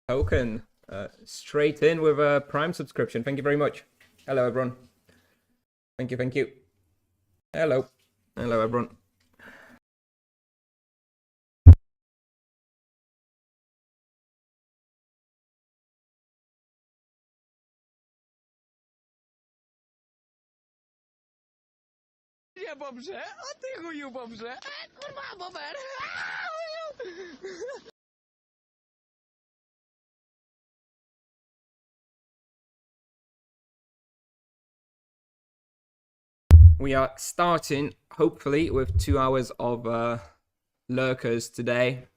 Token. Straight in with a Prime subscription. Thank you very much. Hello, everyone. Thank you, thank you. Hello. Hello, everyone. Bobrze, a ty chuju bobrze. Kurwa, bober. We are starting, hopefully, with 2 hours of lurkers today.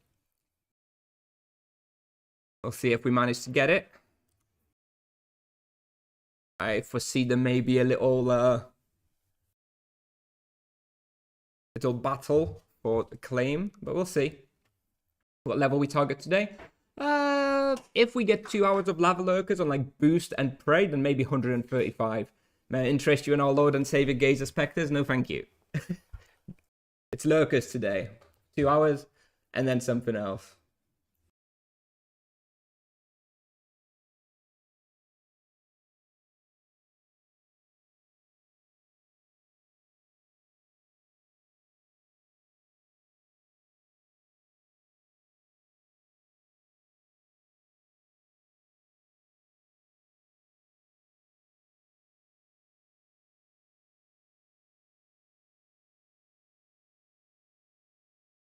We'll see if we manage to get it. I foresee there may be a little battle for the claim, but we'll see what level we target today. If we get 2 hours of lava lurkers on like boost and pray, then maybe 135. May I interest you in our Lord and Savior Gazer Spectres? No, thank you. It's lurkers today. 2 hours and then something else.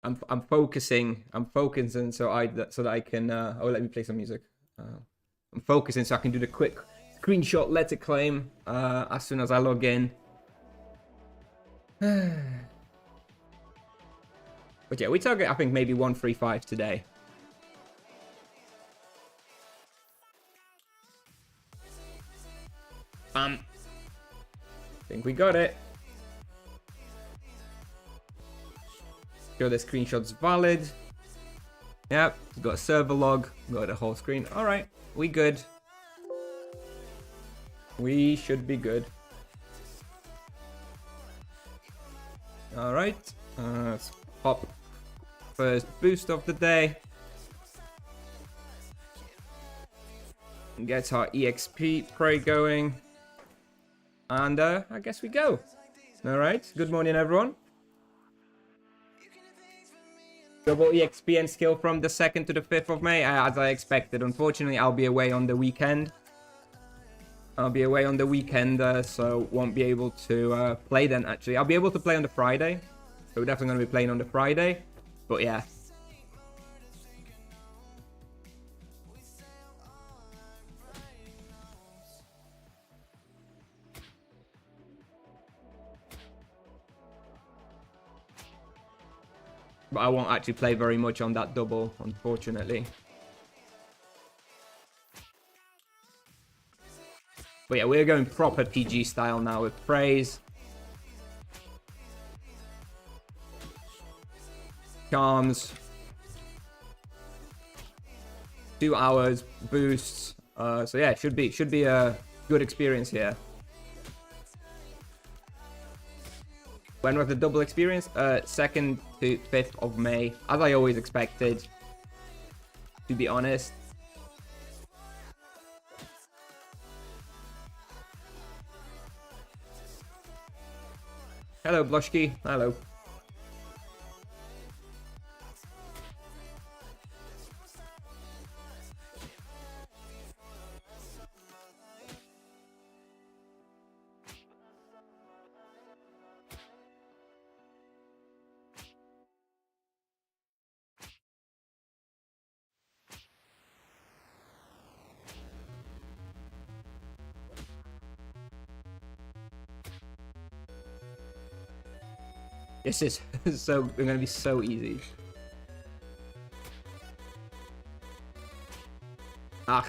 I'm focusing, so that I can let me play some music. I'm focusing so I can do the quick screenshot letter claim as soon as I log in. But yeah, we target I think maybe 135 today. I think we got it. Sure, the screenshot's valid. Yep, got a server log, got a whole screen. All right, we good. We should be good. All right, let's pop first boost of the day. Get our EXP pray going. And I guess we go. All right, good morning, everyone. Double EXP and skill from the 2nd to the 5th of May, as I expected. Unfortunately, I'll be away on the weekend. So won't be able to play then, actually. I'll be able to play on the Friday. So we're definitely going to be playing on the Friday. But yeah. But I won't actually play very much on that double, unfortunately. But yeah, we're going proper PG style now with praise. Charms. 2 hours, boosts. So yeah, should be a good experience here. When was the double experience? 2nd to 5th of May, as I always expected, to be honest. Hello, Blushki. Hello. This is going to be so easy.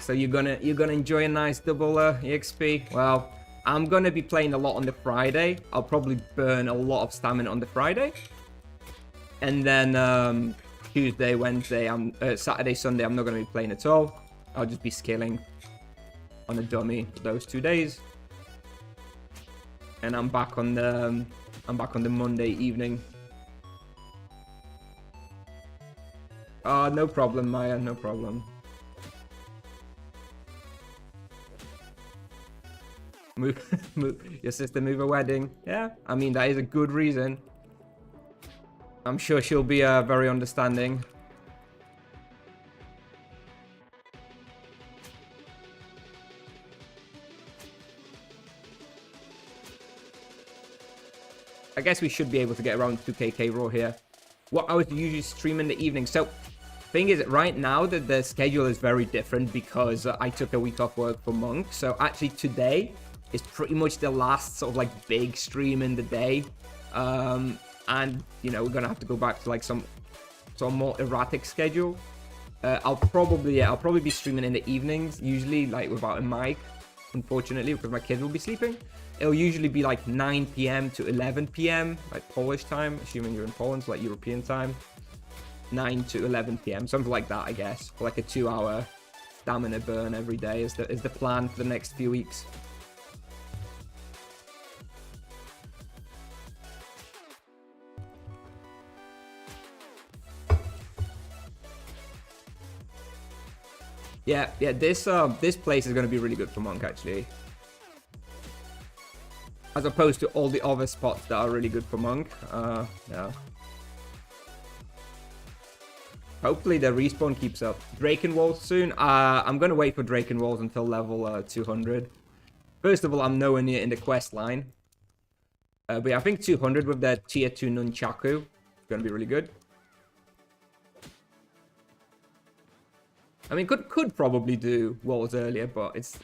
So you're gonna enjoy a nice double EXP. Well, I'm gonna be playing a lot on the Friday. I'll probably burn a lot of stamina on the Friday, and then Tuesday, Wednesday, Saturday, Sunday, I'm not gonna be playing at all. I'll just be scaling on a dummy those 2 days, and I'm back on the Monday evening. No problem, Maya, no problem. Your sister move a wedding. Yeah, I mean, that is a good reason. I'm sure she'll be very understanding. I guess we should be able to get around 2kk raw here. What I would usually stream in the evening. So, thing is, right now that the schedule is very different because I took a week off work for Monk. So actually today is pretty much the last sort of like big stream in the day. And you know, we're gonna have to go back to like some more erratic schedule. I'll probably be streaming in the evenings, usually like without a mic, unfortunately, because my kids will be sleeping. It'll usually be like 9 p.m. to 11 p.m. like Polish time, assuming you're in Poland, so like European time. 9 to 11 p.m. something like that, I guess, for like a 2-hour stamina burn every day is the plan for the next few weeks. Yeah, this place is going to be really good for Monk, actually. As opposed to all the other spots that are really good for Monk. Yeah. Hopefully the respawn keeps up. Draken Walls soon. I'm going to wait for Draken Walls until level 200. First of all, I'm nowhere near in the quest line. But yeah, I think 200 with that tier 2 Nunchaku is going to be really good. I mean, could probably do Walls earlier, but it's...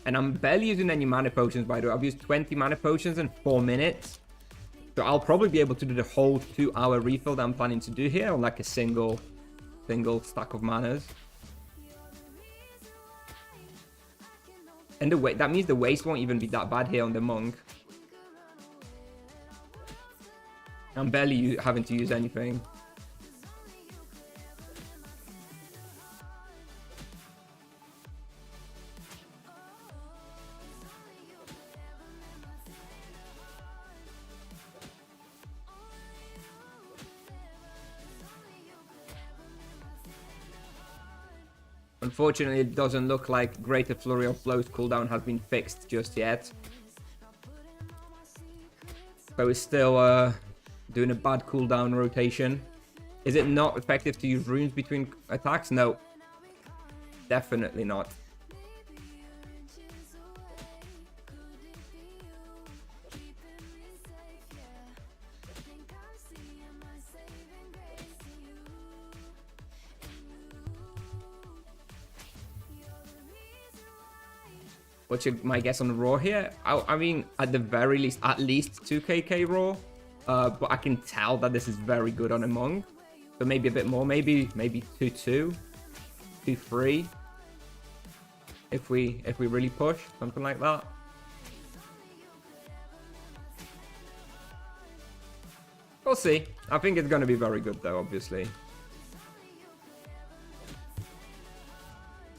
And I'm barely using any mana potions, by the way. I've used 20 mana potions in 4 minutes. So I'll probably be able to do the whole 2-hour refill that I'm planning to do here on like a single stack of manas. And that means the waste won't even be that bad here on the Monk. I'm barely having to use anything. Unfortunately, it doesn't look like Greater Flurry of Blows cooldown has been fixed just yet. So it's still doing a bad cooldown rotation. Is it not effective to use runes between attacks? No. Definitely not. What's my guess on the raw here? I mean, at the very least, at least 2kk raw. But I can tell that this is very good on a Monk. So maybe a bit more, maybe 2-2, 2-3. If we really push, something like that. We'll see. I think it's going to be very good though, obviously.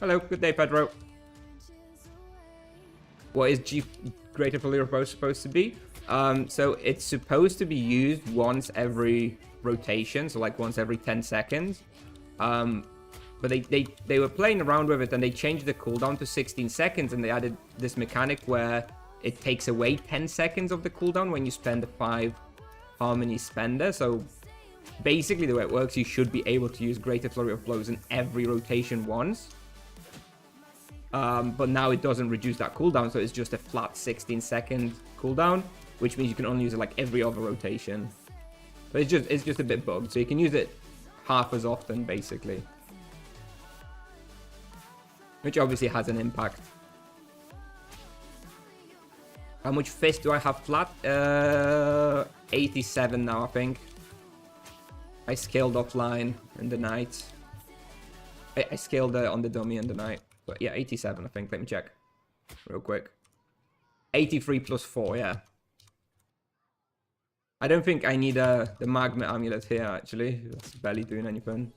Hello, good day, Pedro. What is Greater Flurry of Blows supposed to be? So it's supposed to be used once every rotation, so like once every 10 seconds. But they were playing around with it and they changed the cooldown to 16 seconds and they added this mechanic where it takes away 10 seconds of the cooldown when you spend the 5 Harmony Spender. So basically the way it works, you should be able to use Greater Flurry of Blows in every rotation once. But now it doesn't reduce that cooldown, so it's just a flat 16-second cooldown, which means you can only use it like every other rotation. But it's just a bit bugged, so you can use it half as often, basically. Which obviously has an impact. How much fist do I have flat? 87 now, I think. I scaled offline in the night. I scaled on the dummy in the night. But yeah, 87, I think. Let me check real quick. 83 plus 4, yeah. I don't think I need the magma amulet here, actually. It's barely doing anything.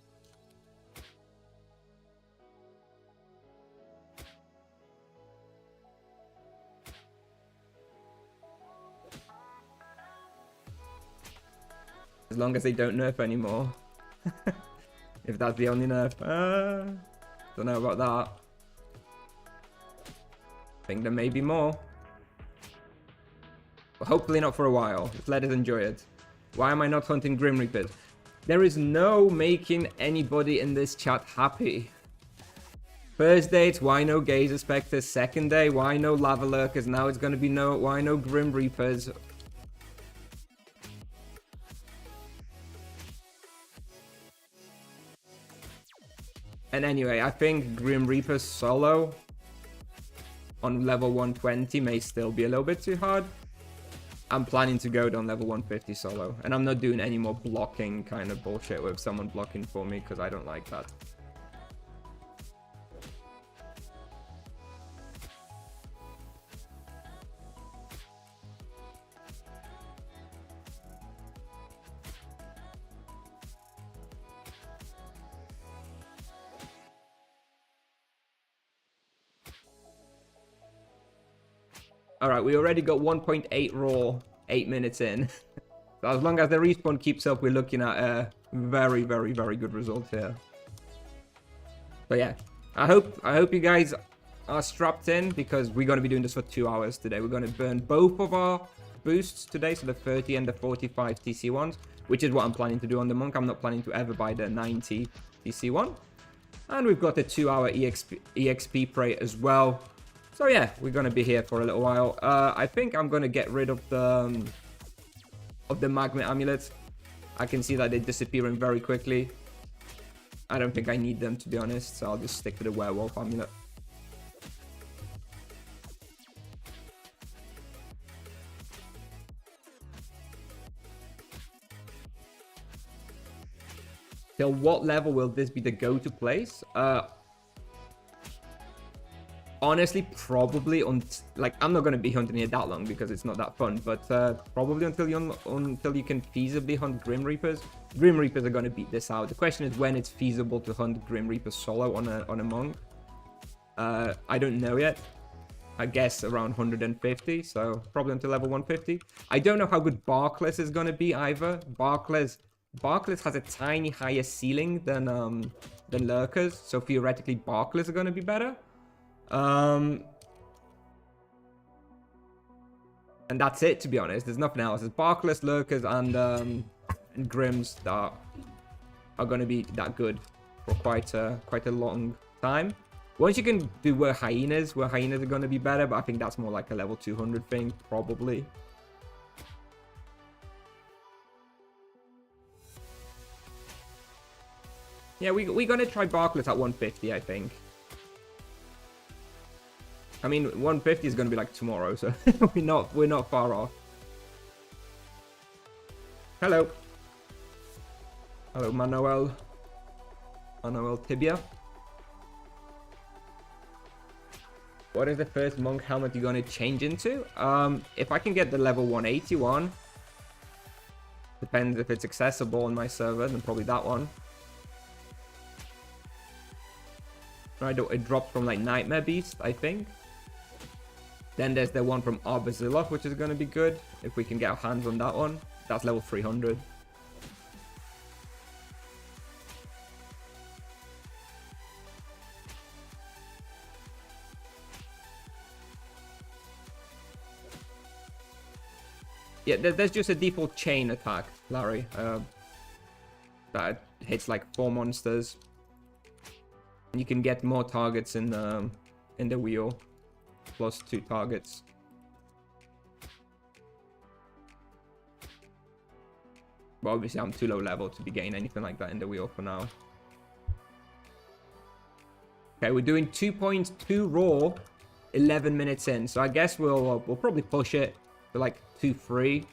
As long as they don't nerf anymore. If that's the only nerf. Don't know about that. I think there may be more. But hopefully not for a while. Just let us enjoy it. Why am I not hunting Grim Reapers? There is no making anybody in this chat happy. First day, it's why no Gazer Spectres. Second day, why no Lava Lurkers. Now it's going to be why no Grim Reapers. And anyway, I think Grim Reaper solo on level 120 may still be a little bit too hard. I'm planning to go down level 150 solo. And I'm not doing any more blocking kind of bullshit with someone blocking for me because I don't like that. Alright, we already got 1.8 raw 8 minutes in. So as long as the respawn keeps up, we're looking at a very, very, very good result here. So yeah, I hope you guys are strapped in because we're going to be doing this for 2 hours today. We're going to burn both of our boosts today, so the 30 and the 45 TC ones, which is what I'm planning to do on the Monk. I'm not planning to ever buy the 90 TC one. And we've got the 2-hour EXP Prey as well. So yeah, we're gonna be here for a little while. I think I'm gonna get rid of the magma amulets. I can see that they're disappearing very quickly. I don't think I need them, to be honest, so I'll just stick to the werewolf amulet. Till what level will this be the go-to place? Honestly, probably I'm not gonna be hunting here that long because it's not that fun. But probably until you can feasibly hunt Grim Reapers. Grim Reapers are gonna beat this out. The question is when it's feasible to hunt Grim Reapers solo on a Monk. I don't know yet. I guess around 150, so probably until level 150. I don't know how good Barkless is gonna be either. Barkless has a tiny higher ceiling than Lurkers, so theoretically Barkless are gonna be better. And that's it, to be honest. There's nothing else. There's Barkless, Lurkers, and Grims that are going to be that good for quite a long time. Once you can do where hyenas are going to be better, but I think that's more like a level 200 thing, probably. Yeah, we're going to try Barkless at 150, I think. I mean, 150 is going to be like tomorrow, so we're not far off. Hello. Hello, Manuel Tibia. What is the first Monk helmet you're going to change into? If I can get the level 181, depends if it's accessible on my server, then probably that one. Right, it drops from like Nightmare Beast, I think. Then there's the one from Arbazilov, which is going to be good if we can get our hands on that one. That's level 300. Yeah, there's just a default chain attack, Larry, that hits like 4 monsters. You can get more targets in the wheel. Plus 2 targets. But obviously I'm too low level to be getting anything like that in the wheel for now. Okay, we're doing 2.2 raw, 11 minutes in. So I guess we'll probably push it to like 2.3,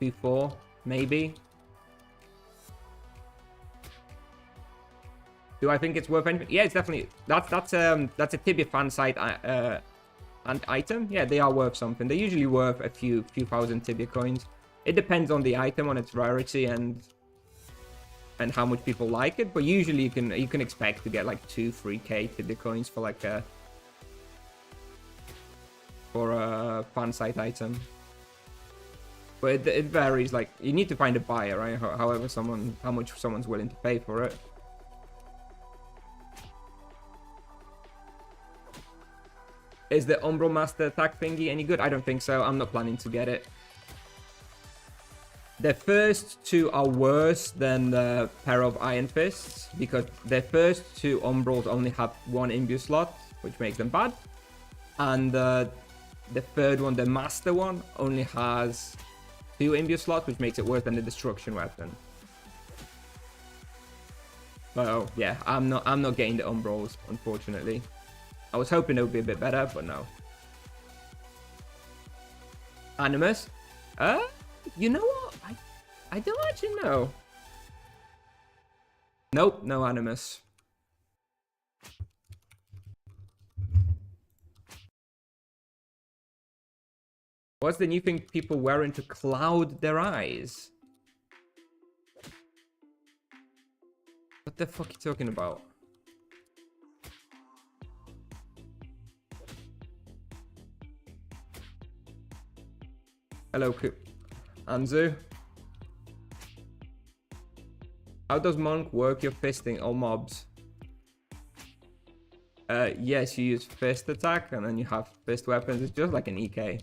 2.4, maybe. Do I think it's worth anything? Yeah, it's definitely that's a Tibia fan site and item. Yeah, they are worth something. They're usually worth a few thousand Tibia coins. It depends on the item, on its rarity, and how much people like it. But usually you can expect to get like 2-3k Tinder coins for like a fan site item. But it varies. Like, you need to find a buyer, right? However, how much someone's willing to pay for it. Is the Umbral Master attack thingy any good? I don't think so. I'm not planning to get it. The first two are worse than the pair of Iron Fists, because the first two Umbrals only have one imbue slot, which makes them bad. And the third one, the Master one, only has 2 imbue slots, which makes it worse than the Destruction Weapon. So yeah, I'm not getting the Umbrals, unfortunately. I was hoping it would be a bit better, but no. Animus? You know what? I don't actually know. Nope, no Animus. What's the new thing people wearing to cloud their eyes? What the fuck are you talking about? Hello, Anzu. How does Monk work your fisting all mobs? Yes, you use fist attack and then you have fist weapons. It's just like an EK.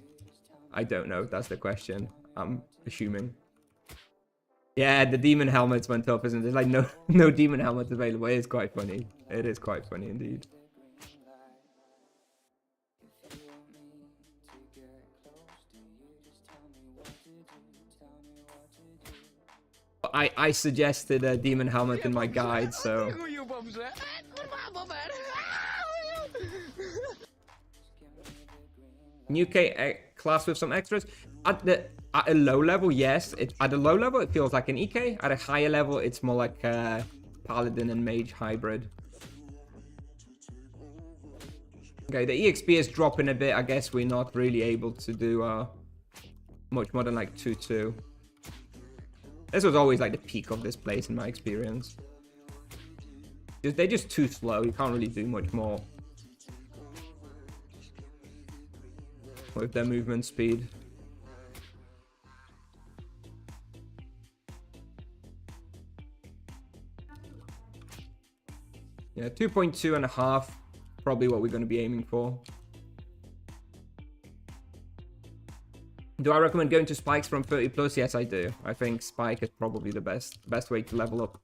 I don't know. That's the question. I'm assuming. Yeah, the demon helmets went up, isn't it? There's like no demon helmets available. It is quite funny. It is quite funny indeed. I suggested a demon helmet in my guide, so. New class with some extras. At a low level, yes. At a low level, it feels like an EK. At a higher level, it's more like a paladin and mage hybrid. Okay, the EXP is dropping a bit. I guess we're not really able to do much more than like 2-2. This was always like the peak of this place in my experience. They're just too slow. You can't really do much more with their movement speed. Yeah, 2.2.5, probably what we're going to be aiming for. Do I recommend going to spikes from 30 plus? Yes, I do. I think spike is probably the best way to level up.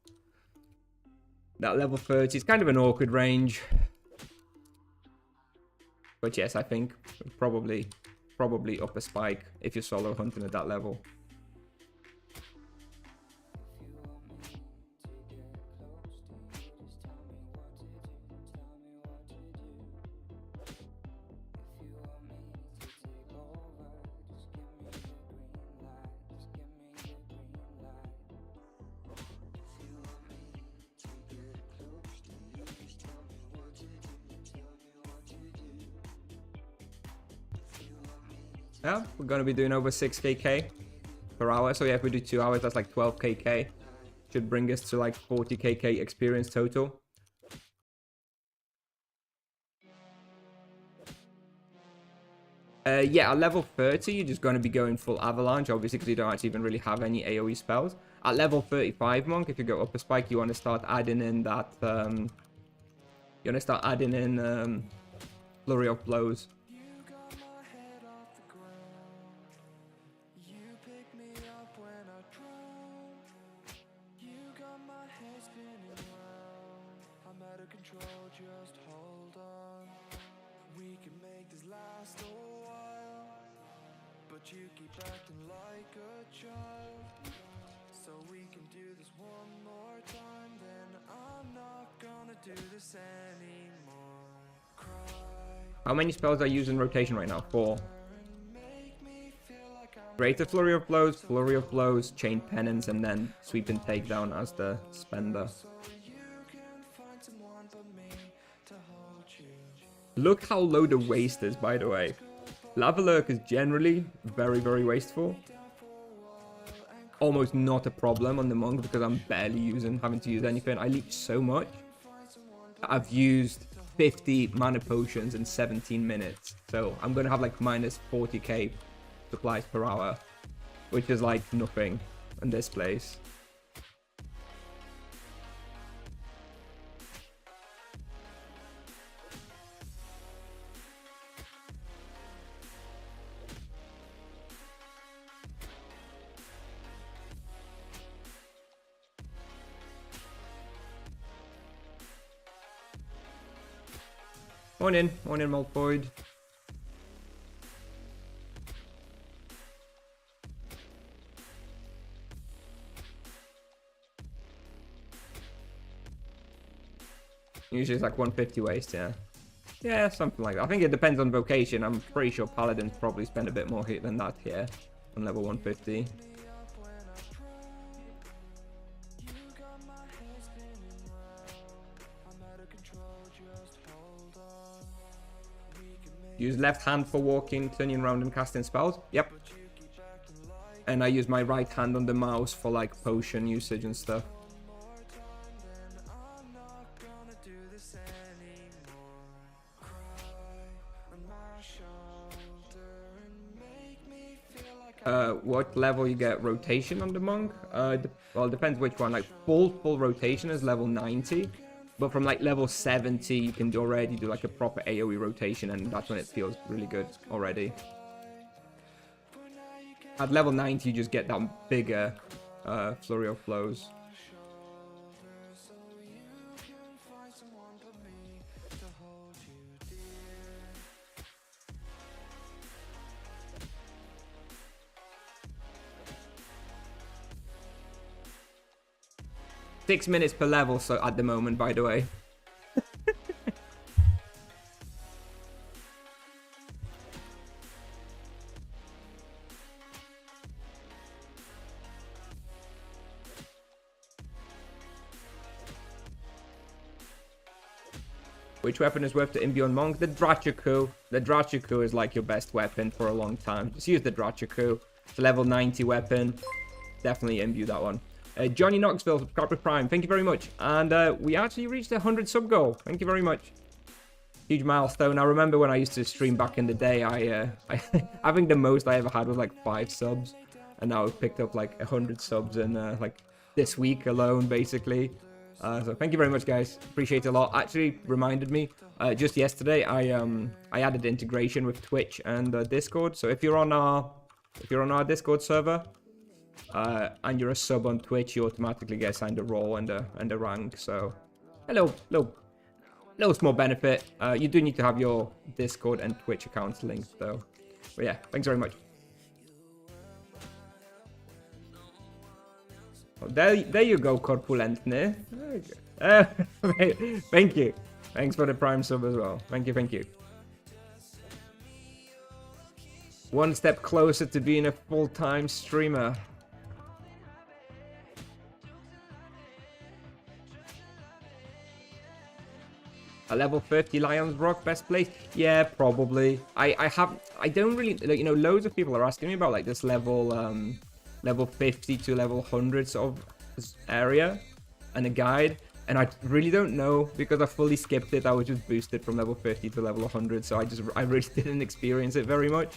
That level 30 is kind of an awkward range. But yes, I think probably up a spike if you're solo hunting at that level. Yeah, we're going to be doing over 6kk per hour. So yeah, if we do 2 hours, that's like 12kk. Should bring us to like 40kk experience total. Yeah, at level 30, you're just going to be going full avalanche, obviously, because you don't actually even really have any AoE spells. At level 35, Monk, if you go up a spike, you want to start adding in that, Flurry of Blows. Just hold on, we can make this last a while, but you keep acting like a child, so we can do this one more time, then I'm not gonna do this anymore. Cry. How many spells are used in rotation right now? 4. Greater Flurry of Blows, Chain Penance, and then Sweep and Takedown as the spender. Look how low the waste is, by the way. Lava Lurk is generally very, very wasteful. almost not a problem on the monk because I'm barely having to use anything. I leech so much. I've used 50 mana potions in 17 minutes. So I'm going to have like minus 40k supplies per hour, which is like nothing in this place. Morning, Malfoyd. Usually it's like 150 waste, yeah. Yeah, something like that. I think it depends on vocation. I'm pretty sure Paladins probably spend a bit more hit than that here on level 150. Use left hand for walking, turning around and casting spells. Yep. And I use my right hand on the mouse for like potion usage and stuff. What level you get rotation on the monk? Well, it depends which one. Like full rotation is level 90. But from like level 70, you can already do like a proper AoE rotation, and that's when it feels really good already. At level 90, you just get that bigger flurry of flows. Six minutes per level, so at the moment, by the way. Which weapon is worth to imbue on monk? The Drachaku. The Drachaku is like your best weapon for a long time. Just use the Drachaku. It's a level 90 weapon. Definitely imbue that one. Johnny Knoxville, subscribe with Prime. Thank you very much. And we actually reached the 100 sub goal. Thank you very much. Huge milestone. I remember when I used to stream back in the day, I think the most I ever had was like 5 subs. And now I've picked up like 100 subs in like this week alone, basically. So thank you very much, guys. Appreciate it a lot. Actually reminded me, just yesterday, I added integration with Twitch and Discord. So if you're on our Discord server, and you're a sub on Twitch, you automatically get assigned a role and a rank. So, little small benefit. You do need to have your Discord and Twitch accounts linked, though. But yeah, thanks very much. Oh, there you go, Corpulentne. Thank you. Thanks for the Prime sub as well. Thank you. One step closer to being a full-time streamer. A level 50 Lion's Rock best place? Yeah, probably. I don't really, like, you know, loads of people are asking me about like this level 50 to level 100 sort of area and a guide, and I really don't know because I fully skipped it. I was just boosted from level 50 to level 100, so I really didn't experience it very much.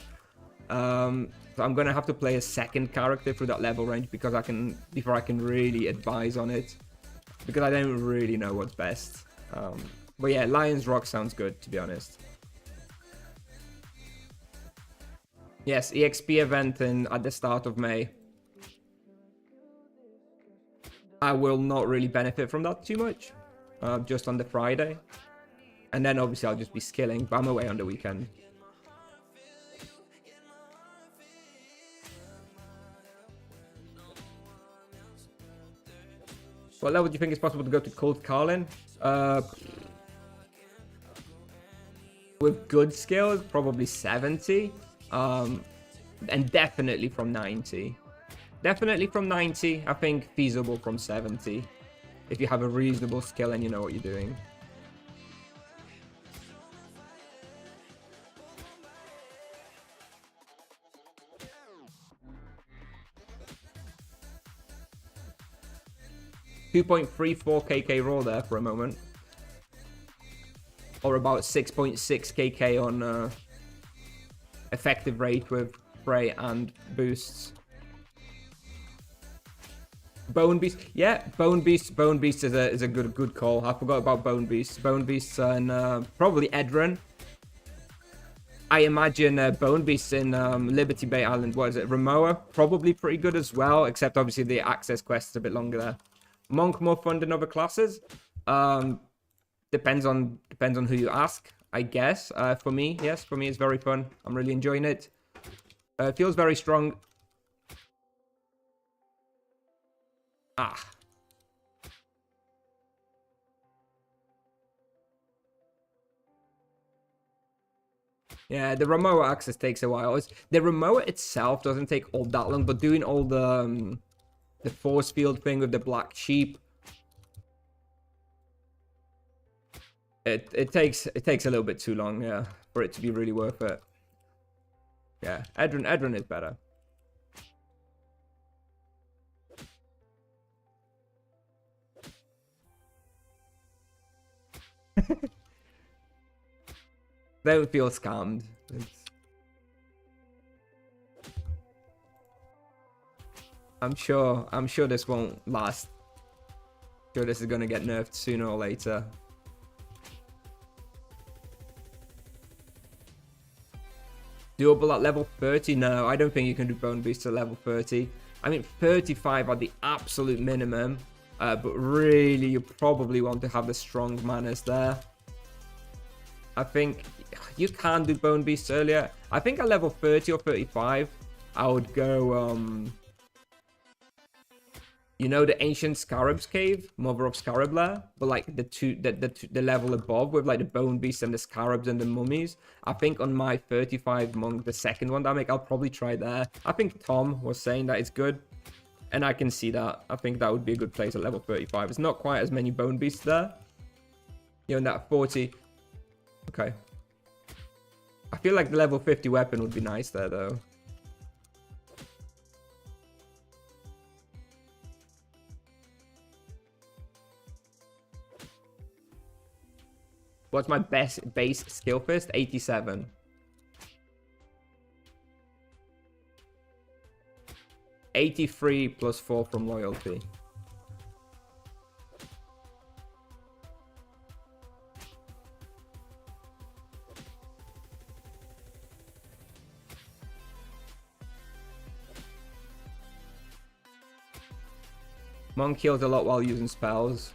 So I'm gonna have to play a second character through that level range before I can really advise on it, because I don't really know what's best. But yeah, Lion's Rock sounds good, to be honest. Yes, EXP event at the start of May. I will not really benefit from that too much, just on the Friday. And then obviously I'll just be skilling, but I'm away on the weekend. What level do you think is possible to go to Cold Carlin? With good skills, probably 70. And definitely from 90. Definitely from 90. I think feasible from 70. If you have a reasonable skill and you know what you're doing. 2.34 kk raw there for a moment. Or about 6.6 kk on effective rate with spray and boosts. Bone Beast, yeah, Bone Beast is a good call. I forgot about Bone Beast. Bone Beast and probably Edron. I imagine Bone Beast in Liberty Bay Island, what is it, Ramoa? Probably pretty good as well, except obviously the access quest is a bit longer there. Monk more fun than other classes? Depends on who you ask, I guess. For me, yes, for me it's very fun. I'm really enjoying it. It feels very strong. Ah. Yeah, the Ramoa access takes a while. The Ramoa itself doesn't take all that long, but doing all the force field thing with the black sheep, it takes a little bit too long, yeah, for it to be really worth it. Yeah, Edron is better. Don't feel scammed. I'm sure this won't last. I'm sure this is gonna get nerfed sooner or later. Doable at level 30? No, I don't think you can do Bone Beast at level 30. I mean, 35 are the absolute minimum. But really, you probably want to have the strong manners there. I think you can do Bone Beast earlier. I think at level 30 or 35, I would go, you know, the ancient Scarab's cave, Mother of Scarab Lair, but like the level above with like the Bone Beast and the Scarabs and the mummies. I think on my 35 monk, the second one that I make, I'll probably try there. I think Tom was saying that it's good, and I can see that. I think that would be a good place at level 35. It's not quite as many Bone Beasts there. You know, in that 40. Okay. I feel like the level 50 weapon would be nice there, though. What's my best base skill fist? 87. +83 plus 4 from loyalty. Monk heals a lot while using spells.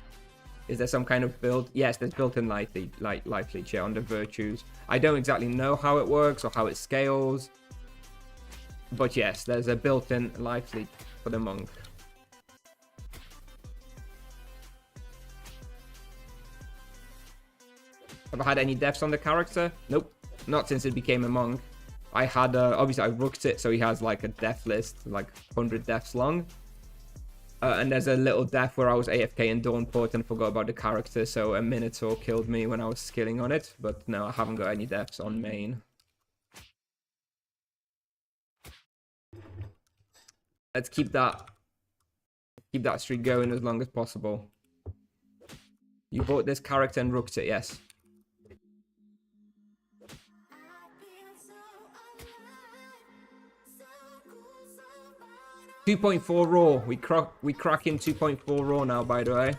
Is there some kind of build? Yes, there's built-in life leech here on the virtues. I don't exactly know how it works or how it scales. But yes, there's a built-in life leech for the monk. Have I had any deaths on the character? Nope. Not since it became a monk. I had, obviously I rooked it, so he has like a death list, like 100 deaths long. And there's a little death where I was AFK in Dawnport and forgot about the character, so a Minotaur killed me when I was skilling on it. But no, I haven't got any deaths on main. Let's keep that streak going as long as possible. You bought this character and rooked it, yes. .4 raw. We crack in 2.4 raw now, by the way.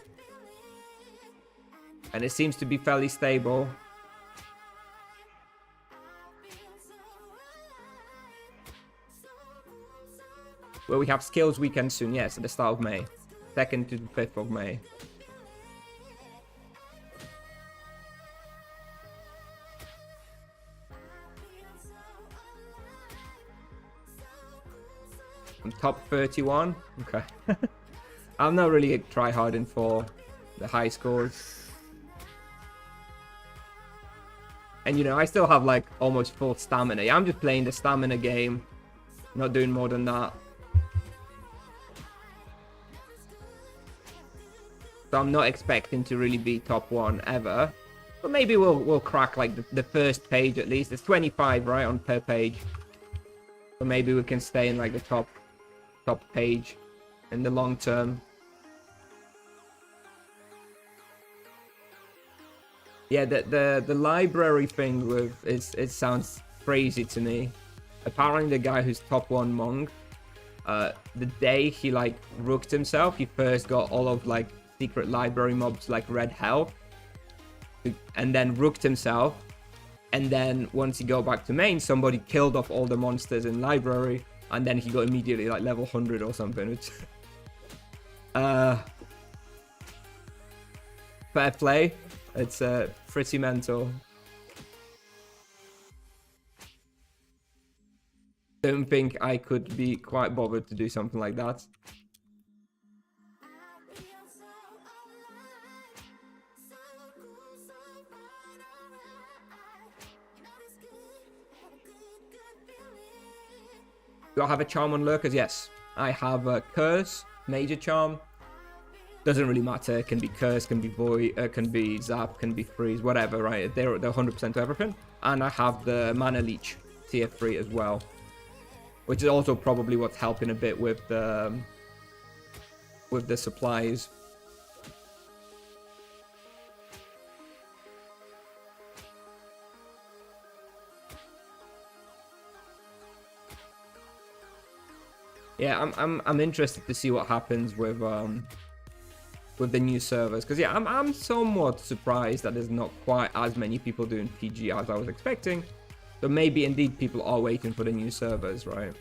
And it seems to be fairly stable. Well, we have skills weekend soon, yes, at the start of May. 2nd to the 5th of May. I'm top 31. Okay. I'm not really try-harding for the high scores. And you know, I still have like almost full stamina. I'm just playing the stamina game. Not doing more than that. So I'm not expecting to really be top 1 ever. But maybe we'll crack like the first page at least. It's 25, right, on per page. So maybe we can stay in like the top page in the long term. Yeah, the library thing with it sounds crazy to me. Apparently the guy who's top 1 monk, the day he like rooked himself, he first got all of like secret library mobs like red health, and then rooked himself, and then once he got back to main, somebody killed off all the monsters in library, and then he got immediately like level 100 or something, which fair play. It's pretty mental. Don't think I could be quite bothered to do something like that. Do I have a charm on lurkers? Yes. I have a curse, major charm. Doesn't really matter. It can be curse, can be void, can be zap, can be freeze, whatever, right? They're 100% to everything. And I have the mana leech, tier 3 as well. Which is also probably what's helping a bit with the supplies. Yeah, I'm interested to see what happens with the new servers, because yeah, I'm somewhat surprised that there's not quite as many people doing PG as I was expecting. So maybe indeed people are waiting for the new servers, right?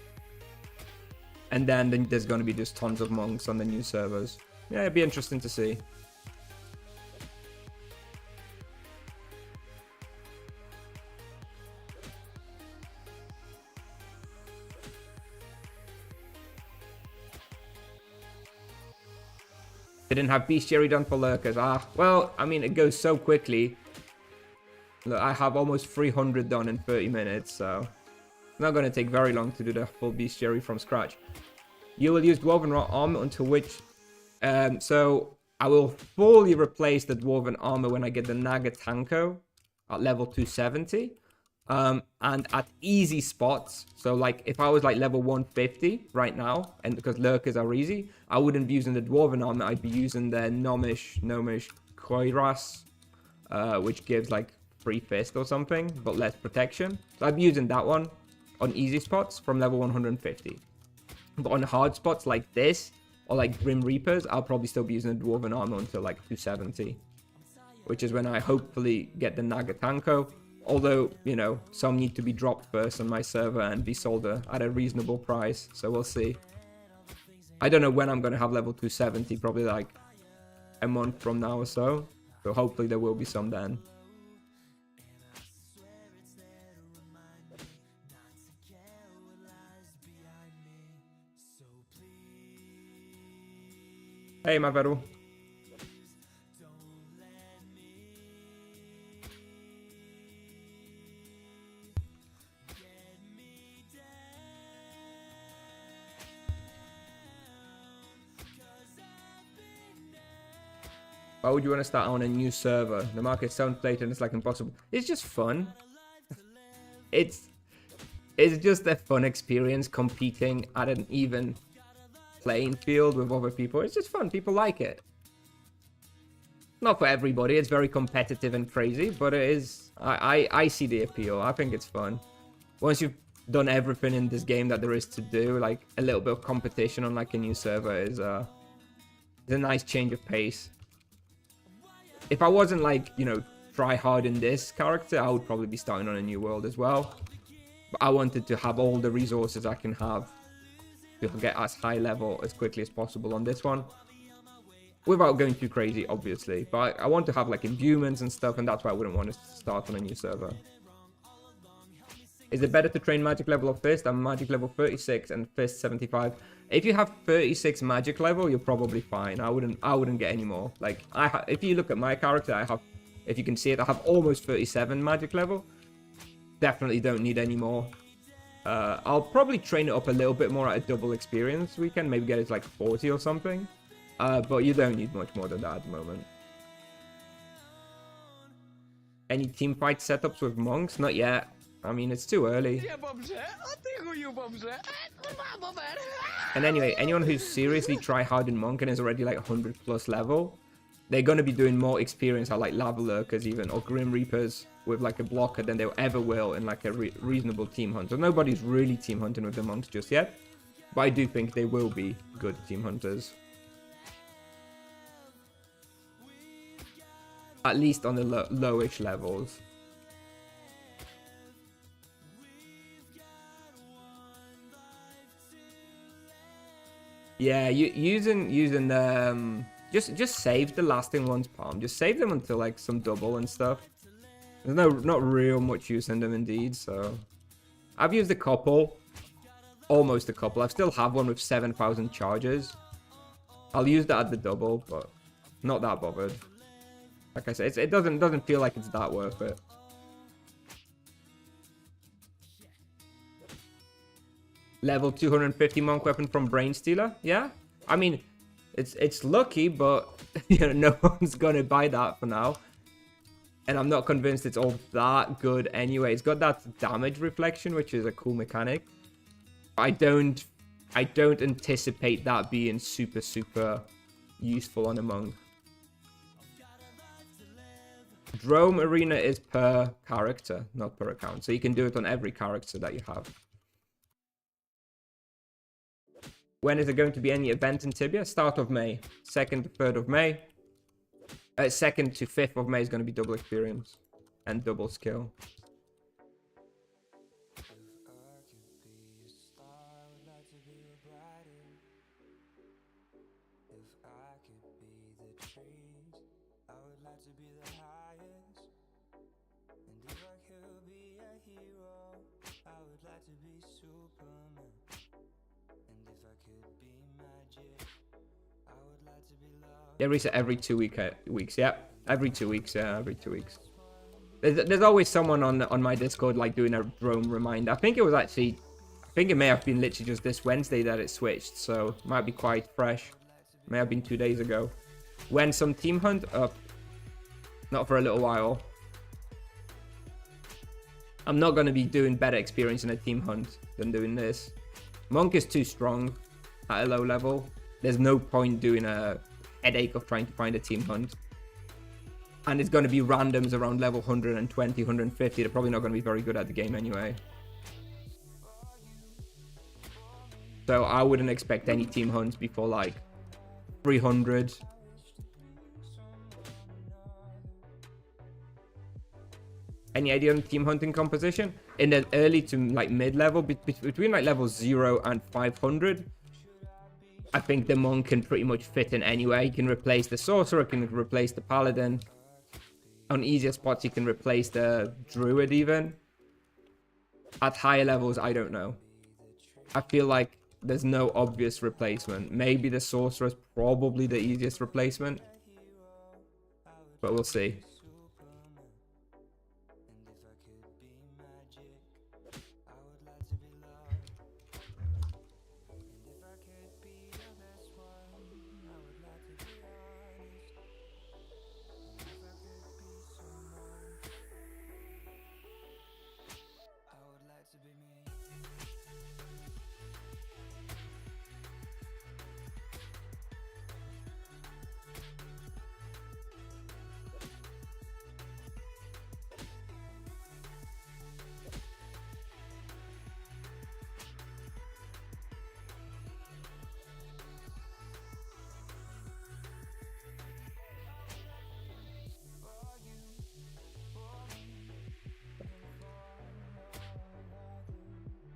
And then there's going to be just tons of monks on the new servers. Yeah, it'd be interesting to see. Didn't have bestiary done for lurkers. Ah, well, I mean, it goes so quickly. Look, I have almost 300 done in 30 minutes, so it's not going to take very long to do the full bestiary from scratch. You will use Dwarven Armor until which... so I will fully replace the Dwarven Armor when I get the Nagatanko at level 270. And at easy spots, so like if I was like level 150 right now, and because lurkers are easy, I wouldn't be using the Dwarven Armor, I'd be using the Gnomish Koiras, which gives like free fist or something, but less protection. So I'd be using that one on easy spots from level 150. But on hard spots like this, or like Grim Reapers, I'll probably still be using the Dwarven Armor until like 270. Which is when I hopefully get the Nagatanko. Although, you know, some need to be dropped first on my server and be sold at a reasonable price. So we'll see. I don't know when I'm going to have level 270. Probably like a month from now or so. So hopefully there will be some then. Hey, Maveru. Why would you want to start on a new server? The market's so inflated and it's like impossible. It's just fun. It's just a fun experience competing at an even playing field with other people. It's just fun. People like it. Not for everybody. It's very competitive and crazy, but it is. I see the appeal. I think it's fun. Once you've done everything in this game that there is to do, like a little bit of competition on like a new server is a nice change of pace. If I wasn't like, you know, try hard in this character, I would probably be starting on a new world as well. But I wanted to have all the resources I can have to get as high level as quickly as possible on this one. Without going too crazy, obviously. But I want to have like imbuements and stuff, and that's why I wouldn't want to start on a new server. Is it better to train magic level or fist? I'm magic level 36 and fist 75. If you have 36 magic level, you're probably fine. I wouldn't get any more. Like if you look at my character, I have, if you can see it, I have almost 37 magic level. Definitely don't need any more. I'll probably train it up a little bit more at a double experience weekend. Maybe get it to like 40 or something. But you don't need much more than that at the moment. Any team fight setups with monks? Not yet. I mean, it's too early. And anyway, anyone who's seriously try hard in monk and is already like 100 plus level, they're going to be doing more experience at like lava lurkers even, or grim reapers with like a blocker than they ever will in like a reasonable team hunt. So nobody's really team hunting with the monks just yet, but I do think they will be good team hunters, at least on the lowish levels. Yeah, using just save the lasting ones, palm. Just save them until like some double and stuff. There's not real much use in them indeed. So I've used a couple, almost a couple. I still have one with 7,000 charges. I'll use that at the double, but not that bothered. Like I said, it doesn't feel like it's that worth it. Level 250 monk weapon from Brain Stealer. Yeah, I mean, it's lucky, but you know, no one's gonna buy that for now. And I'm not convinced it's all that good anyway. It's got that damage reflection, which is a cool mechanic. I don't anticipate that being super useful on a monk. Drome Arena is per character, not per account. So you can do it on every character that you have. When is there going to be any event in Tibia? Start of May. 2nd to 3rd of May. 2nd to 5th of May is going to be double experience and double skill. Yeah, reset every 2 weeks. Yeah, every 2 weeks. Yeah, every 2 weeks. There's always someone on my Discord like doing a drone reminder. I think it may have been literally just this Wednesday that it switched, so it might be quite fresh. May have been 2 days ago. When some team hunt up, not for a little while. I'm not going to be doing better experience in a team hunt than doing this. Monk is too strong at a low level. There's no point doing a headache of trying to find a team hunt. And it's going to be randoms around level 120, 150. They're probably not going to be very good at the game anyway. So I wouldn't expect any team hunts before like 300. Any idea on team hunting composition? In the early to like mid level, between like level 0 and 500, I think the monk can pretty much fit in anywhere. He can replace the sorcerer, can replace the paladin. On easier spots, he can replace the druid even. At higher levels, I don't know. I feel like there's no obvious replacement. Maybe the sorcerer is probably the easiest replacement. But we'll see.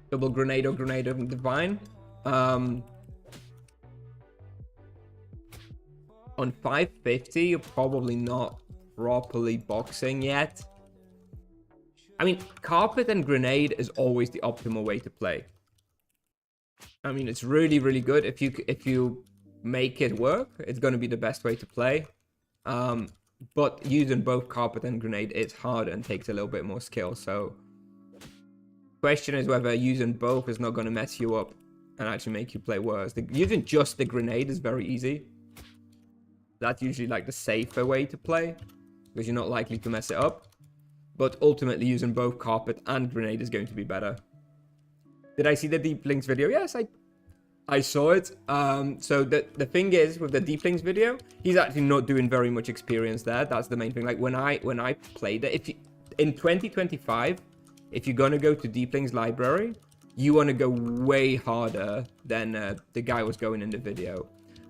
Double grenade or grenade of divine. On 550, you're probably not properly boxing yet. I mean, carpet and grenade is always the optimal way to play. I mean, it's really good. If you make it work, it's going to be the best way to play. But using both carpet and grenade, it's hard and takes a little bit more skill. So question is whether using both is not going to mess you up and actually make you play worse. Using just the grenade is very easy. That's usually like the safer way to play because you're not likely to mess it up. But ultimately using both carpet and grenade is going to be better. Did I see the Deep Links video? Yes, I saw it. So the thing is with the Deeplings video, he's actually not doing very much experience there. That's the main thing. Like when I played it, if you, in 2025, if you're gonna go to Deeplings library, you want to go way harder than the guy was going in the video.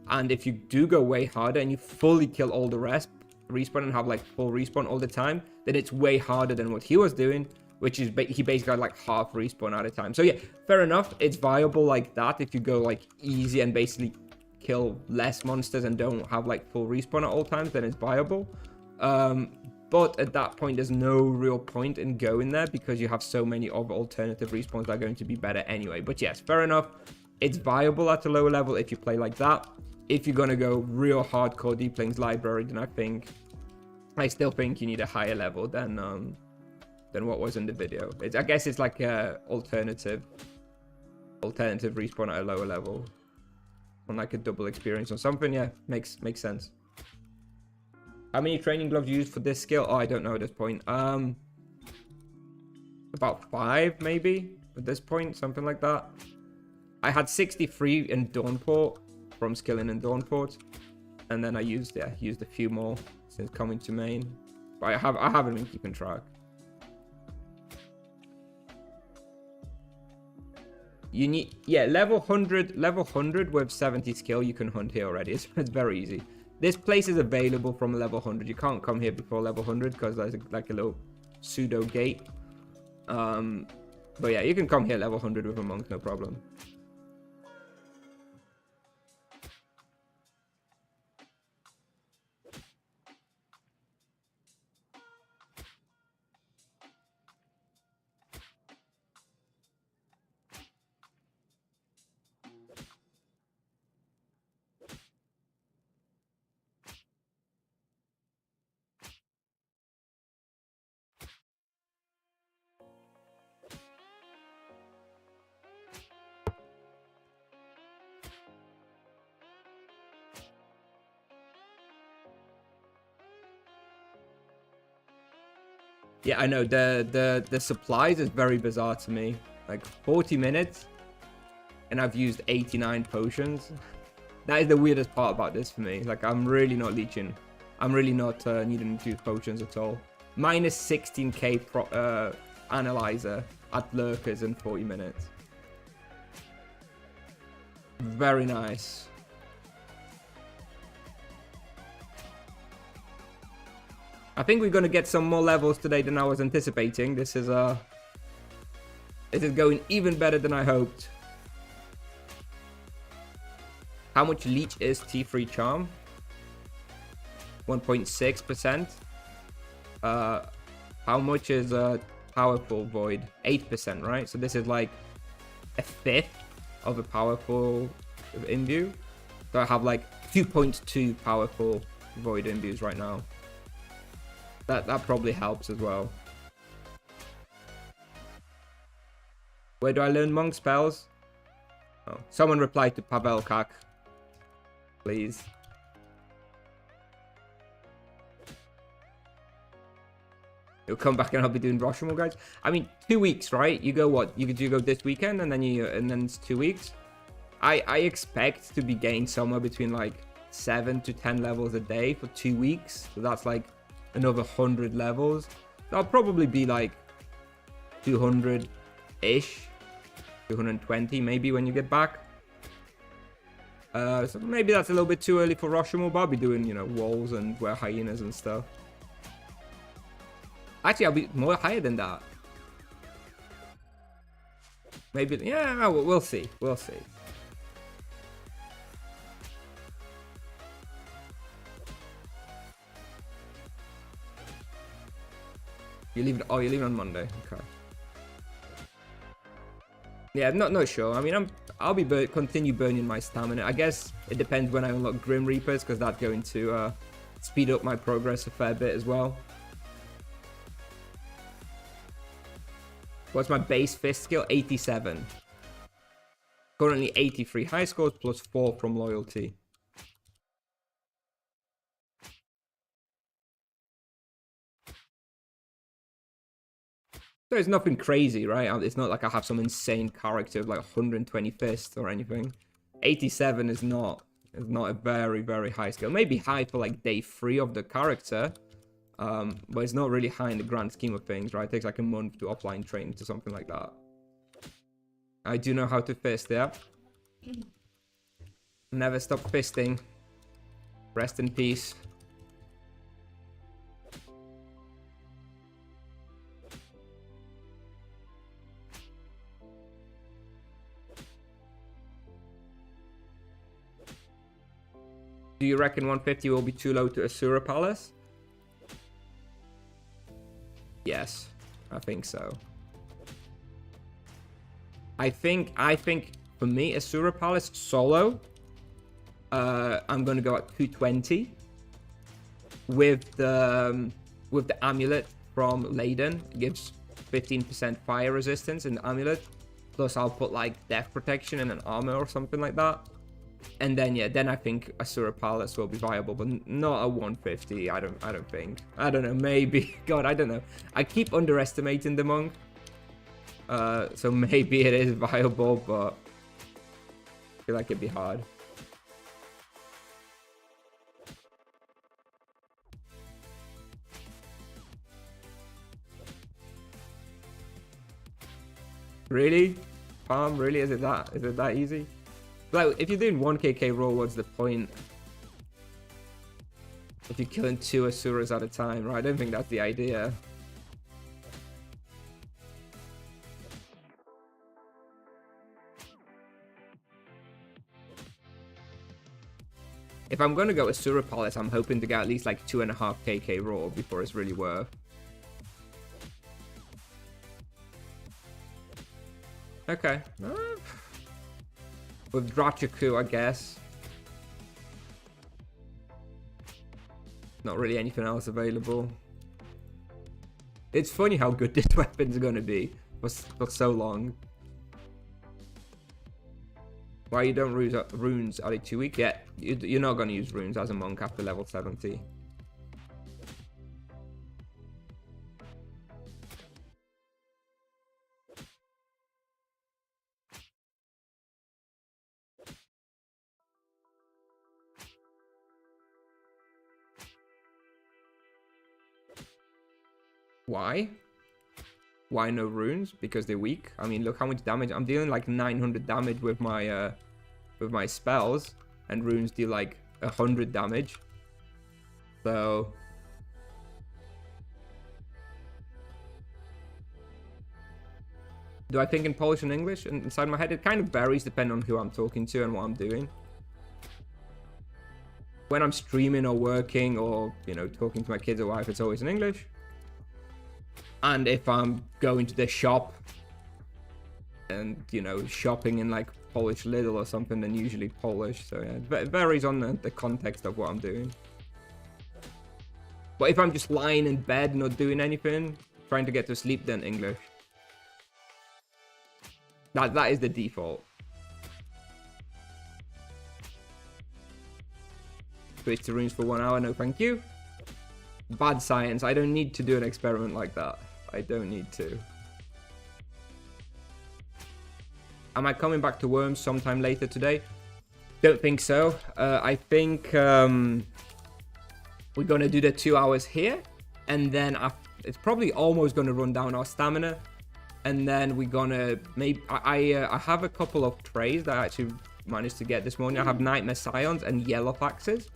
And if you do go way harder and you fully kill all the rest, respawn and have like full respawn all the time, then it's way harder than what he was doing, which is he basically had like half respawn at a time. So yeah, fair enough. It's viable like that if you go like easy and basically kill less monsters and don't have like full respawn at all times, then it's viable. But at that point, there's no real point in going there because you have so many other alternative respawns that are going to be better anyway. But yes, fair enough. It's viable at a lower level if you play like that. If you're going to go real hardcore Deeplings library, then I still think you need a higher level than what was in the video. I guess it's like a alternative respawn at a lower level. On like a double experience or something. Yeah, makes sense. How many training gloves you use for this skill? Oh, I don't know at this point. About 5 maybe at this point, something like that. I had 63 in Dawnport from skilling in Dawnport, and then I used a few more since coming to main. But I haven't been keeping track. You need, yeah, level 100 with 70 skill. You can hunt here already. It's very easy. This place is available from level 100. You can't come here before level 100 because there's like a little pseudo gate. But yeah, you can come here level 100 with a monk, no problem. Yeah, I know the supplies is very bizarre to me. Like 40 minutes, and I've used 89 potions. That is the weirdest part about this for me. Like I'm really not leeching. I'm really not needing to use potions at all. Minus 16k analyzer at lurkers in 40 minutes. Very nice. I think we're going to get some more levels today than I was anticipating. This is going even better than I hoped. How much leech is T3 charm? 1.6%. How much is powerful void? 8%, right? So this is like a fifth of a powerful imbue. So I have like 2.2 powerful void imbues right now. That probably helps as well. Where do I learn monk spells? Oh, someone replied to Pavel Kak. Please. You'll come back and I'll be doing Rashomon, guys. I mean, 2 weeks, right? You go what? You go this weekend and then it's 2 weeks. I expect to be getting somewhere between like 7 to 10 levels a day for 2 weeks. So that's like another 100 levels. That'll probably be like 200-ish, 220 maybe when you get back. So maybe that's a little bit too early for Rashomon, but I'll be doing, you know, walls and were hyenas and stuff. Actually, I'll be more higher than that. Maybe, yeah, we'll see. We'll see. You're leaving on Monday. Okay. Yeah, not sure. I mean, I'll be continue burning my stamina. I guess it depends when I unlock Grim Reapers, because that's going to speed up my progress a fair bit as well. What's my base fist skill? 87. Currently 83 high scores plus 4 from loyalty. So it's nothing crazy, right? It's not like I have some insane character of like 120 fists or anything. 87 is not a very, very high skill. Maybe high for like day 3 of the character. But it's not really high in the grand scheme of things, right? It takes like a month to offline train to something like that. I do know how to fist, yeah. Never stop fisting. Rest in peace. Do you reckon 150 will be too low to Asura Palace? Yes, I think so. I think for me, Asura Palace solo, I'm gonna go at 220 with the amulet from Leyden. It gives 15% fire resistance in the amulet. Plus, I'll put like death protection and an armor or something like that. And then yeah, then I think Asura Palace will be viable, but not a 150. I don't think. I don't know. Maybe. God, I don't know. I keep underestimating the monk. So maybe it is viable, but I feel like it'd be hard. Really? Palm? Really? Is it that easy? Like, if you're doing 1kk roll, what's the point? If you're killing 2 Asuras at a time, right? I don't think that's the idea. If I'm gonna go Asura Palace, I'm hoping to get at least like 2.5kk roll before it's really worth. Okay. With Drachaku, I guess. Not really anything else available. It's funny how good this weapon's gonna be for so long. Why you don't use runes? Are they too weak? Yeah, you're not gonna use runes as a monk after level 70. Why? Why no runes? Because they're weak. I mean, look how much damage. I'm dealing like 900 damage with my spells, and runes deal like 100 damage. So do I think in Polish and English? And inside my head, it kind of varies depending on who I'm talking to and what I'm doing. When I'm streaming or working or, you know, talking to my kids or wife, it's always in English. And if I'm going to the shop and, you know, shopping in like Polish Lidl or something, then usually Polish. So yeah, it varies on the context of what I'm doing. But if I'm just lying in bed, not doing anything, trying to get to sleep, then English. That is the default. Switch to runes for 1 hour, no thank you. Bad science. I don't need to do an experiment like that. I don't need to. Am I coming back to Worms sometime later today? Don't think so. I think we're gonna do the 2 hours here, and then it's probably almost gonna run down our stamina, and then we're gonna maybe I have a couple of trays that I actually managed to get this morning. I have Nightmare Scions and Yellow Faxes.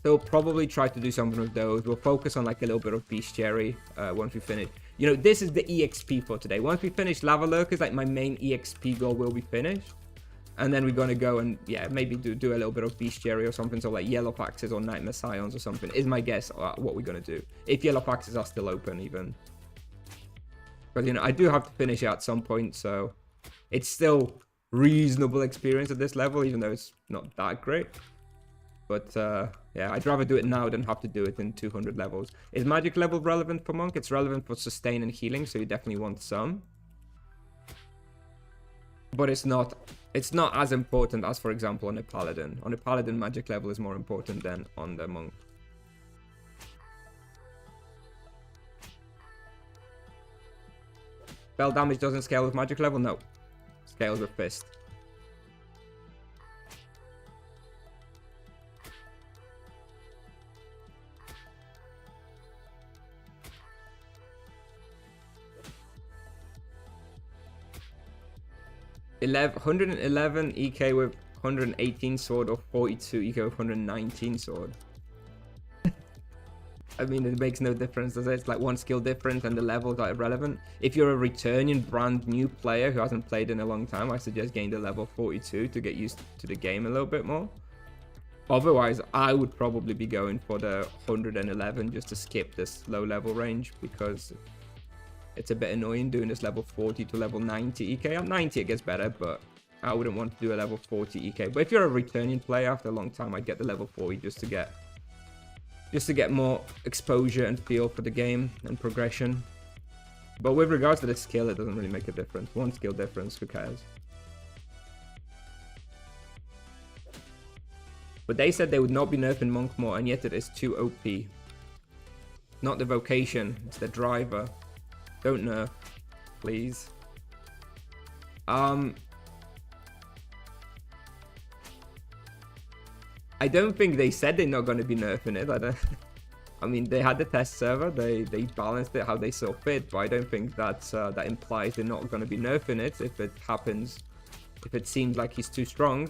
So we'll probably try to do something with those. We'll focus on like a little bit of Bestiary once we finish. You know, this is the EXP for today. Once we finish Lava Lurkers, like my main EXP goal will be finished. And then we're going to go and, yeah, maybe do a little bit of Bestiary or something. So like Yellow Faxes or Nightmare Scions or something is my guess what we're going to do. If Yellow Faxes are still open even. But, you know, I do have to finish it at some point. So it's still reasonable experience at this level, even though it's not that great. But yeah, I'd rather do it now than have to do it in 200 levels. Is magic level relevant for monk? It's relevant for sustain and healing, so you definitely want some. But it's not as important as, for example, on a paladin. On a paladin, magic level is more important than on the monk. Spell damage doesn't scale with magic level? No. Scales with fist. 111 EK with 118 sword or 42 EK with 119 sword. I mean, it makes no difference, does it? It's like one skill difference and the levels are irrelevant. If you're a returning brand new player who hasn't played in a long time, I suggest getting the level 42 to get used to the game a little bit more. Otherwise, I would probably be going for the 111 just to skip this low level range, because it's a bit annoying doing this level 40 to level 90 EK. At 90 it gets better, but I wouldn't want to do a level 40 EK. But if you're a returning player after a long time, I'd get the level 40 just to get more exposure and feel for the game and progression. But with regards to the skill, it doesn't really make a difference. One skill difference, who cares? But they said they would not be nerfing Monk more, and yet it is too OP. Not the vocation, it's the driver. Don't nerf, please. I don't think they said they're not going to be nerfing it. I mean, they had the test server, they balanced it how they saw fit, but I don't think that implies they're not going to be nerfing it if it happens, if it seems like he's too strong.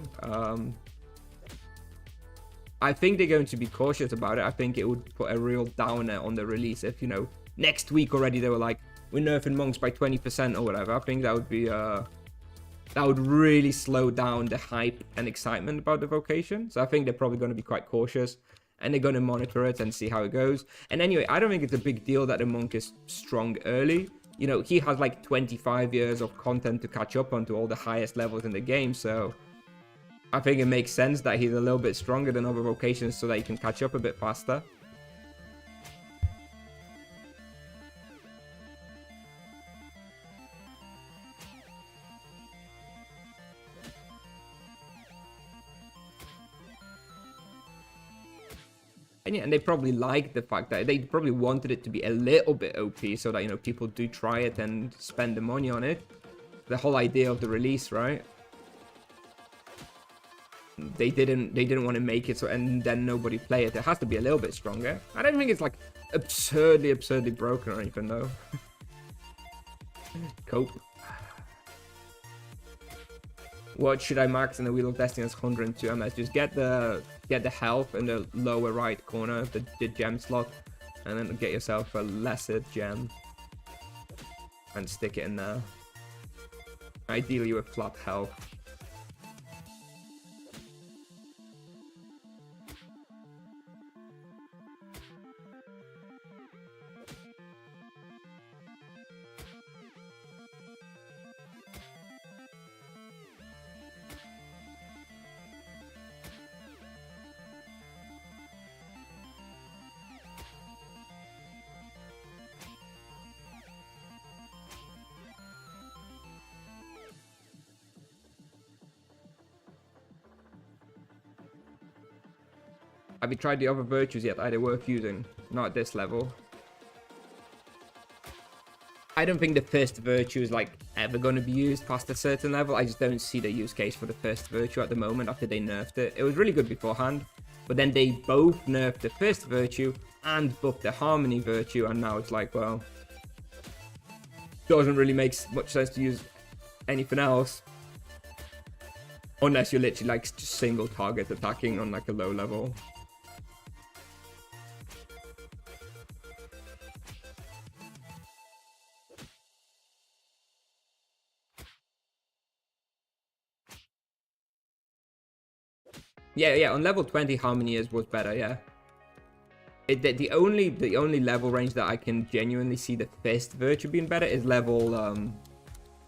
I think they're going to be cautious about it. I think it would put a real downer on the release if, you know, next week already they were like, we're nerfing monks by 20% or whatever. I think that would be that would really slow down the hype and excitement about the vocation. So I think they're probably going to be quite cautious, and they're going to monitor it and see how it goes. And anyway, I don't think it's a big deal that the monk is strong early. You know, he has like 25 years of content to catch up on to all the highest levels in the game. So I think it makes sense that he's a little bit stronger than other vocations so that he can catch up a bit faster. And yeah, and they probably liked the fact that they probably wanted it to be a little bit OP so that, you know, people do try it and spend the money on it. The whole idea of the release, right? They didn't want to make it so and then nobody play it. It has to be a little bit stronger. I don't think it's like absurdly broken or anything though. Cope. What should I max in the Wheel of Destiny as 102 MS? Just get the health in the lower right corner, the gem slot, and then get yourself a lesser gem and stick it in there. Ideally with flat health. Have you tried the other virtues yet? Are they worth using? Not at this level. I don't think the first virtue is like ever going to be used past a certain level. I just don't see the use case for the first virtue at the moment after they nerfed it. It was really good beforehand, but then they both nerfed the first virtue and buffed the harmony virtue, and now it's like, well, doesn't really make much sense to use anything else. Unless you're literally like just single target attacking on like a low level. Yeah, on level 20 harmony was better, yeah. The only level range that I can genuinely see the first virtue being better is level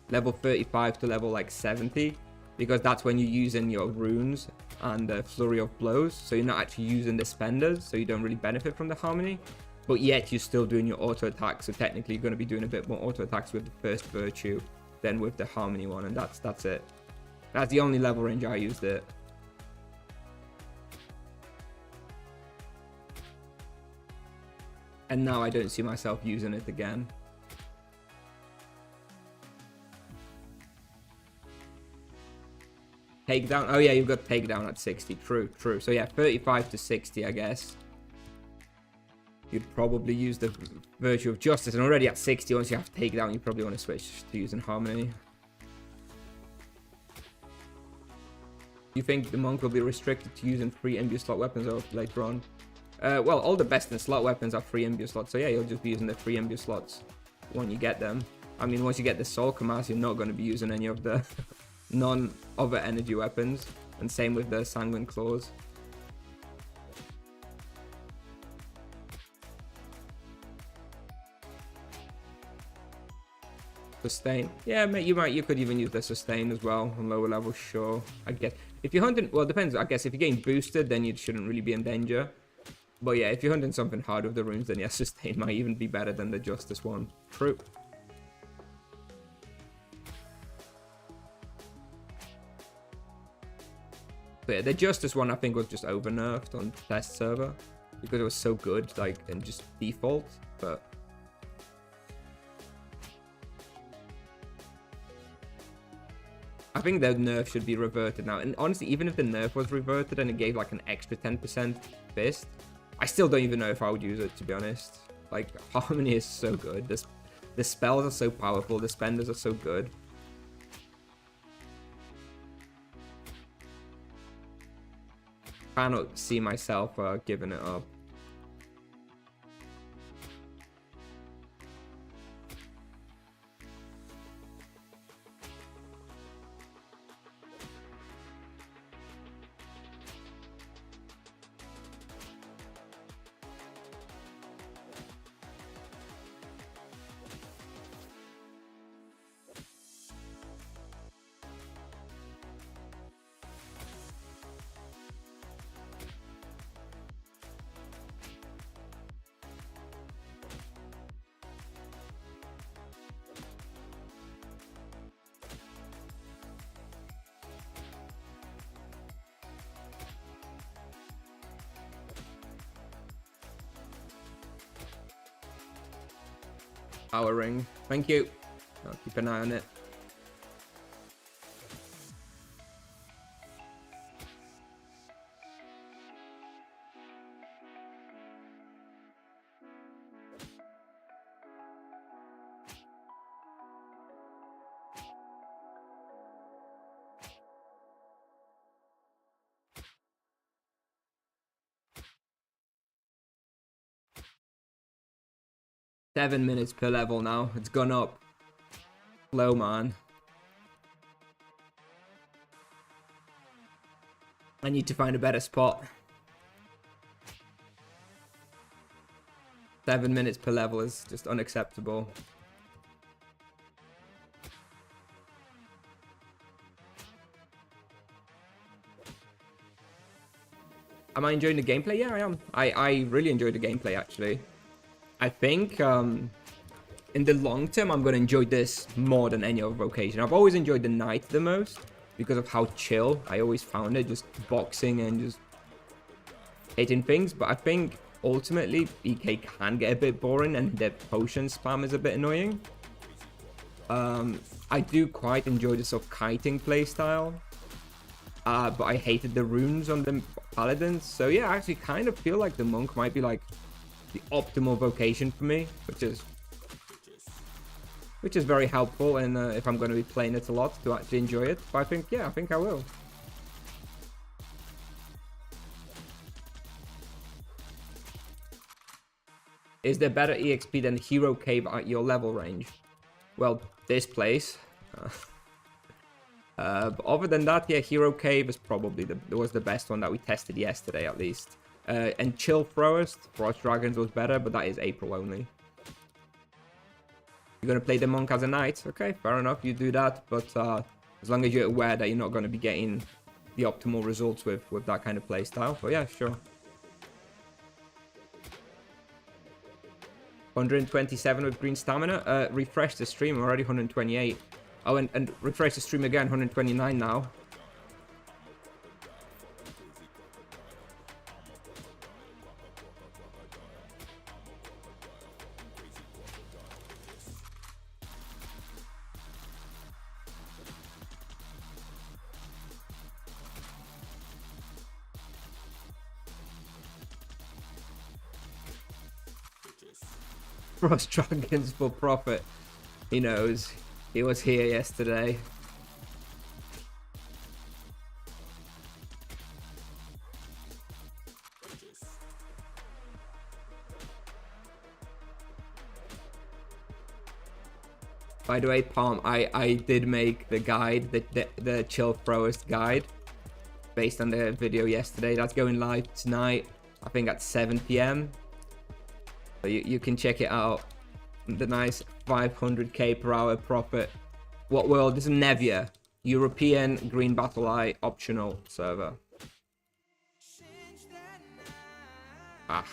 35 to level like 70, because that's when you're using your runes and the flurry of blows, so you're not actually using the spenders, so you don't really benefit from the harmony, but yet you're still doing your auto attacks, so technically you're going to be doing a bit more auto attacks with the first virtue than with the harmony one, and that's it. That's the only level range I used it. And now I don't see myself using it again. Takedown. Oh yeah, you've got takedown at 60. True. So yeah, 35 to 60, I guess. You'd probably use the Virtue of Justice. And already at 60, once you have takedown, you probably want to switch to using harmony. You think the monk will be restricted to using free MBU slot weapons or later on? Well, all the best in slot weapons are free MBU slots, so yeah, you'll just be using the free MBU slots when you get them. I mean, once you get the Soul Commas, you're not going to be using any of the non-other energy weapons, and same with the Sanguine Claws. Sustain. Yeah, mate, you could even use the sustain as well on lower levels, sure. I guess if you're hunting, well, it depends. I guess if you're getting boosted, then you shouldn't really be in danger. But yeah, if you're hunting something hard with the runes, then yeah, sustain might even be better than the Justice one. True. But yeah, the Justice one I think was just over nerfed on test server because it was so good, like, and just default. But I think the nerf should be reverted now. And honestly, even if the nerf was reverted and it gave like an extra 10% fist, I still don't even know if I would use it, to be honest. Like, Harmony is so good. The spells are so powerful. The spenders are so good. Cannot see myself giving it up. Power ring. Thank you. I'll keep an eye on it. Seven minutes per level now. It's gone up. Slow, man. I need to find a better spot. 7 minutes per level is just unacceptable. Am I enjoying the gameplay? Yeah, I am. I really enjoy the gameplay, actually. I think in the long term, I'm going to enjoy this more than any other vocation. I've always enjoyed the night the most because of how chill I always found it, just boxing and just hitting things. But I think ultimately BK can get a bit boring and the potion spam is a bit annoying. I do quite enjoy the sort of kiting playstyle, but I hated the runes on the paladins. So yeah, I actually kind of feel like the monk might be like the optimal vocation for me, which is very helpful, and if I'm going to be playing it a lot to actually enjoy it. But I think, yeah, I think I will. Is there better EXP than Hero Cave at your level range? Well, this place. But other than that, yeah, Hero Cave is probably was the best one that we tested yesterday, at least. And Chill Frost Dragons was better, but that is April only. You're gonna play the monk as a knight? Okay, fair enough, you do that, but as long as you're aware that you're not gonna be getting the optimal results with that kind of playstyle. But yeah, sure. 127 with green stamina. Refresh the stream, already 128. Oh, and refresh the stream again, 129 now. Frost Dragons for profit. He knows. He was here yesterday. By the way, Palm, I did make the guide, the chill throwers guide, based on the video yesterday. That's going live tonight, I think at 7 p.m. So you can check it out. The nice 500k per hour profit. What world? This is Nevia. European Green Battle Eye optional server. Ah.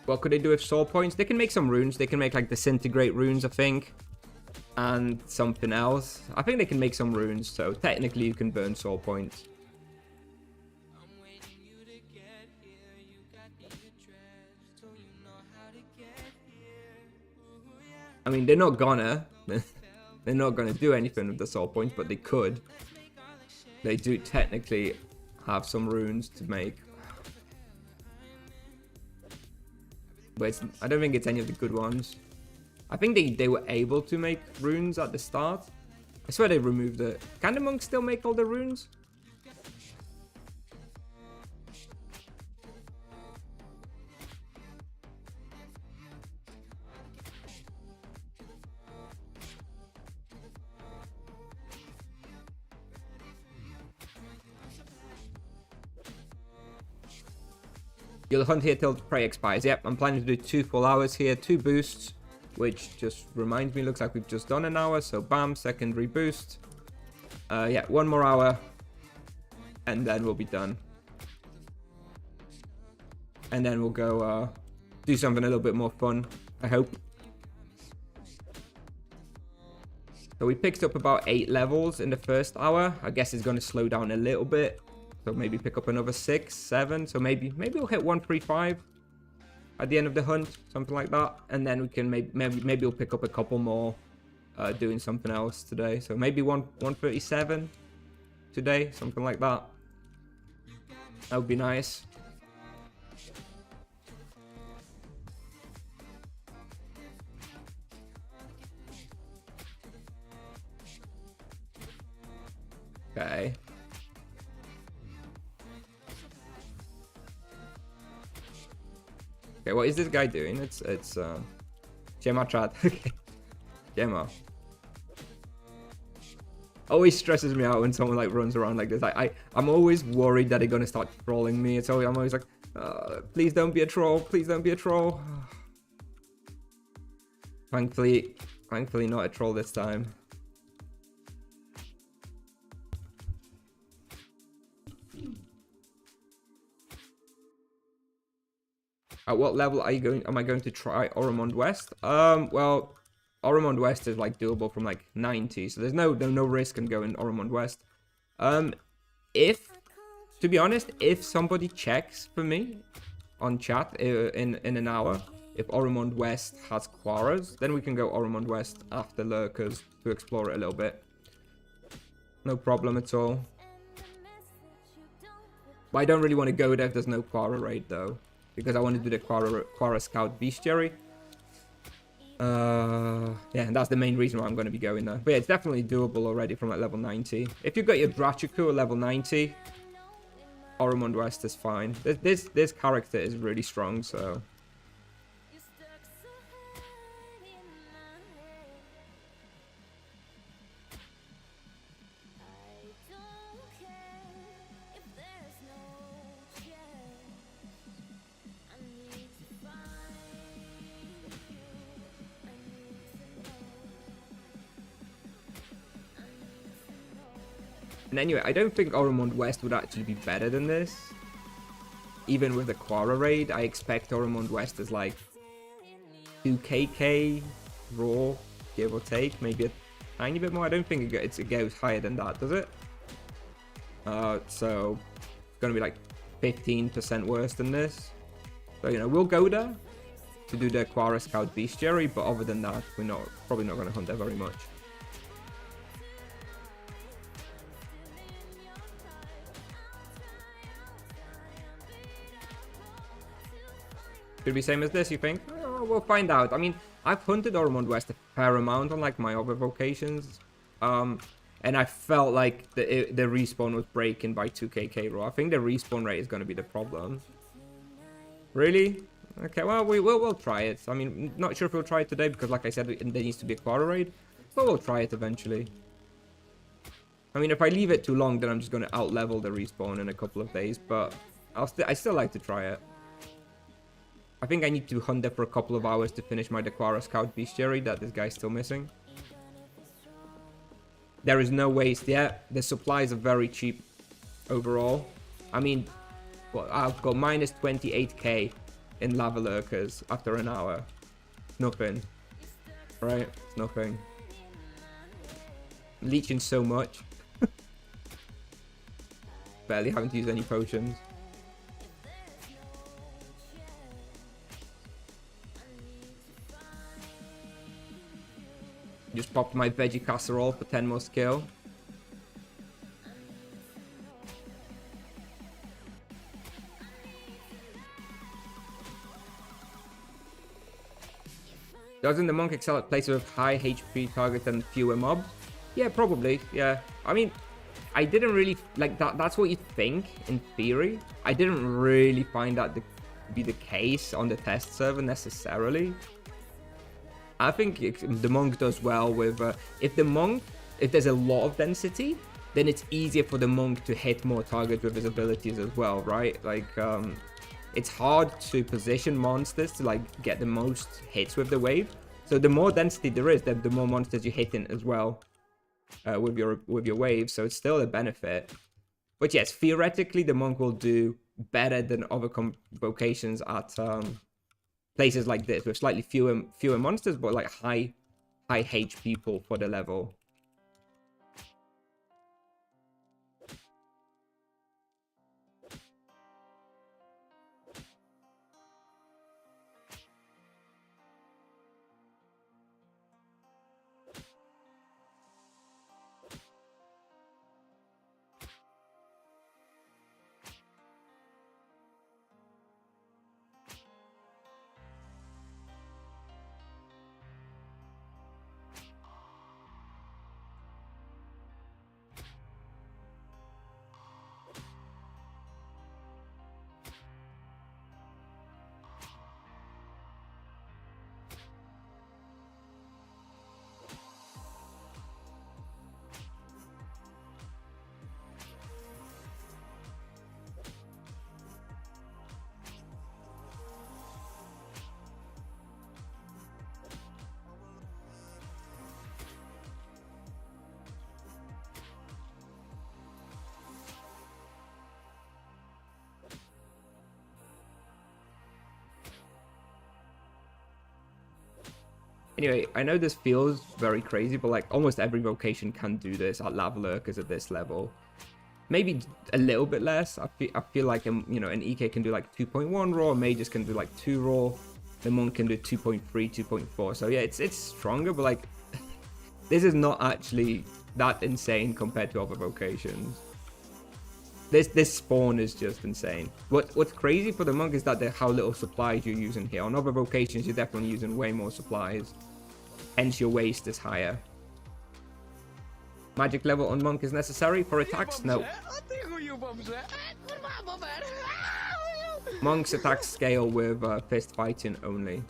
What could they do with soul points? They can make some runes. They can make like disintegrate runes, I think. And something else. I think they can make some runes. So technically you can burn soul points. I mean, they're not gonna. They're not gonna do anything with the soul points, but they could. They do technically have some runes to make. But I don't think it's any of the good ones. I think they were able to make runes at the start. I swear they removed it. Can the monks still make all the runes? You'll hunt here till prey expires. Yep, I'm planning to do 2 full hours here, 2 boosts, which just reminds me, looks like we've just done an hour. So bam, secondary boost. Yeah, 1 more hour, and then we'll be done. And then we'll go do something a little bit more fun, I hope. So we picked up about 8 levels in the first hour. I guess it's going to slow down a little bit. So maybe pick up another 6, 7. So maybe we'll hit 135 at the end of the hunt, something like that. And then we can maybe we'll pick up a couple more doing something else today. So maybe 137 today, something like that. That would be nice. Okay. Okay, what is this guy doing? It's Gemma Trad. Okay. Gemma. Always stresses me out when someone like runs around like this. I'm always worried that they're gonna start trolling me. I'm always like, please don't be a troll. Please don't be a troll. Thankfully not a troll this time. At what level am I going to try Oromond West? Well, Oromond West is like doable from like 90, so there's no risk in going Oromond West. To be honest, if somebody checks for me on chat in an hour, if Oromond West has Quarras, then we can go Oromond West after Lurkers to explore it a little bit. No problem at all. But I don't really want to go there if there's no Quarra raid though, because I want to do the Quarra Scout Bestiary. Yeah, and that's the main reason why I'm going to be going there. But yeah, it's definitely doable already from like level 90. If you've got your Drachuku at level 90, Oromond West is fine. This character is really strong, so... And anyway, I don't think Oromond West would actually be better than this. Even with the Quarra raid, I expect Oromond West is like 2kk raw, give or take, maybe a tiny bit more. I don't think it goes higher than that, does it? So it's gonna be like 15% worse than this. So, you know, we'll go there to do the Quara Scout Bestiary, but other than that, we're probably not gonna hunt there very much. Could be same as this, you think? Oh, we'll find out. I mean, I've hunted Ormond West a fair amount on like my other vocations. And I felt like the respawn was breaking by 2kk raw. I think the respawn rate is going to be the problem. Really? Okay, well, we'll try it. I mean, not sure if we'll try it today because, like I said, there needs to be a Quara raid. But we'll try it eventually. I mean, if I leave it too long, then I'm just going to out-level the respawn in a couple of days. But I still like to try it. I think I need to hunt there for a couple of hours to finish my Quara Scout Bestiary that this guy's still missing. There is no waste yet. The supplies are very cheap overall. I mean, well, I've got minus 28k in lava lurkers after an hour. Nothing. Right? It's nothing. Leeching so much. Barely having to use any potions. Just popped my veggie casserole for 10 more skill. Doesn't the monk excel at places with high HP targets and fewer mobs? Yeah, probably. Yeah. I mean, I didn't really like that. That's what you think in theory. I didn't really find that to be the case on the test server necessarily. I think the monk does well with if there's a lot of density, then it's easier for the monk to hit more targets with his abilities as well, right? Like it's hard to position monsters to like get the most hits with the wave. So the more density there is, then the more monsters you're hitting as well with your wave. So it's still a benefit. But yes, theoretically the monk will do better than other vocations at places like this with slightly fewer monsters, but like high HP pool for the level. Anyway, I know this feels very crazy, but like almost every vocation can do this at lava lurkers at this level. Maybe a little bit less. I feel like you know, an EK can do like 2.1 raw, mages can do like 2 raw, the monk can do 2.3, 2.4. So yeah, it's stronger, but like this is not actually that insane compared to other vocations. This spawn is just insane. What's crazy for the monk is that how little supplies you're using here. On other vocations, you're definitely using way more supplies. Hence, your waste is higher. Magic level on monk is necessary for attacks? No. Monk's attacks scale with fist fighting only.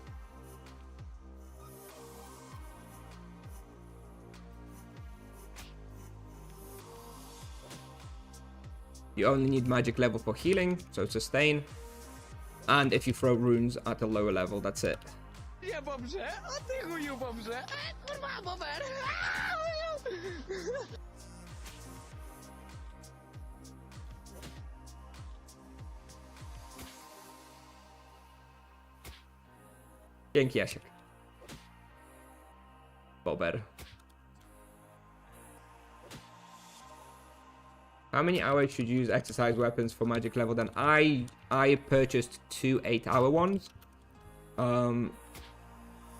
You only need magic level for healing, so sustain. And if you throw runes at a lower level, that's it. Dzięki, Jasiek. better. How many hours should you use exercise weapons for magic level? Then I purchased 2 8-hour ones.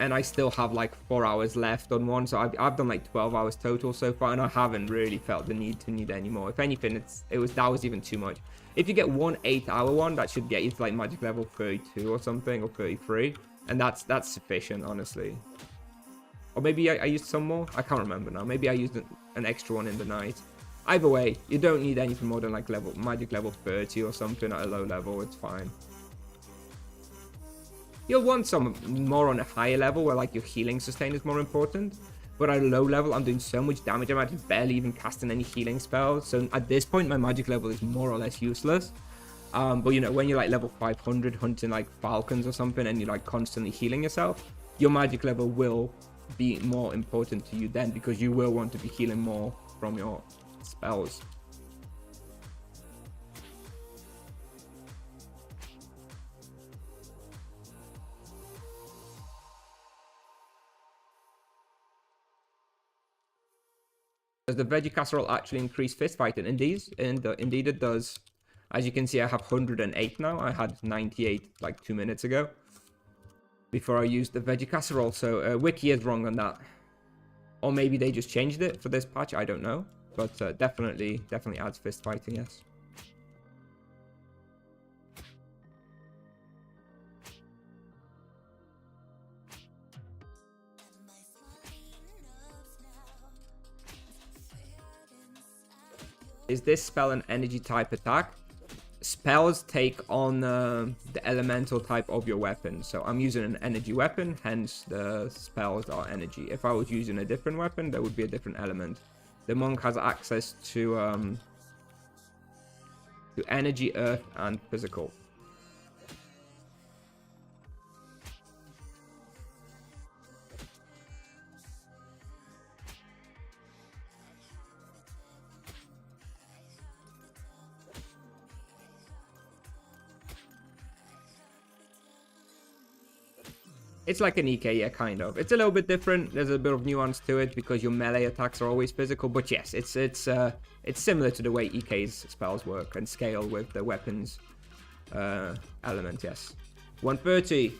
And I still have like 4 hours left on one, so I've done like 12 hours total so far, and I haven't really felt the need to need any more. If anything, that was even too much. If you get one 8-hour one, that should get you to like magic level 32 or something, or 33, and that's sufficient, honestly. Or maybe I used some more. I can't remember now. Maybe I used an extra one in the night. Either way, you don't need anything more than like magic level 30 or something at a low level. It's fine. You'll want some more on a higher level where like your healing sustain is more important. But at a low level, I'm doing so much damage, I'm actually barely even casting any healing spells. So at this point, my magic level is more or less useless. But you know, when you're like level 500 hunting like falcons or something and you're like constantly healing yourself, your magic level will be more important to you then, because you will want to be healing more from your spells. Does the veggie casserole actually increase fist fighting? Indeed it does. As you can see, I have 108 now. I had 98 like 2 minutes ago before I used the veggie casserole. So Wiki is wrong on that, or maybe they just changed it for this patch. I don't know, but definitely adds fist fighting. Yes. Is this spell an energy type attack? Spells take on the elemental type of your weapon. So I'm using an energy weapon, hence the spells are energy. If I was using a different weapon, there would be a different element. The monk has access to energy, earth, and physical. It's like an EK, yeah, kind of. It's a little bit different. There's a bit of nuance to it because your melee attacks are always physical. But yes, it's similar to the way EK's spells work and scale with the weapons element. Yes, 130,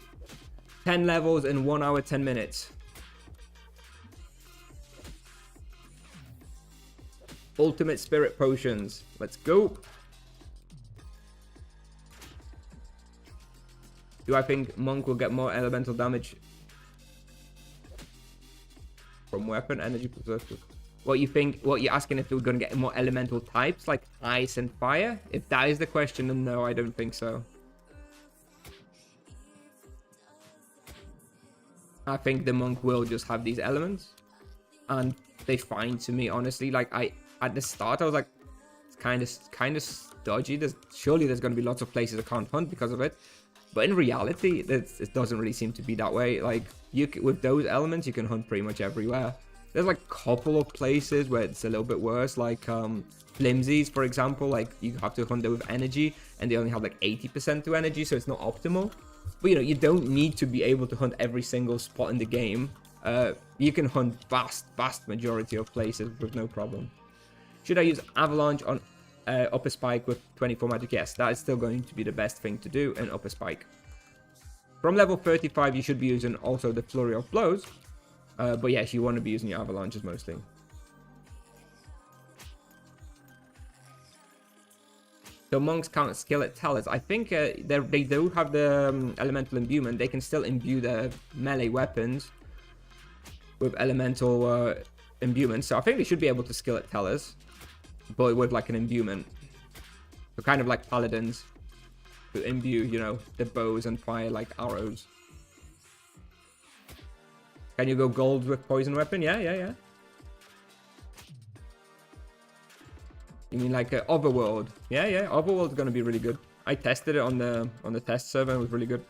10 levels in 1 hour 10 minutes. Ultimate spirit potions. Let's go. Do I think monk will get more elemental damage from weapon energy? What you're asking if we're going to get more elemental types like ice and fire? If that is the question, then no, I don't think so. I think the monk will just have these elements, and they fine to me, honestly. Like at the start I was like, it's kind of dodgy. Surely there's going to be lots of places I can't hunt because of it. But in reality, it doesn't really seem to be that way. Like, with those elements, you can hunt pretty much everywhere. There's like a couple of places where it's a little bit worse, like flimsies, for example. Like, you have to hunt them with energy, and they only have like 80% to energy, so it's not optimal. But, you know, you don't need to be able to hunt every single spot in the game. You can hunt vast majority of places with no problem. Should I use Avalanche on upper spike with 24 magic? Yes, that is still going to be the best thing to do in upper spike. From level 35, you should be using also the flurry of blows. But yes, you want to be using your avalanches mostly. So monks can't skill at tellers. I think they do have the elemental imbuement. They can still imbue their melee weapons with elemental imbuement. So I think they should be able to skill at tellers, but with like an imbuement. So kind of like paladins who imbue, you know, the bows and fire like arrows. Can you go gold with poison weapon? Yeah. You mean like Overworld? Yeah. Overworld's gonna be really good. I tested it on the test server and it was really good.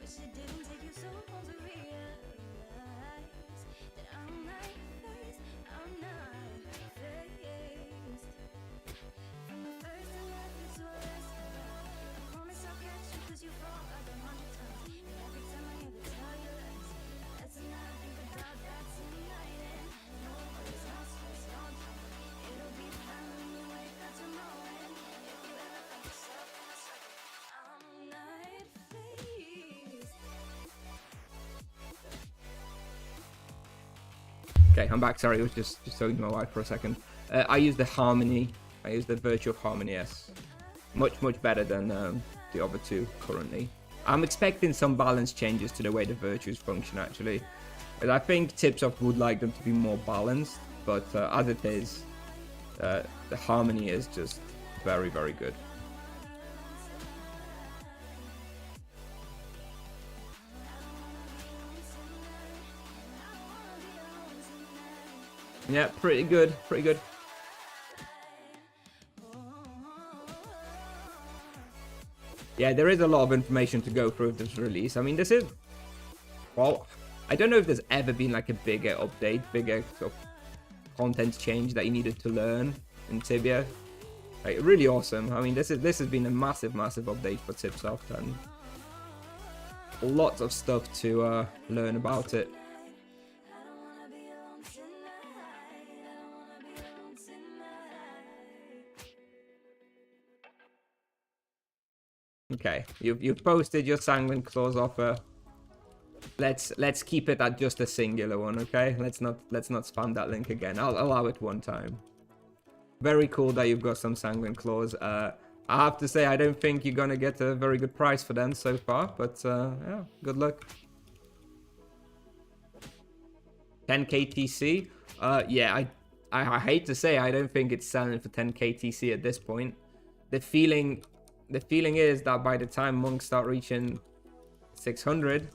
Wish it didn't take you so long to realize that I'm not faced, I'm not faced. From the first to last, it's your last. I promise I'll catch you 'cause you fall like 100 times. And every time I ever tell you lies, that's a night I think about that tonight. And no worries, no stress, no drama. It'll be fine when you wake up tomorrow. And if you ever find yourself in a circle, I'm not faced. Okay, I'm back. Sorry, I was just talking to my wife for a second. I use the Harmony. I use the Virtual Harmony S. Much better than the other two currently. I'm expecting some balance changes to the way the Virtues function actually. But I think Tipsoft would like them to be more balanced. But as it is, the Harmony is just very good. Yeah, pretty good. Yeah, there is a lot of information to go through with this release. I mean, this is... Well, I don't know if there's ever been like a bigger update, bigger sort of content change that you needed to learn in Tibia. Like, really awesome. I mean, this has been a massive update for Tipsoft and lots of stuff to learn about it. Okay, you've posted your Sanguine Claws offer. Let's keep it at just a singular one, okay? Let's not spam that link again. I'll allow it one time. Very cool that you've got some Sanguine Claws. I have to say I don't think you're gonna get a very good price for them so far, but yeah, good luck. 10k TC. Yeah, I hate to say I don't think it's selling for 10k TC at this point. The feeling is that by the time monks start reaching 600,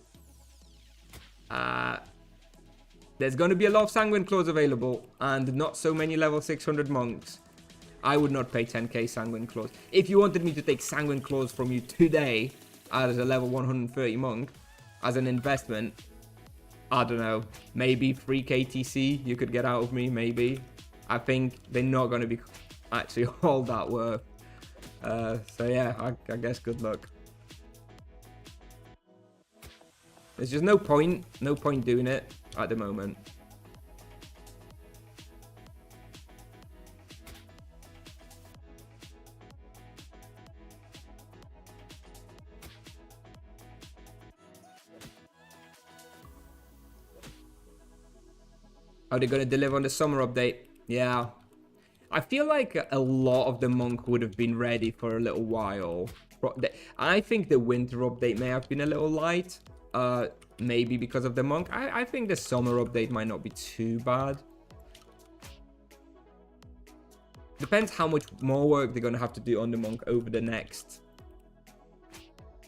there's going to be a lot of Sanguine Claws available and not so many level 600 monks. I would not pay 10k Sanguine Claws. If you wanted me to take Sanguine Claws from you today as a level 130 monk, as an investment, I don't know, maybe 3k TC you could get out of me, maybe. I think they're not going to be actually all that worth. So yeah, I guess good luck. There's just no point doing it at the moment. Are they going to deliver on the summer update? Yeah. I feel like a lot of the monk would have been ready for a little while. I think the winter update may have been a little light. Maybe because of the monk. I think the summer update might not be too bad. Depends how much more work they're going to have to do on the monk over the next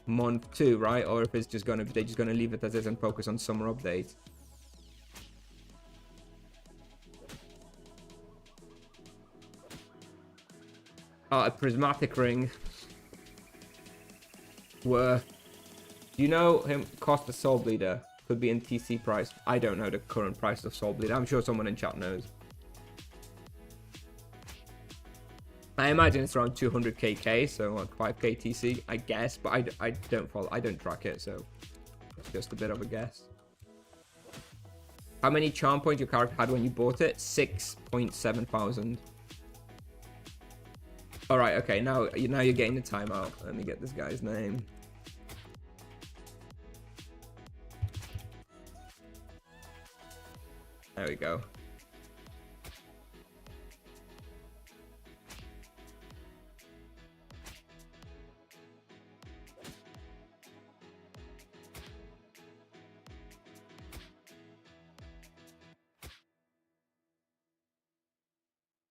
month too, right? Or if it's just going to they're just going to leave it as is and focus on summer update. A prismatic ring. Worth. Do you know him? Cost of Soul Bleeder could be in TC price. I don't know the current price of Soul Bleeder. I'm sure someone in chat knows. I imagine it's around 200k, so like 5k TC, I guess. But I don't follow. I don't track it, so it's just a bit of a guess. How many charm points your character had when you bought it? 6.7 thousand. All right, okay. Now you're getting the timeout. Let me get this guy's name. There we go.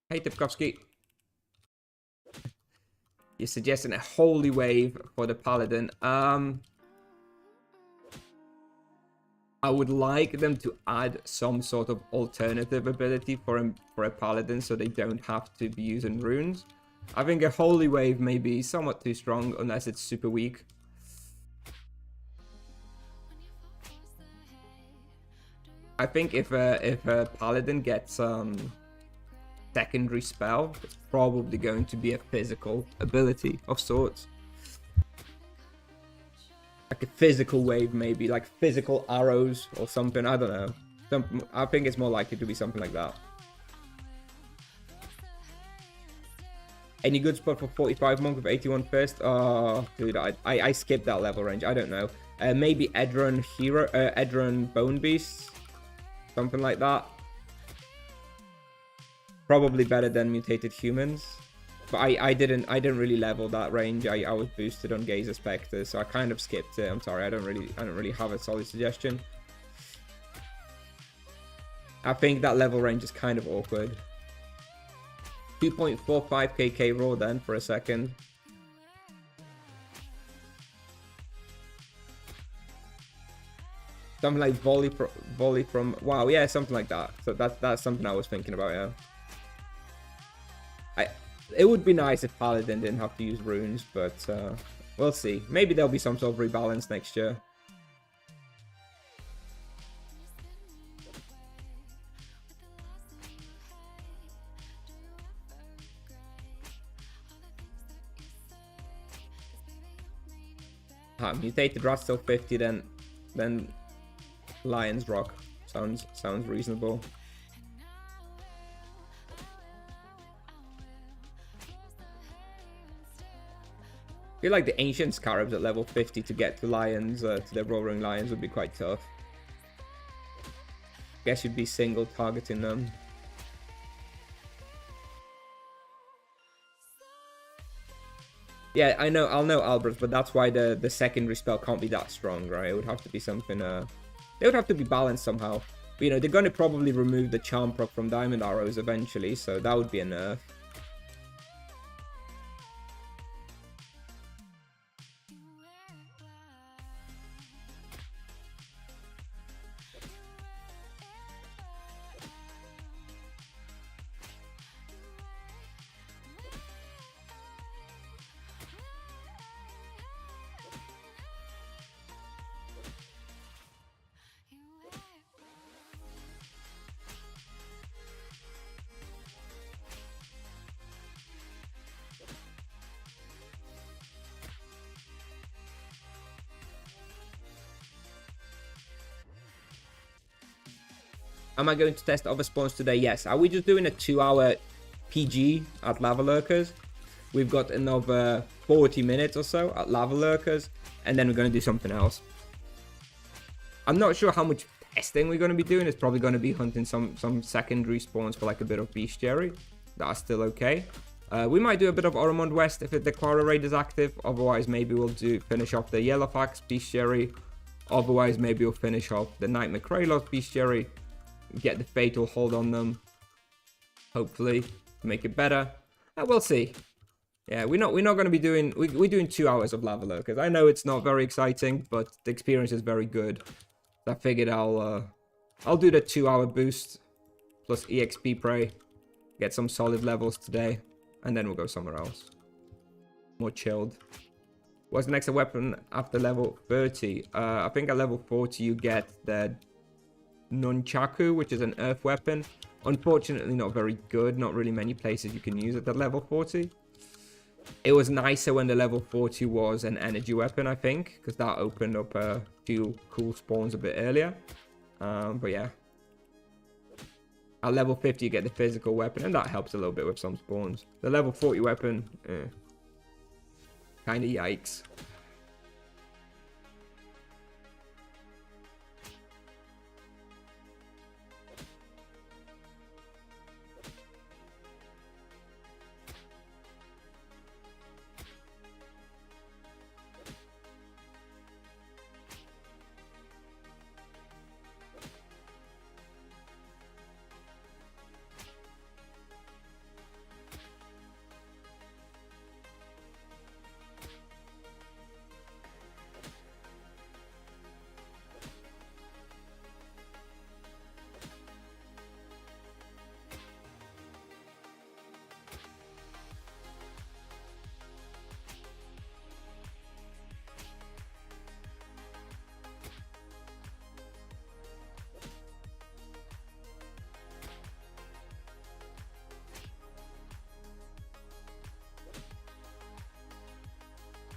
Hey, Tipkovsky. You're suggesting a holy wave for the paladin. I would like them to add some sort of alternative ability for a paladin so they don't have to be using runes. I think a holy wave may be somewhat too strong unless it's super weak. I think if a paladin gets secondary spell, it's probably going to be a physical ability of sorts. Like a physical wave, maybe, like physical arrows or something. I don't know. I think it's more likely to be something like that. Any good spot for 45 monk with 81 first? Oh, dude, I skipped that level range. I don't know. Maybe Edron Hero, Edron Bone Beast, something like that. Probably better than mutated humans. But I didn't really level that range. I was boosted on Gazer Spectre, so I kind of skipped it. I'm sorry, I don't really have a solid suggestion. I think that level range is kind of awkward. 2.45k K raw then for a second. Something like volley from wow, yeah, something like that. So that's something I was thinking about, yeah. It would be nice if Paladin didn't have to use runes, but we'll see. Maybe there'll be some sort of rebalance next year. Mutated Rat still 50, then Lion's Rock sounds reasonable. I feel like the Ancient Scarabs at level 50 to get to Lions, to the Roaring Lions would be quite tough. Guess you'd be single targeting them. Yeah, I'll know Albert, but that's why the secondary spell can't be that strong, right? It would have to be something, it would have to be balanced somehow. But, you know, they're going to probably remove the charm proc from Diamond Arrows eventually, so that would be a nerf. Am I going to test other spawns today? Yes. Are we just doing a 2-hour PG at Lava Lurkers? We've got another 40 minutes or so at Lava Lurkers, and then we're going to do something else. I'm not sure how much testing we're going to be doing. It's probably going to be hunting some secondary spawns for like a bit of bestiary. That's still okay. We might do a bit of Oromond West if the Quara raid is active. Otherwise, maybe we'll finish off the Yellowfax bestiary. Otherwise, maybe we'll finish off the Nightmare Kralos bestiary. Get the fatal hold on them, hopefully to make it better. We'll see. Yeah, we're not going to be doing. We're doing 2 hours of Lava Lurkers. I know it's not very exciting, but the experience is very good. So I figured I'll do the 2-hour boost plus EXP Prey, get some solid levels today, and then we'll go somewhere else. More chilled. What's the next weapon after level 30? I think at level 40 you get the Nunchaku, which is an earth weapon. Unfortunately not very good. Not really many places you can use it at level 40. It was nicer when the level 40 was an energy weapon, I think, because that opened up a few cool spawns a bit earlier. But yeah, at level 50 you get the physical weapon, and that helps a little bit with some spawns. The level 40 weapon, kind of yikes.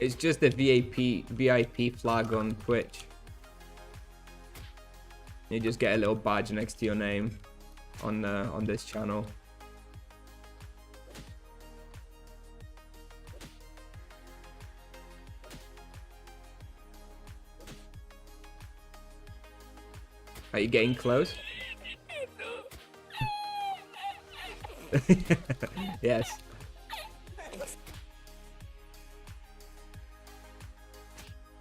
It's just a VIP flag on Twitch. You just get a little badge next to your name on this channel. Are you getting close? Yes.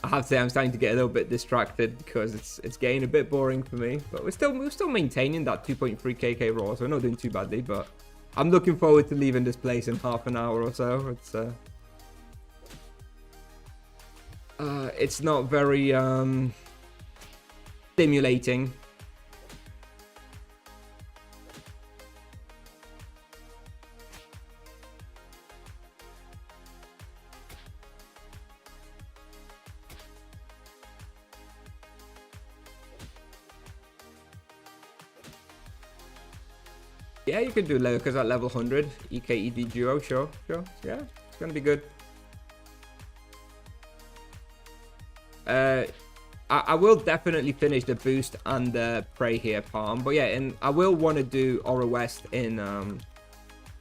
I have to say I'm starting to get a little bit distracted because it's getting a bit boring for me. But we're still maintaining that 2.3 KK raw, so we're not doing too badly. But I'm looking forward to leaving this place in half an hour or so. It's not very stimulating. Yeah, you can do lurkers at level 100. EKED duo, sure. Yeah, it's gonna be good. I will definitely finish the boost and the prey here, Palm. But yeah, and I will want to do Aura West in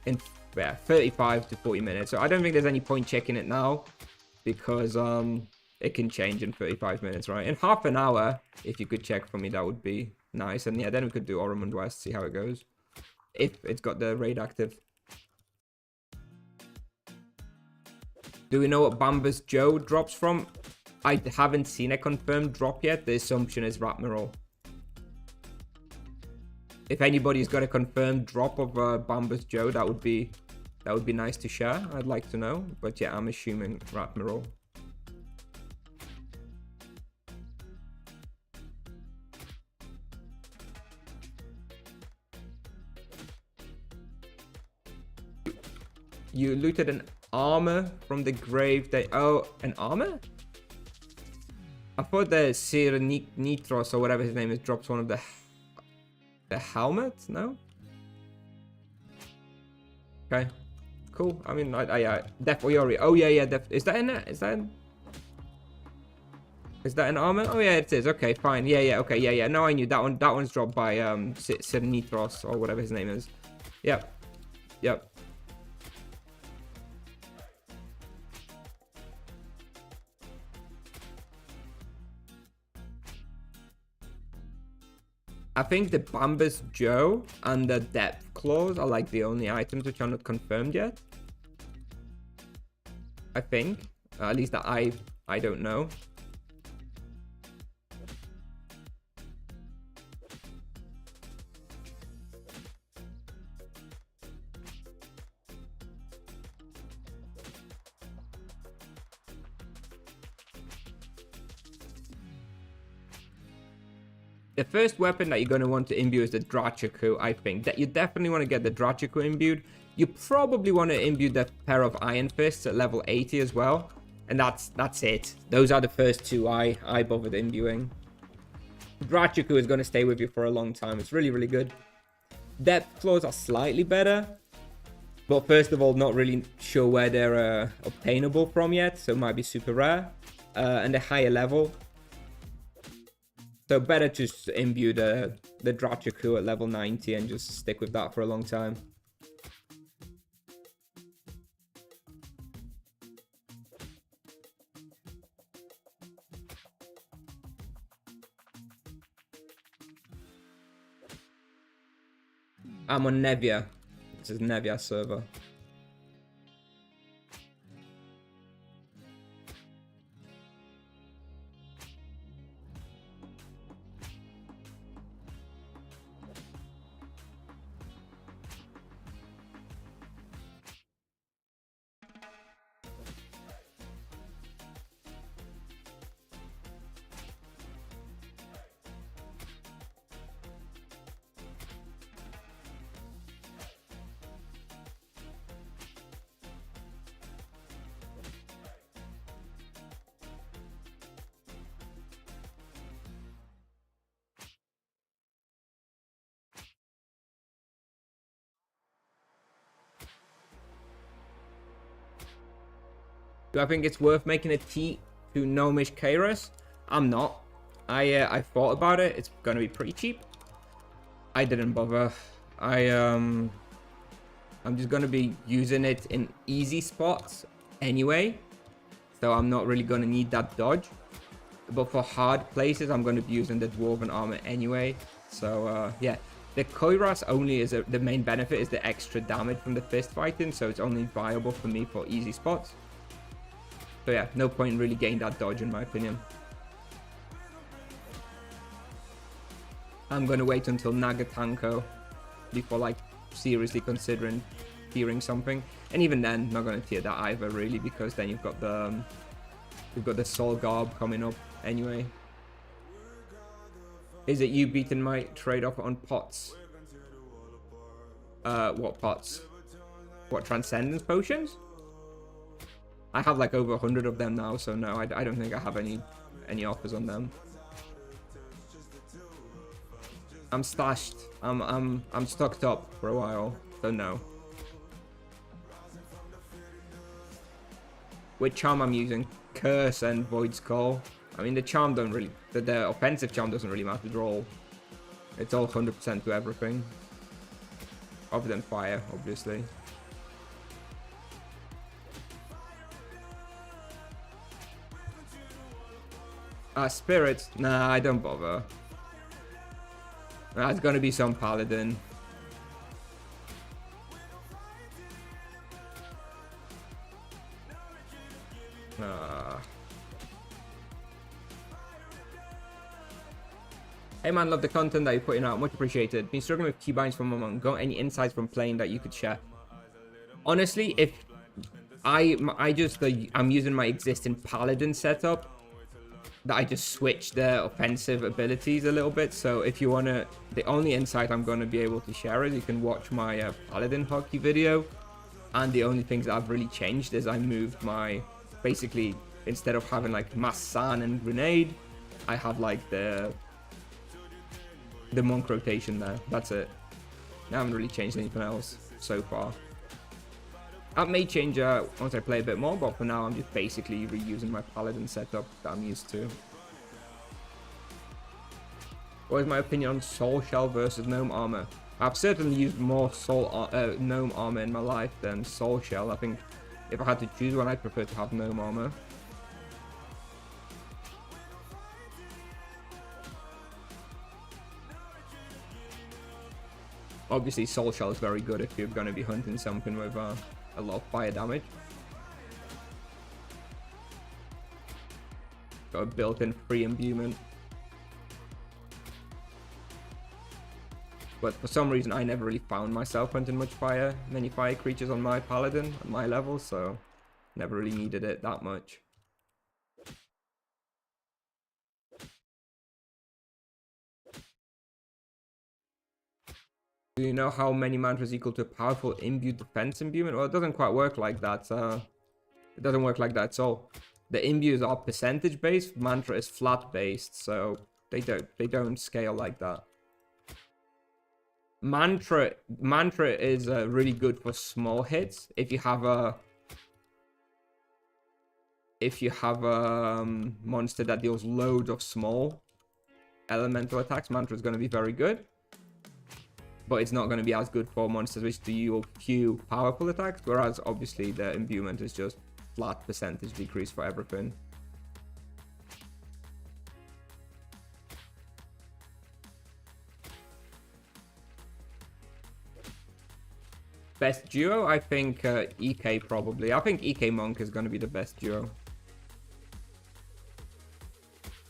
35 to 40 minutes. So I don't think there's any point checking it now because it can change in 35 minutes, right? In half an hour, if you could check for me, that would be nice. And yeah, then we could do Ormond West, see how it goes. If it's got the raid active. Do we know what Bambus Joe drops from? I haven't seen a confirmed drop yet. The assumption is Ratmiral. If anybody's got a confirmed drop of Bambus Joe, that would be nice to share. I'd like to know. But yeah, I'm assuming Ratmiral. You looted an armor from the grave. Oh, an armor? I thought the Sir Nitros or whatever his name is drops one of the helmets. No. Okay. Cool. I mean, yeah, Def Oyori. Oh yeah. Is that in it? Is that an armor? Oh yeah, it is. Okay, fine. Yeah. Okay, yeah. No, I knew that one. That one's dropped by Sir Nitros or whatever his name is. Yep. I think the Bambus Joe and the Depth Claws are like the only items which are not confirmed yet. I think. At least that I don't know. The first weapon that you're going to want to imbue is the Drachaku, I think. That you definitely want to get the Drachaku imbued. You probably want to imbue the pair of Iron Fists at level 80 as well. And that's it. Those are the first two I bothered imbuing. Drachaku is going to stay with you for a long time. It's really, really good. Depth Claws are slightly better. But first of all, not really sure where they're obtainable from yet. So it might be super rare. And a higher level. So better to imbue the Drachaku at level 90 and just stick with that for a long time. I'm on Nevia. This is Nevia server. Do I think it's worth making a T to Gnomish Kairos? I'm not. I thought about it. It's gonna be pretty cheap. I didn't bother. I'm just gonna be using it in easy spots anyway, so I'm not really gonna need that dodge. But for hard places, I'm gonna be using the Dwarven Armor anyway. So yeah, the Koiras only is the main benefit is the extra damage from the fist fighting, so it's only viable for me for easy spots. So yeah, no point in really getting that dodge in my opinion. I'm gonna wait until Nagatanko before like seriously considering tiering something, and even then, not gonna tier that either really, because then you've got the Soul Garb coming up anyway. Is it you beating my trade-off on pots? What pots? What, Transcendence potions? I have like over 100 of them now, so no, I don't think I have any offers on them. I'm stashed. I'm stocked up for a while, so no. Which charm I'm using? Curse and Void Skull. I mean, the charm don't really, the offensive charm doesn't really matter at all. It's all 100% to everything, other than fire, obviously. Spirit? Nah, I don't bother. It's gonna be some paladin. Hey man, love the content that you're putting out, much appreciated. Been struggling with keybinds from Among. Got any insights from playing that you could share? Honestly, if I'm using my existing paladin setup, that I just switched the offensive abilities a little bit. So if you wanna, the only insight I'm gonna be able to share is you can watch my paladin hockey video, and the only things that I've really changed is I moved my, basically instead of having like mass san and grenade, I have like the monk rotation there. That's it. I haven't really changed anything else so far. That may change once I play a bit more, but for now I'm just basically reusing my paladin setup that I'm used to. What is my opinion on soul shell versus gnome armor? I've certainly used more gnome armor in my life than soul shell. I think if I had to choose one, I'd prefer to have gnome armor. Obviously, Soul Shell is very good if you're going to be hunting something with a lot of fire damage. Got a built-in free imbuement. But for some reason, I never really found myself hunting many fire creatures on my paladin at my level, so never really needed it that much. Do you know how many mantras equal to a powerful imbued defense imbuement? Well, it doesn't quite work like that. It doesn't work like that at all. The imbues are percentage based. Mantra is flat based, so they don't scale like that. Mantra is really good for small hits. If you have a monster that deals loads of small elemental attacks, Mantra is going to be very good. But it's not going to be as good for monsters which deal few powerful attacks, whereas obviously the imbuement is just flat percentage decrease for everything. Best duo? I think EK probably. I think EK Monk is going to be the best duo.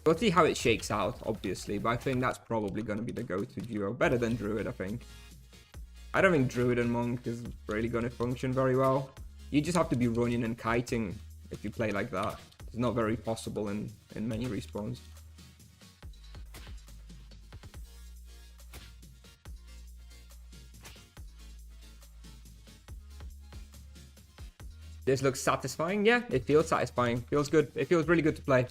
We'll see how it shakes out, obviously, but I think that's probably going to be the go-to duo. Better than Druid, I think. I don't think Druid and Monk is really going to function very well. You just have to be running and kiting if you play like that. It's not very possible in many respawns. This looks satisfying. Yeah, it feels satisfying. Feels good. It feels really good to play.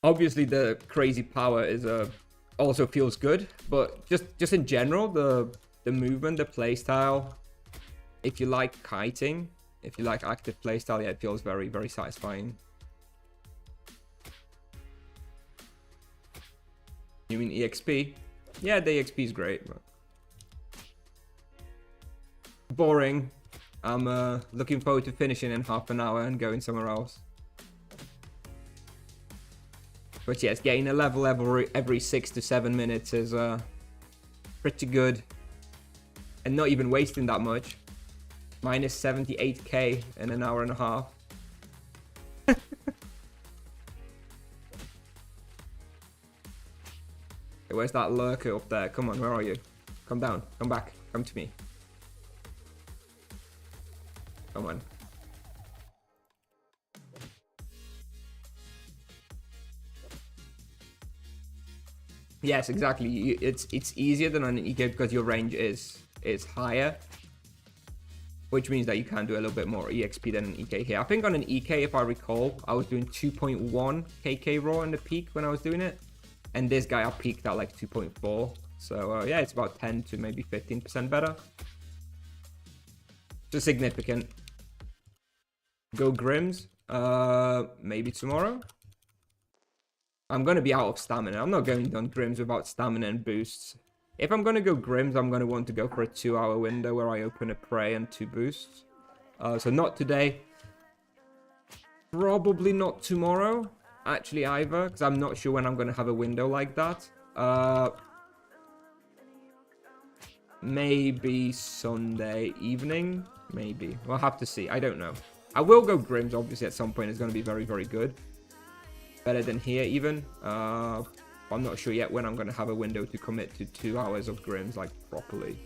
Obviously, the crazy power is also feels good, but just in general, the movement, the playstyle. If you like kiting, If you like active playstyle, yeah, it feels very, very satisfying. You mean EXP? Yeah, the EXP is great, but boring. I'm looking forward to finishing in half an hour and going somewhere else. But yes, getting a level every 6 to 7 minutes is pretty good. And not even wasting that much. Minus 78k in an hour and a half. Hey, where's that lurker up there? Come on, where are you? Come down, come back, come to me. Come on. Yes, exactly. It's easier than on an EK because your range is higher, which means that you can do a little bit more EXP than an EK here. I think on an EK, if I recall, I was doing 2.1 KK raw in the peak when I was doing it, and this guy I peaked at like 2.4. So yeah, it's about 10 to maybe 15% better. So significant. Go Grims, maybe tomorrow. I'm going to be out of stamina. I'm not going on Grims without stamina and boosts. If I'm going to go Grims, I'm going to want to go for a 2-hour window where I open a prey and 2 boosts. So not today. Probably not tomorrow, actually, either, because I'm not sure when I'm going to have a window like that. Maybe Sunday evening, maybe. We'll have to see. I don't know. I will go Grims, obviously, at some point. It's going to be very, very good. Better than here, even. I'm not sure yet when I'm going to have a window to commit to 2 hours of Grims, like, properly.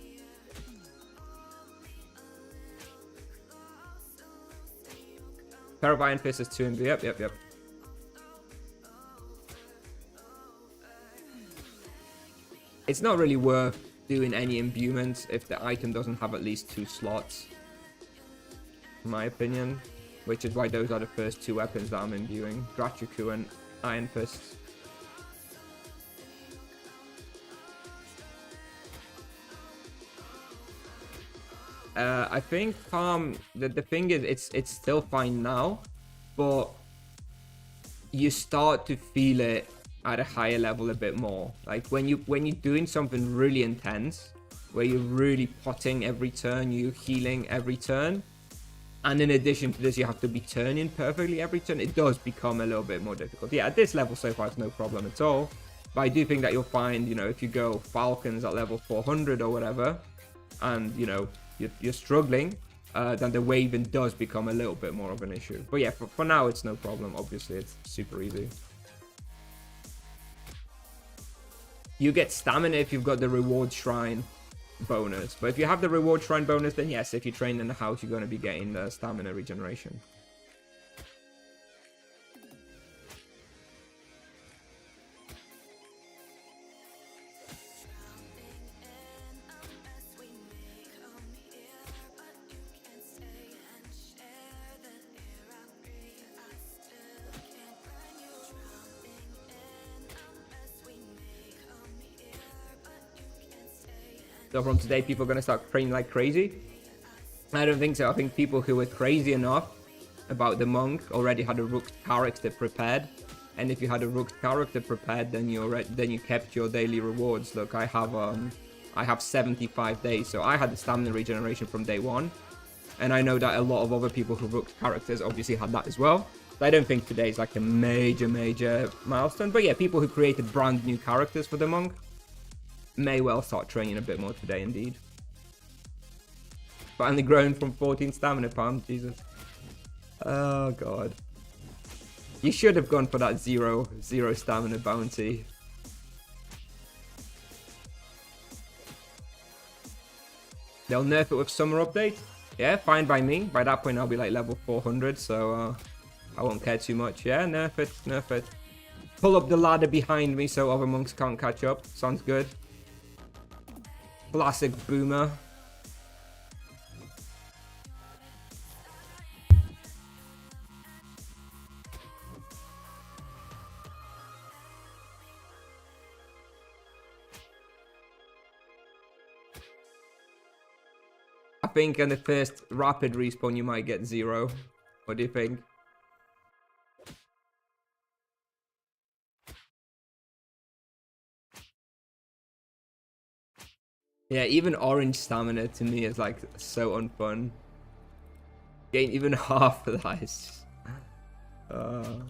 Pair of Iron Fists is 2 and yep. It's not really worth doing any imbuements if the item doesn't have at least 2 slots, in my opinion. Which is why those are the first 2 weapons that I'm imbuing. Drachuku and Iron Fists. I think the thing is it's still fine now, but you start to feel it at a higher level a bit more. Like when you're doing something really intense, where you're really potting every turn, you're healing every turn, and in addition to this you have to be turning perfectly every turn, it does become a little bit more difficult. Yeah, at this level so far it's no problem at all, but I do think that you'll find, you know, if you go Falcons at level 400 or whatever, and you know you're struggling, then the waving does become a little bit more of an issue. But yeah, for now it's no problem. Obviously it's super easy. You get stamina if you've got the reward shrine bonus, but if you have the reward shrine bonus, then yes, if you train in the house, you're going to be getting the stamina regeneration. So from today, people are going to start praying like crazy? I don't think so. I think people who were crazy enough about the monk already had a rooked character prepared. And if you had a rooked character prepared, then you kept your daily rewards. Look, I have 75 days, so I had the stamina regeneration from day 1. And I know that a lot of other people who rooked characters obviously had that as well. So I don't think today is like a major milestone. But yeah, people who created brand new characters for the monk may well start training a bit more today, indeed. Finally grown from 14 stamina palm, Jesus. Oh god. You should have gone for that zero stamina bounty. They'll nerf it with summer update. Yeah, fine by me. By that point I'll be like level 400, so I won't care too much. Yeah, nerf it. Pull up the ladder behind me so other monks can't catch up. Sounds good. Classic boomer. I think in the first rapid respawn you might get 0. What do you think? Yeah, even orange stamina to me is like so unfun. Gain even half of that is just...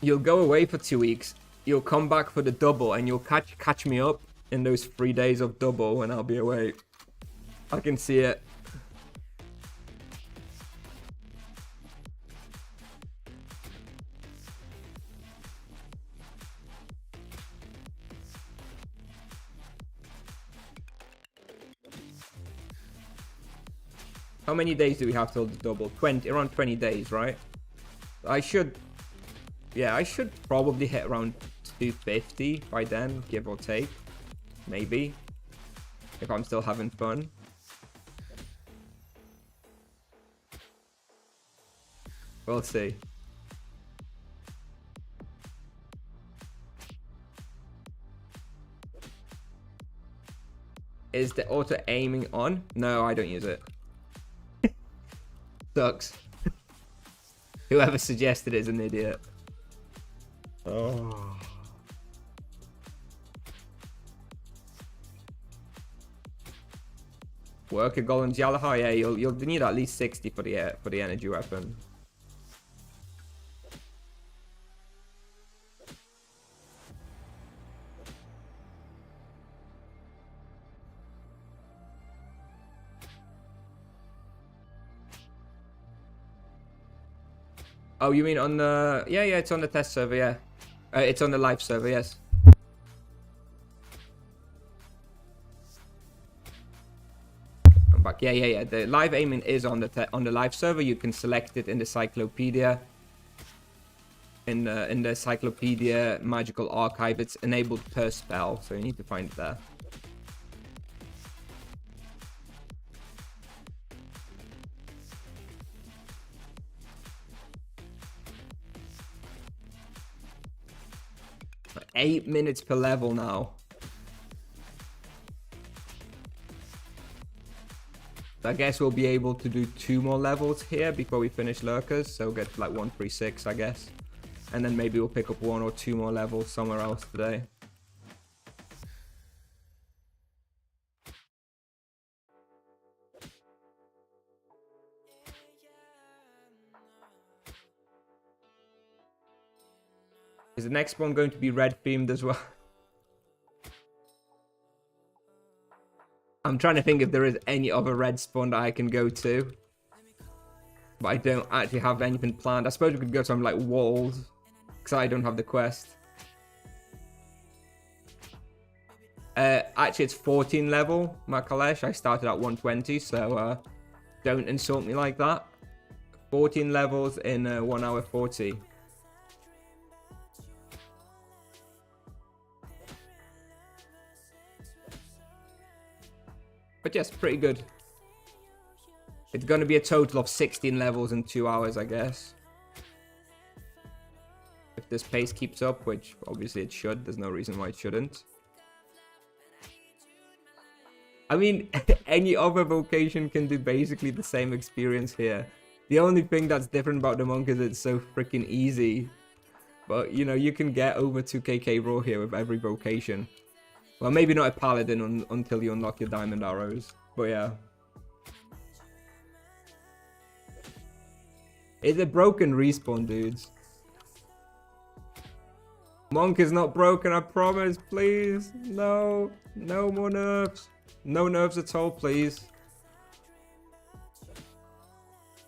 You'll go away for 2 weeks, you'll come back for the double, and you'll catch me up in those 3 days of double when I'll be away. I can see it. How many days do we have till the double? 20, around 20 days, right? I should probably hit around 250 by then, give or take. Maybe. If I'm still having fun. We'll see. Is the auto aiming on? No, I don't use it. Sucks. Whoever suggested it is an idiot. Oh. Worker Golem Jalahar, yeah, you'll need at least 60 for the energy weapon. Oh, you mean on the... Yeah, it's on the test server, yeah. It's on the live server, yes. I'm back. Yeah. The live aiming is on the live server. You can select it in the Cyclopedia. In the Cyclopedia Magical Archive, it's enabled per spell, so you need to find it there. But 8 minutes per level now. I guess we'll be able to do 2 more levels here before we finish Lurkers, so we'll get to like 136, I guess. And then maybe we'll pick up 1 or 2 more levels somewhere else today. Is the next one going to be red themed as well? I'm trying to think if there is any other red spawn that I can go to. But I don't actually have anything planned. I suppose we could go to some like walls. Because I don't have the quest. Actually, it's 14 level, Makalesh. I started at 120, so don't insult me like that. 14 levels in 1 hour 40. But yes, pretty good. It's going to be a total of 16 levels in 2 hours, I guess. If this pace keeps up, which obviously it should. There's no reason why it shouldn't. I mean, any other vocation can do basically the same experience here. The only thing that's different about the monk is it's so freaking easy. But, you know, you can get over 2kk raw here with every vocation. Well, maybe not a paladin until you unlock your diamond arrows. But yeah. It's a broken respawn, dudes. Monk is not broken, I promise. Please. No. No more nerfs. No nerfs at all, please.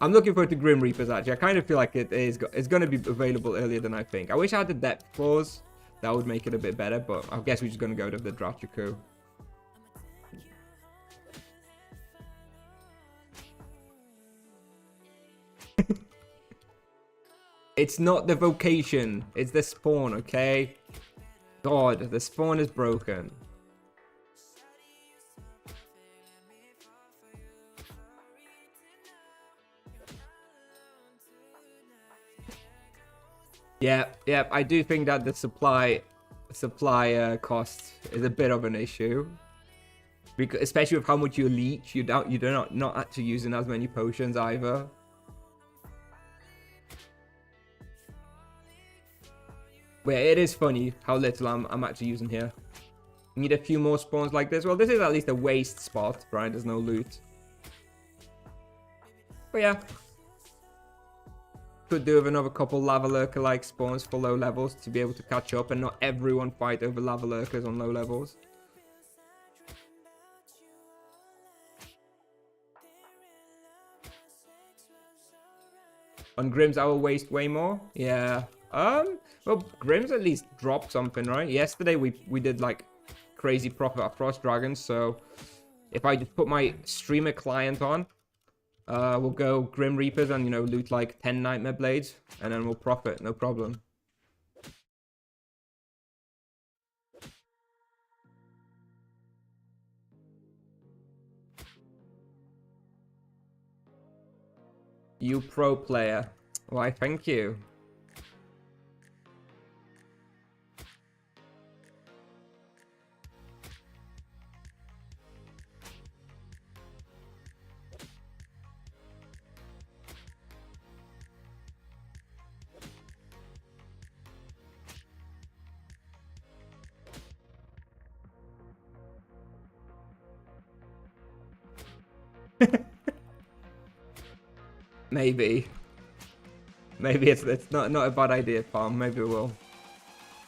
I'm looking forward to Grim Reapers, actually. I kind of feel like it's going to be available earlier than I think. I wish I had the depth clause. That would make it a bit better, but I guess we're just going to go to the Drachuku. It's not the vocation. It's the spawn, okay? God, the spawn is broken. Yeah, I do think that the supply cost is a bit of an issue, because especially with how much you leech, you're not actually using as many potions either. But it is funny how little I'm actually using here. Need a few more spawns like this. Well, this is at least a waste spot, right? There's no loot. But yeah. Could do with another couple lava lurker like spawns for low levels to be able to catch up and not everyone fight over lava lurkers on low levels. On Grims, I will waste way more. Yeah. Well, Grims at least dropped something, right? Yesterday we did like crazy profit at Frost Dragons, so if I just put my streamer client on, we'll go Grim Reapers and, you know, loot like 10 Nightmare Blades, and then we'll profit, no problem. You pro player. Why, thank you. Maybe it's not a bad idea, Palm. Maybe we'll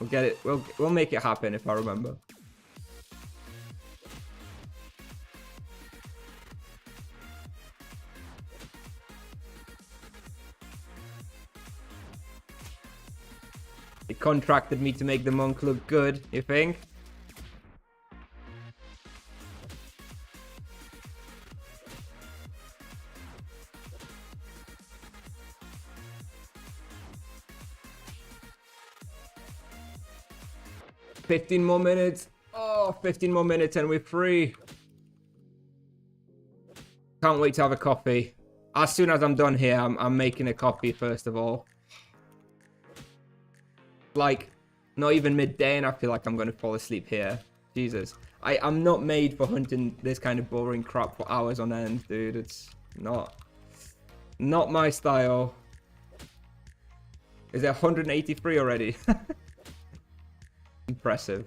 get it. We'll make it happen if I remember. They contracted me to make the monk look good, you think? $15 more minutes. Oh, 15 more minutes and we're free. Can't wait to have a coffee. As soon as I'm done here, I'm making a coffee first of all. Like, not even midday and I feel like I'm going to fall asleep here. Jesus. I'm not made for hunting this kind of boring crap for hours on end, dude. It's not my style. Is it 183 already? Impressive.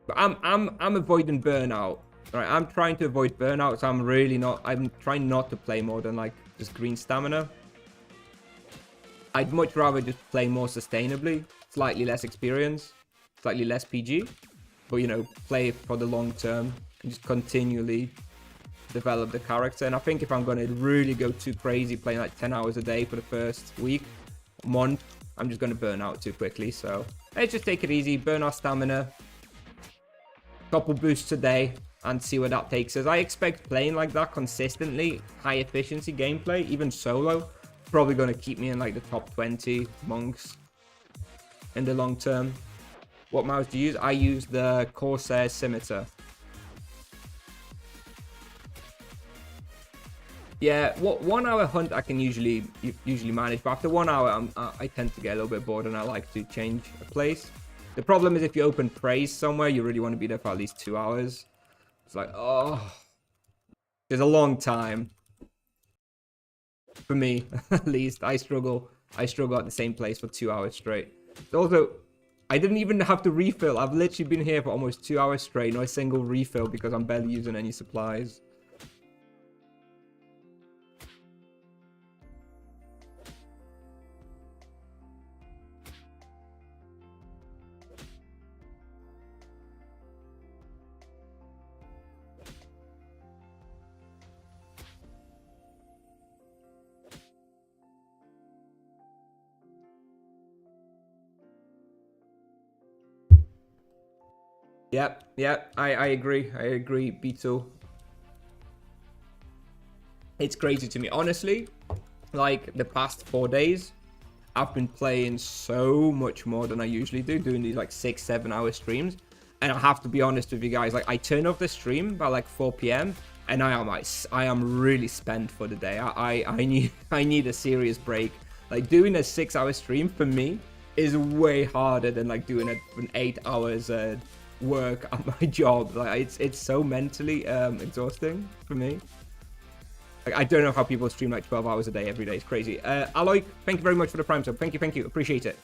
But I'm avoiding burnout. Right, I'm trying to avoid burnout, so I'm trying not to play more than like just green stamina. I'd much rather just play more sustainably, slightly less experience, slightly less PG, but you know, play for the long term and just continually develop the character. And I think if I'm going to really go too crazy, playing like 10 hours a day for the first week, month, I'm just going to burn out too quickly. So let's just take it easy, burn our stamina, couple boosts a day, and see where that takes us. I expect playing like that consistently, high efficiency gameplay, even solo, probably going to keep me in like the top 20 monks in the long term. What mouse do you use? I use the Corsair Scimitar. Yeah, 1 hour hunt I can usually manage, but after 1 hour I tend to get a little bit bored and I like to change a place. The problem is if you open praise somewhere, you really want to be there for at least 2 hours. It's like, oh, it's a long time. For me, at least, I struggle at the same place for 2 hours straight. Also, I didn't even have to refill. I've literally been here for almost 2 hours straight, no single refill because I'm barely using any supplies. Yep, I agree, Beetle. It's crazy to me. Honestly, like the past 4 days, I've been playing so much more than I usually do, doing these like 6-7 hour streams. And I have to be honest with you guys, like I turn off the stream by like 4 p.m. and I am really spent for the day. I need a serious break. Like doing a 6-hour stream for me is way harder than like doing an 8 hours work at my job. Like it's so mentally exhausting for me. Like, I don't know how people stream like 12 hours a day every day. It's crazy. Alloy, thank you very much for the Prime sub. Thank you, appreciate it.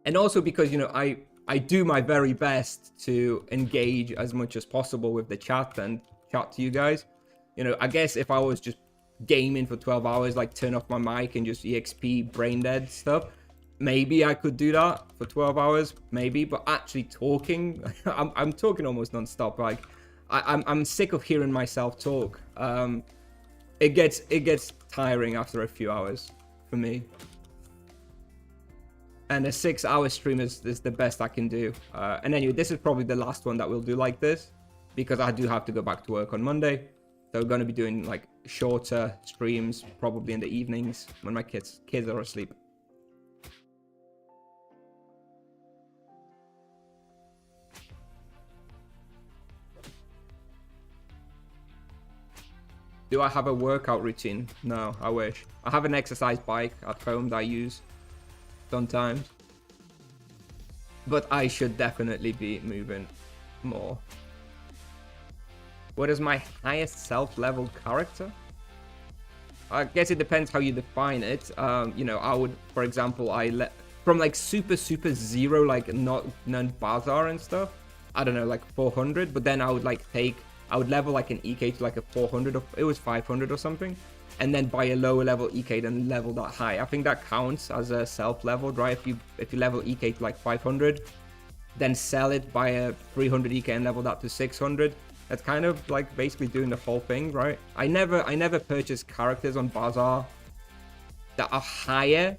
And also because, you know, I do my very best to engage as much as possible with the chat and chat to you guys. You know, I guess if I was just gaming for 12 hours, like turn off my mic and just EXP brain dead stuff, maybe I could do that for 12 hours, maybe. But actually talking, I'm talking almost non-stop. Like I'm sick of hearing myself talk. It gets tiring after a few hours for me. And a 6-hour stream is the best I can do. And anyway, this is probably the last one that we'll do like this, because I do have to go back to work on Monday. So we're going to be doing like shorter streams, probably in the evenings when my kids are asleep. Do I have a workout routine? No, I wish. I have an exercise bike at home that I use sometimes. But I should definitely be moving more. What is my highest self-leveled character? I guess it depends how you define it. You know, I would, for example, from like super zero, like none bazaar and stuff. I don't know, like 400. But then I would level like an EK to like a 400, or it was 500 or something, and then buy a lower level EK, then level that high. I think that counts as a self-leveled, right? If you level EK to like 500, then sell it, buy a 300 EK and level that to 600. That's kind of like basically doing the whole thing, right? I never purchase characters on Bazaar that are higher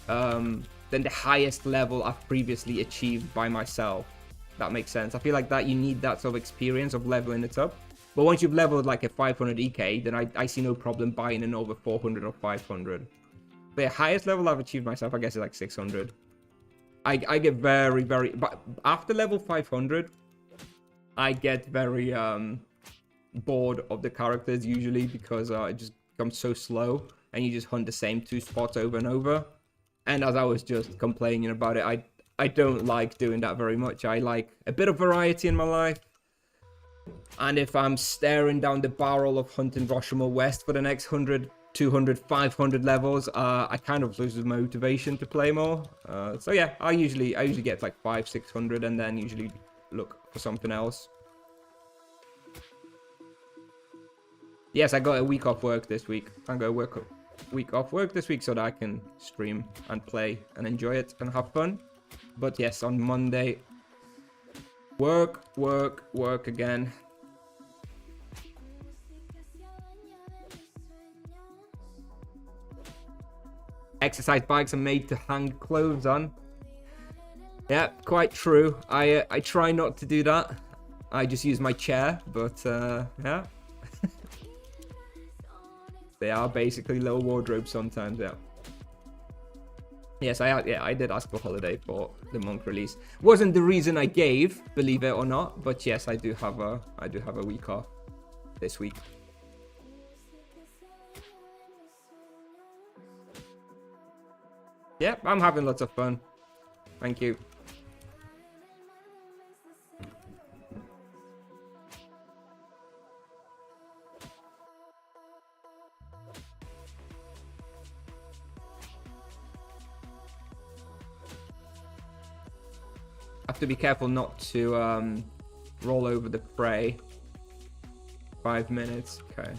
than the highest level I've previously achieved by myself. That makes sense. I feel like that you need that sort of experience of leveling it up. But once you've leveled like a 500 EK, then I see no problem buying an over 400 or 500. The highest level I've achieved myself, I guess, is like 600. I get very, but after level 500, I get very bored of the characters usually, because it just becomes so slow and you just hunt the same 2 spots over and over. And as I was just complaining about it, I don't like doing that very much. I like a bit of variety in my life. And if I'm staring down the barrel of hunting Rashomon West for the next 100, 200, 500 levels, I kind of lose the motivation to play more. So yeah, I usually get like 500, 600 and then usually look for something else. Yes, I got a week off work this week. I'm going to work a week off work this week so that I can stream and play and enjoy it and have fun. But yes, on Monday, work again. Exercise bikes are made to hang clothes on. Yeah, quite true. I try not to do that. I just use my chair, but yeah. They are basically little wardrobes sometimes, yeah. Yes, I did ask for holiday for the Monk release. Wasn't the reason I gave, believe it or not, but yes, I do have a week off this week. Yep, I'm having lots of fun. Thank you. Have to be careful not to roll over the prey. 5 minutes. Okay.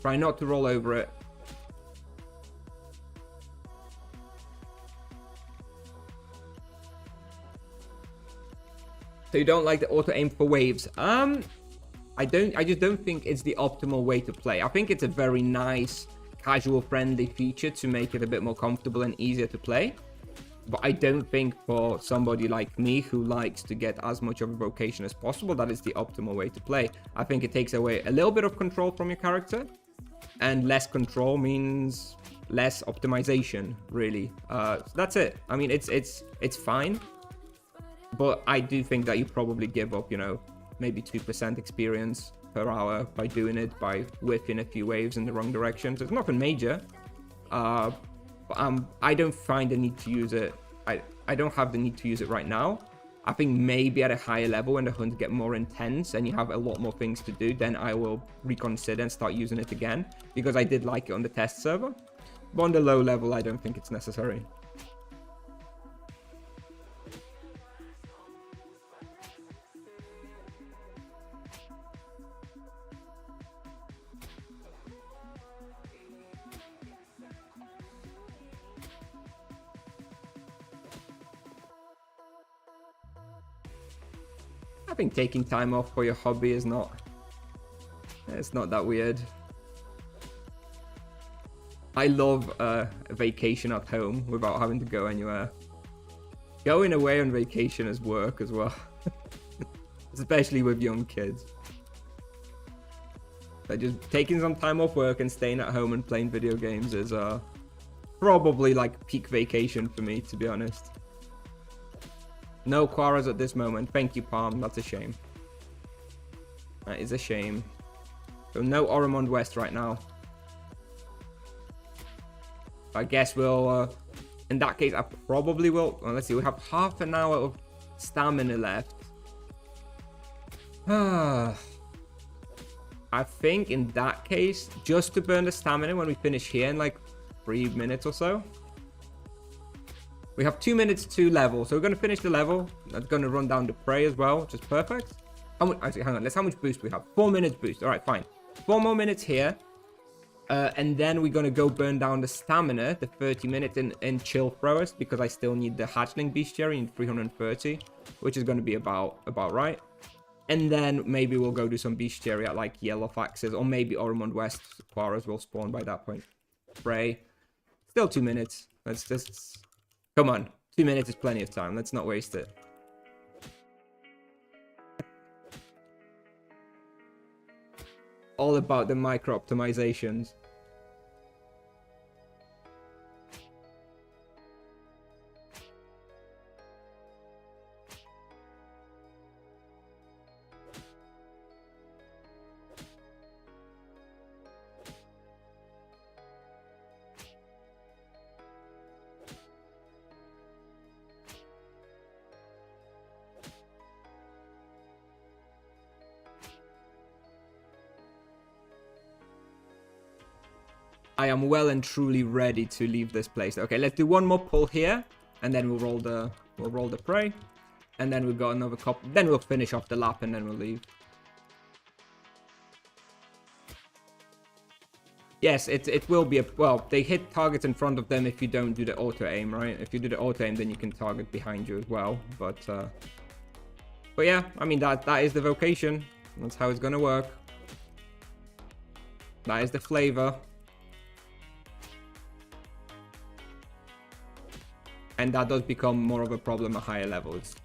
Try not to roll over it. So you don't like the auto aim for waves? I just don't think it's the optimal way to play. I think it's a very nice, casual, friendly feature to make it a bit more comfortable and easier to play. But I don't think for somebody like me who likes to get as much of a vocation as possible, that is the optimal way to play. I think it takes away a little bit of control from your character. and less control means less optimization, really. So that's it. I mean, it's fine, but I do think that you probably give up, you know, maybe 2% experience per hour by doing it, by whipping a few waves in the wrong direction. So it's nothing major. But I don't find the need to use it. I don't have the need to use it right now. I think maybe at a higher level when the hunts get more intense and you have a lot more things to do, then I will reconsider and start using it again, because I did like it on the test server. But on the low level, I don't think it's necessary. I think taking time off for your hobby is not... It's not that weird. I love a vacation at home without having to go anywhere. Going away on vacation is work as well. Especially with young kids. But just taking some time off work and staying at home and playing video games is probably like peak vacation for me, to be honest. No Quaras at this moment. Thank you, Palm. That's a shame. That is a shame. So no Oromond West right now. I guess we'll... in that case, I probably will... Well, let's see. We have half an hour of stamina left. I think in that case, just to burn the stamina when we finish here in like 3 minutes or so. We have 2 minutes to level, so we're going to finish the level. That's going to run down the prey as well, which is perfect. How much? Actually, hang on. Let's how much boost we have. 4 minutes boost. All right, fine. 4 more minutes here, and then we're going to go burn down the stamina, the 30 minutes in chill throwers, because I still need the hatchling bestiary in 330, which is going to be about right. And then maybe we'll go do some bestiary at like yellow faxes, or maybe Oromond West Quaras will spawn by that point. Prey. Still 2 minutes. Let's just... Come on, 2 minutes is plenty of time. Let's not waste it. All about the micro optimizations. I am well and truly ready to leave this place. Okay, let's do one more pull here, and then we'll roll the prey, and then we've got another couple. Then we'll finish off the lap, and then we'll leave. Yes, it will be a... Well, they hit targets in front of them if you don't do the auto-aim, right? If you do the auto-aim, then you can target behind you as well. But yeah, I mean, that is the vocation. That's how it's gonna work. That is the flavor. And that does become more of a problem at higher levels.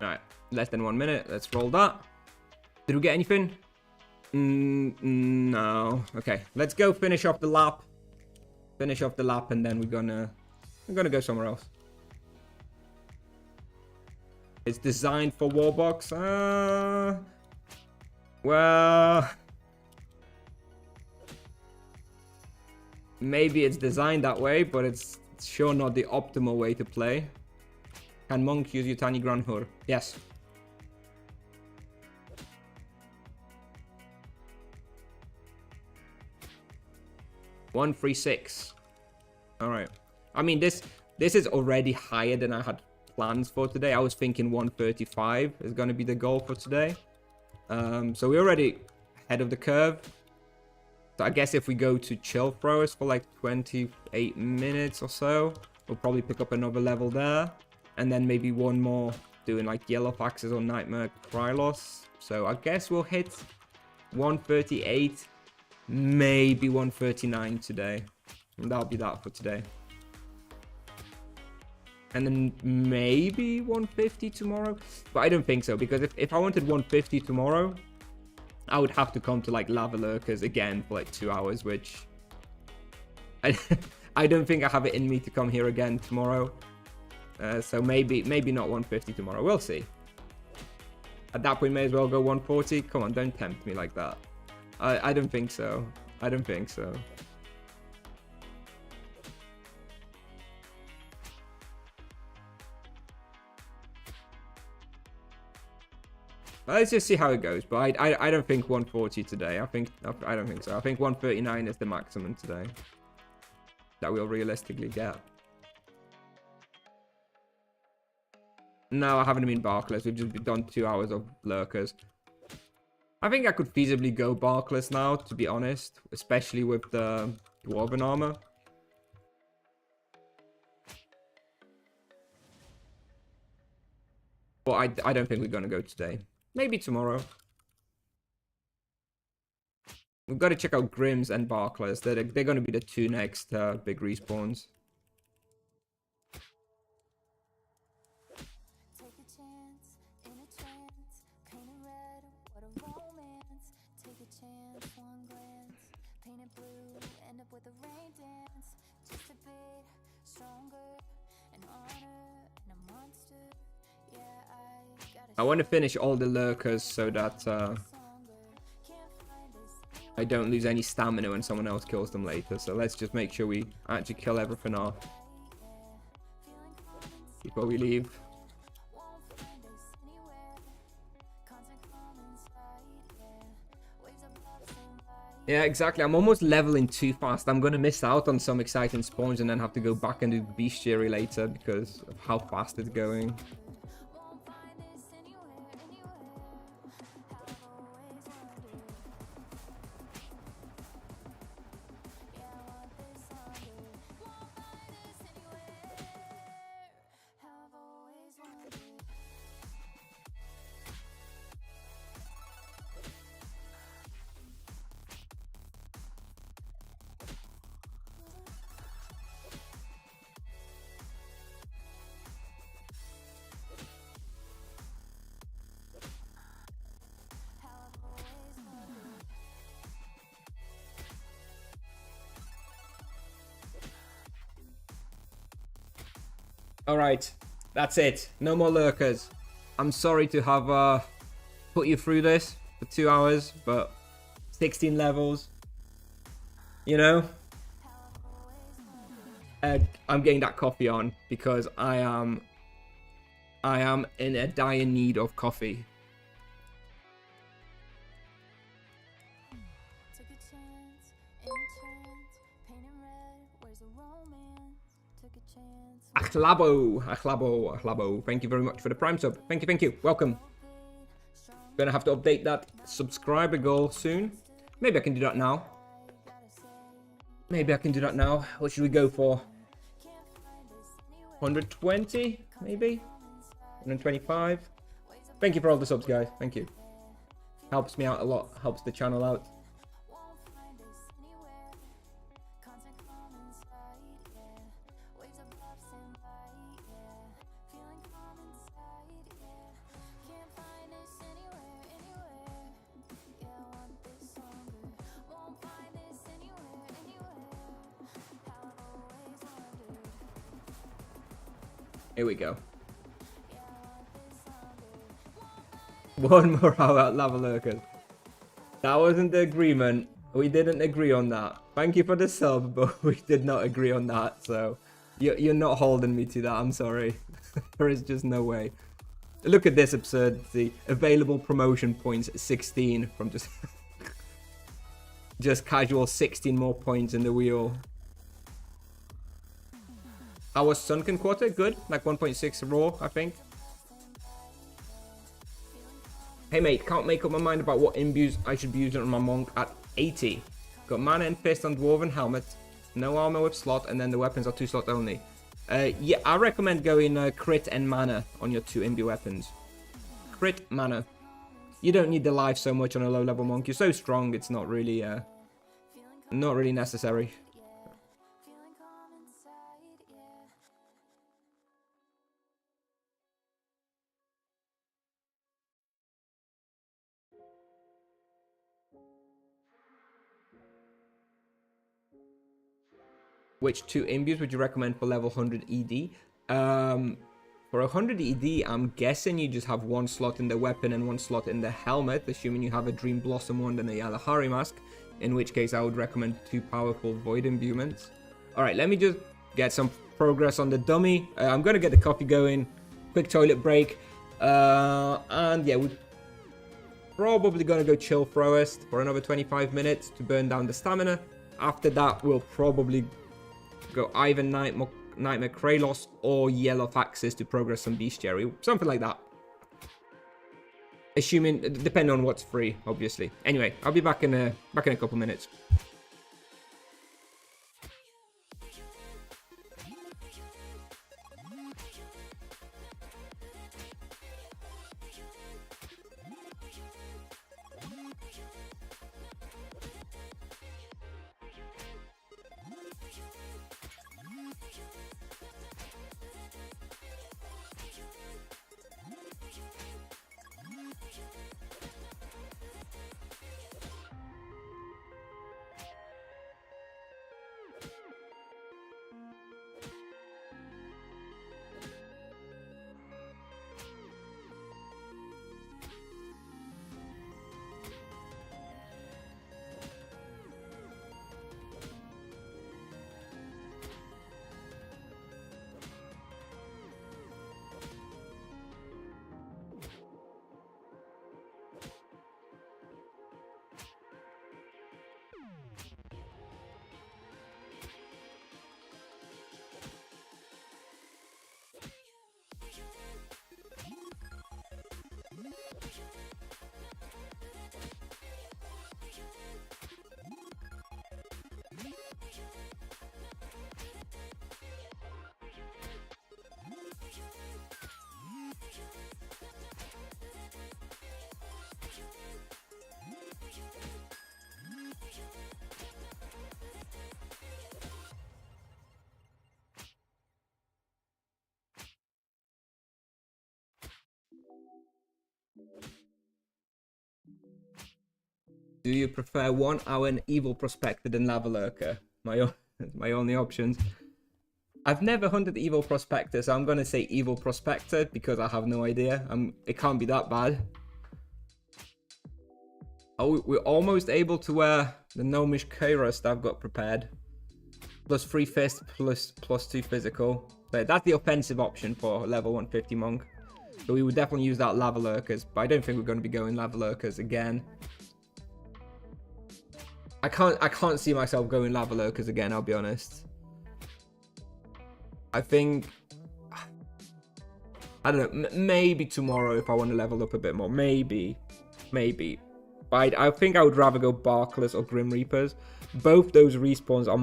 Alright, less than 1 minute. Let's roll that. Did we get anything? No. Okay, let's go finish off the lap. Finish off the lap, and then we're gonna go somewhere else. It's designed for Warbox. Well, maybe it's designed that way, but it's sure not the optimal way to play. Can Monk use Yutani Granhur? Yes. $136. All right. I mean, this is already higher than I had plans for today. I was thinking 135 is going to be the goal for today. So we're already ahead of the curve. So I guess if we go to chill throwers for like 28 minutes or so, we'll probably pick up another level there, and then maybe one more doing like yellow faxes or nightmare Krylos. So I guess we'll hit 138, maybe 139 today. And that'll be that for today. And then maybe 150 tomorrow. But I don't think so, because if I wanted 150 tomorrow, I would have to come to like lava lurkers again for like 2 hours, which I don't think I have it in me to come here again tomorrow. So maybe not 150 tomorrow. We'll see. At that point, may as well go 140. Come on, don't tempt me like that. I don't think so. I don't think so. Let's just see how it goes. But I don't think 140 today. I don't think so. I think 139 is the maximum today that we'll realistically get. No, I haven't been Barkless. We've just done 2 hours of lurkers. I think I could feasibly go Barkless now, to be honest, especially with the Dwarven armor. But I don't think we're going to go today. Maybe tomorrow. We've got to check out Grims and Barkless. They're going to be the 2 next big respawns. Take a chance, in a trance, paint it red, what a romance. Take a chance, one glance, paint it blue, end up with a rain dance. Just a bit stronger, an honor, and a monster. Yeah, I want to finish all the lurkers so that I don't lose any stamina when someone else kills them later. So let's just make sure we actually kill everything off before we leave. Yeah, exactly. I'm almost leveling too fast. I'm going to miss out on some exciting spawns and then have to go back and do bestiary later because of how fast it's going. Alright, that's it. No more lurkers. I'm sorry to have put you through this for 2 hours, but 16 levels, you know? I'm getting that coffee on because I am in a dire need of coffee. take a chance, in a trance, paint it red, where's the romance? Took a chance. Achlabo. Thank you very much for the Prime sub. Thank you. Welcome. Gonna have to update that subscriber goal soon. Maybe I can do that now. What should we go for? 120, maybe? 125? Thank you for all the subs, guys. Thank you. Helps me out a lot. Helps the channel out. Here we go. One more hour at Lava Lurkers. That wasn't the agreement. We didn't agree on that. Thank you for the sub, but we did not agree on that. So you're not holding me to that. I'm sorry. There is just no way. Look at this absurdity. Available promotion points 16 from just just casual 16 more points in the wheel. How was Sunken Quarter? Good. Like 1.6 raw, I think. Hey mate, can't make up my mind about what imbues I should be using on my monk at 80. Got mana and fist on dwarven helmet. No armor with slot, and then the weapons are 2 slot only. Yeah, I recommend going crit and mana on your 2 imbi weapons. Crit, mana. You don't need the life so much on a low level monk. You're so strong, it's not really necessary. Feeling calm inside, yeah. Which 2 imbues would you recommend for level 100 ED? For 100 ED, I'm guessing you just have 1 slot in the weapon and 1 slot in the helmet, assuming you have a Dream Blossom wand and a Yalahari mask, in which case I would recommend 2 powerful Void Imbuements. Alright, let me just get some progress on the dummy. I'm going to get the coffee going, quick toilet break, and yeah, we're probably going to go chill Throwest for another 25 minutes to burn down the stamina. After that, we'll probably go either Nightmare Kralos or Yellow Faxes to progress some Bestiary, something like that. Assuming, depending on what's free, obviously. Anyway, I'll be back in a couple minutes. Do you prefer 1 hour and Evil Prospector than Lava Lurker? My only options. I've never hunted Evil Prospector, so I'm gonna say Evil Prospector because I have no idea. It can't be that bad. Oh, we're almost able to wear the Gnomish Kairos that I've got prepared. Plus 3 fist, plus 2 physical. But that's the offensive option for level 150 monk. So we would definitely use that Lava Lurkers, but I don't think we're going to be going Lava Lurkers again. I can't see myself going Lava Lurkers again, I'll be honest. I think, I don't know, maybe tomorrow if I want to level up a bit more. Maybe. But I think I would rather go Barkless or Grim Reapers. Both those respawns are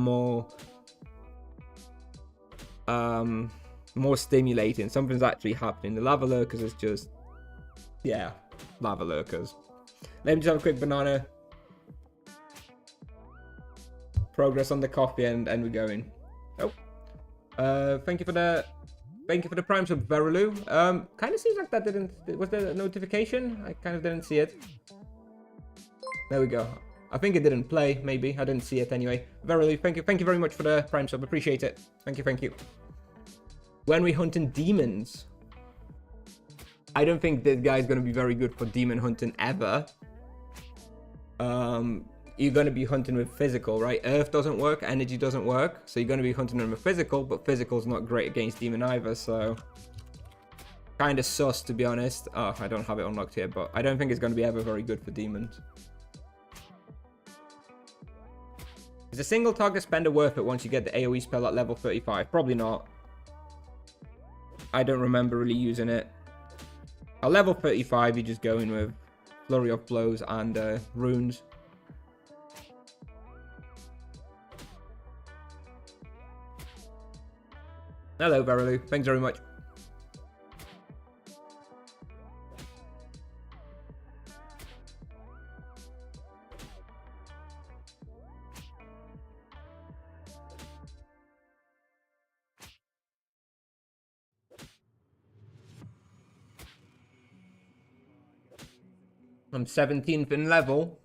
more stimulating. Something's actually happening. The Lava Lurkers is just, yeah, Lava Lurkers. Let me just have a quick banana. Progress on the coffee and we're going. Oh, thank you for the prime sub, Verilu. Kind of seems like that didn't. Was there a notification? I kind of didn't see it. There we go. I think it didn't play. Maybe I didn't see it anyway. Verilu, thank you very much for the prime sub. Appreciate it. Thank you. When we hunting demons, I don't think this guy's gonna be very good for demon hunting ever. You're going to be hunting with physical, right? Earth doesn't work, energy doesn't work. So you're going to be hunting them with physical, but physical's not great against demon either, so kind of sus, to be honest. Oh, I don't have it unlocked here, but I don't think it's going to be ever very good for demons. Is a single target spender worth it once you get the AoE spell at level 35? Probably not. I don't remember really using it. At level 35, you're just going with Flurry of Blows and runes. Hello, Verilu. Thanks very much. I'm 17th in level.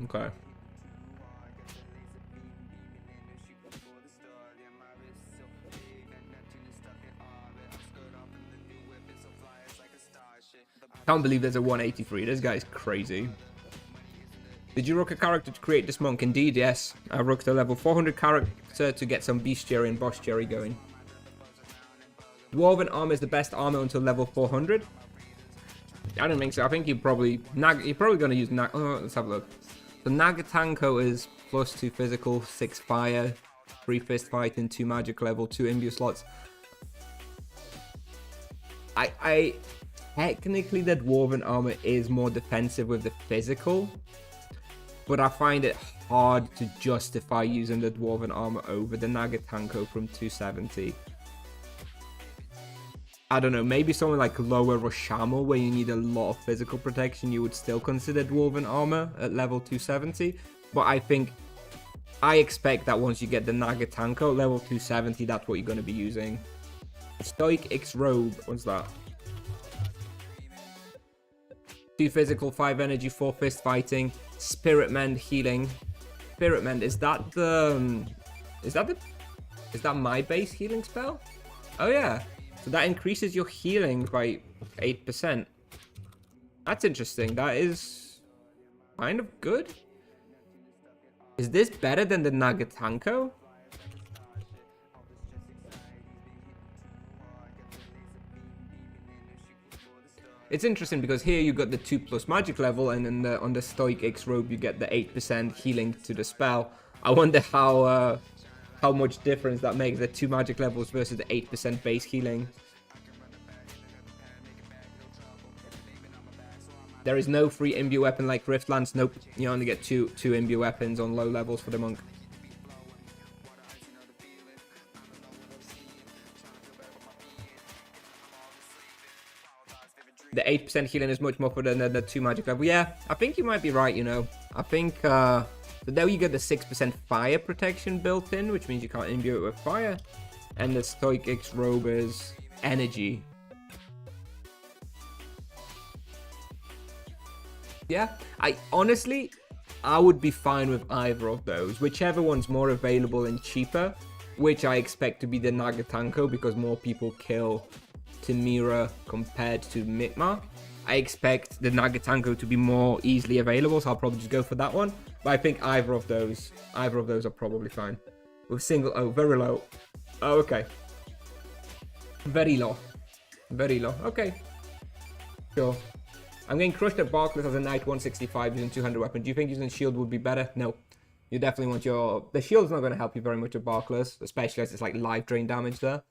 Okay. Can't believe there's a 183. This guy's crazy. Did you rook a character to create this monk? Indeed, yes. I rooked a level 400 character to get some bestiary and bestiary going. Dwarven armor is the best armor until level 400. I don't think so. I think you're probably going to use let's have a look. So Nagatanko is +2 physical, 6 fire, 3 fist fighting, 2 magic level, 2 imbue slots. I technically the dwarven armor is more defensive with the physical, but I find it hard to justify using the dwarven armor over the Nagatanko from 270. I don't know, maybe something like lower Roshamel where you need a lot of physical protection, you would still consider dwarven armor at level 270. But I expect that once you get the Nagatanko level 270, that's what you're going to be using. Stoic X Robe, what's that? 2 physical, 5 energy, 4 fist fighting, Spirit Mend healing. Spirit Mend, is that my base healing spell? Oh yeah. So that increases your healing by 8%. That's interesting. That is kind of good. Is this better than the Nagatanko? It's interesting because here you got the 2+ magic level, and then on the Stoic X Robe you get the 8% healing to the spell. I wonder how much difference that makes, the 2 magic levels versus the 8% base healing. There is no free imbue weapon like Riftlands. Nope, you only get two imbue weapons on low levels for the monk. The 8% healing is much more for the 2 magic level. Yeah, I think you might be right, you know. I think, so there you get the 6% fire protection built in, which means you can't imbue it with fire. And the Stoic X Robe is energy. Yeah, I would be fine with either of those. Whichever one's more available and cheaper, which I expect to be the Nagatanko because more people kill Timira compared to Mitma. I expect the Nagatanko to be more easily available, so I'll probably just go for that one. But I think either of those are probably fine. With single, oh, very low. Oh, okay. Very low. Very low. Okay. Sure. I'm getting crushed at Barkless as a Knight 165 using 200 weapon. Do you think using shield would be better? No. You definitely want the shield's not going to help you very much at Barkless, especially as it's like life drain damage there.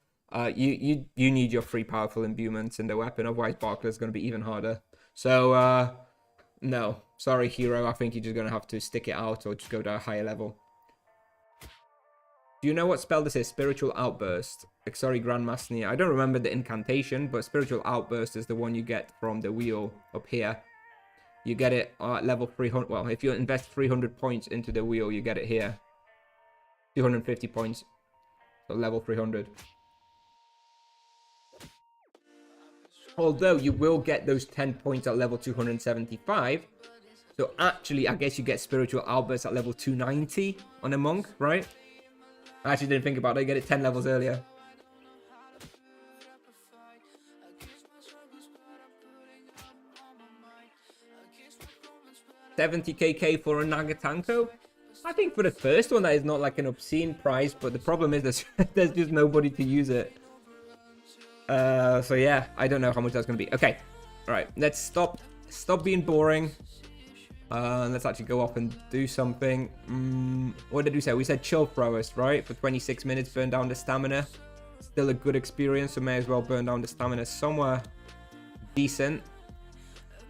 You need your free powerful imbuements in the weapon, otherwise Barkless is going to be even harder. So, no. Sorry, Hero. I think you're just going to have to stick it out or just go to a higher level. Do you know what spell this is? Spiritual Outburst. Sorry, Grandmaster. I don't remember the incantation, but Spiritual Outburst is the one you get from the wheel up here. You get it at level 300. Well, if you invest 300 points into the wheel, you get it here. 250 points. So level 300. Although you will get those 10 points at level 275. So actually, I guess you get Spiritual Outburst at level 290 on a monk, right? I actually didn't think about it. I get it 10 levels earlier. $70k for a Nagatanko? I think for the first one that is not like an obscene price, but the problem is there's just nobody to use it. So yeah, I don't know how much that's going to be. Okay, all right, let's stop being boring. Let's actually go off and do something. What did we say? We said chill throwers, right? For 26 minutes, burn down the stamina. Still a good experience, so may as well burn down the stamina somewhere decent.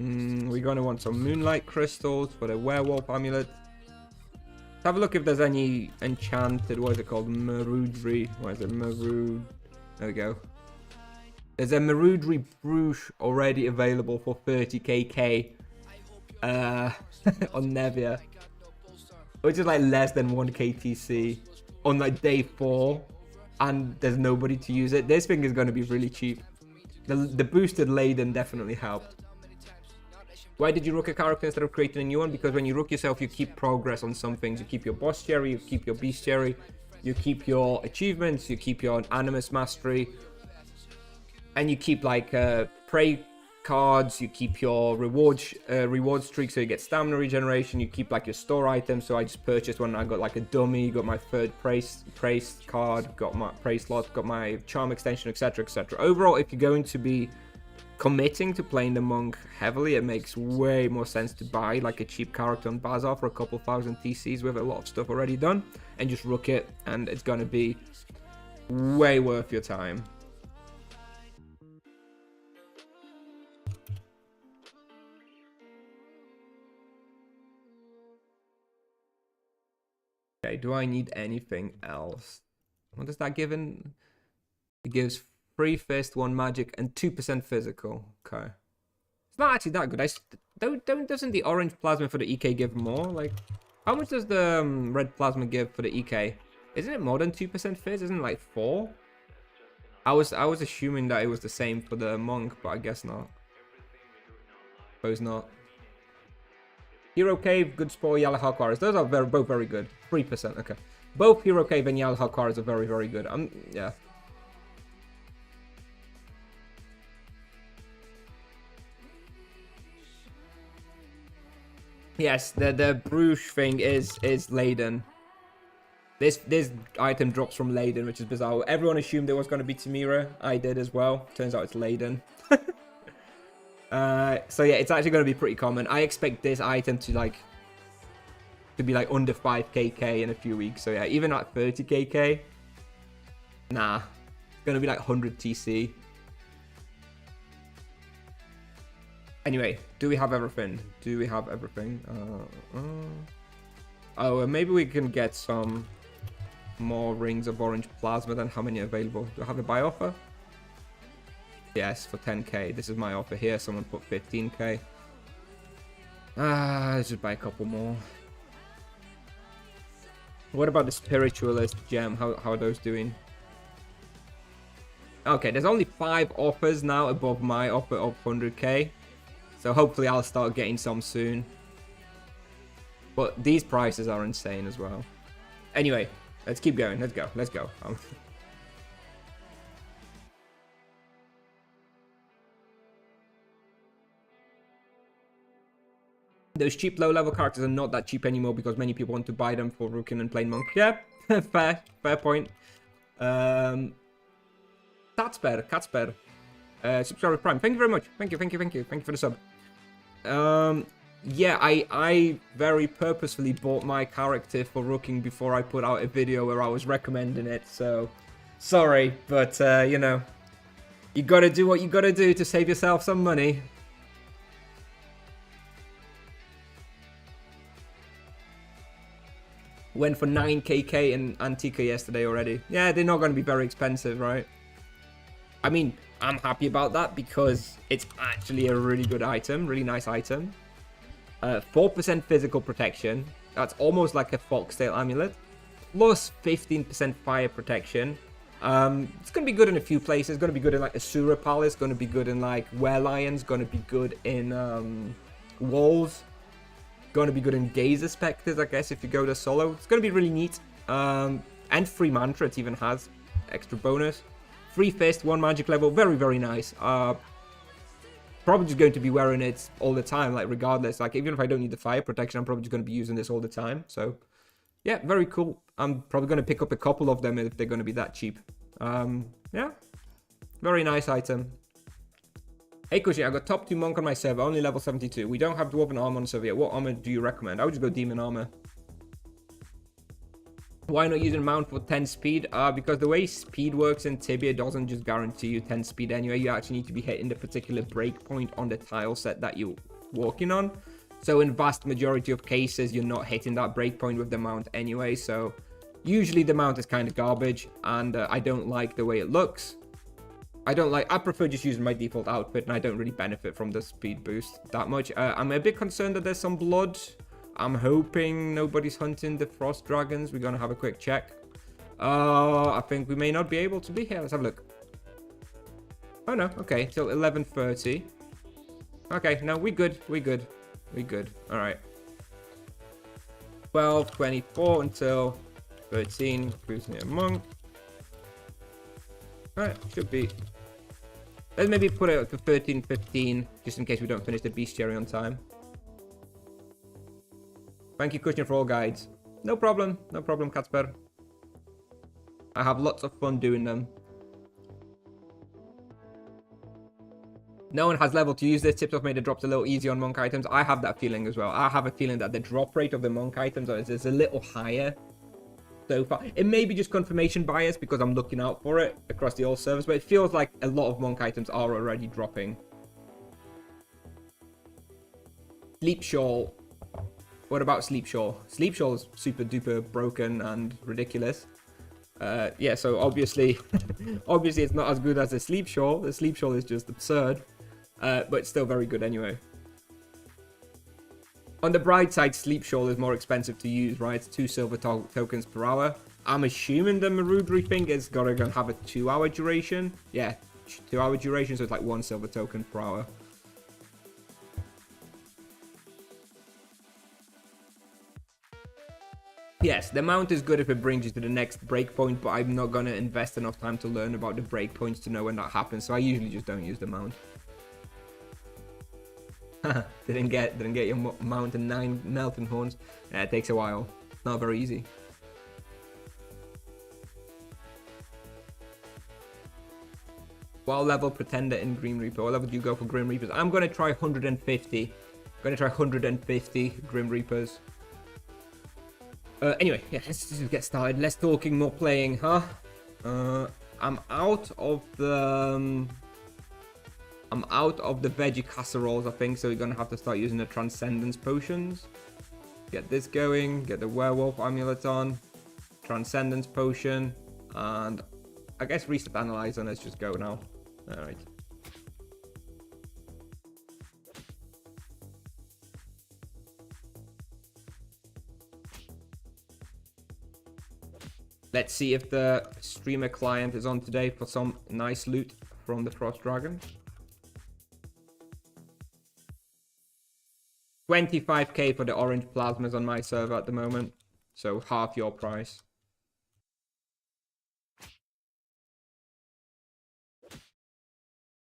We're going to want some moonlight crystals for the werewolf amulet. Let's have a look if there's any enchanted, what is it called? Marudry. What is it? Marud. There we go. There's a Marudry Bruche already available for 30kk on Nevia. Which is like less than 1 KTC on like day 4. And there's nobody to use it. This thing is going to be really cheap. The boosted Laden definitely helped. Why did you rook a character instead of creating a new one? Because when you rook yourself, you keep progress on some things. You keep your boss cherry, you keep your beast cherry, you keep your achievements, you keep your animus mastery, and you keep like prey cards, you keep your reward streak so you get stamina regeneration, you keep like your store items. So I just purchased one, I got like a dummy, got my third praise card, got my praise slot, got my charm extension, etc, etc. Overall, if you're going to be committing to playing the monk heavily, it makes way more sense to buy like a cheap character on Bazaar for a couple thousand TCs with a lot of stuff already done, and just rook it, and it's gonna be way worth your time. Okay, do I need anything else? What does that give in? It gives 3 fist, 1 magic, and 2% physical. Okay. It's not actually that good. Doesn't the orange plasma for the EK give more? Like, how much does the red plasma give for the EK? Isn't it more than 2% fizz? Isn't it like 4? I was assuming that it was the same for the monk, but I guess not. Suppose not. Hero Cave, Good Spore, Yellow Hawkwaras. Those are both very good. 3%, okay. Both Hero Cave and Yellow Hawkwaras are very, very good. Yeah. Yes, the Bruche thing is Laden. This item drops from Laden, which is bizarre. Everyone assumed it was going to be Tamira. I did as well. Turns out it's Laden. So yeah, it's actually going to be pretty common. I expect this item to be like under 5kk in a few weeks. So yeah, even at 30kk, nah, it's going to be like 100 TC. Anyway, do we have everything? Do we have everything? Oh, maybe we can get some more rings of orange plasma. Then how many available? Do I have a buy offer? Yes, for 10k. This is my offer here. Someone put 15k. Let's just buy a couple more. What about the Spiritualist gem? How are those doing? Okay, there's only 5 offers now above my offer of 100k. So hopefully I'll start getting some soon. But these prices are insane as well. Anyway, let's keep going. Let's go. Let's go. Those cheap low-level characters are not that cheap anymore because many people want to buy them for Rookin and plain Monk. Yeah, fair point. Catsper. Subscriber Prime. Thank you very much. Thank you for the sub. Yeah, I very purposefully bought my character for Rooking before I put out a video where I was recommending it, so sorry, but you know, you gotta do what you gotta do to save yourself some money. Went for 9kk in Antica yesterday already. Yeah, they're not gonna be very expensive, right? I mean, I'm happy about that because it's actually a really good item, really nice item. 4% physical protection. That's almost like a foxtail amulet. Plus 15% fire protection. It's going to be good in a few places. It's going to be good in like Asura Palace. Going to be good in like Were Lions. Going to be good in Walls. Going to be good in Gazer Spectres, I guess, if you go to solo. It's going to be really neat. And free mantra, it even has extra bonus. 3 fist, 1 magic level, very, very nice. Probably just going to be wearing it all the time, like regardless. Like even if I don't need the fire protection, I'm probably just going to be using this all the time. So yeah, very cool. I'm probably going to pick up a couple of them if they're going to be that cheap. Yeah, very nice item. Hey Kusnier, I got top 2 monk on my server, only level 72. We don't have dwarven armor on the server yet. What armor do you recommend? I would just go demon armor. Why not using a mount for 10 speed? Because the way speed works in Tibia doesn't just guarantee you 10 speed anyway. You actually need to be hitting the particular breakpoint on the tile set that you're walking on. So in vast majority of cases, you're not hitting that breakpoint with the mount anyway. So usually the mount is kind of garbage, and I don't like the way it looks. I prefer just using my default outfit, and I don't really benefit from the speed boost that much. I'm a bit concerned that there's some blood. I'm hoping nobody's hunting the frost dragons. We're gonna have a quick check. I think we may not be able to be here. Let's have a look. Oh no, okay, till 11:30. Okay, no, we good. All right. 12:24 until 13. Kusnier monk. All right, should be. Let's maybe put it to 13:15, just in case we don't finish the bestiary on time. Thank you, Kusnier, for all guides. No problem, Katsper. I have lots of fun doing them. No one has level to use this. Tips have made the drops a little easier on monk items. I have that feeling as well. I have a feeling that the drop rate of the monk items is a little higher so far. It may be just confirmation bias because I'm looking out for it across the old servers, but it feels like a lot of monk items are already dropping. Sleep Shawl. What about Sleep Shawl? Sleep Shawl is super duper broken and ridiculous. Yeah, so obviously it's not as good as the Sleep Shawl. The Sleep Shawl is just absurd, but it's still very good anyway. On the bright side, Sleep Shawl is more expensive to use, right? It's 2 silver tokens per hour. I'm assuming the Marudry thing is gonna have a 2-hour duration. Yeah, 2-hour duration, so it's like 1 silver token per hour. Yes, the mount is good if it brings you to the next breakpoint, but I'm not going to invest enough time to learn about the breakpoints to know when that happens, so I usually just don't use the mount. didn't get your mount and 9 melting horns. Yeah, it takes a while. Not very easy. What level Pretender in Grim Reaper? What level do you go for Grim Reapers? I'm going to try 150. I'm going to try 150 Grim Reapers. Anyway, yeah, let's just get started. Less talking, more playing, huh? I'm out of the veggie casseroles, I think, so we're gonna have to start using the transcendence potions. Get this going, get the werewolf amulet on, transcendence potion, and I guess reset analyzer. Let's just go now. All right. Let's see if the streamer client is on today for some nice loot from the Frost Dragon. 25k for the orange plasmas on my server at the moment, so half your price.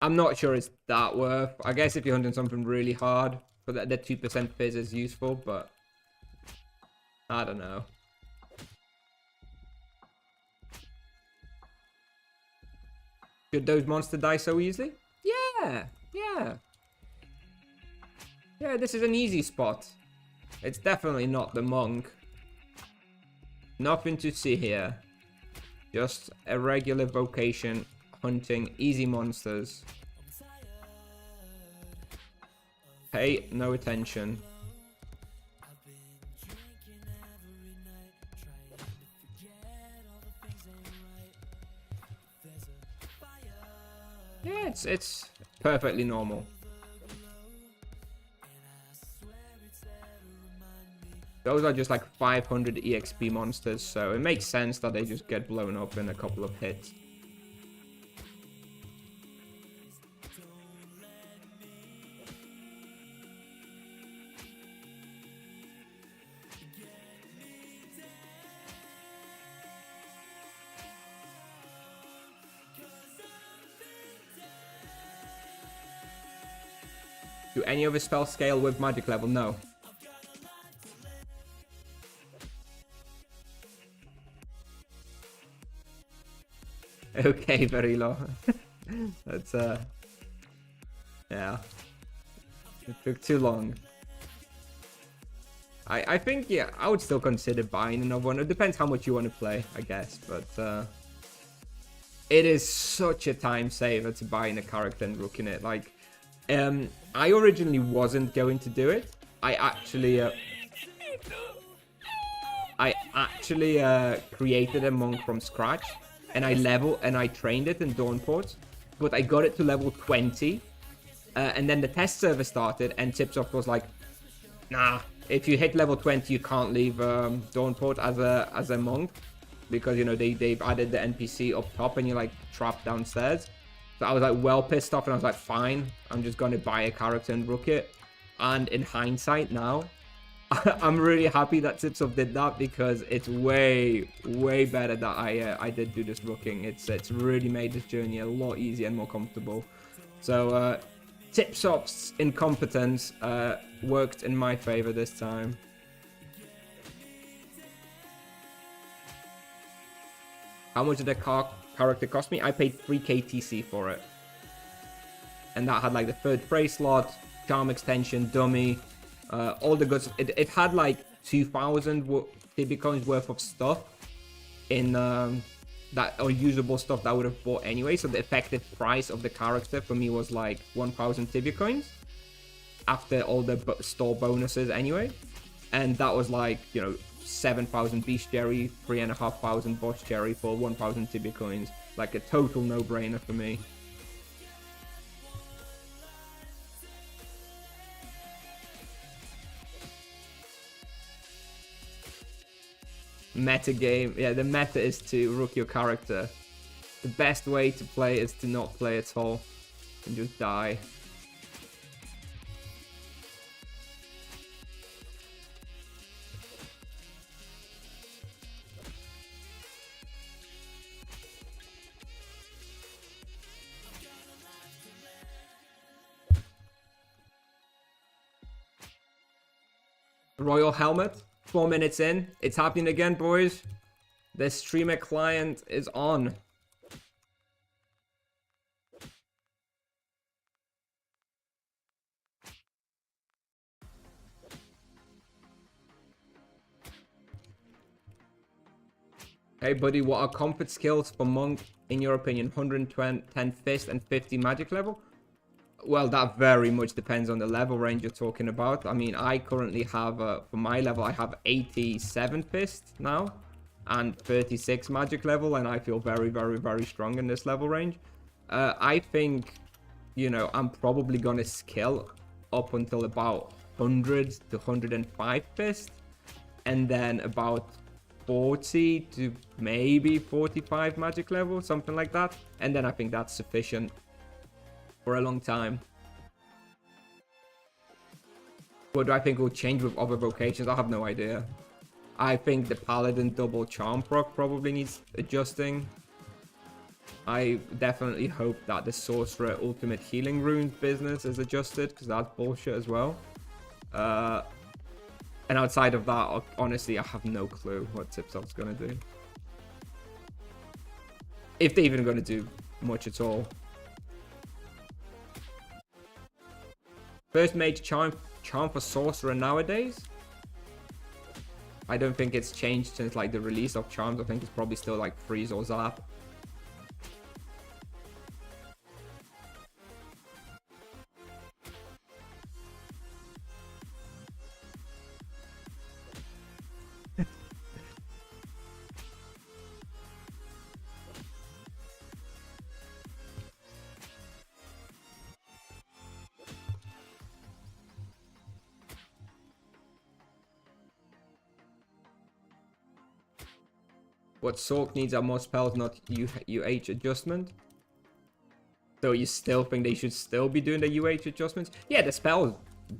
I'm not sure it's that worth. I guess if you're hunting something really hard, but the 2% fizz is useful, but I don't know. Should those monsters die so easily? Yeah. Yeah, this is an easy spot. It's definitely not the monk. Nothing to see here. Just a regular vocation, hunting easy monsters. Pay no attention. Yeah, it's perfectly normal. Those are just like 500 EXP monsters, so it makes sense that they just get blown up in a couple of hits. Do any of his spells scale with magic level? No. Okay, very low. That's yeah. It took too long. I think, yeah, I would still consider buying another one. It depends how much you want to play, I guess. But it is such a time saver to buy in a character and rooking it. Like, I originally wasn't going to do it. I actually created a monk from scratch, and I trained it in Dawnport, but I got it to level 20, and then the test server started, and Tipsoft was like, nah, if you hit level 20, you can't leave Dawnport as a monk, because, you know, they've added the NPC up top, and you're like trapped downstairs. So I was like well pissed off, and I was like, fine, I'm just gonna buy a character and rook it. And in hindsight now, I'm really happy that Tipsoft did that, because it's way better that I did do this rooking. It's really made this journey a lot easier and more comfortable. So Tipsoft's incompetence worked in my favor this time. How much did the character cost me? I paid 3k TC for it, and that had like the third phrase slot, charm extension, dummy, all the goods. It had like 2,000 Tibi worth of stuff in that, or usable stuff that I would have bought anyway. So the effective price of the character for me was like 1,000 Tibi coins after all the store bonuses anyway, and that was like, you know, 7,000 Beast Jerry, 3,500 Boss Jerry for 1,000 Tibi coins. Like a total no-brainer for me. Meta game. Yeah, the meta is to rook your character. The best way to play is to not play at all and just die. Royal Helmet, 4 minutes in. It's happening again, boys. The streamer client is on. Hey buddy, what are comfort skills for monk in your opinion? 110 fist and 50 magic level? Well, that very much depends on the level range you're talking about. I mean, I currently have, for my level, I have 87 fist now and 36 magic level, and I feel very strong in this level range. I think, you know, I'm probably gonna skill up until about 100 to 105 fist, and then about 40 to maybe 45 magic level, something like that. And then I think that's sufficient for a long time. What do I think will change with other vocations? I have no idea. I think the Paladin double charm proc probably needs adjusting. I definitely hope that the Sorcerer ultimate healing runes business is adjusted, because that's bullshit as well. And outside of that, honestly, I have no clue what Tipsoft's gonna do. If they're even gonna do much at all. First mage charm for Sorcerer nowadays? I don't think it's changed since like the release of charms. I think it's probably still like freeze or zap. What Sorc needs are more spells, not UH adjustment. So you still think they should still be doing the UH adjustments? Yeah, the spells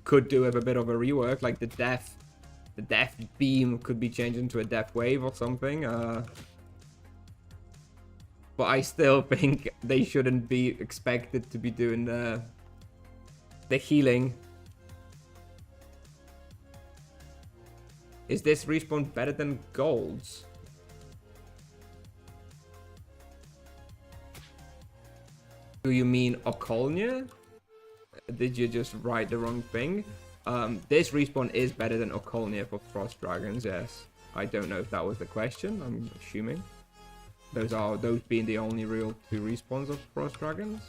could do with a bit of a rework, like the death beam could be changed into a death wave or something. But I still think they shouldn't be expected to be doing the healing. Is this respawn better than Gold's? Do you mean Okolnia? Did you just write the wrong thing? This respawn is better than Okolnia for Frost Dragons, yes. I don't know if that was the question, I'm assuming. Those being the only real 2 respawns of Frost Dragons.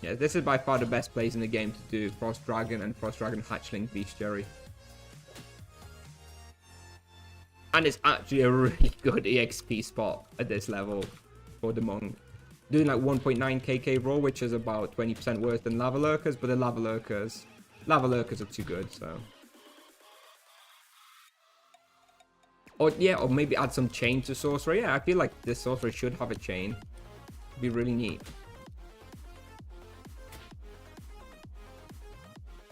Yeah, this is by far the best plays in the game to do Frost Dragon and Frost Dragon Hatchling Bestiary. And it's actually a really good EXP spot at this level for the Monk. Doing like 1.9 KK roll, which is about 20% worse than Lava Lurkers, but the Lava Lurkers are too good, so. Or yeah, or maybe add some chain to Sorcerer. Yeah, I feel like this Sorcerer should have a chain. It'd be really neat.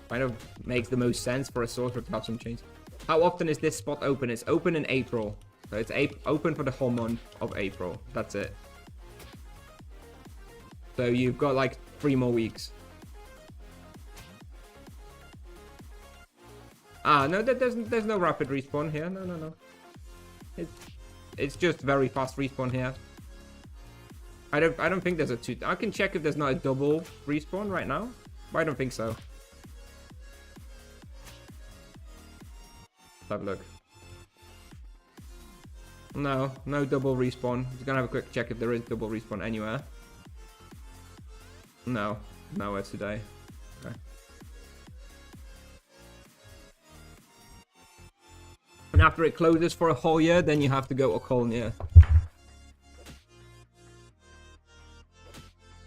Kind of makes the most sense for a Sorcerer to have some chains. How often is this spot open? It's open in April. So it's open for the whole month of April. That's it. So you've got like 3 more weeks. Ah, no, there's no rapid respawn here. No. It's just very fast respawn here. I don't think there's a 2. I can check if there's not a double respawn right now, but I don't think so. Let's have a look. No double respawn. Just gonna have a quick check if there is double respawn anywhere. No, nowhere today. Okay. And after it closes for a whole year, then you have to go Okolnia.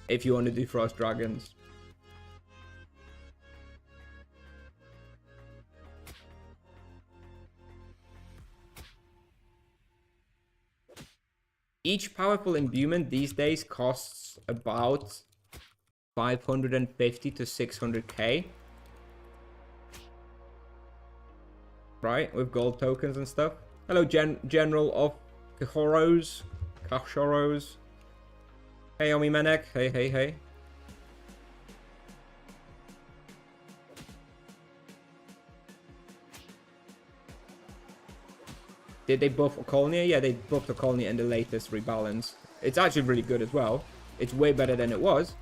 If you want to do Frost Dragons. Each powerful imbuement these days costs about 550 to 600k. Right, with gold tokens and stuff. Hello, General of Kahoros. Hey, Omi Menek. Hey. Did they buff Okolnia? Yeah, they buffed Okolnia in the latest rebalance. It's actually really good as well. It's way better than it was.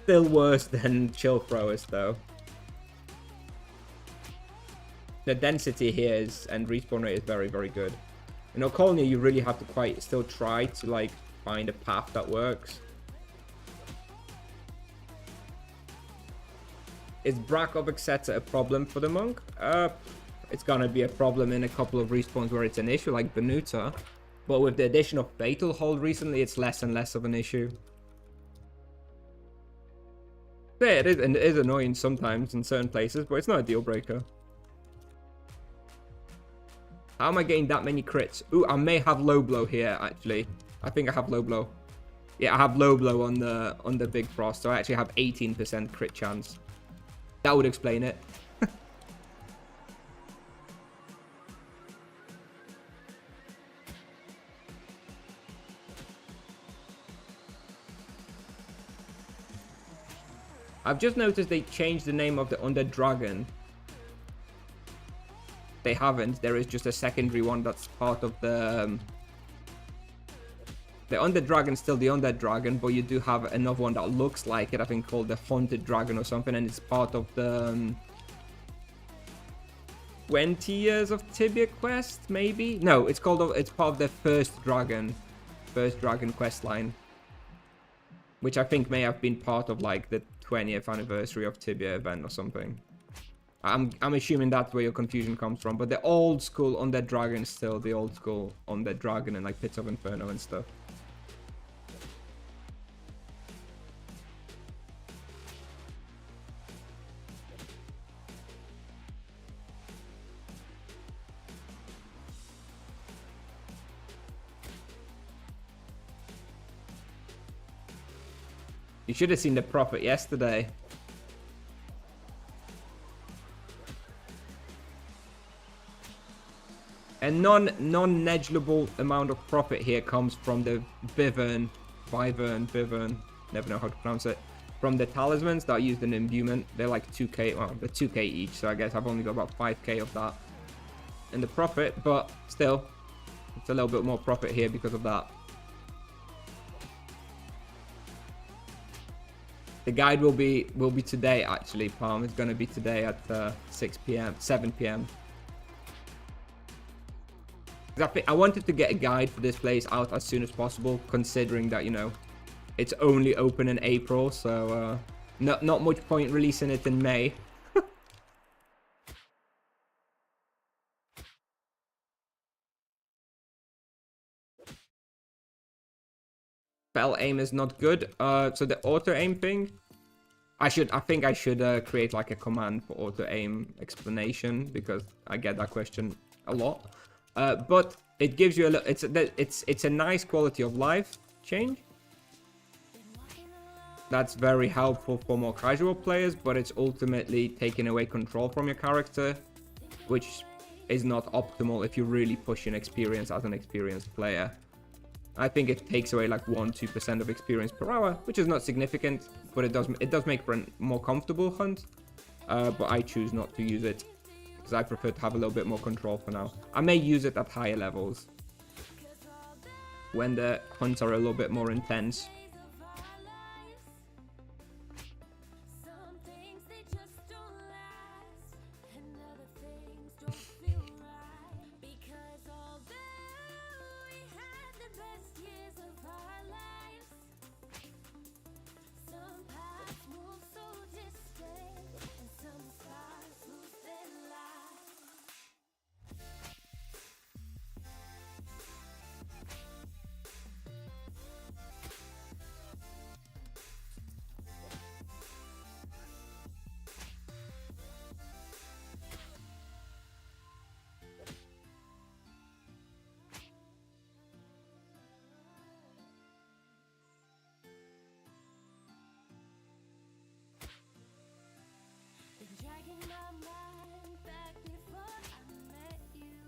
Still worse than Chill Throwers, though. The density here is, and respawn rate is very, very good. In Okolnia, you really have to still try to, like, find a path that works. Is Brakov etc. a problem for the Monk? It's gonna be a problem in a couple of respawns where it's an issue, like Benuta. But with the addition of Fatal Hold recently, it's less and less of an issue. Yeah, it is annoying sometimes in certain places, but it's not a deal breaker. How am I getting that many crits? Ooh, I may have low blow here, actually. I think I have low blow. Yeah, I have low blow on the Big Frost, so I actually have 18% crit chance. That would explain it. I've just noticed they changed the name of the Undead Dragon. They haven't. There is just a secondary one that's part of the... The Undead Dragon's still the Undead Dragon, but you do have another one that looks like it, I think called the Haunted Dragon or something, and it's part of the... 20 Years of Tibia quest, maybe? No, it's part of the First Dragon quest line. Which I think may have been part of like the 20th anniversary of Tibia event or something. I'm assuming that's where your confusion comes from. But the old school Undead Dragon is still the old school Undead Dragon and like Pits of Inferno and stuff. You should have seen the profit yesterday. A non-negligible amount of profit here comes from the Vivern, never know how to pronounce it. From the talismans that are used in imbuement. They're like 2k, well, they're 2k each, so I guess I've only got about 5k of that in the profit, but still, it's a little bit more profit here because of that. The guide will be today actually, Palm. It's gonna be today at 6 p.m. 7 p.m. I wanted to get a guide for this place out as soon as possible, considering that, you know, it's only open in April, so not much point releasing it in May. Spell aim is not good. So the auto aim thing, I think I should create like a command for auto aim explanation, because I get that question a lot. But it gives you it's a nice quality of life change. That's very helpful for more casual players, but it's ultimately taking away control from your character, which is not optimal if you're really pushing experience as an experienced player. I think it takes away like 1-2% of experience per hour, which is not significant, but it does make for a more comfortable hunt. But I choose not to use it, because I prefer to have a little bit more control for now. I may use it at higher levels, when the hunts are a little bit more intense. Some things they just don't last, and other things don't feel right. Because although we had the best years of our lives, some paths move so distant, and some stars lose their light. Been dragging my mind back before I met you.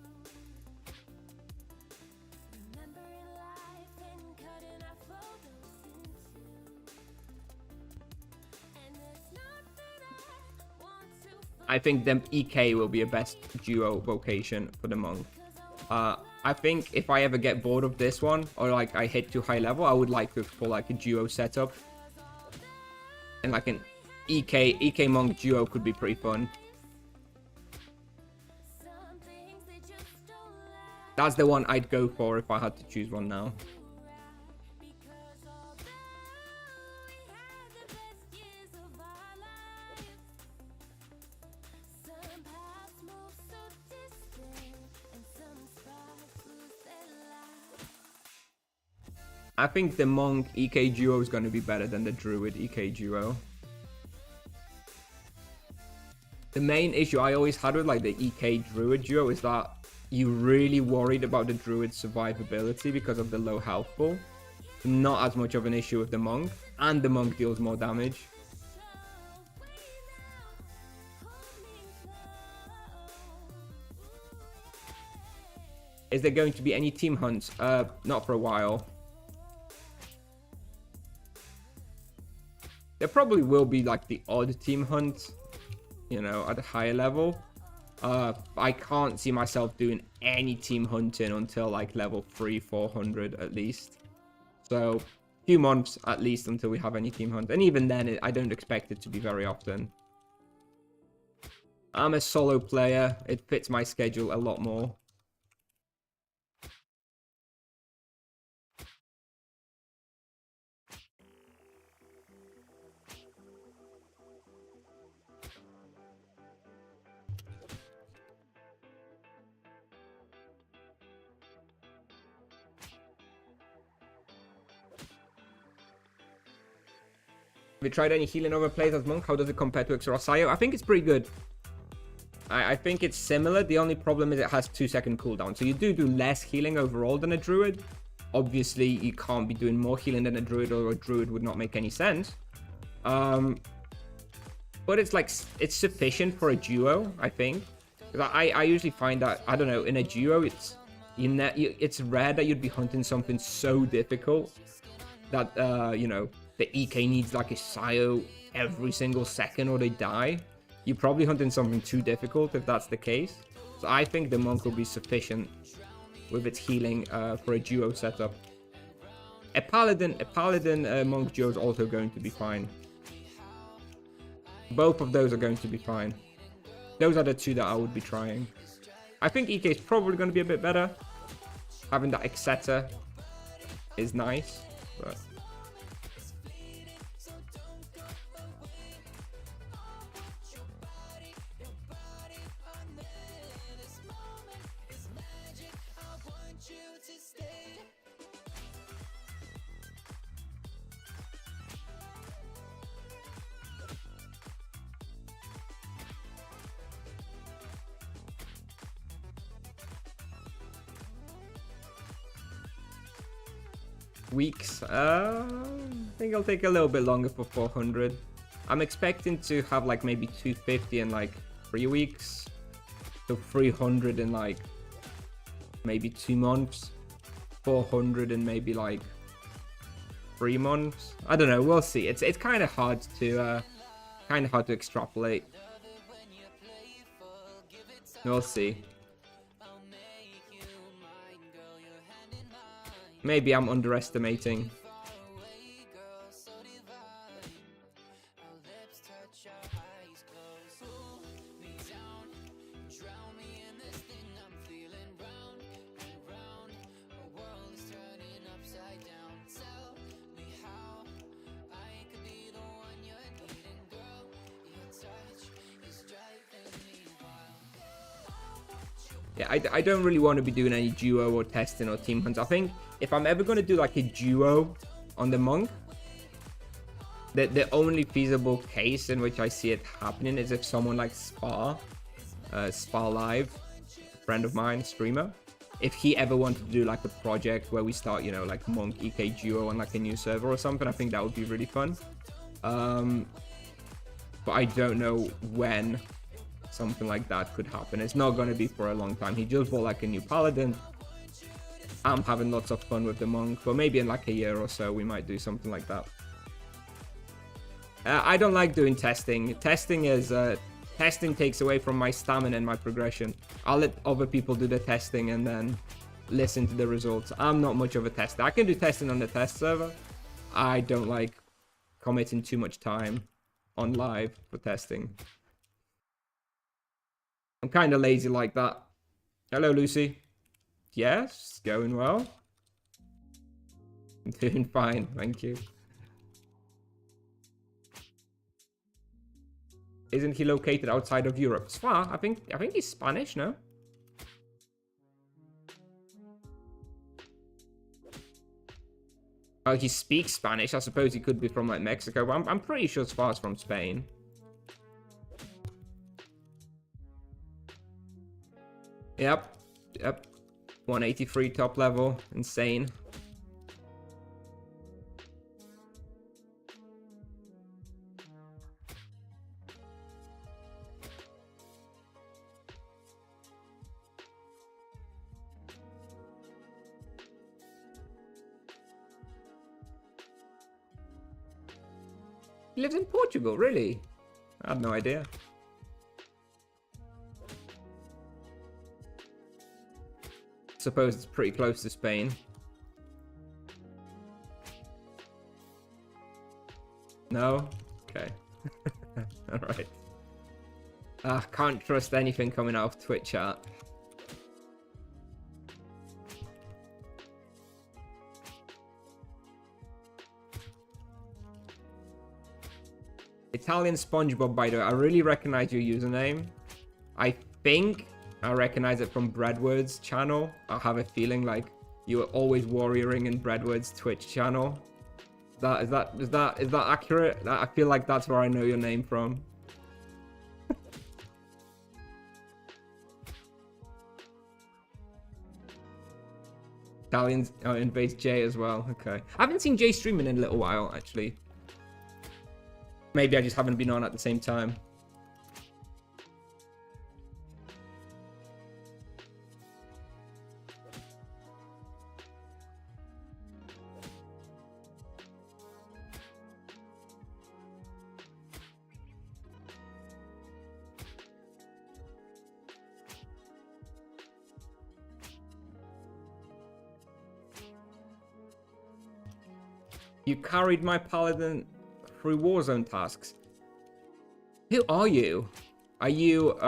Remembering life and cutting our photos in two. And it's not that I want to I think the EK will be a best duo vocation for the monk. I think if I ever get bored of this one, or like I hit too high level, I would like to explore like a duo setup. And like an EK monk duo could be pretty fun. some things they just don't last. That's the one I'd go for if I had to choose one now. Because although we had the best years of our lives, some paths move so distant, and some sparks lose their light. I think the monk EK duo is going to be better than the druid EK duo. The main issue I always had with like the EK druid duo is that you really worried about the druid's survivability because of the low health pool. Not as much of an issue with the monk, and the monk deals more damage. Is there going to be any team hunts? Not for a while. There probably will be like the odd team hunt, you know, at a higher level. I can't see myself doing any team hunting until like level 300-400 at least. So a few months at least until we have any team hunt, and even then I don't expect it to be very often. I'm a solo player, it fits my schedule a lot more. Have you tried any healing overplays as monk? How does it compare to Xerasayo? I think it's pretty good. I think it's similar. The only problem is it has 2-second cooldown. So you do less healing overall than a druid. Obviously, you can't be doing more healing than a druid, or a druid would not make any sense. But it's like, it's sufficient for a duo, I think. I usually find that, I don't know, in a duo, it's rare that you'd be hunting something so difficult that, you know, the EK needs like a Sayo every single second or they die. You're probably hunting something too difficult if that's the case. So I think the monk will be sufficient with its healing for a duo setup. A paladin monk duo is also going to be fine. Both of those are going to be fine. Those are the two that I would be trying. I think EK is probably going to be a bit better. Having that Exeter is nice, but... Weeks, I think it'll take a little bit longer for 400. I'm expecting to have like maybe 250 in like 3 weeks, so 300 in like maybe 2 months, 400 in maybe like 3 months. I don't know, we'll see. It's kind of hard to extrapolate. We'll see. Maybe I'm underestimating. Yeah, I don't really want to be doing any duo or testing or team hunts. I think if I'm ever going to do like a duo on the monk, the only feasible case in which I see it happening is if someone like Spar Live, a friend of mine, streamer, if he ever wanted to do like a project where we start, you know, like monk EK duo on like a new server or something, I think that would be really fun. But I don't know when something like that could happen. It's not going to be for a long time. He just bought like a new paladin. I'm having lots of fun with the monk, but maybe in like a year or so we might do something like that. I don't like doing testing. Testing takes away from my stamina and my progression. I'll let other people do the testing and then listen to the results. I'm not much of a tester. I can do testing on the test server. I don't like committing too much time on live for testing. I'm kind of lazy like that. Hello, Lucy. Yes, going well. I'm doing fine, thank you. Isn't he located outside of Europe? Spa, I think he's Spanish, no? Oh, he speaks Spanish. I suppose he could be from like Mexico, but I'm pretty sure Spa's from Spain. Yep. 183 top level. Insane. He lives in Portugal, really? I had no idea. Suppose it's pretty close to Spain. No? Okay. Alright. Can't trust anything coming out of Twitch chat. Italian SpongeBob, by the way. I really recognize your username. I think I recognize it from Breadword's channel. I have a feeling like you were always warrioring in Breadword's Twitch channel. Is that accurate? I feel like that's where I know your name from. Italians invades Jay as well. Okay. I haven't seen Jay streaming in a little while, actually. Maybe I just haven't been on at the same time. You carried my paladin through Warzone tasks. Who are you? Are you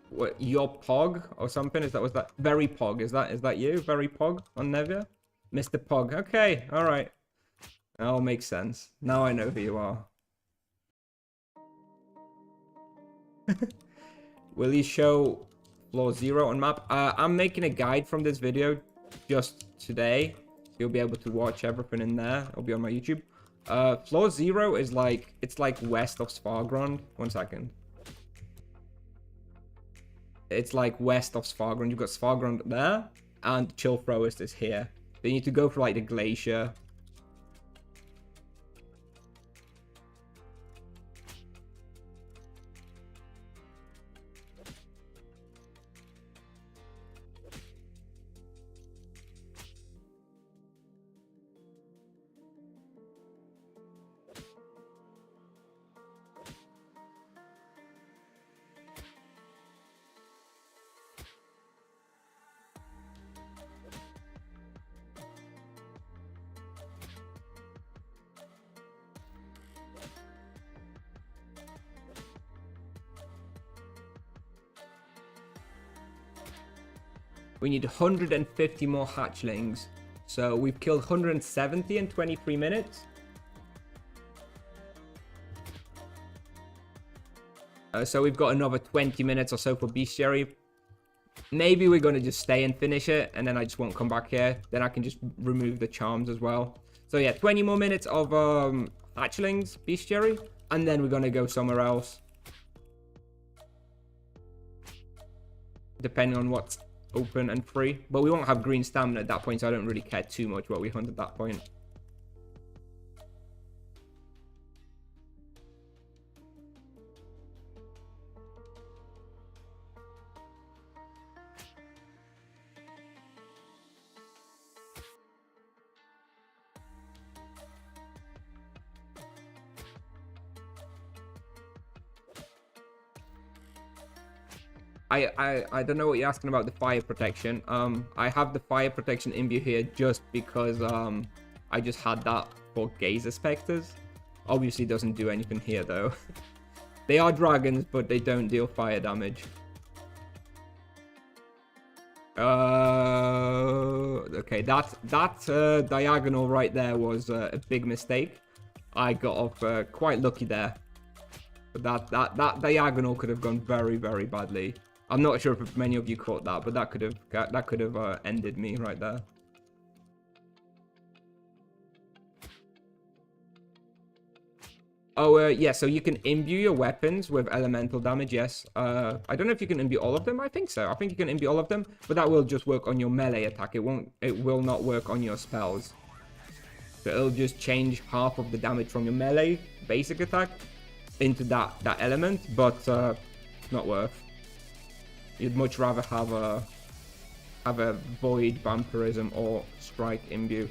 what your Pog or something? Was that Very Pog? Is that you? Very Pog on Nevia? Mr. Pog. Okay, alright. That all makes sense. Now I know who you are. Will you show floor 0 on map? I'm making a guide from this video just today. You'll be able to watch everything in there. It'll be on my YouTube. Floor 0 is like, it's like west of Svargrund. 1 second. It's like west of Svargrund. You've got Svargrund there, and Chill Throwist is here. Then you need to go for like the glacier. We need 150 more hatchlings. So we've killed 170 in 23 minutes. So we've got another 20 minutes or so for bestiary. Maybe we're going to just stay and finish it, and then I just won't come back here. Then I can just remove the charms as well. So yeah, 20 more minutes of hatchlings, bestiary, and then we're going to go somewhere else. Depending on what's open and free. But we won't have green stamina at that point, so I don't really care too much what we hunt at that point. I don't know what you're asking about the fire protection. I have the fire protection imbue here just because I just had that for Gazer Spectres. Obviously doesn't do anything here though. They are dragons, but they don't deal fire damage. Okay, that diagonal right there was a big mistake. I got off quite lucky there. But that diagonal could have gone very, very badly. I'm not sure if many of you caught that, but that could have ended me right there. Oh, yeah, so you can imbue your weapons with elemental damage, yes. I don't know if you can imbue all of them. I think so. I think you can imbue all of them, but that will just work on your melee attack. It will not work on your spells. So it'll just change half of the damage from your melee basic attack into that element, but not worth. You'd much rather have a void vampirism or strike imbue.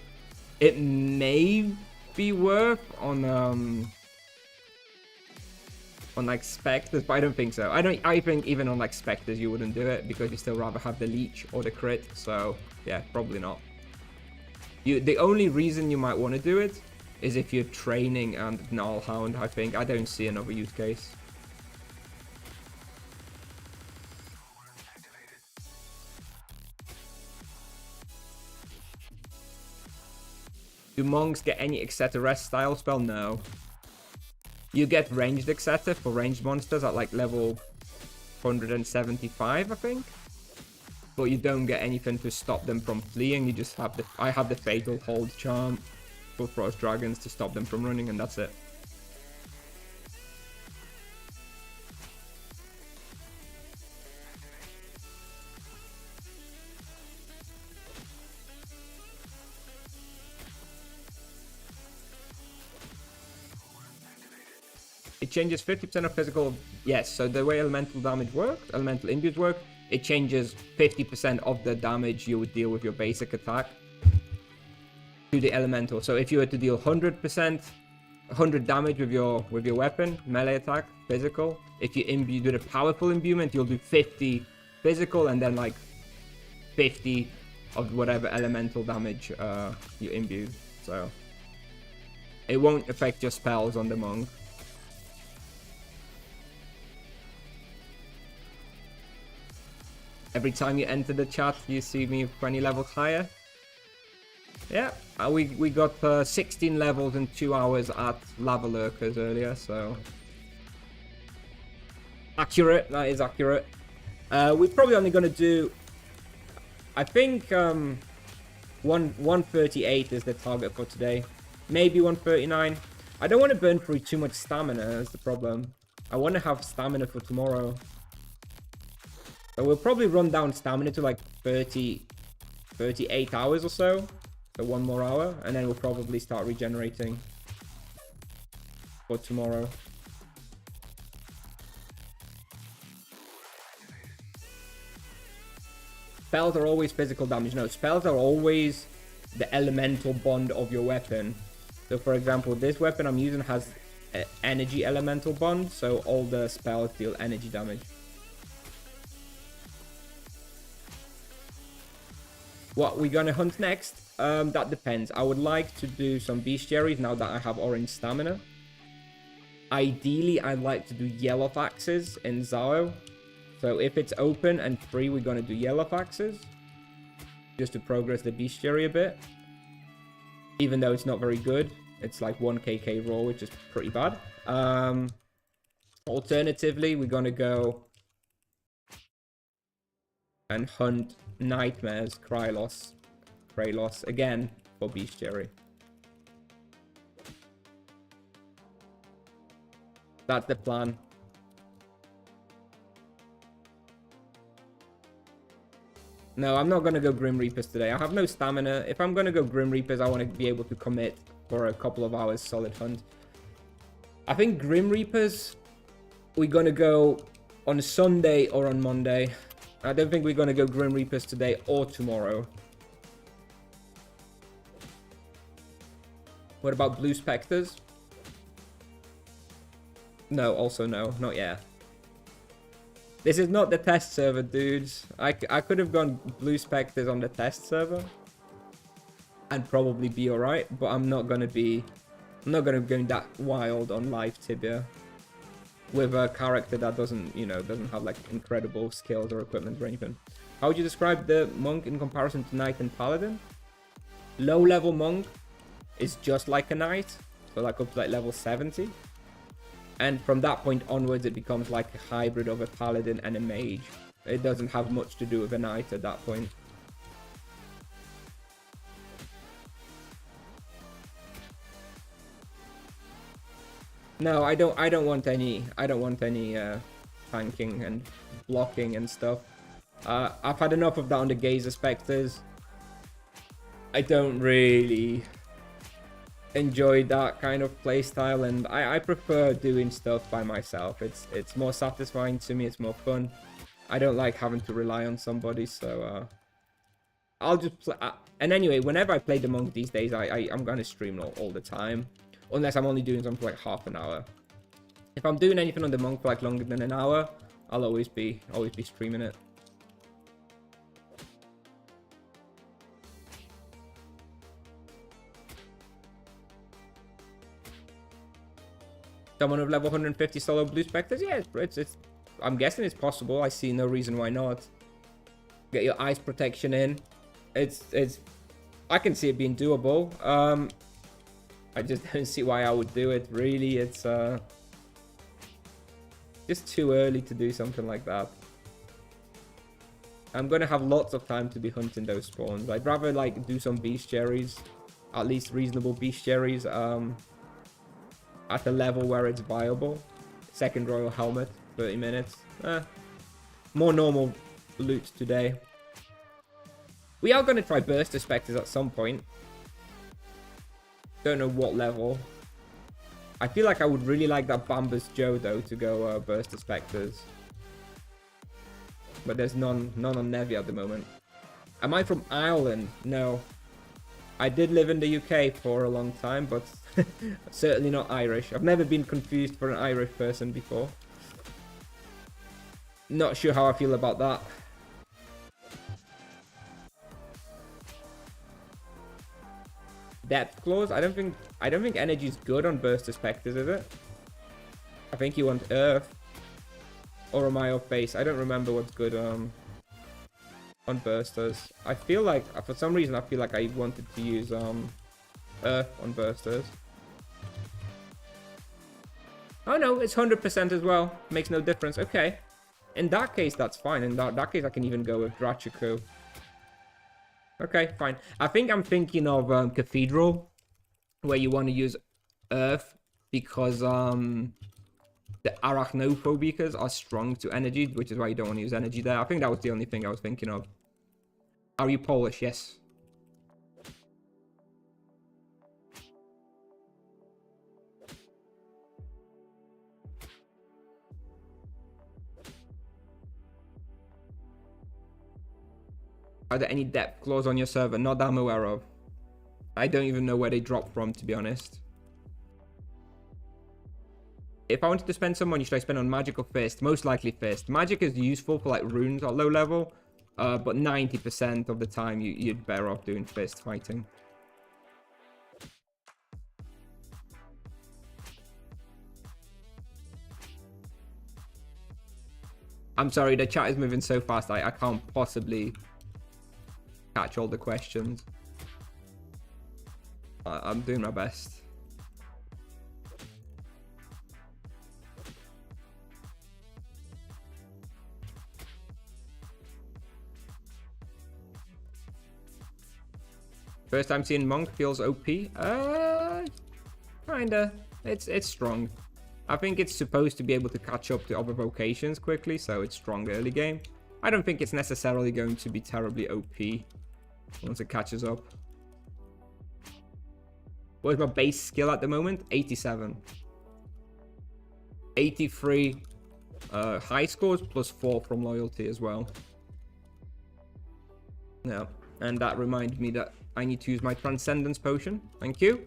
It may be worth on like specters, but I don't think so. I think even on like specters you wouldn't do it because you still rather have the leech or the crit. So yeah, probably not. The only reason you might want to do it is if you're training and Nullhound. I think I don't see another use case. Do monks get any Exeter Rest style spell? No. You get ranged Exeter for ranged monsters at like level 175, I think. But you don't get anything to stop them from fleeing. You just have I have the Fatal Hold charm for Frost Dragons to stop them from running, and that's it. It changes 50% of physical. Yes, so the way elemental damage works, elemental imbues work, it changes 50% of the damage you would deal with your basic attack to the elemental. So if you were to deal 100 damage with your weapon, melee attack, physical, if you do the powerful imbuement, you'll do 50 physical and then like 50 of whatever elemental damage you imbue. So it won't affect your spells on the monk. Every time you enter the chat, you see me 20 levels higher. Yeah, we got 16 levels in 2 hours at Lava Lurkers earlier, so... Accurate, that is accurate. We're probably only going to do... I think 138 is the target for today. Maybe 139. I don't want to burn through too much stamina, is the problem. I want to have stamina for tomorrow. So we'll probably run down stamina to like 38 hours or so. So 1 more hour, and then we'll probably start regenerating for tomorrow. Spells are always physical damage. No, spells are always the elemental bond of your weapon. So for example, this weapon I'm using has an energy elemental bond, so all the spells deal energy damage. What we're gonna hunt next? That depends. I would like to do some bestiaries now that I have orange stamina. Ideally, I'd like to do yellow faxes in Zao. So if it's open and free, we're gonna do yellow faxes. Just to progress the bestiary a bit. Even though it's not very good. It's like 1 KK raw, which is pretty bad. Alternatively, we're gonna go and hunt Nightmares, Krylos, again for bestiary. That's the plan. No, I'm not gonna go Grim Reapers today. I have no stamina. If I'm gonna go Grim Reapers, I want to be able to commit for a couple of hours solid hunt. I think Grim Reapers, we're gonna go on Sunday or on Monday. I don't think we're gonna go Grim Reapers today or tomorrow. What about Blue Spectres? No, also no, not yet. This is not the test server, dudes. I could have gone Blue Spectres on the test server and probably be alright, but I'm not gonna be going that wild on live Tibia with a character that doesn't have like incredible skills or equipment or anything. How would you describe the monk in comparison to knight and paladin? Low level monk is just like a knight, so like up to like level 70. And from that point onwards, it becomes like a hybrid of a paladin and a mage. It doesn't have much to do with a knight at that point. No, I don't want any tanking and blocking and stuff. I've had enough of that on the Gazer Spectres. I don't really enjoy that kind of playstyle, and I prefer doing stuff by myself. It's more satisfying to me, it's more fun. I don't like having to rely on somebody, so I'll just play. And anyway, whenever I play the monk these days, I'm gonna stream all the time, unless I'm only doing something for like half an hour. If I'm doing anything on the monk for like longer than an hour, I'll always be streaming it. Someone with level 150 solo Blue Spectres? Yeah, it's I'm guessing it's possible. I see no reason why not. Get your ice protection in. I can see it being doable. I just don't see why I would do it. Really, it's just too early to do something like that. I'm gonna have lots of time to be hunting those spawns. I'd rather like do some bestiaries, at least reasonable bestiaries. At a level where it's viable. Second Royal Helmet, 30 minutes. More normal loot today. We are going to try Burster Spectres at some point. Don't know what level. I feel like I would really like that Bambus Joe though to go Burster Spectres. But there's none on Nevi at the moment. Am I from Ireland? No. I did live in the UK for a long time, but certainly not Irish. I've never been confused for an Irish person before. Not sure how I feel about that. Depth clause? I don't think energy is good on Burster Spectres, is it? I think you want Earth. Or am I off base? I don't remember what's good. on bursters. I feel like, for some reason, I feel like I wanted to use Earth on bursters. Oh no, it's 100% as well. Makes no difference. Okay. In that case, that's fine. In that case, I can even go with Drachiku. Okay, fine. I think I'm thinking of Cathedral, where you want to use Earth because the Arachnophobicas are strong to energy, which is why you don't want to use energy there. I think that was the only thing I was thinking of. Are you Polish? Yes. Are there any depth claws on your server? Not that I'm aware of. I don't even know where they drop from, to be honest. If I wanted to spend some money, should I spend on magic or fist? Most likely fist. Magic is useful for like runes or low level, but 90% of the time you'd better off doing fist fighting. I'm sorry, the chat is moving so fast, I can't possibly catch all the questions. I'm doing my best. First time seeing Monk feels OP. Kinda. It's strong. I think it's supposed to be able to catch up to other vocations quickly, so it's strong early game. I don't think it's necessarily going to be terribly OP once it catches up. What is my base skill at the moment? 87. 83 high scores plus 4 from loyalty as well. Yeah, and that reminded me that I need to use my Transcendence Potion. Thank you.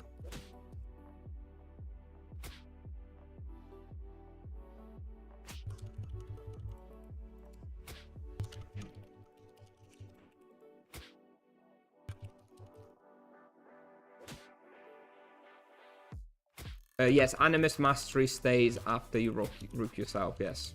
Yes, Animus Mastery stays after you rook yourself, yes.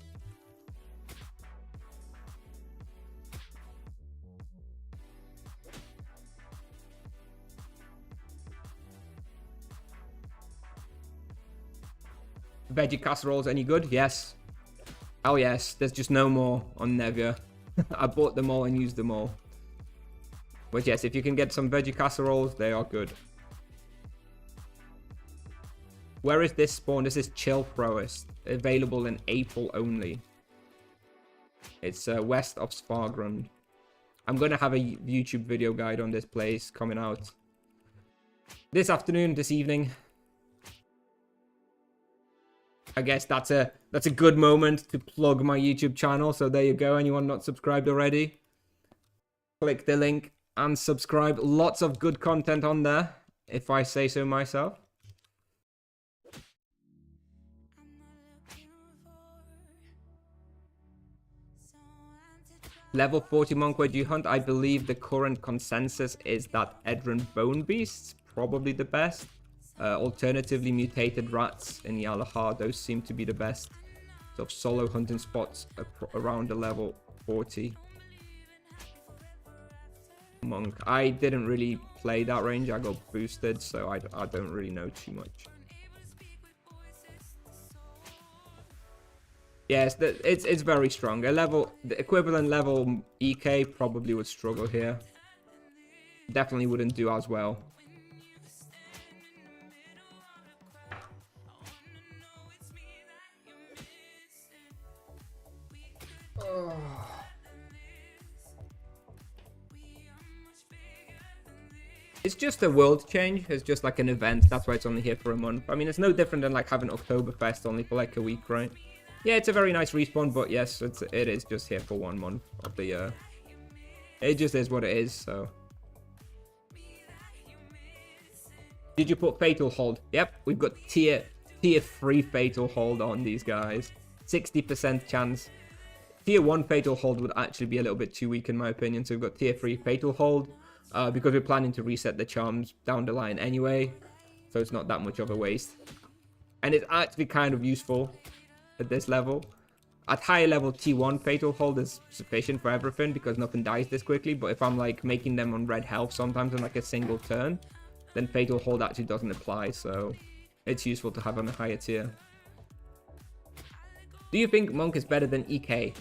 Veggie casseroles any good? Yes. Oh yes, there's just no more on Nevia. I bought them all and used them all. But yes, if you can get some veggie casseroles, they are good. Where is this spawn? This is Chill Throwers. Available in April only. It's west of Spargrund. I'm going to have a YouTube video guide on this place coming out this afternoon, this evening. I guess that's a good moment to plug my YouTube channel. So there you go. Anyone not subscribed already? Click the link and subscribe. Lots of good content on there, if I say so myself. Level 40 monk, where do you hunt? I believe the current consensus is that Edron Bone Beasts, probably the best. Alternatively, mutated rats in Yalahar, those seem to be the best sort of solo hunting spots around the level 40 monk. I didn't really play that range, I got boosted, so I don't really know too much. Yes, it's very strong. The equivalent level EK probably would struggle here. Definitely wouldn't do as well. It's just a world change. It's just like an event. That's why it's only here for a month. I mean, it's no different than like having Oktoberfest only for like a week, right? Yeah, it's a very nice respawn, but yes, it is just here for 1 month of the year. It just is what it is, so. Did you put Fatal Hold? Yep, we've got tier 3 Fatal Hold on these guys. 60% chance. Tier 1 Fatal Hold would actually be a little bit too weak in my opinion, so we've got tier 3 Fatal Hold. Because we're planning to reset the charms down the line anyway, so it's not that much of a waste. And it's actually kind of useful at this level. At higher level T1, Fatal Hold is sufficient for everything because nothing dies this quickly. But if I'm like making them on red health sometimes in like a single turn, then Fatal Hold actually doesn't apply. So it's useful to have on a higher tier. Do you think Monk is better than EK?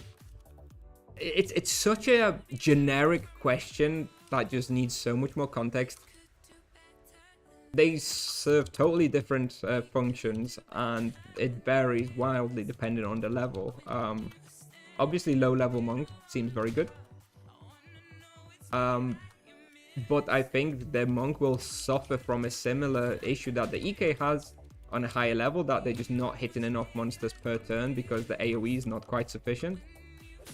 It's such a generic question that just needs so much more context. They serve totally different functions, and it varies wildly depending on the level. Obviously, low-level Monk seems very good. But I think the Monk will suffer from a similar issue that the EK has on a higher level, that they're just not hitting enough monsters per turn because the AoE is not quite sufficient.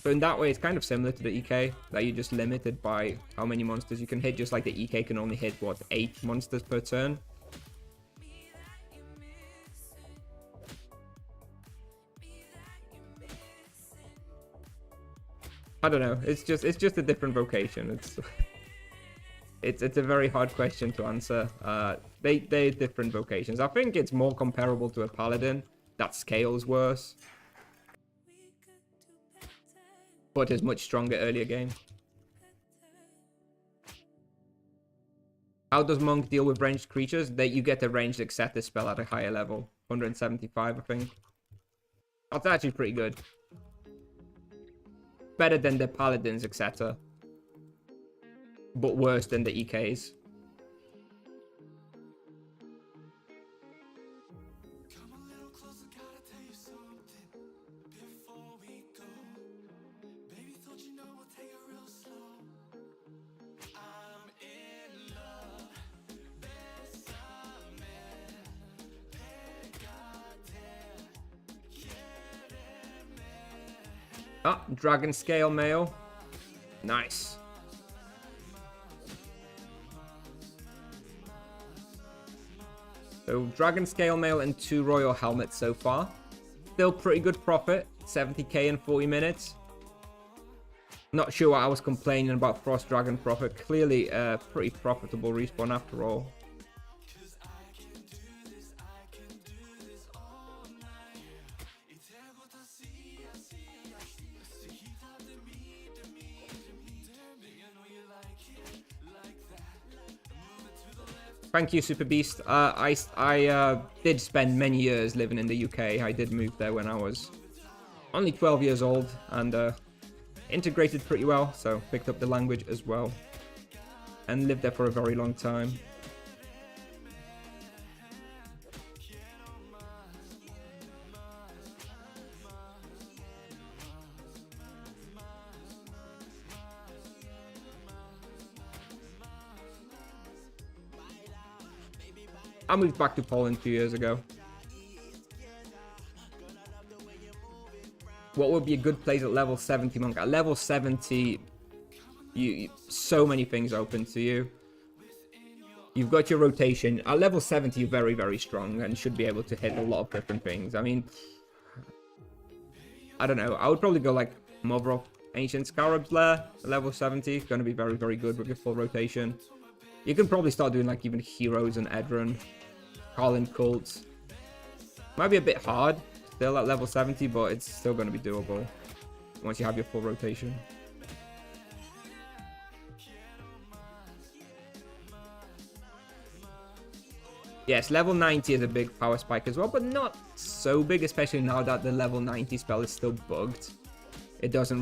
So in that way, it's kind of similar to the EK, that you're just limited by how many monsters you can hit, just like the EK can only hit, what, 8 monsters per turn? I don't know, it's just a different vocation. It's a very hard question to answer. They're different vocations. I think it's more comparable to a paladin that scales worse, but is much stronger earlier game. How does Monk deal with ranged creatures? That you get a ranged Exeter spell at a higher level. 175, I think. That's actually pretty good. Better than the Paladin's Exeter. But worse than the EKs. Ah, Dragon Scale Mail. Nice. So Dragon Scale Mail and 2 Royal Helmets so far. Still pretty good profit. 70k in 40 minutes. Not sure what I was complaining about Frost Dragon profit. Clearly a pretty profitable respawn after all. Thank you, Super Beast. I did spend many years living in the UK. I did move there when I was only 12 years old and integrated pretty well, so picked up the language as well and lived there for a very long time. I moved back to Poland 2 years ago. What would be a good place at level 70, Monk? At level 70, so many things open to you. You've got your rotation. At level 70, you're very, very strong and should be able to hit a lot of different things. I mean, I don't know. I would probably go like Mother of Ancient Scarab's Lair at level 70. Going to be very, very good with your full rotation. You can probably start doing like even Heroes and Edron. Carlin Cults. Might be a bit hard still at level 70, but it's still going to be doable once you have your full rotation. Yes, level 90 is a big power spike as well, but not so big, especially now that the level 90 spell is still bugged. It doesn't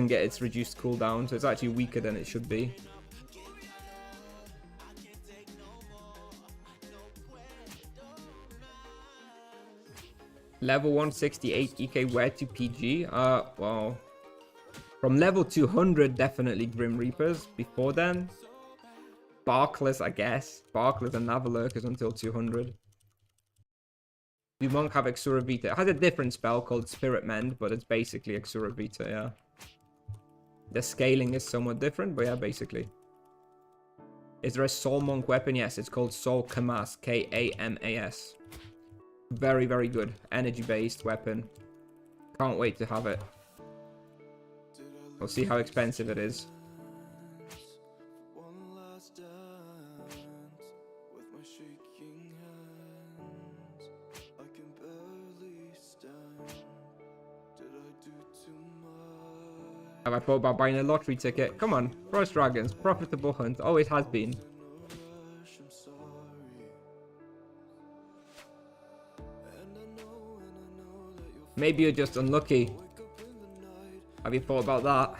get its reduced cooldown, so it's actually weaker than it should be. Level 168 EK, where to PG? Well, from level 200, definitely Grim Reapers. Before then, Barkless, I guess. Barkless and Lurkers until 200. Do Monk have Exura Vita? It has a different spell called Spirit Mend, but it's basically Exura Vita, yeah. The scaling is somewhat different, but yeah, basically. Is there a Soul Monk weapon? Yes, it's called Soul Kamas, K-A-M-A-S. Very, very good. Energy-based weapon. Can't wait to have it. We'll see how expensive it is. One last dance with my shaking hands. I can barely stand. Did I Have I thought about buying a lottery ticket? Come on, Frost Dragons, profitable hunt, always has been. Maybe you're just unlucky. Have you thought about that?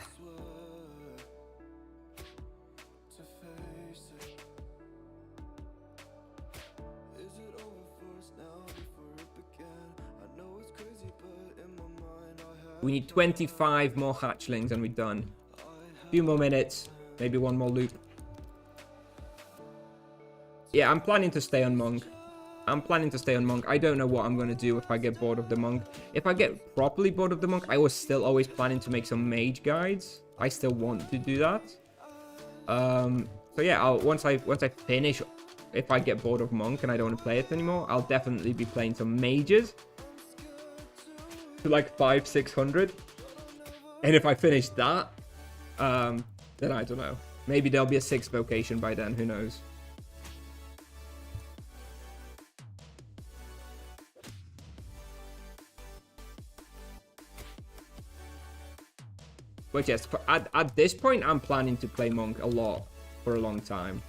We need 25 more hatchlings and we're done. A few more minutes, maybe one more loop. Yeah, I'm planning to stay on Monk. I don't know what I'm going to do if I get bored of the Monk. If I get properly bored of the Monk, I was still always planning to make some mage guides. I still want to do that. So yeah, once I finish, if I get bored of Monk and I don't want to play it anymore, I'll definitely be playing some mages. To like 500-600. And if I finish that, then I don't know. Maybe there'll be a 6th vocation by then, who knows. But yes, at this point, I'm planning to play Monk a lot for a long time.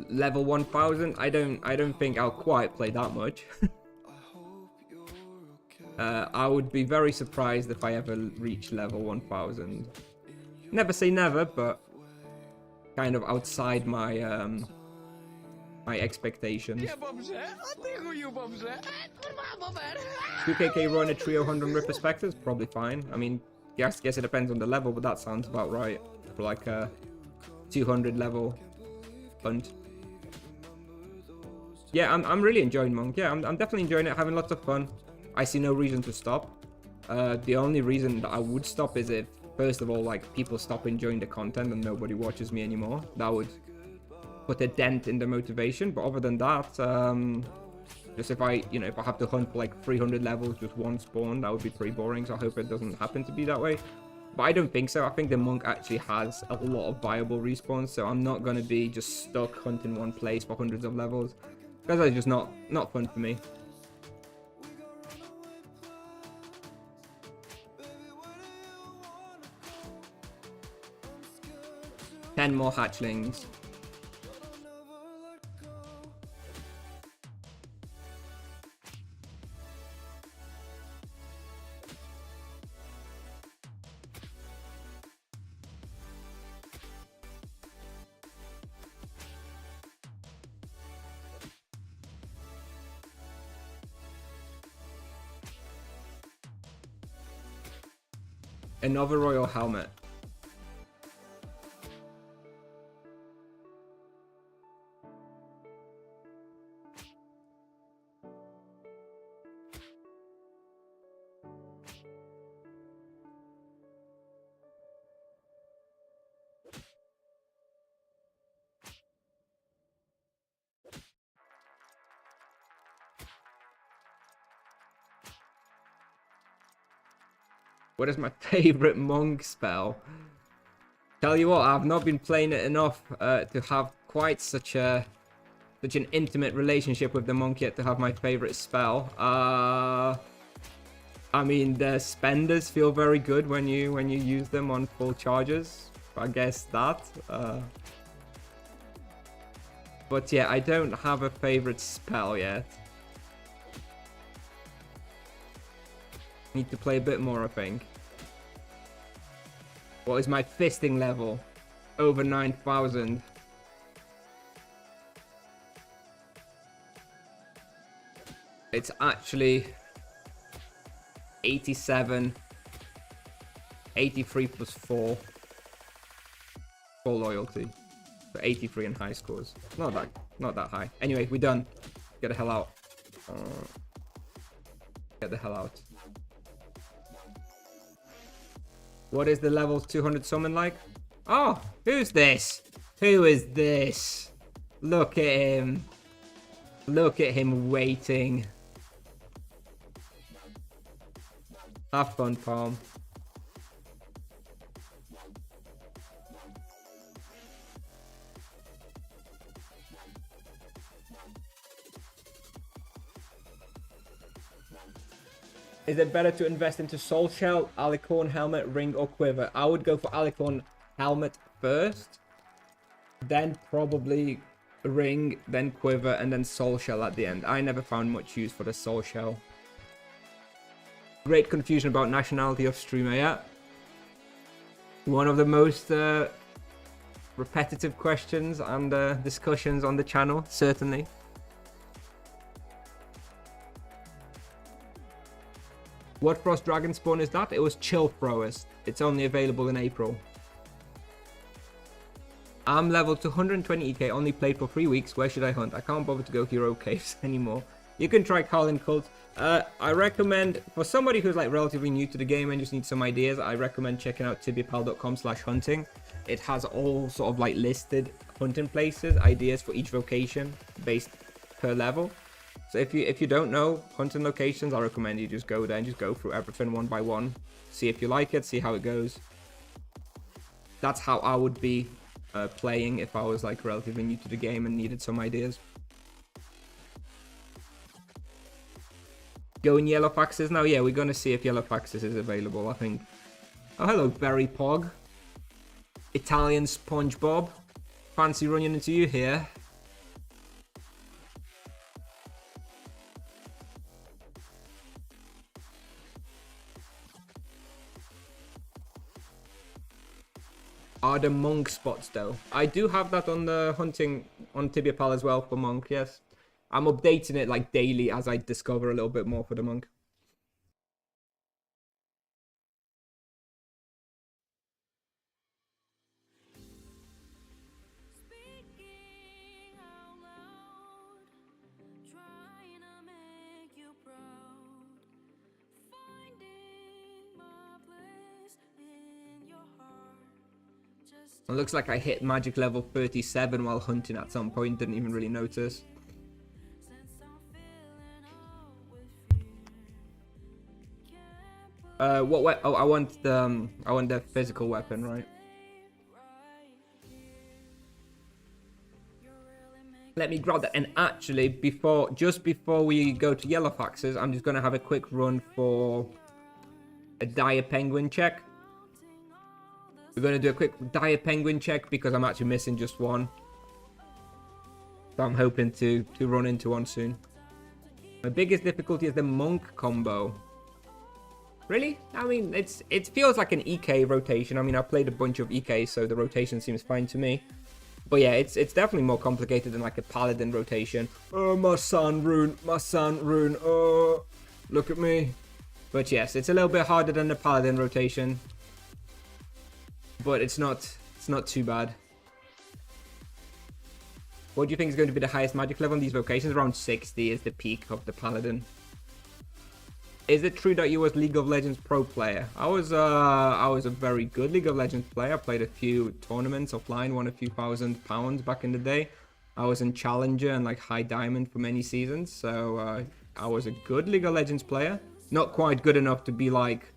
Level 1000, I don't think I'll quite play that much. I would be very surprised if I ever reach level 1000. Never say never, but kind of outside my my expectations. 2kk run a trio 100 ripper specters, probably fine. I mean, guess it depends on the level, but that sounds about right for like a 200 level hunt. Yeah, I'm really enjoying Monk. Yeah, I'm definitely enjoying it, having lots of fun. I see no reason to stop. The only reason that I would stop is if, first of all, like, people stop enjoying the content and nobody watches me anymore. That would put a dent in the motivation. But other than that, just if I have to hunt for like 300 levels, just one spawn, that would be pretty boring. So I hope it doesn't happen to be that way. But I don't think so. I think the Monk actually has a lot of viable respawns. So I'm not going to be just stuck hunting one place for hundreds of levels. Because that's just not fun for me. Ten more hatchlings. Another royal helmet. What is my favorite Monk spell? Tell you what, I've not been playing it enough to have quite such an intimate relationship with the Monk yet to have my favorite spell. I mean, the spenders feel very good when you use them on full charges. I guess that. But yeah, I don't have a favorite spell yet. Need to play a bit more, I think. What is my fisting level? Over 9,000. It's actually 87, 83 plus 4 for loyalty. So 83 and high scores. Not that high. Anyway, we're done. Get the hell out. Get the hell out. What is the level 200 summon like? Oh, who's this? Who is this? Look at him. Look at him waiting. Have fun, Palm. Is it better to invest into soul shell, alicorn helmet, ring, or quiver? I would go for alicorn helmet first, then probably ring, then quiver, and then soul shell at the end. I never found much use for the soul shell. Great confusion about nationality of streamer, yeah. One of the most repetitive questions and discussions on the channel, certainly. What Frost Dragon spawn is that? It was Chill Throwers. It's only available in April. I'm level 220 EK, only played for 3 weeks. Where should I hunt? I can't bother to go hero caves anymore. You can try Carlin Cult. I recommend, for somebody who's like relatively new to the game and just needs some ideas, I recommend checking out tibiapal.com/hunting. It has all sort of like listed hunting places, ideas for each vocation based per level. So if you don't know hunting locations, I recommend you just go there and just go through everything one by one. See if you like it, see how it goes. That's how I would be playing if I was like relatively new to the game and needed some ideas. Going Yellow Faxes now? Yeah, we're going to see if Yellow Faxes is available, I think. Oh, hello, Berry Pog. Italian SpongeBob. Fancy running into you here. Are the monk spots though? I do have that on the hunting on Tibiapal as well for monk, yes. I'm updating it like daily as I discover a little bit more for the monk. Speaking out loud, trying to make you proud, finding my place in your heart. Just It looks like I hit magic level 37 while hunting at some point, didn't even really notice. since I'm feeling up with fear, can't Oh, I want the physical weapon, right? Let me grab that. And actually, just before we go to Yellow Faxes, I'm just gonna have a quick run for a dire penguin check. We're gonna do a quick dire penguin check because I'm actually missing just one. So I'm hoping to run into one soon. My biggest difficulty is the monk combo. Really? I mean, it feels like an EK rotation. I mean, I've played a bunch of EKs, so the rotation seems fine to me. But yeah, it's definitely more complicated than like a paladin rotation. Oh, my sun rune, oh, look at me. But yes, it's a little bit harder than the paladin rotation. But it's not too bad. What do you think is going to be the highest magic level on these vocations? Around 60 is the peak of the paladin. Is it true that you was League of Legends pro player? I was a very good League of Legends player. I played a few tournaments offline, won a few £1,000 back in the day. I was in Challenger and like High Diamond for many seasons, so I was a good League of Legends player. Not quite good enough to be like,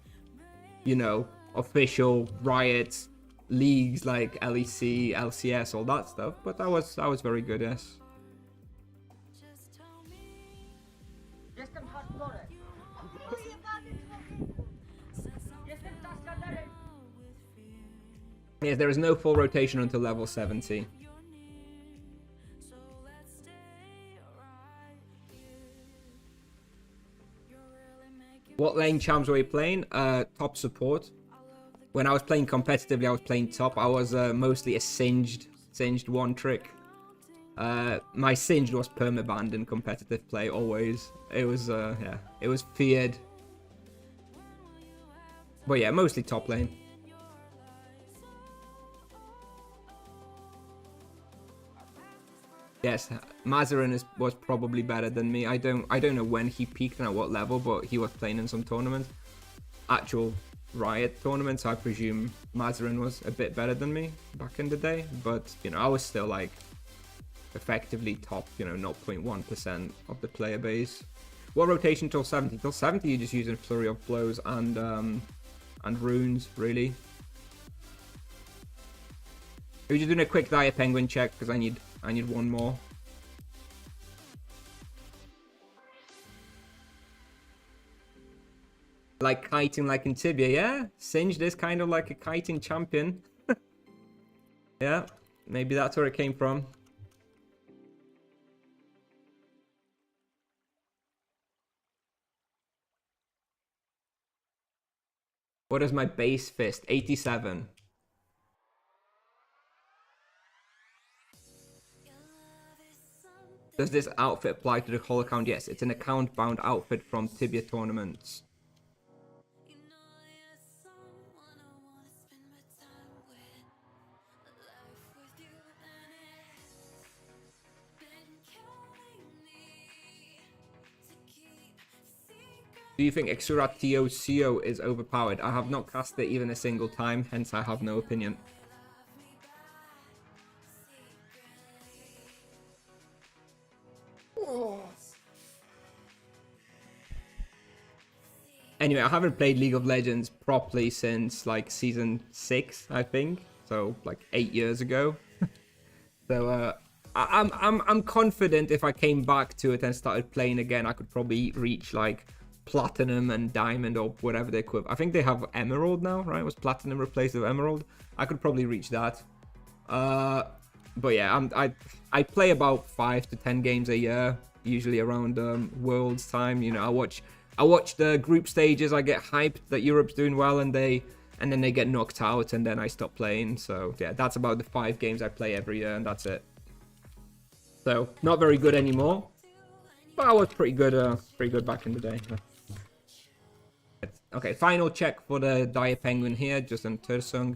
you know, official Riot leagues like LEC, LCS, all that stuff, but I was very good, yes. just tell me. Jestem hardcore. Jestem taskanderem. Yes, there is no full rotation until level 70. So let's stay right here. You're really making What lane champs were you playing? Top support. When I was playing competitively, I was playing top. I was mostly a singed one trick. My singed was permabanned in competitive play always. It was yeah, it was feared. But yeah, mostly top lane. Yes, Mazarin was probably better than me. I don't know when he peaked and at what level, but he was playing in some tournaments. Actual Riot tournaments, I presume Mazarin was a bit better than me back in the day. But, you know, I was still like effectively top, you know, 0.1% of the player base. What rotation till 70? Till 70 you're just using Flurry of Blows and runes, really. We're just doing a quick Dire Penguin check because I need one more. Like kiting like in Tibia, yeah? Singed is kind of like a kiting champion. Yeah, maybe that's where it came from. What is my base fist? 87. Does this outfit apply to the whole account? Yes, it's an account-bound outfit from Tibia tournaments. Do you think Exuratio CO is overpowered? I have not cast it even a single time, hence I have no opinion. Anyway, I haven't played League of Legends properly since like season 6, I think. So like 8 years ago. So I'm confident if I came back to it and started playing again, I could probably reach like platinum and diamond or whatever they could. I think they have emerald now, right? Was platinum replaced with emerald? I could probably reach that. But yeah, I play about 5 to 10 games a year, usually around Worlds time. You know, I watch the group stages. I get hyped that Europe's doing well, and then they get knocked out, and then I stop playing. So yeah, that's about the 5 games I play every year, and that's it. So not very good anymore, but I was pretty good back in the day. Okay, final check for the Dire Penguin here, just on Tursung.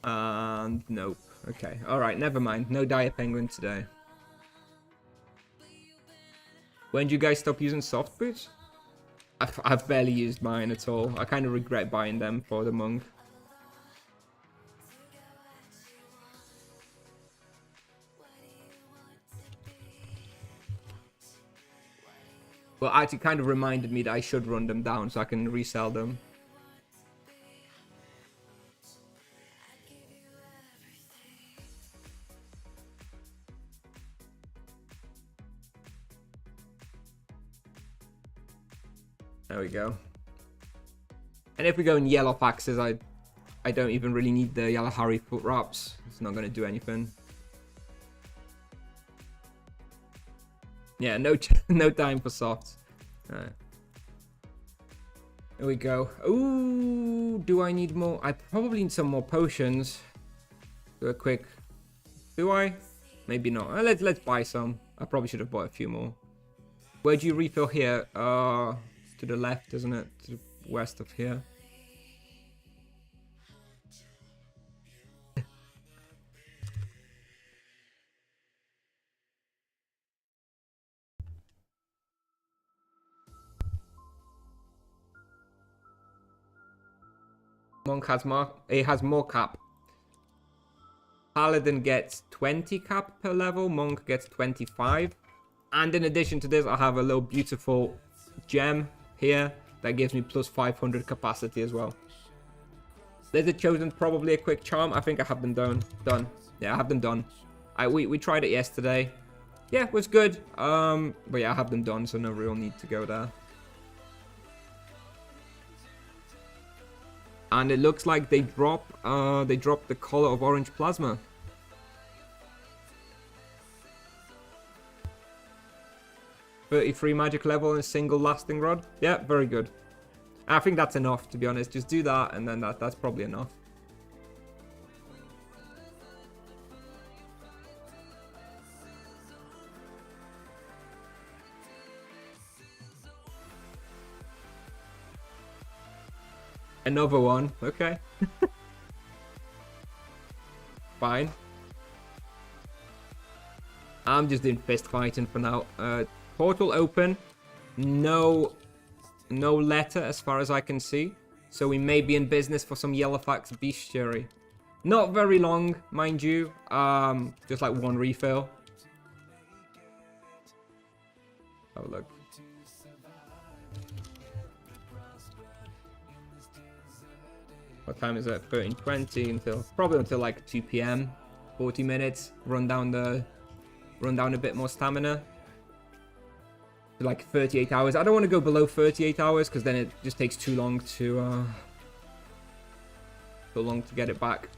And nope. Okay, alright, never mind. No Dire Penguin today. When do you guys stop using soft boots? I've barely used mine at all. I kind of regret buying them for the monk. Well, actually kind of reminded me that I should run them down so I can resell them. There we go. And if we go in yellow faxes, I don't even really need the yellow Harry foot wraps. It's not going to do anything. Yeah, no time for softs. Alright. There we go. Ooh, do I need more? I probably need some more potions. Do a quick. Do I? Maybe not. Let's buy some. I probably should have bought a few more. Where do you refill here? To the left, isn't it? To the west of here. Monk has more. It has more cap. Paladin gets 20 cap per level. Monk gets 25. And in addition to this, I have a little beautiful gem here that gives me plus 500 capacity as well. There's a chosen, probably a quick charm. I think I have them done. Yeah, I have them done. We tried it yesterday. Yeah, it was good. But yeah, I have them done, so no real need to go there. And it looks like they drop the color of orange plasma. $33 magic level and a single lasting rod. Yeah, very good. I think that's enough, to be honest. Just do that, and then that's probably enough. Another one. Okay. Fine. I'm just doing fist fighting for now. Portal open. No letter as far as I can see. So we may be in business for some Yellowfax bestiary. Not very long, mind you. Just like one refill. Have a look. What time is it? 13:20 until probably until like 2 PM. 40 minutes. Run down a bit more stamina. like 38 hours. I don't want to go below 38 hours because then it just takes too long to get it back.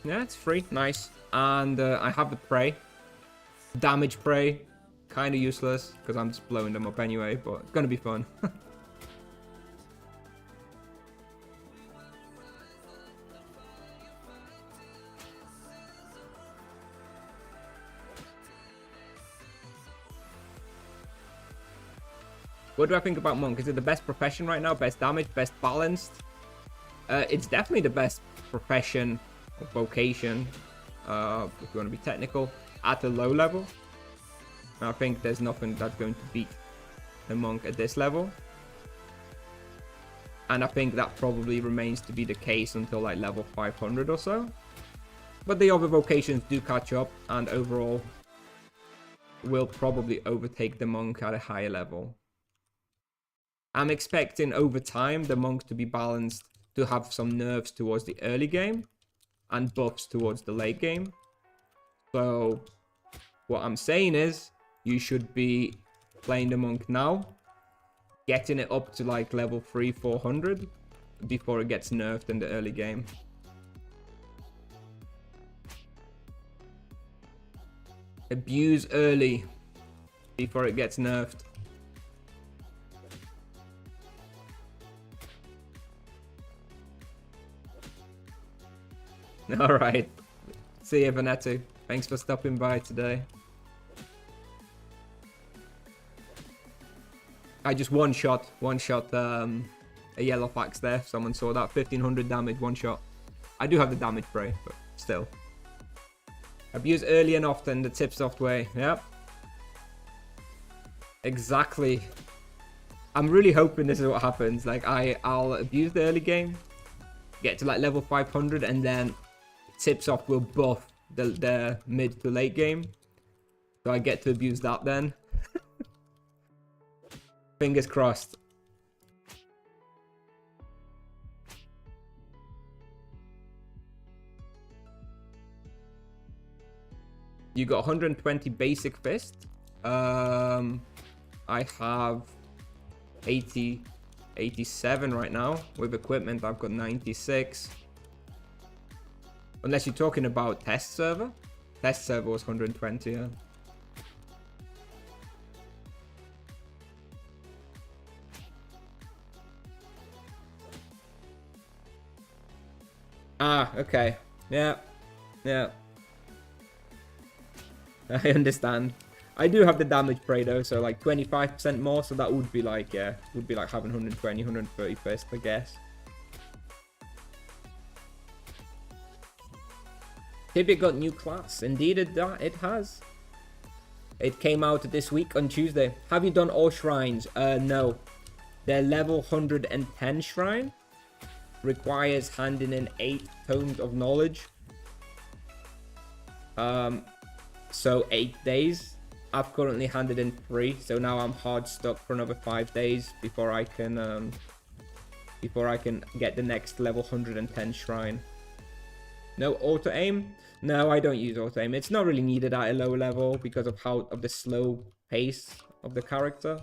Yeah, it's free. Nice. And I have the prey. Damage prey. Kind of useless because I'm just blowing them up anyway, but it's going to be fun. What do I think about Monk? Is it the best profession right now? Best damage? Best balanced? It's definitely the best profession or vocation, if you want to be technical, at a low level. I think there's nothing that's going to beat the Monk at this level. And I think that probably remains to be the case until like level 500 or so. But the other vocations do catch up, and overall will probably overtake the Monk at a higher level. I'm expecting over time the Monk to be balanced, to have some nerfs towards the early game and buffs towards the late game. So what I'm saying is you should be playing the Monk now, getting it up to like level 300-400 before it gets nerfed in the early game. Abuse early before it gets nerfed. Alright. See you, Vanetti. Thanks for stopping by today. I just one shot a yellow fax there. If someone saw that. 1500 damage, one shot. I do have the damage spray, but still. Abuse early and often, the Tipsoft way. Yep. Exactly. I'm really hoping this is what happens. Like, I'll abuse the early game, get to like level 500, and then Tipsoft will buff the mid to late game. So I get to abuse that then. Fingers crossed. You got 120 basic fist. I have 87 right now. With equipment, I've got 96. Unless you're talking about test server. Test server was 120, yeah. Ah, okay. Yeah. Yeah. I understand. I do have the damage spray though, so like 25% more, so that would be like, yeah, would be like having 120, 130 fist, I guess. Tibia got new class. Indeed it has. It came out this week on Tuesday. Have you done all shrines? No. Their level 110 shrine requires handing in 8 tomes of knowledge. So 8 days. I've currently handed in 3, so now I'm hard stuck for another 5 days before I can get the next level 110 shrine. No auto aim? No, I don't use auto aim. It's not really needed at a low level because of the slow pace of the character.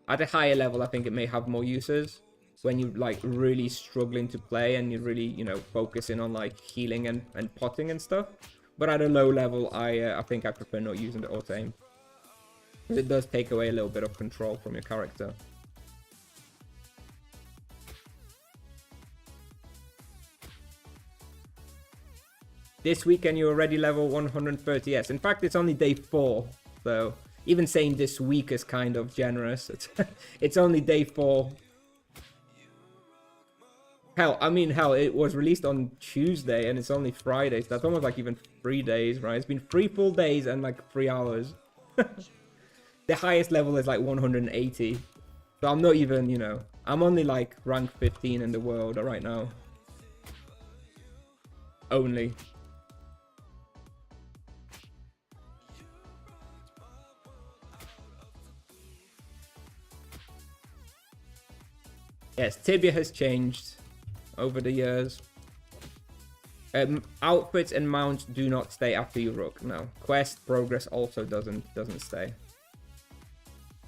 At a higher level, I think it may have more uses when you're like really struggling to play and you're really, you know, focusing on like healing and potting and stuff. But at a low level, I think I prefer not using the auto aim. It does take away a little bit of control from your character. This weekend you're already level 130. Yes, in fact, it's only day 4. So even saying this week is kind of generous. It's only day 4. Hell, it was released on Tuesday and it's only Friday. So that's almost like even 3 days, right? It's been 3 full days and like 3 hours. The highest level is like 180. So I'm not even, you know, I'm only like rank 15 in the world right now. Only. Yes, Tibia has changed over the years. Outfits and mounts do not stay after you rook. No. Quest progress also doesn't stay.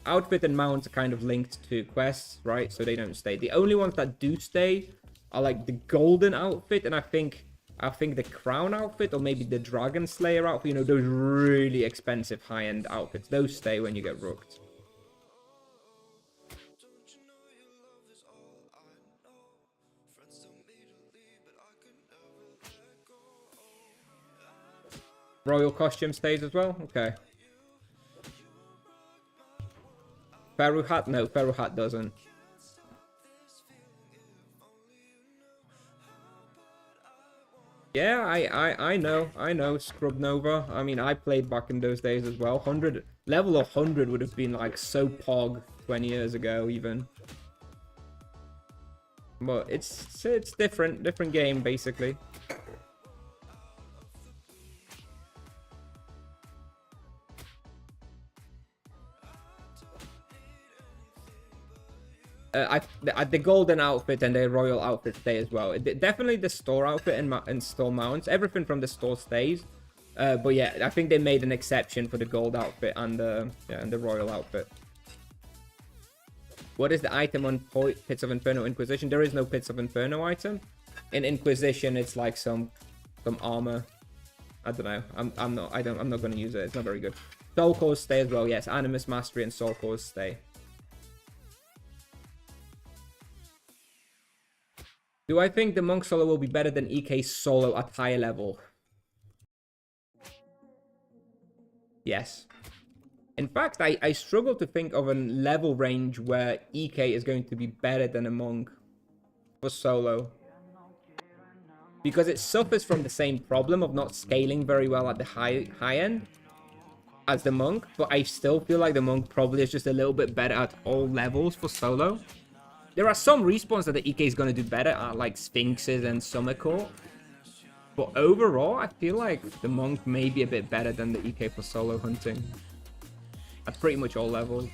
Outfit and mounts are kind of linked to quests, right? So they don't stay. The only ones that do stay are like the golden outfit, and I think the crown outfit, or maybe the dragon slayer outfit. You know, those really expensive high-end outfits. Those stay when you get rooked. Royal costume stays as well? Okay. Pharaoh hat? No, Pharaoh hat doesn't. Yeah, I know, Scrub Nova. I mean, I played back in those days as well. Level 100 would have been like so pog 20 years ago even. But it's different game basically. The golden outfit and the royal outfit stay as well. Definitely the store outfit and store mounts. Everything from the store stays. But yeah, I think they made an exception for the gold outfit and the royal outfit. What is the item on Pits of Inferno Inquisition? There is no Pits of Inferno item. In Inquisition, it's like some armor. I don't know. I'm not gonna use it. It's not very good. Soul Cores stay as well. Yes, Animus Mastery and Soul Cores stay. Do I think the Monk solo will be better than EK solo at higher level? Yes. In fact, I struggle to think of a level range where EK is going to be better than a Monk for solo. Because it suffers from the same problem of not scaling very well at the high end as the Monk. But I still feel like the Monk probably is just a little bit better at all levels for solo. There are some respawns that the EK is going to do better at, like Sphinxes and Summer Court. But overall, I feel like the Monk may be a bit better than the EK for solo hunting. At pretty much all levels.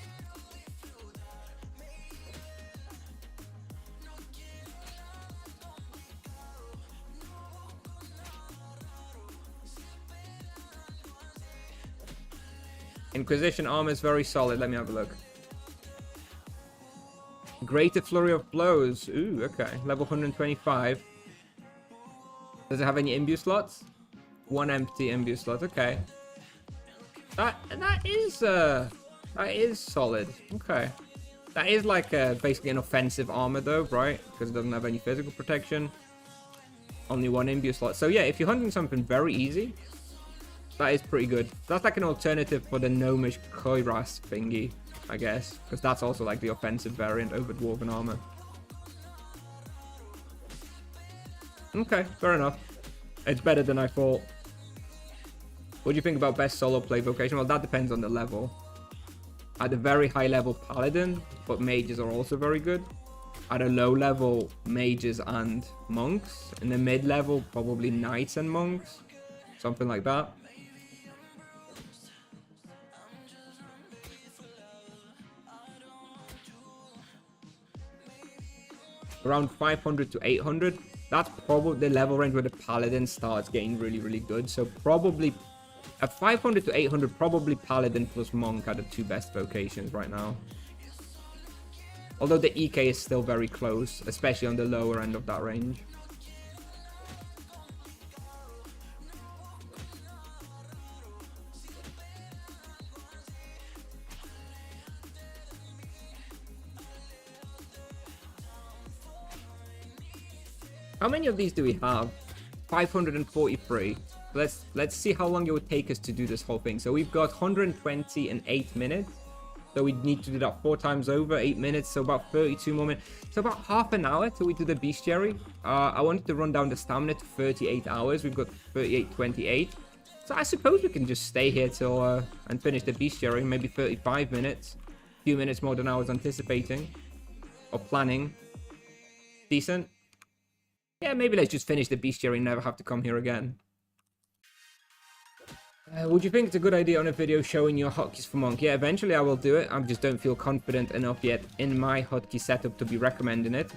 Inquisition armor is very solid. Let me have a look. Greater Flurry of Blows. Ooh, okay. Level 125. Does it have any imbue slots? One empty imbue slot. Okay. That is solid. Okay. That is like basically an offensive armor though, right? Because it doesn't have any physical protection. Only one imbue slot. So yeah, if you're hunting something very easy, that is pretty good. That's like an alternative for the Gnomish Koiras thingy, I guess. Because that's also like the offensive variant over Dwarven armor. Okay, fair enough. It's better than I thought. What do you think about best solo play vocation? Well, that depends on the level. At a very high level, Paladin, but mages are also very good. At a low level, mages and monks. In the mid level, probably knights and monks. Something like that. Around 500 to 800. That's probably the level range where the Paladin starts getting really, really good. So probably at 500 to 800, probably Paladin plus Monk are the two best vocations right now. Although the EK is still very close, especially on the lower end of that range. How many of these do we have? 543. Let's see how long it would take us to do this whole thing. So we've got 120 in 8 minutes. So we need to do that 4 times over, 8 minutes. So about 32 more minutes. So about half an hour till we do the bestiary. I wanted to run down the stamina to 38 hours. We've got 38:28. So I suppose we can just stay here till and finish the bestiary. Maybe 35 minutes. A few minutes more than I was anticipating. Or planning. Decent. Yeah, maybe let's just finish the bestiary and never have to come here again. Would you think it's a good idea on a video showing your hotkeys for Monk? Yeah, eventually I will do it. I just don't feel confident enough yet in my hotkey setup to be recommending it.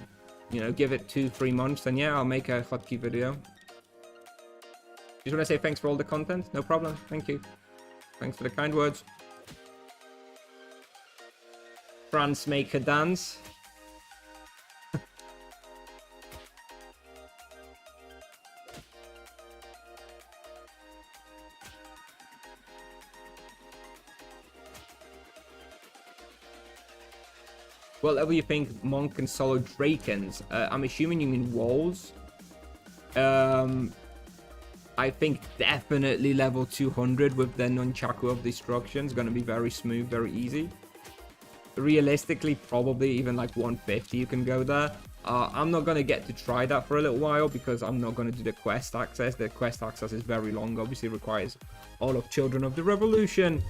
You know, give it 2-3 months and yeah, I'll make a hotkey video. Just want to say thanks for all the content. No problem. Thank you. Thanks for the kind words. France make her dance. What level you think Monk and solo Drakens? I'm assuming you mean walls. I think definitely level 200 with the Nunchaku of Destruction is going to be very smooth, very easy. Realistically, probably even like 150 you can go there. I'm not going to get to try that for a little while because I'm not going to do the quest access. The quest access is very long, obviously requires all of Children of the Revolution,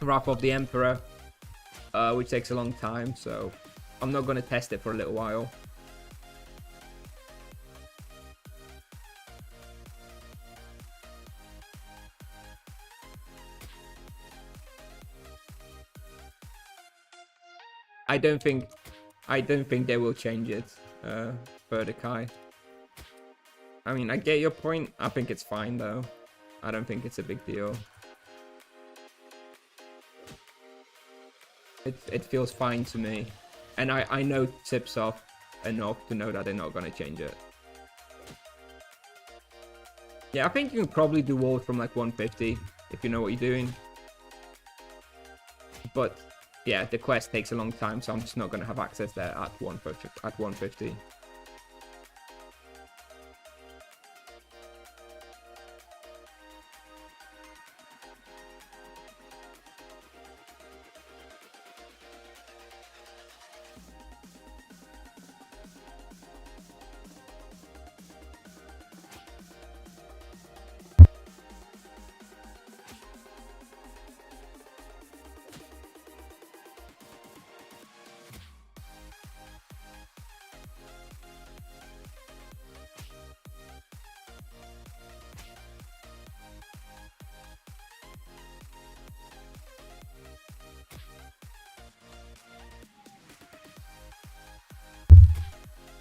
Wrath of the Emperor, which takes a long time, so I'm not going to test it for a little while. I don't think they will change it, Verdikai. I mean, I get your point. I think it's fine though. I don't think it's a big deal. It feels fine to me, and I know tips off enough to know that they're not gonna change it. Yeah, I think you can probably do walls from like 150 if you know what you're doing, but yeah, the quest takes a long time, so I'm just not gonna have access there at 150.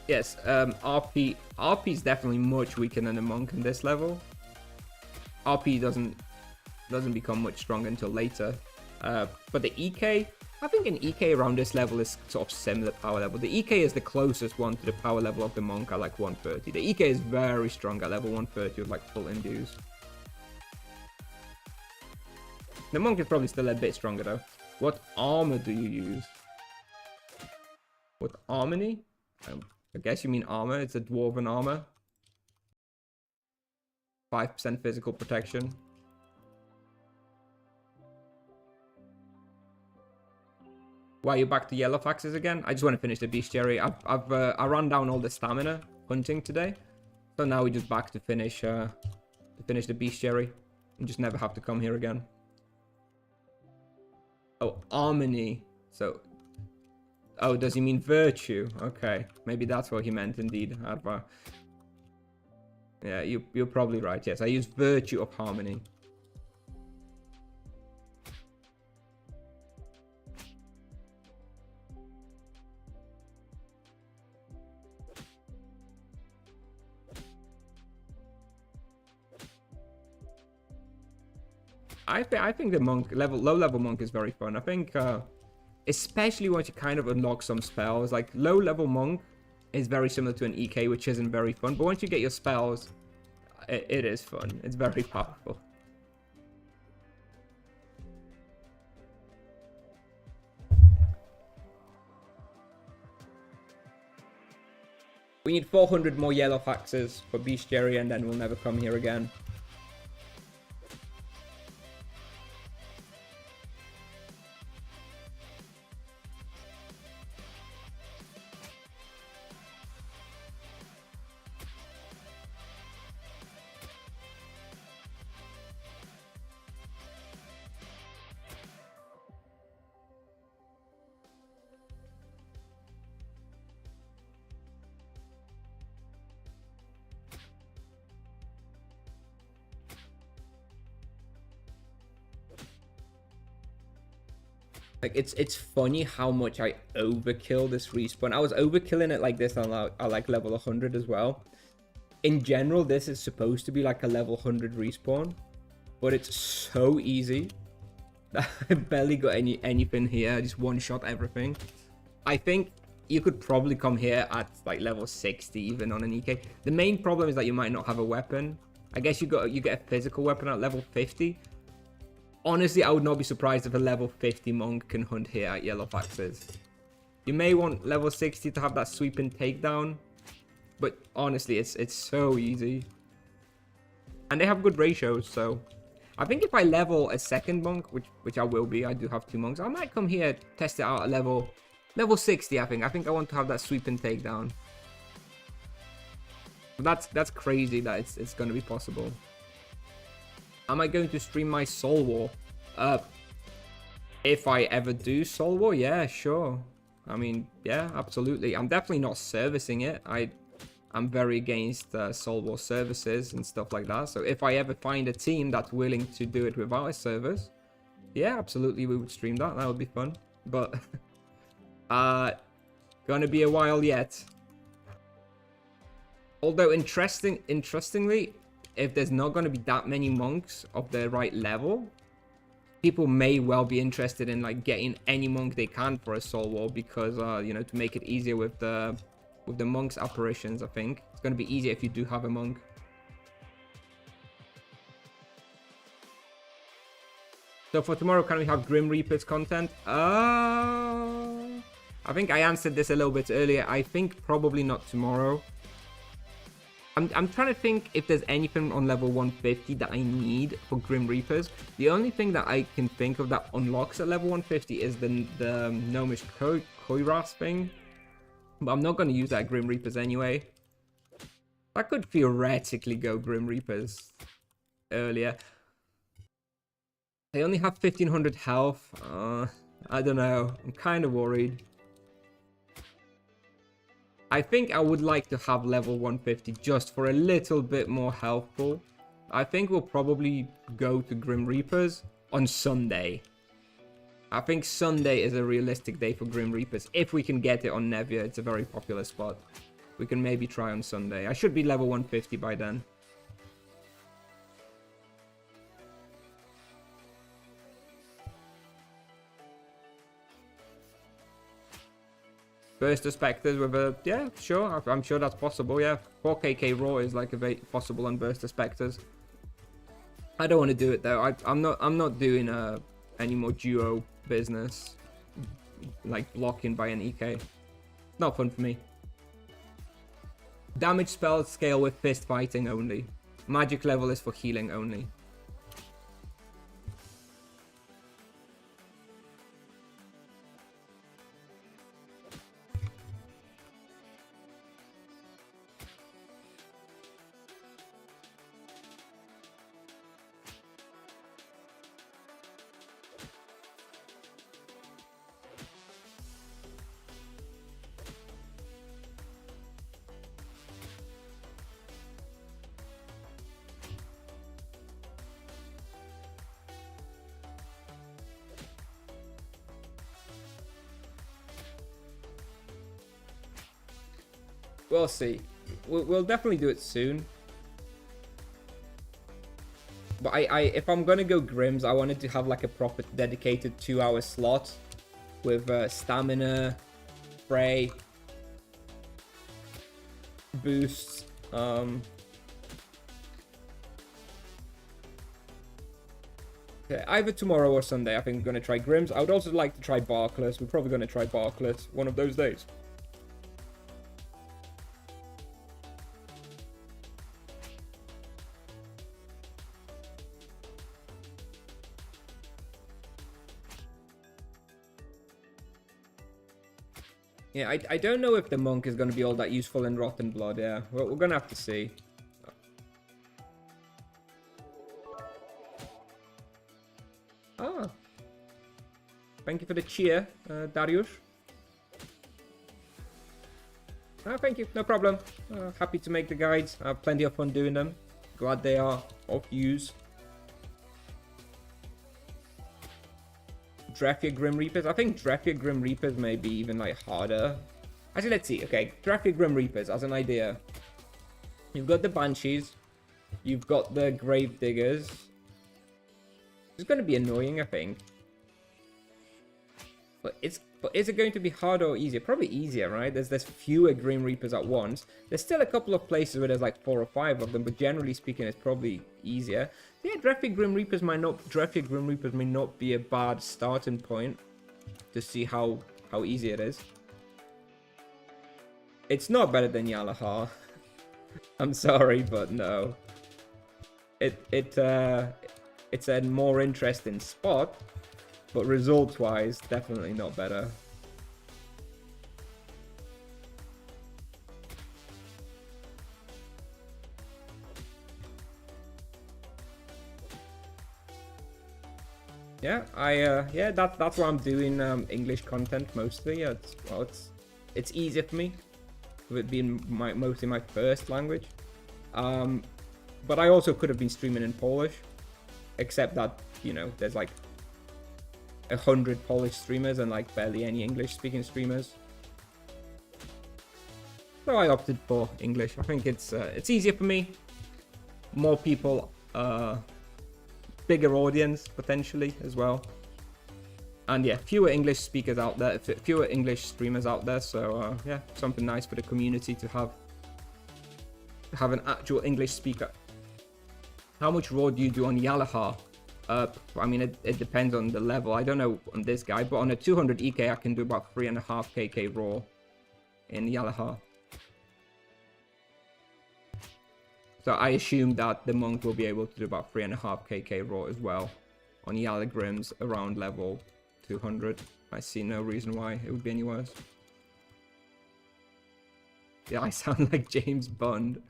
Yes, RP is definitely much weaker than the monk in this level. RP doesn't become much stronger until later. But the EK, I think an EK around this level is sort of similar power level. The EK is the closest one to the power level of the monk at like 130. The EK is very strong at level 130 with like full indues. The monk is probably still a bit stronger though. What armor do you use? What harmony? I guess you mean armor. It's a dwarven armor. 5% physical protection. Why are you back to yellow faxes again? I just want to finish the bestiary. I ran down all the stamina hunting today, so now we're just back to finish the bestiary and just never have to come here again. Oh, harmony. So. Oh, does he mean virtue? Okay, maybe that's what he meant indeed, Arva. Yeah, you're probably right, yes. I use virtue of harmony. I think the monk low level monk is very fun. I think especially once you kind of unlock some spells. Like, low-level monk is very similar to an EK, which isn't very fun. But once you get your spells, it is fun. It's very powerful. We need 400 more yellow faxes for bestiary, and then we'll never come here again. Like, it's funny how much I overkill this respawn. I was overkilling it like this on like level 100 as well. in general, this is supposed to be like a level 100 respawn, but it's so easy. I barely got anything here. I just one-shot everything. I think you could probably come here at like level 60 even on an EK. The main problem is that you might not have a weapon. I guess you get a physical weapon at level 50. Honestly, I would not be surprised if a level 50 monk can hunt here at Yellow Foxes. You may want level 60 to have that sweeping takedown, but honestly, it's so easy. And they have good ratios, so I think if I level a second monk, which I will be, I do have 2 monks, I might come here, test it out at level 60, I think. I think I want to have that sweeping takedown. But that's crazy that it's going to be possible. Am I going to stream my Soul War? If I ever do Soul War, yeah, sure. I mean, yeah, absolutely. I'm definitely not servicing it. I'm very against Soul War services and stuff like that. So if I ever find a team that's willing to do it without a service, yeah, absolutely, we would stream that. That would be fun. But gonna be a while yet. Although interestingly, if there's not gonna be that many monks of the right level, people may well be interested in like getting any monk they can for a Soul War because you know, to make it easier with the monks apparitions. I think it's going to be easier if you do have a monk. So for tomorrow, can we have Grim Reapers content? I think I answered this a little bit earlier. I think probably not tomorrow. I'm trying to think if there's anything on level 150 that I need for Grim Reapers. The only thing that I can think of that unlocks at level 150 is the Gnomish Koiras thing. But I'm not going to use that Grim Reapers anyway. I could theoretically go Grim Reapers earlier. They only have 1500 health. I don't know. I'm kind of worried. I think I would like to have level 150 just for a little bit more healthful. I think we'll probably go to Grim Reapers on Sunday. I think Sunday is a realistic day for Grim Reapers. If we can get it on Nevia, it's a very popular spot. We can maybe try on Sunday. I should be level 150 by then. Burst of Spectres with a... Yeah, sure. I'm sure that's possible, yeah. 4KK Raw is like a very possible on Burst of Spectres. I don't want to do it though. I'm not doing any more duo business. Like blocking by an EK. Not fun for me. Damage spells scale with fist fighting only. Magic level is for healing only. We'll see. We'll definitely do it soon. But if I'm gonna go Grims, I wanted to have like a proper dedicated 2-hour slot with stamina, spray, boosts. Okay, either tomorrow or Sunday, I think I'm gonna try Grims. I would also like to try Barkless. We're probably gonna try Barkless one of those days. Yeah, I don't know if the monk is going to be all that useful in Rotten Blood, yeah. We're going to have to see. Ah. Thank you for the cheer, Darius. Thank you, no problem. Happy to make the guides. I have plenty of fun doing them. Glad they are of use. Drefia Grim Reapers. I think Drefia Grim Reapers may be even like harder. Actually, let's see. Okay, Drefia Grim Reapers as an idea. You've got the Banshees. You've got the Grave Diggers. It's going to be annoying, I think. But is it going to be harder or easier? Probably easier, right? There's fewer Grim Reapers at once. There's still a couple of places where there's like 4 or 5 of them, but generally speaking, it's probably easier. Yeah, Dreadfear Grim Reapers may not be a bad starting point to see how easy it is. It's not better than Yalahar. I'm sorry, but no. It's a more interesting spot, but results-wise, definitely not better. Yeah, yeah, that's why I'm doing English content mostly. Yeah, it's easier for me, with it being mostly my first language. But I also could have been streaming in Polish, except that, you know, there's like 100 Polish streamers and like barely any English speaking streamers. So I opted for English. I think it's easier for me. More people, bigger audience potentially as well. And yeah, fewer English speakers out there, fewer English streamers out there. So yeah, something nice for the community to have an actual English speaker. How much raw do you do on Yalahar? I mean, it depends on the level. I don't know on this guy, but on a 200 EK, I can do about 3.5 KK raw in Yalahar. So I assume that the monk will be able to do about 3.5 KK raw as well on Yalagrims around level 200. I see no reason why it would be any worse. Yeah, I sound like James Bond.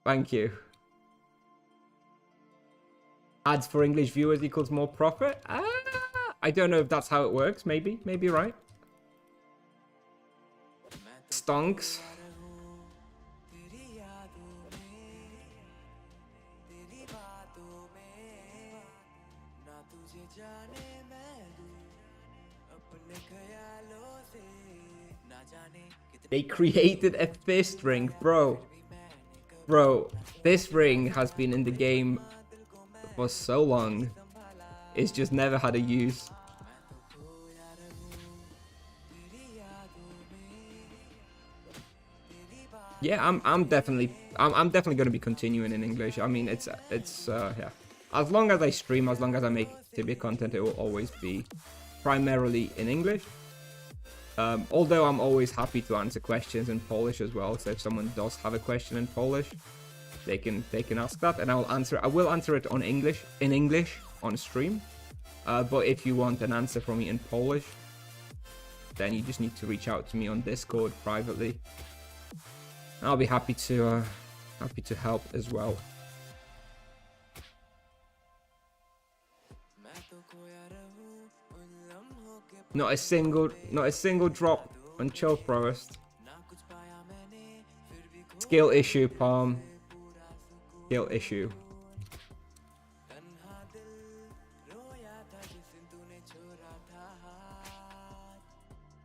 Thank you. Ads for English viewers equals more profit? I don't know if that's how it works. Maybe right. Stonks. They created a fist ring, bro. Bro, this ring has been in the game for so long. It's just never had a use. Yeah, I'm definitely going to be continuing in English. I mean, it's yeah. As long as I stream, as long as I make Tibia content, it will always be primarily in English. Although I'm always happy to answer questions in Polish as well. So if someone does have a question in Polish, they can ask that, and I will answer it in English on stream. But if you want an answer from me in Polish, then you just need to reach out to me on Discord privately. I'll be happy to help as well. Not a single drop on Chill Forest. Skill issue, Palm. Skill issue.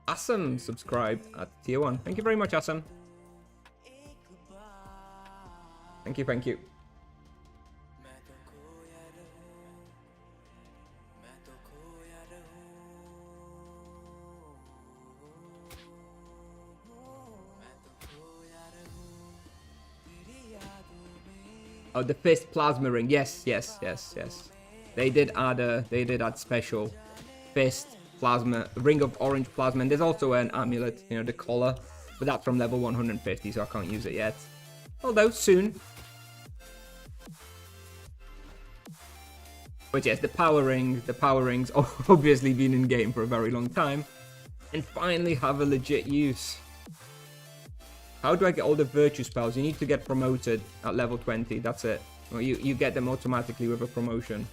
Assam subscribed at tier 1. Thank you very much, Assam. Thank you. Oh, the fist plasma ring. Yes. They did add special fist plasma, ring of orange plasma, and there's also an amulet, you know, the collar, but that's from level 150, so I can't use it yet. Although soon. But yes, the power rings obviously been in game for a very long time, and finally have a legit use. How do I get all the virtue spells? You need to get promoted at level 20. That's it. Well, you get them automatically with a promotion.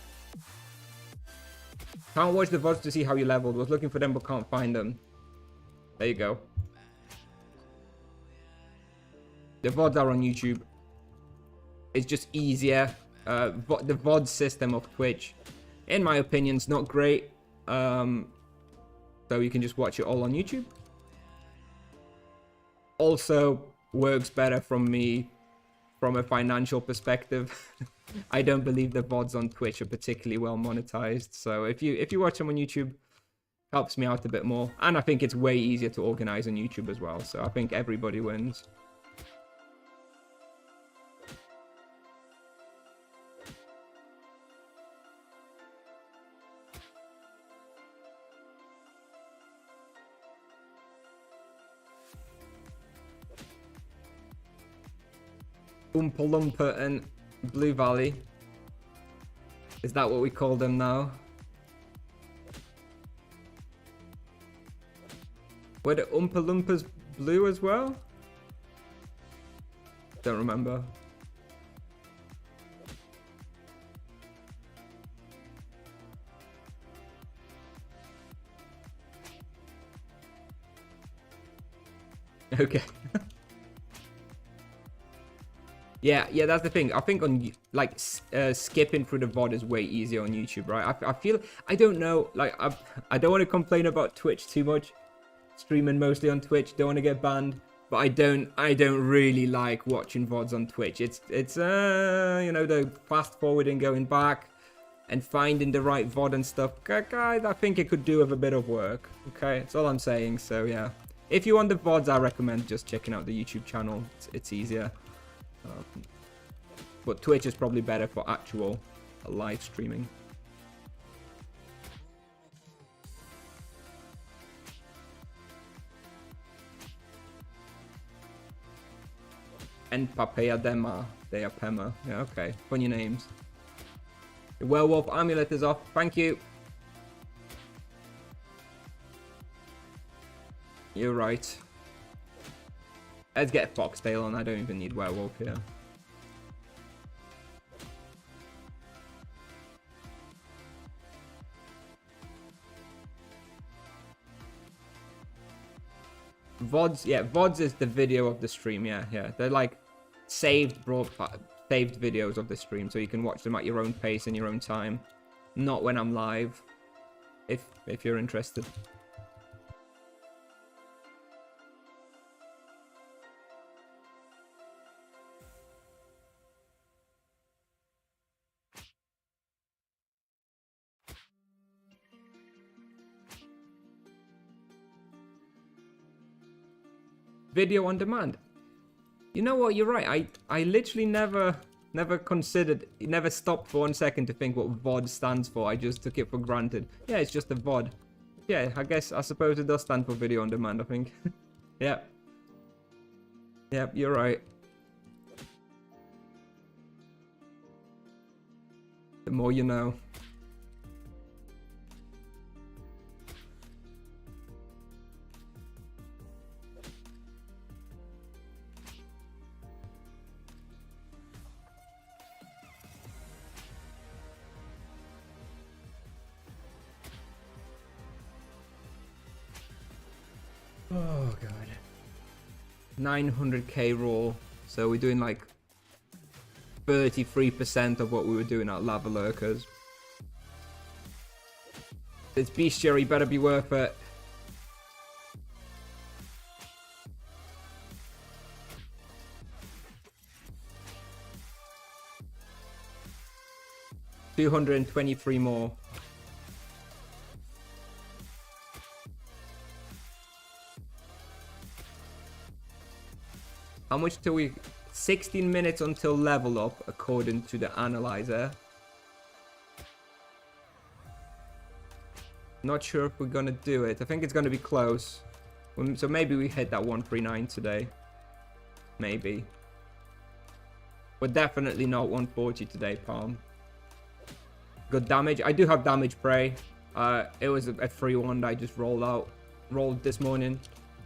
Can't watch the VODs to see how you leveled. Was looking for them but can't find them. There you go. The VODs are on YouTube. It's just easier. The VOD system of Twitch, in my opinion, is not great. So you can just watch it all on YouTube. Also works better from me from a financial perspective. I don't believe the VODs on Twitch are particularly well monetized. So if you watch them on YouTube, helps me out a bit more. And I think it's way easier to organize on YouTube as well. So I think everybody wins. Oompa Loompa and Blue Valley. Is that what we call them now? Were the Oompa Loompas blue as well? Don't remember. Okay. Yeah, that's the thing. I think on like skipping through the VOD is way easier on YouTube, right? I feel, I don't know, like I don't want to complain about Twitch too much. Streaming mostly on Twitch, don't want to get banned, but I don't really like watching VODs on Twitch. It's you know, the fast forwarding, going back and finding the right VOD and stuff. Guys, I think it could do with a bit of work. Okay, that's all I'm saying. So yeah, if you want the VODs, I recommend just checking out the YouTube channel. It's easier. But Twitch is probably better for actual live streaming. And Papaya Dema. They are Pema. Yeah, okay. Funny names. The werewolf amulet is off. Thank you. You're right. Let's get Foxtail on. I don't even need werewolf here. VODs, yeah, VODs is the video of the stream, yeah. They're like saved videos of the stream, so you can watch them at your own pace and your own time. Not when I'm live, if you're interested. Video on demand. You know what? You're right. I literally never considered, never stopped for 1 second to think what VOD stands for. I just took it for granted. Yeah, it's just a VOD. Yeah, I suppose it does stand for video on demand, I think. Yeah. Yep, you're right. The more you know. Oh god. 900k roll. So we're doing like 33% of what we were doing at Lava Lurkers. This bestiary better be worth it. $223 more. How much till we... 16 minutes until level up, according to the analyzer. Not sure if we're gonna do it. I think it's gonna be close. So maybe we hit that 139 today. Maybe. But definitely not 140 today, Palm. Good damage. I do have damage prey. It was a free one that I just rolled this morning.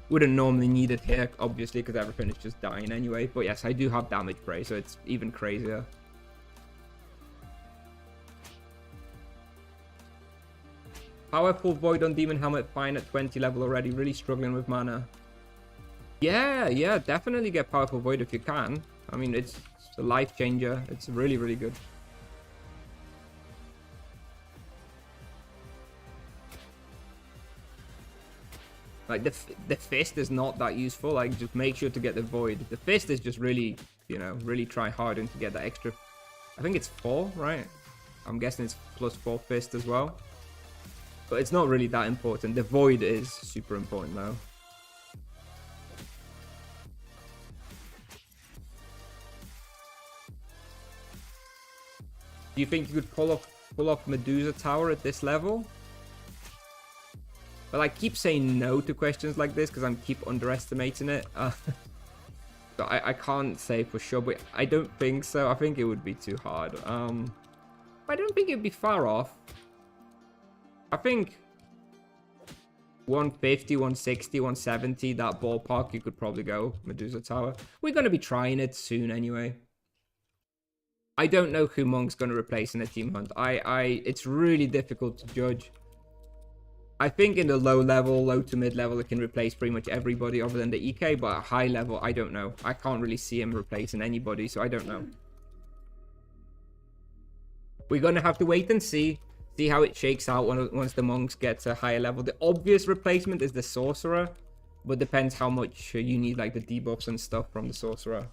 Wouldn't normally need it here, obviously, because everything is just dying anyway. But yes, I do have damage prey, so it's even crazier. Powerful Void on Demon Helmet, fine at 20 level already. Really struggling with mana. Yeah, definitely get Powerful Void if you can. I mean, it's a life changer. It's really, really good. Like, the fist is not that useful. Like, just make sure to get the void. The fist is just really, you know, really try hard and to get that extra. I think it's 4, right? I'm guessing it's +4 fist as well. But it's not really that important. The void is super important, though. Do you think you could pull off Medusa Tower at this level? But I keep saying no to questions like this because I keep underestimating it. So I can't say for sure, but I don't think so. I think it would be too hard. I don't think it'd be far off. I think 150, 160, 170, that ballpark, you could probably go Medusa Tower. We're going to be trying it soon anyway. I don't know who Monk's going to replace in a team hunt. It's really difficult to judge. I think in the low to mid level, it can replace pretty much everybody other than the EK, but at high level, I don't know. I can't really see him replacing anybody, so I don't know. We're going to have to wait and see how it shakes out once the Monks get to a higher level. The obvious replacement is the Sorcerer, but depends how much you need, like the debuffs and stuff from the Sorcerer.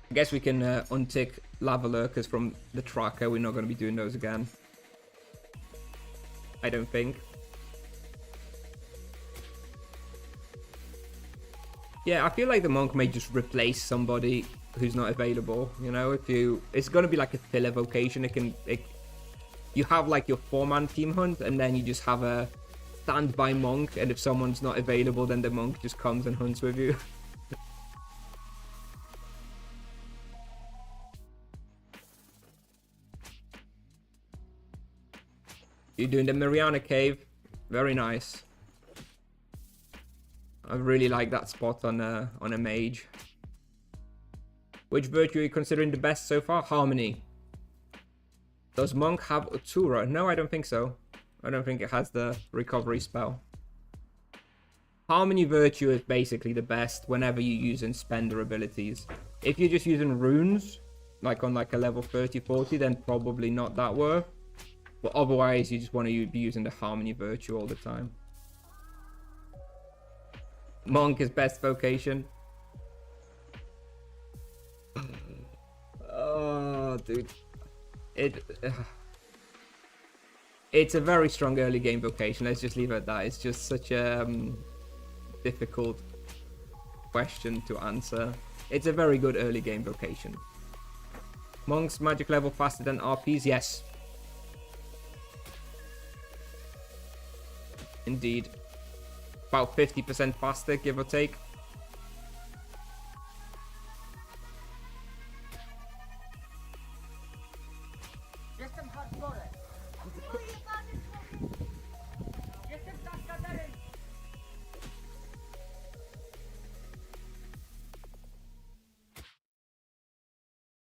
I guess we can untick lava lurkers from the tracker. We're not going to be doing those again. I don't think. Yeah, I feel like the Monk may just replace somebody who's not available. You know, it's going to be like a filler vocation. You have like your 4-man team hunt, and then you just have a standby Monk, and if someone's not available, then the Monk just comes and hunts with you. You're doing the Mariana Cave. Very nice. I really like that spot on a mage. Which virtue are you considering the best so far? Harmony. Does Monk have Utura? No, I don't think so. I don't think it has the recovery spell. Harmony virtue is basically the best whenever you're using spender abilities. If you're just using runes, like on like a level 30-40, then probably not that worth. But otherwise, you just want to be using the Harmony Virtue all the time. Monk is best vocation. Oh, dude. It's a very strong early game vocation. Let's just leave it at that. It's just such a difficult question to answer. It's a very good early game vocation. Monk's magic level faster than RPs? Yes. Indeed. About 50% faster, give or take. Jestem hardcore. Jestem kaskaderem.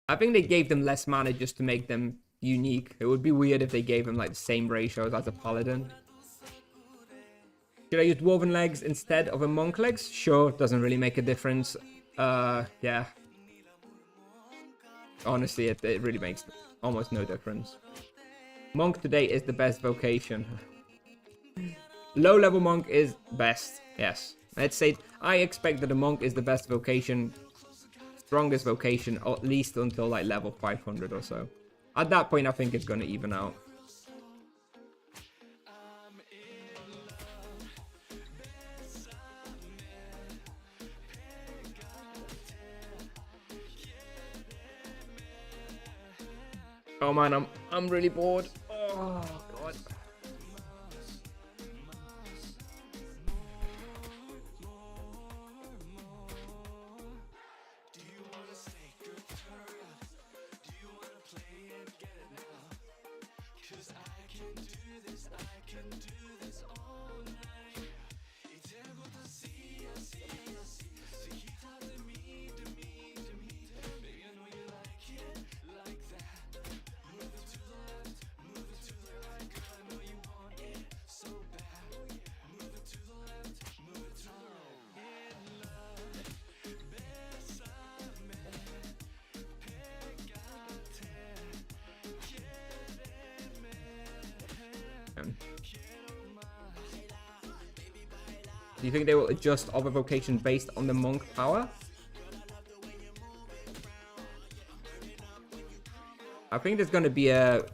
I think they gave them less mana just to make them unique. It would be weird if they gave them like the same ratios as a paladin. Should I use dwarven legs instead of a monk legs? Sure, doesn't really make a difference. Yeah. Honestly, it really makes almost no difference. Monk today is the best vocation. Low level monk is best. Yes. Let's say I expect that the monk is the best vocation. Strongest vocation, at least until like level 500 or so. At that point, I think it's going to even out. Oh man, I'm really bored. Oh god. Do you think they will adjust other vocation based on the monk power? I think there's going to be a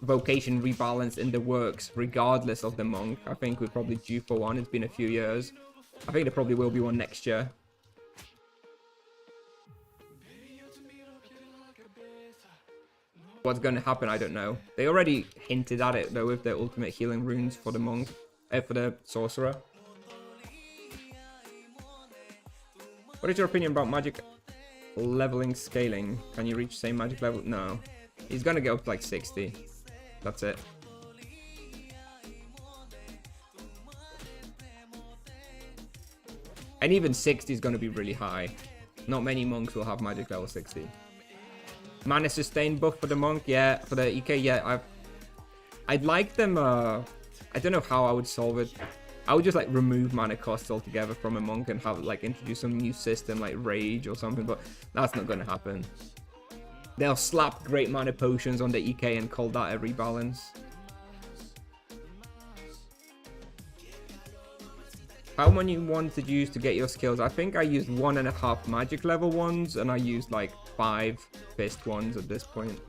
vocation rebalance in the works regardless of the monk. I think we're probably due for one. It's been a few years. I think there probably will be one next year. What's going to happen, I don't know. They already hinted at it though with their ultimate healing runes for the monk, for the sorcerer. What is your opinion about magic leveling scaling? Can you reach same magic level? No. He's gonna get up to like 60. That's it. And even 60 is gonna be really high. Not many monks will have magic level 60. Mana sustain buff for the monk, yeah. For the EK, yeah. I'd like them. I don't know how I would solve it. I would just like remove mana costs altogether from a monk and have like introduce some new system like rage or something, but that's not gonna happen. They'll slap great mana potions on the EK and call that a rebalance. How many ones did you use to get your skills? I think I used 1.5 magic level ones and I used like 5 fist ones at this point.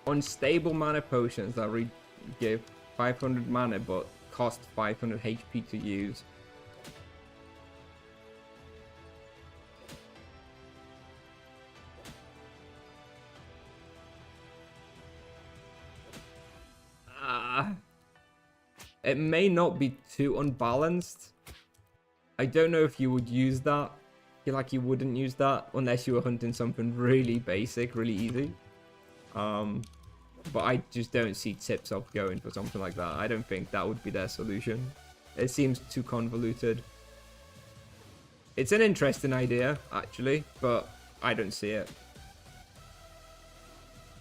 Unstable mana potions that give 500 mana but cost 500 HP to use. It may not be too unbalanced. I don't know if you would use that. I feel like you wouldn't use that unless you were hunting something really basic, really easy. But I just don't see tips of going for something like that. I don't think that would be their solution. It seems too convoluted. It's an interesting idea, actually, but I don't see it.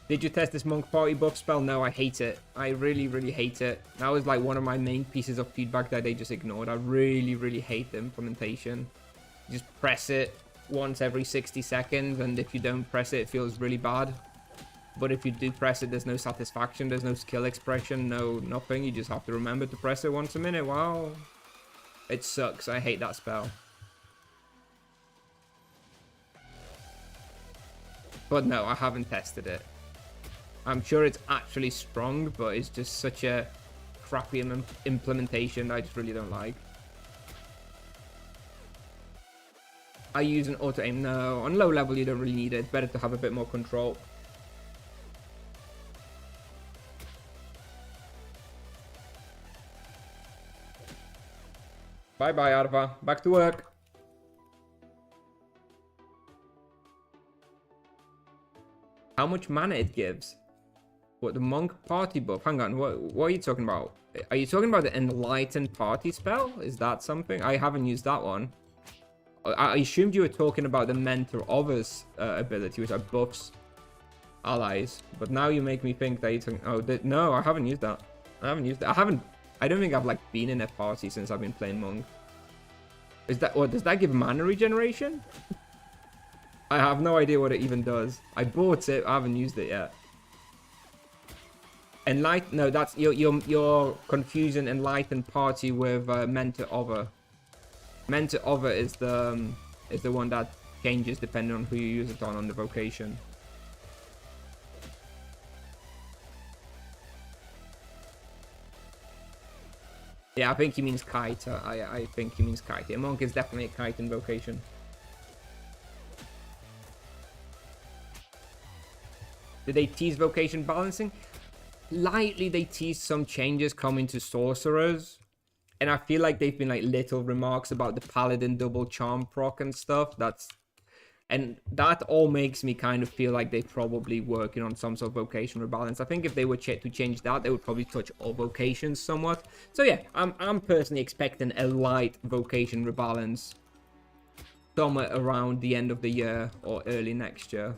Did you test this monk party buff spell? No, I hate it. I really, really hate it. That was like one of my main pieces of feedback that they just ignored. I really, really hate the implementation. You just press it once every 60 seconds, and if you don't press it, it feels really bad. But if you do press it, there's no satisfaction, there's no skill expression, no nothing. You just have to remember to press it once a minute. Wow. It sucks. I hate that spell. But no, I haven't tested it. I'm sure it's actually strong, but it's just such a crappy implementation that I just really don't like. I use an auto aim. No, on low level you don't really need it. It's better to have a bit more control. Bye-bye, Arva. Back to work. How much mana it gives? What, the monk party buff? Hang on, what are you talking about? Are you talking about the enlightened party spell? Is that something? I haven't used that one. I assumed you were talking about the mentor of us ability, which buffs allies. But now you make me think that you're talking... Oh, no, I haven't used that. I haven't used that. I don't think I've like been in a party since I've been playing monk. Is that, or does that give mana regeneration? I have no idea what it even does. I bought it, I haven't used it yet. No, that's you're confusing enlightened party with mentor over. Mentor over is the one that changes depending on who you use it on the vocation. Yeah, I think he means kite. I think he means kite. A monk is definitely a kite invocation. Did they tease vocation balancing? Lightly, they teased some changes coming to sorcerers. And I feel like they've been like little remarks about the paladin double charm proc and stuff. And that all makes me kind of feel like they're probably working on some sort of vocation rebalance. I think if they were to change that, they would probably touch all vocations somewhat. So yeah, I'm personally expecting a light vocation rebalance somewhere around the end of the year or early next year.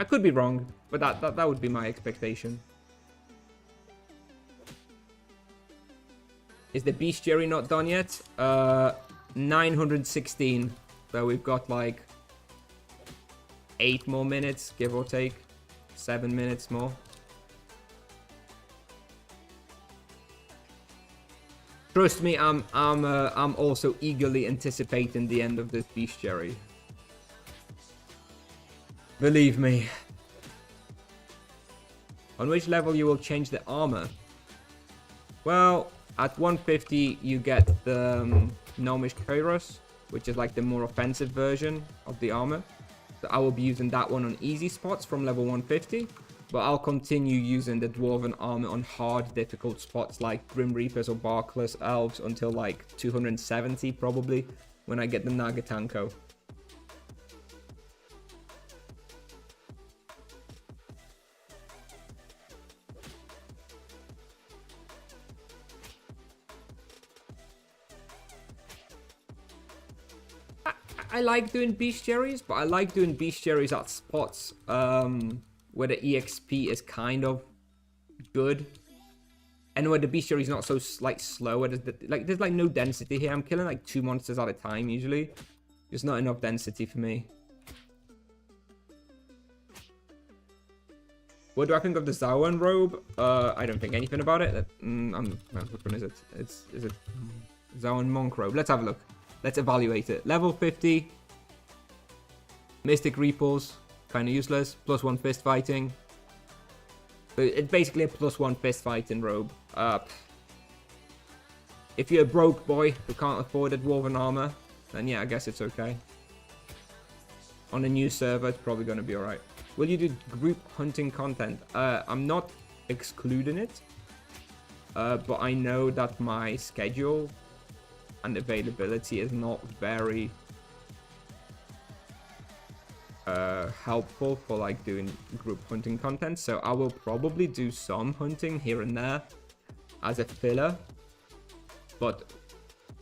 I could be wrong, but that would be my expectation. Is the bestiary not done yet? 916. So we've got like 8 more minutes, give or take. 7 minutes more. Trust me, I'm also eagerly anticipating the end of this bestiary. Believe me. On which level you will change the armor? Well, at 150 you get the Gnomish Kairos, which is like the more offensive version of the armor. So I will be using that one on easy spots from level 150. But I'll continue using the Dwarven armor on hard, difficult spots like Grim Reapers or Barkless Elves until like 270 probably, when I get the Nagatanko. I like doing bestiaries, but I like doing bestiaries at spots where the EXP is kind of good, and where the bestiary is not so like slow. There's like no density here. I'm killing like 2 monsters at a time usually. There's not enough density for me. What do I think of the Zawan robe? I don't think anything about it. Which one is it? Is it Zawan monk robe? Let's have a look. Let's evaluate it. Level 50. Mystic Reapers. Kind of useless. +1 fist fighting. So it's basically a +1 fist fighting robe. If you're a broke boy who can't afford a Dwarven armor, then yeah, I guess it's okay. On a new server, it's probably going to be alright. Will you do group hunting content? I'm not excluding it. But I know that my schedule and availability is not very helpful for like doing group hunting content, so I will probably do some hunting here and there as a filler, but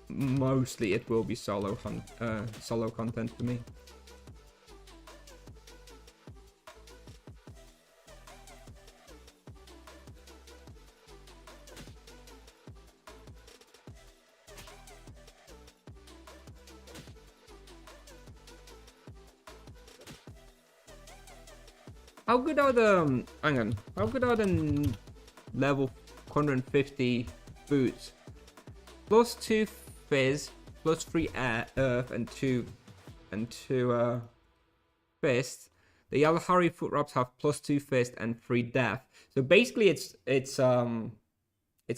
mostly it will be solo content for me. How good are the hang on? How good are the level 150 boots? +2 fizz, +3 earth, and 2 fist. The Yalahari foot wraps have +2 fist and 3 death. So basically, it's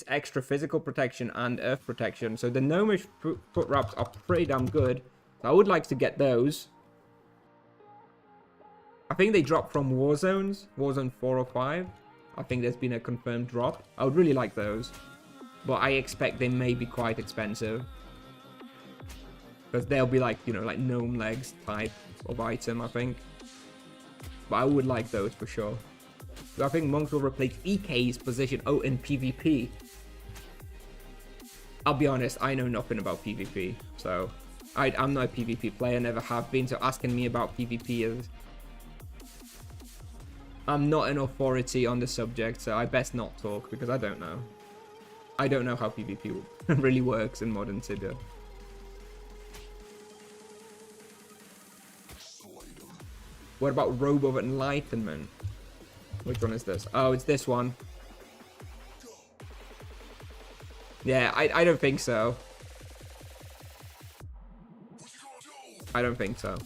extra physical protection and earth protection. So the gnomish foot wraps are pretty damn good. So I would like to get those. I think they drop from Warzone 4 or 5. I think there's been a confirmed drop. I would really like those. But I expect they may be quite expensive. Because they'll be like, you know, like gnome legs type of item, I think. But I would like those for sure. So I think monks will replace EK's position. Oh, in PvP. I'll be honest, I know nothing about PvP. So I'm not a PvP player, never have been. So asking me about PvP is... I'm not an authority on the subject, so I best not talk because I don't know. I don't know how PvP really works in modern Tibia. What about Robe of Enlightenment? Which one is this? Oh, it's this one. Yeah, I don't think so. I don't think so.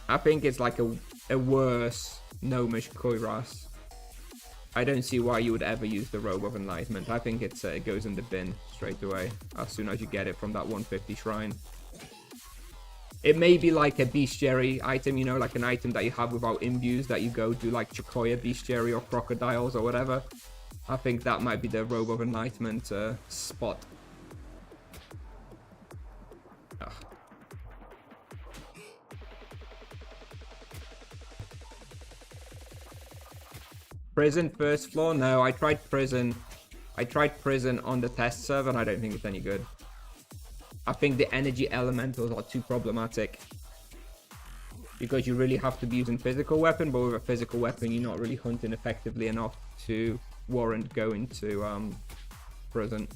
I think it's like a worse gnomish Koiras. I don't see why you would ever use the Robe of Enlightenment. I think it goes in the bin straight away as soon as you get it from that 150 shrine. It may be like a bestiary item, you know, like an item that you have without imbues that you go do like Chocoya bestiary or crocodiles or whatever. I think that might be the Robe of Enlightenment spot. Ugh. Prison first floor? No, I tried prison. I tried prison on the test server and I don't think it's any good. I think the energy elementals are too problematic. Because you really have to be using physical weapon, but with a physical weapon you're not really hunting effectively enough to warrant going to prison.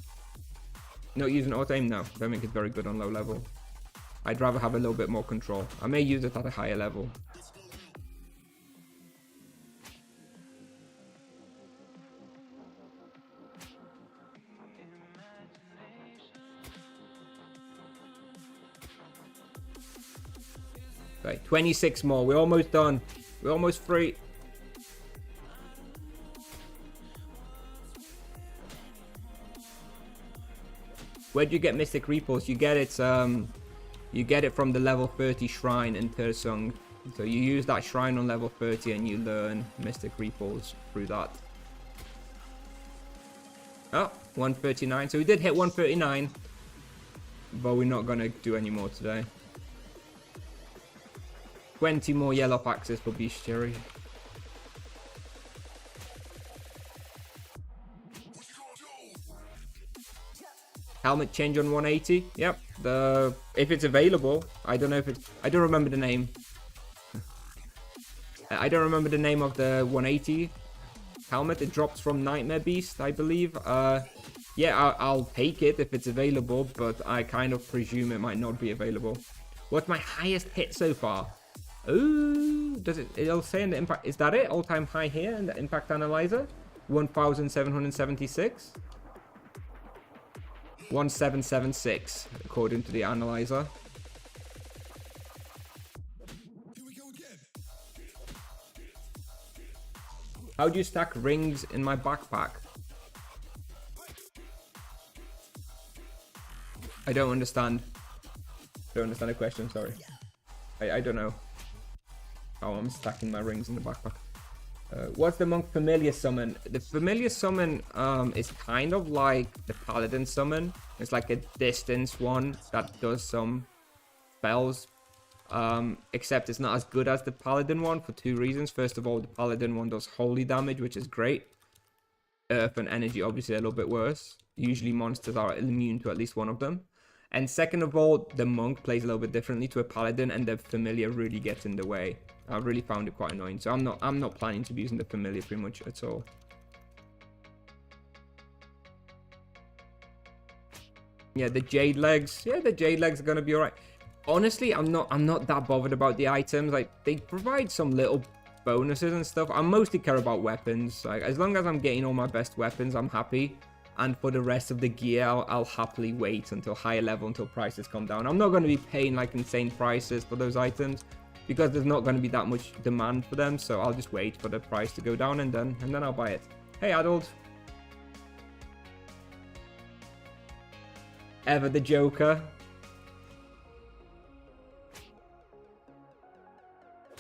Not using auto aim? No, I don't think it's very good on low level. I'd rather have a little bit more control. I may use it at a higher level. Okay, 26 more. We're almost done. We're almost free. Where'd you get Mystic Repulse? You get it from the level 30 shrine in Tersung. So you use that shrine on level 30 and you learn Mystic Repulse through that. Oh, 139. So we did hit 139. But we're not gonna do any more today. 20 more yellow axes for Bestiary. Helmet change on 180. Yep. If it's available. I don't know if it's. I don't remember the name. I don't remember the name of the 180 helmet. It drops from Nightmare Beast, I believe. Yeah, I'll take it if it's available, but I kind of presume it might not be available. What's my highest hit so far? Ooh, it'll say in the impact, is that it? All-time high here in the impact analyzer? 1,776? 1776, according to the analyzer. How do you stack rings in my backpack? I don't understand. Don't understand the question, sorry. I don't know how I'm stacking my rings in the backpack. What's the monk familiar summon? The familiar summon is kind of like the paladin summon. It's like a distance one that does some spells. Except it's not as good as the paladin one for two reasons. First of all, the paladin one does holy damage, which is great. Earth and energy obviously a little bit worse. Usually monsters are immune to at least one of them. And second of all, the monk plays a little bit differently to a paladin, and the familiar really gets in the way. I really found it quite annoying, so I'm not planning to be using the familiar pretty much at all. Yeah, the jade legs. Yeah, the jade legs are gonna be alright. Honestly, I'm not that bothered about the items. Like, they provide some little bonuses and stuff. I mostly care about weapons. Like, as long as I'm getting all my best weapons, I'm happy. And for the rest of the gear, I'll happily wait until higher level, until prices come down. I'm not going to be paying like insane prices for those items because there's not going to be that much demand for them. So I'll just wait for the price to go down and then I'll buy it. Hey, adult. Ever the Joker.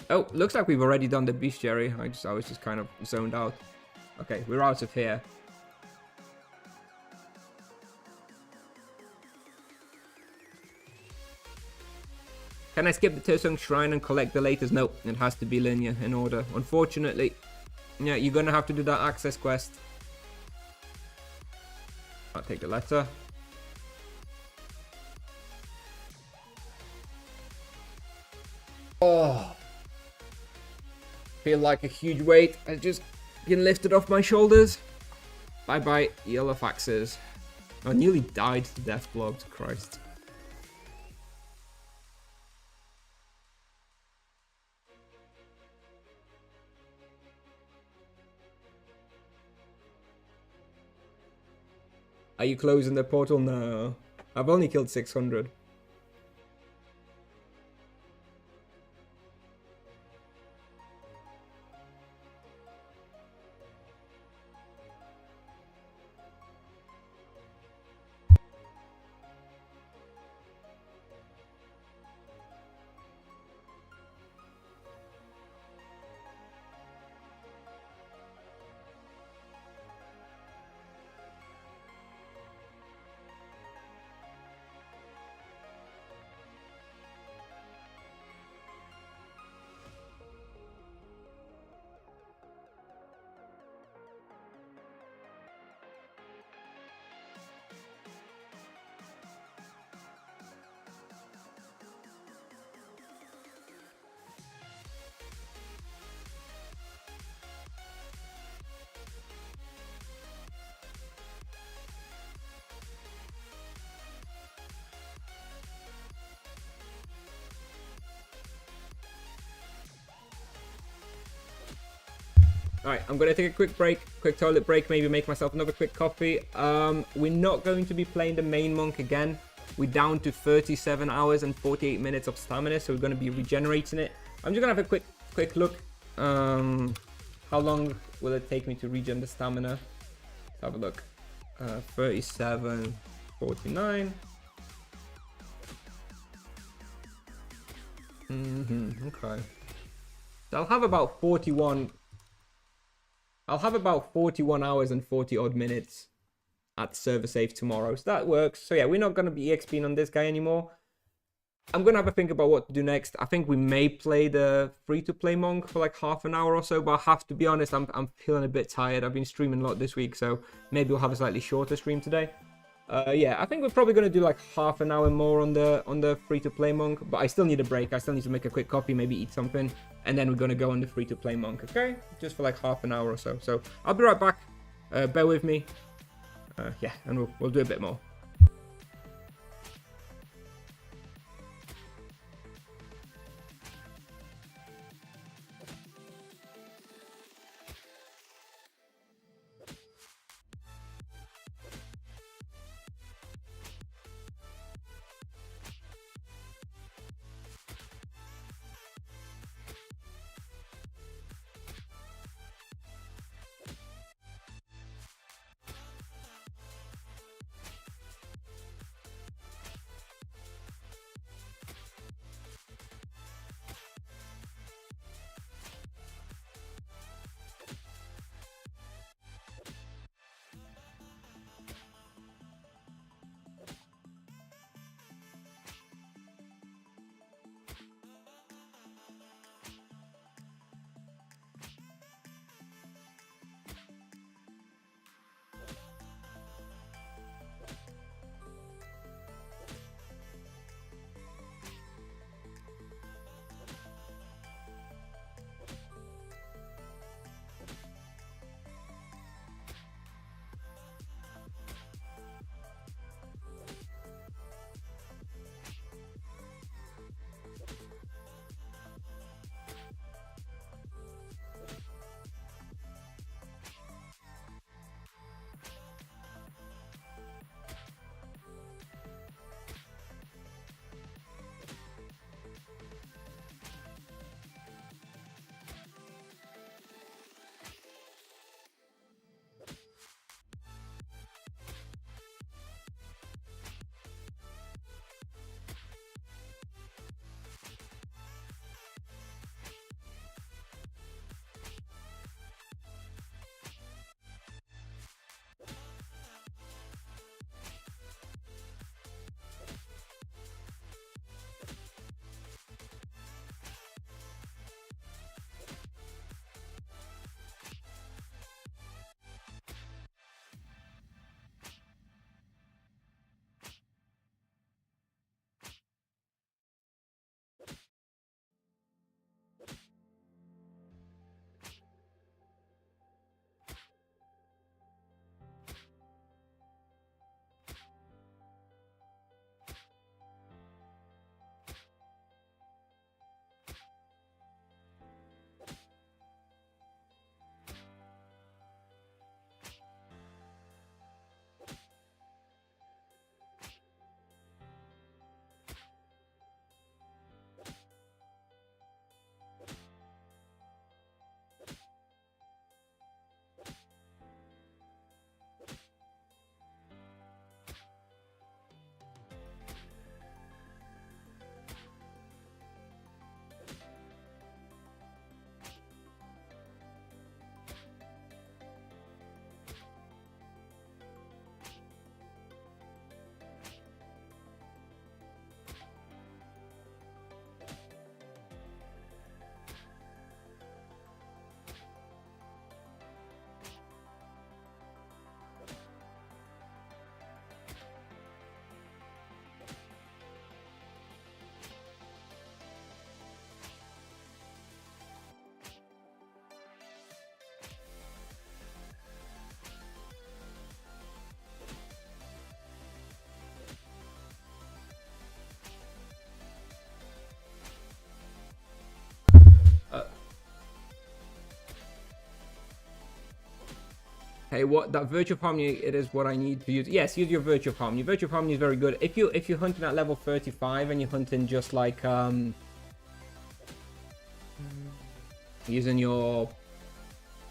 Oh, looks like we've already done the bestiary. I was just kind of zoned out. Okay, we're out of here. Can I skip the Tersung Shrine and collect the latest? No, it has to be linear in order. Unfortunately. Yeah, you're gonna have to do that access quest. I'll take the letter. Oh. Feel like a huge weight has just been lifted off my shoulders. Bye bye, yellow faxes. I nearly died to death blocked, Christ. Are you closing the portal? No. I've only killed 600. All right, I'm gonna take a quick break, quick toilet break, maybe make myself another quick coffee. We're not going to be playing the main monk again. We're down to 37 hours and 48 minutes of stamina, so we're gonna be regenerating it. I'm just gonna have a quick look. How long will it take me to regen the stamina? Let's have a look. 37, 49. Okay. So I'll have about 41. I'll have about 41 hours and 40 odd minutes at server save tomorrow. So that works. So yeah, we're not going to be EXPing on this guy anymore. I'm going to have a think about what to do next. I think we may play the free-to-play monk for like half an hour or so. But I have to be honest, I'm feeling a bit tired. I've been streaming a lot this week. So maybe we'll have a slightly shorter stream today. Yeah, I think we're probably going to do like half an hour more on the free-to-play monk. But I still need a break. I still need to make a quick coffee, maybe eat something. And then we're going to go on the free-to-play monk, okay? Just for like half an hour or so. So I'll be right back. Bear with me. Yeah, and we'll do a bit more. Hey, what that virtual harmony? It is what I need to use. Yes, use your virtual harmony. Virtual harmony is very good. If you're hunting at level 35 and you're hunting just like using your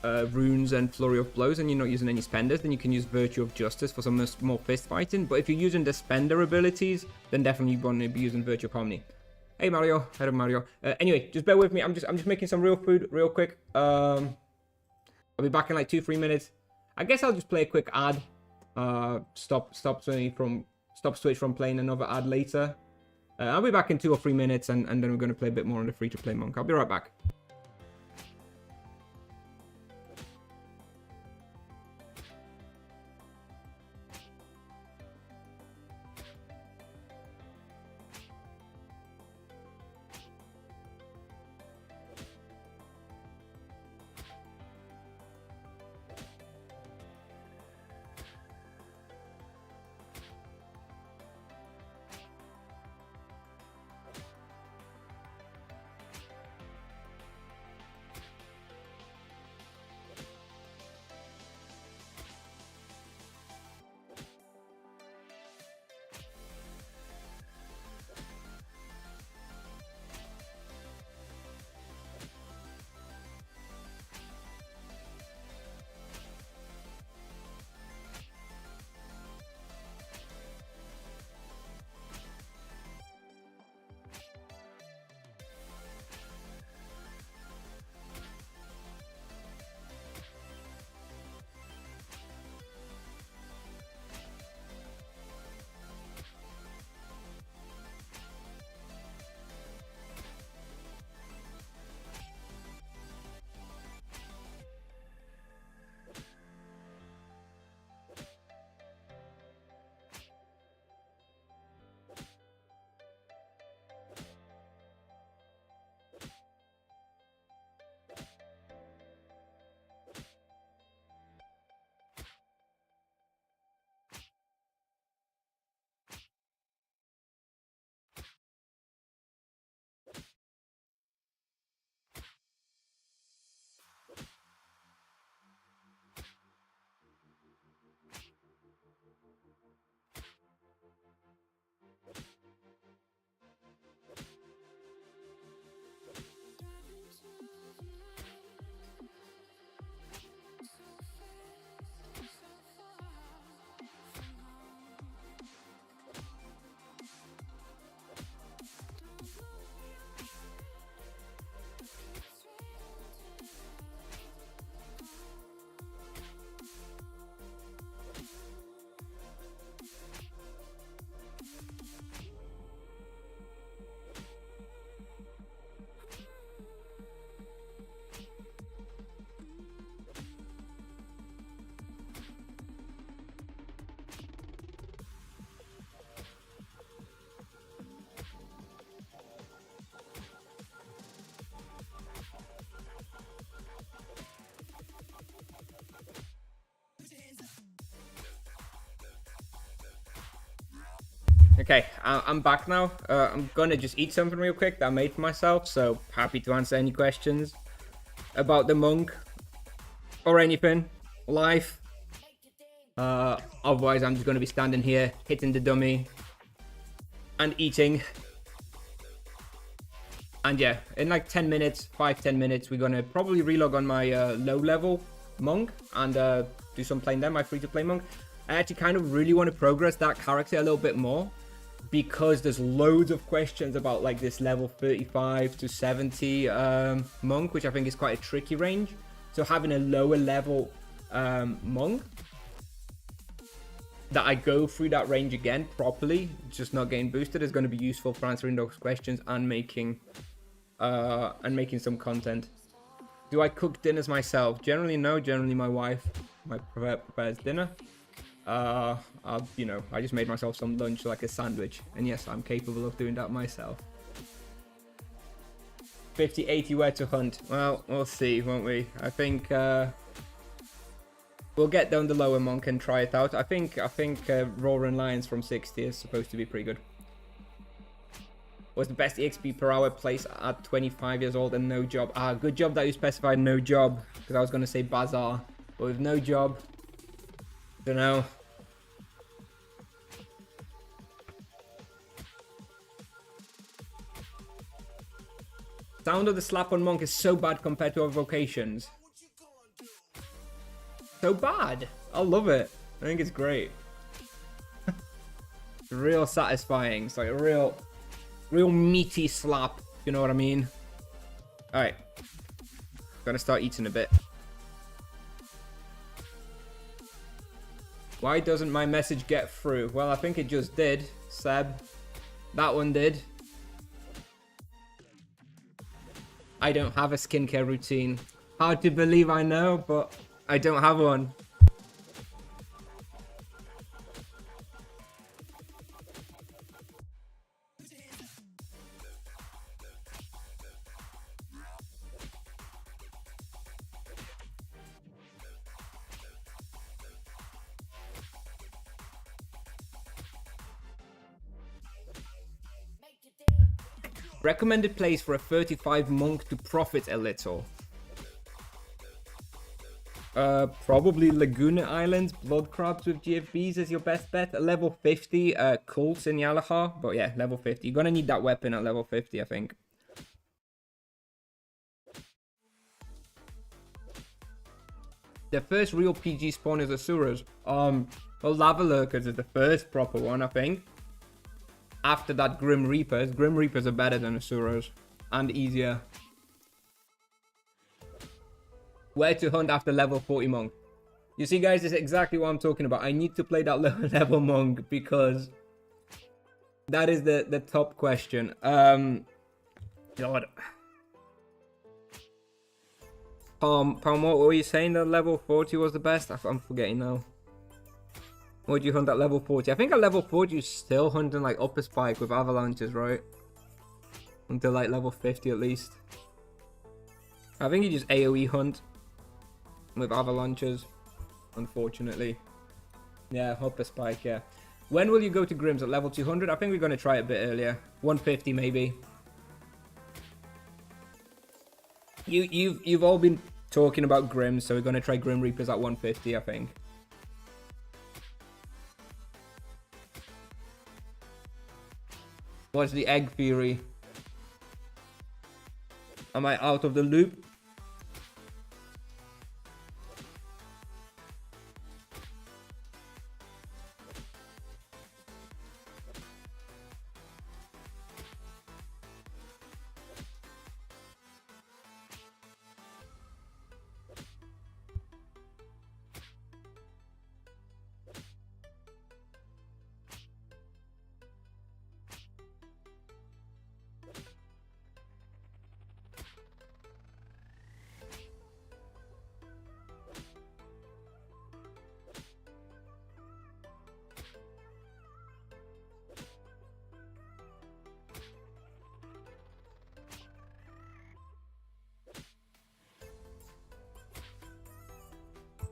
runes and flurry of blows, and you're not using any spenders, then you can use virtue of justice for some more fist fighting. But if you're using the spender abilities, then definitely you want to be using virtue of harmony. Hey Mario, hello Mario. Anyway, just bear with me. I'm just making some real food real quick. I'll be back in like 2-3 minutes. I guess I'll just play a quick ad. Stop Switch from playing another ad later. I'll be back in 2 or 3 minutes, and then we're going to play a bit more on the free-to-play monk. I'll be right back. Okay, I'm back now. I'm gonna just eat something real quick that I made for myself, so happy to answer any questions about the monk or anything, life. Otherwise, I'm just gonna be standing here, hitting the dummy and eating. And yeah, in like 10 minutes, 5-10 minutes, we're gonna probably relog on my low level monk and do some playing there, my free-to-play monk. I actually kind of really want to progress that character a little bit more, because there's loads of questions about like this level 35 to 70 monk, which I think is quite a tricky range. So having a lower level monk that I go through that range again properly, just not getting boosted, is going to be useful for answering those questions and making some content. Do I cook dinners myself? Generally no. Generally my wife prepares dinner. I just made myself some lunch, like a sandwich, and yes, I'm capable of doing that myself. 50-80 where to hunt. Well, we'll see, won't we? I think we'll get down the lower monk and try it out. I think Roaring Lions from 60 is supposed to be pretty good. Was the best EXP per hour place at 25 years old and no job? Good job that you specified no job, because I was going to say bazaar, but with no job, Don't know. Sound of the slap on monk is so bad compared to other vocations. So bad. I love it. I think it's great. It's real satisfying. It's like a real meaty slap. You know what I mean? Alright. Gotta start eating a bit. Why doesn't my message get through? Well, I think it just did, Seb. That one did. I don't have a skincare routine. Hard to believe, I know, but I don't have one. Recommended place for a 35 monk to profit a little. Probably Laguna Islands, blood crabs with GFBs is your best bet. At level 50, cults in Yalahar. But yeah, level 50. You're gonna need that weapon at level 50, I think. The first real PG spawn is Asuras. Well, Lava Lurkers is the first proper one, I think. After that, Grim Reapers. Grim Reapers are better than Asuras. And easier. Where to hunt after level 40 monk. You see, guys, this is exactly what I'm talking about. I need to play that lower level monk because that is the top question. God. Palm, what were you saying that level 40 was the best? I'm forgetting now. What do you hunt at level 40? I think at level 40 you're still hunting like upper spike with avalanches, right? Until like level 50 at least. I think you just AoE hunt with avalanches, unfortunately. Yeah, upper spike, yeah. When will you go to Grims? At level 200? I think we're going to try it a bit earlier. 150 maybe. You've all been talking about Grims, so we're going to try Grim Reapers at 150, I think. What's the egg theory? Am I out of the loop?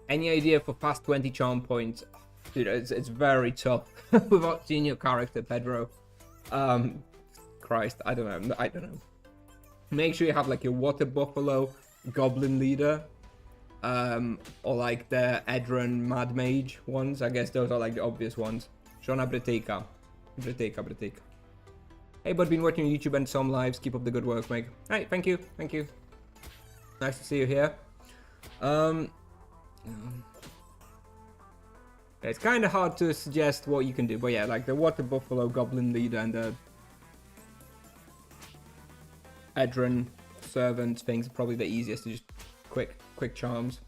Any idea for past 20 charm points? Dude, it's very tough without seeing your character, Pedro. Christ, I don't know. Make sure you have like your water buffalo, goblin leader, or like the Edron mad mage ones. I guess those are like the obvious ones. Shona Bretica. Hey, bud, been watching YouTube and some lives. Keep up the good work, mate. Hey, thank you. Nice to see you here. It's kind of hard to suggest what you can do, but yeah, like the water buffalo, goblin leader, and the Edron servant things are probably the easiest to just quick charms.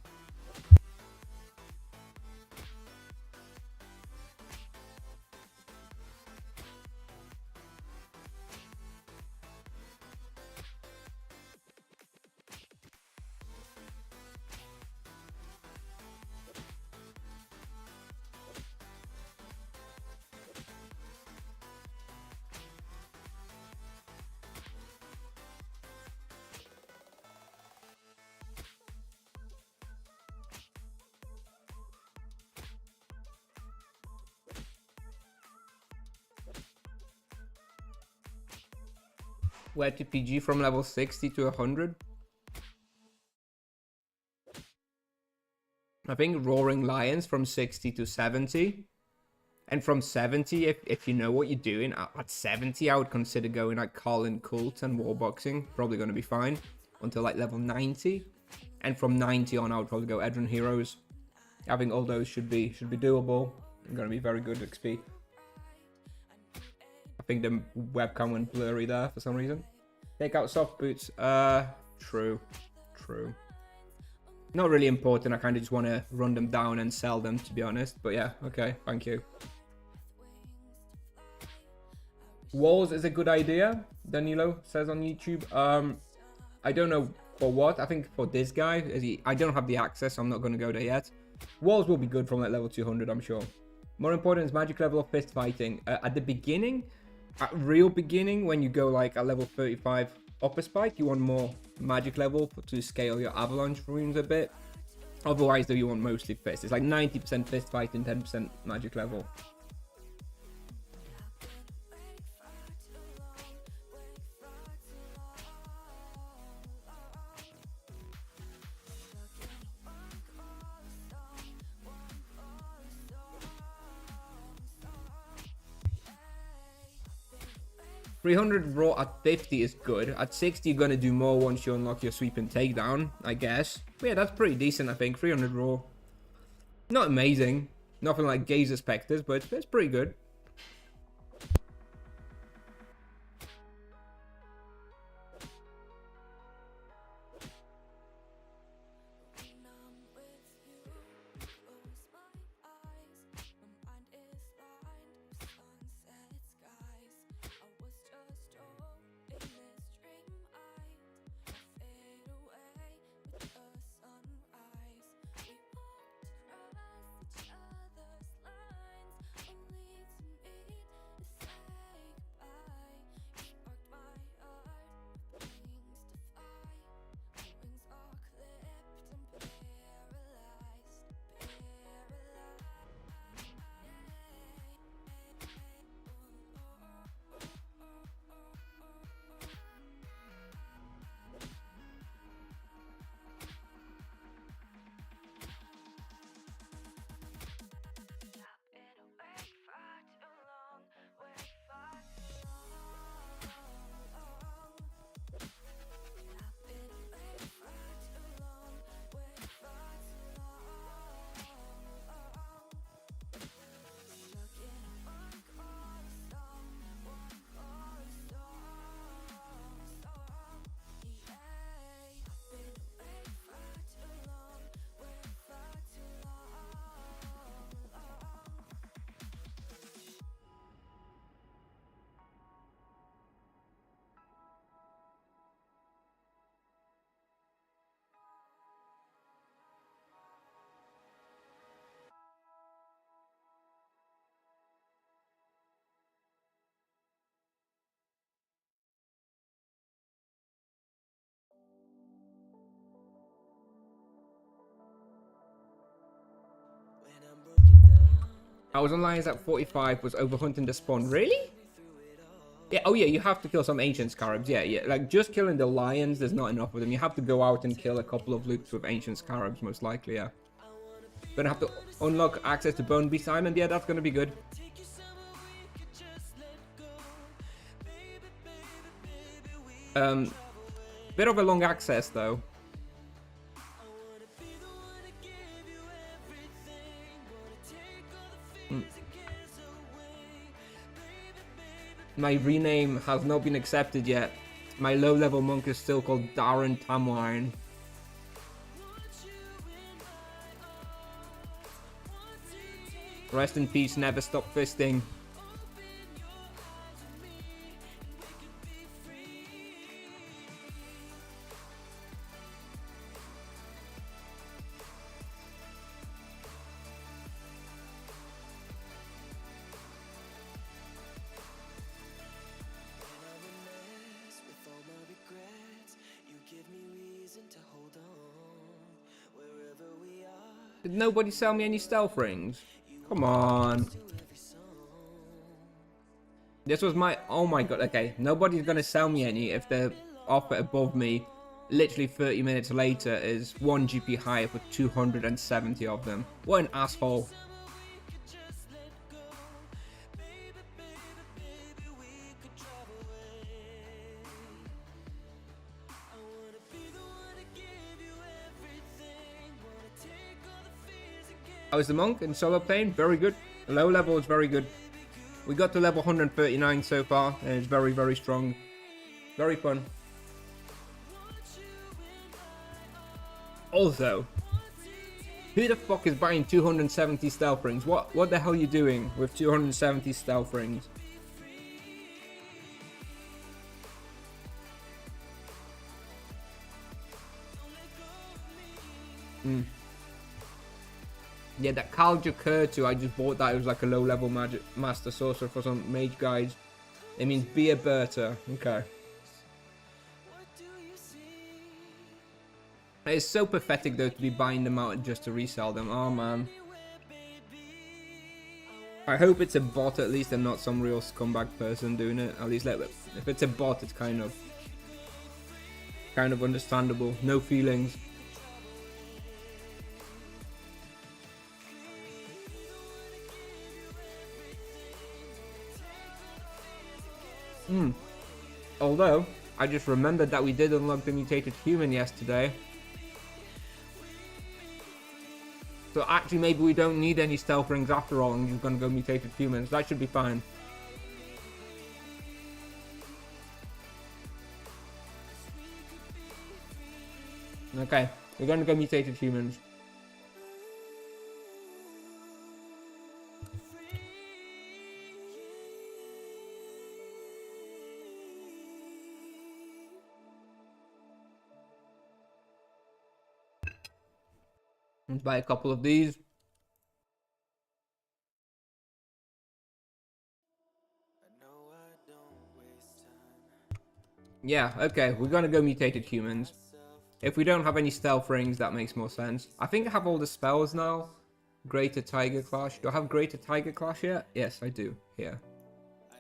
Where to PG from level 60 to 100? I think Roaring Lions from 60 to 70. And from 70, if you know what you're doing, at 70, I would consider going like Colin Cult and Warboxing. Probably going to be fine until like level 90. And from 90 on, I would probably go Edron Heroes. I think all those should be doable. I'm going to be very good XP. I think the webcam went blurry there for some reason. Take out soft boots. True. Not really important. I kind of just want to run them down and sell them, to be honest. But yeah, okay, thank you. Walls is a good idea, Danilo says on YouTube. I don't know for what. I think for this guy, I don't have the access, so I'm not going to go there yet. Walls will be good from like level 200, I'm sure. More important is magic level of fist fighting. At the beginning, at real beginning, when you go like a level 35 upper spike, you want more magic level to scale your avalanche runes a bit. Otherwise, though, you want mostly fist. It's like 90% fist fighting, 10% magic level. $300 raw at 50 is good. At 60, you're going to do more once you unlock your sweep and takedown, I guess. But yeah, that's pretty decent, I think. 300 raw. Not amazing. Nothing like Gazer Spectres, but it's pretty good. I was on lions at 45, was overhunting the spawn. Really? Yeah, oh yeah, you have to kill some ancient scarabs. Yeah, like just killing the lions, there's not enough of them. You have to go out and kill a couple of loops with ancient scarabs, most likely, yeah. Gonna have to unlock access to Bone Beast Island. Yeah, that's gonna be good. Bit of a long access though. My rename has not been accepted yet. My low-level monk is still called Darren Tamwine. Rest in peace, never stop fisting. Did nobody sell me any stealth rings? Come on. This was my... Oh my god, okay. Nobody's gonna sell me any if they're off above me literally 30 minutes later is 1 GP higher for 270 of them. What an asshole. How is the monk in solo playing? Very good. Low level is very good. We got to level 139 so far, and it's very, very strong. Very fun. Also, who the fuck is buying 270 stealth rings? What the hell are you doing with 270 stealth rings? Yeah, that Lurker too. I just bought that. It was like a low level magic master sorcerer for some mage guys. It means be a Berta. Okay. It's so pathetic though to be buying them out just to resell them. Oh man. I hope it's a bot at least and not some real scumbag person doing it. At least if it's a bot, it's kind of understandable. No feelings. Although, I just remembered that we did unlock the mutated human yesterday. So actually maybe we don't need any stealth rings after all and just gonna go mutated humans. That should be fine. Okay, we're gonna go mutated humans. Let's buy a couple of these. Yeah, okay, we're gonna go mutated humans. If we don't have any stealth rings, that makes more sense. I think I have all the spells now. Greater Tiger Clash. Do I have Greater Tiger Clash yet? Yes, I do. Here.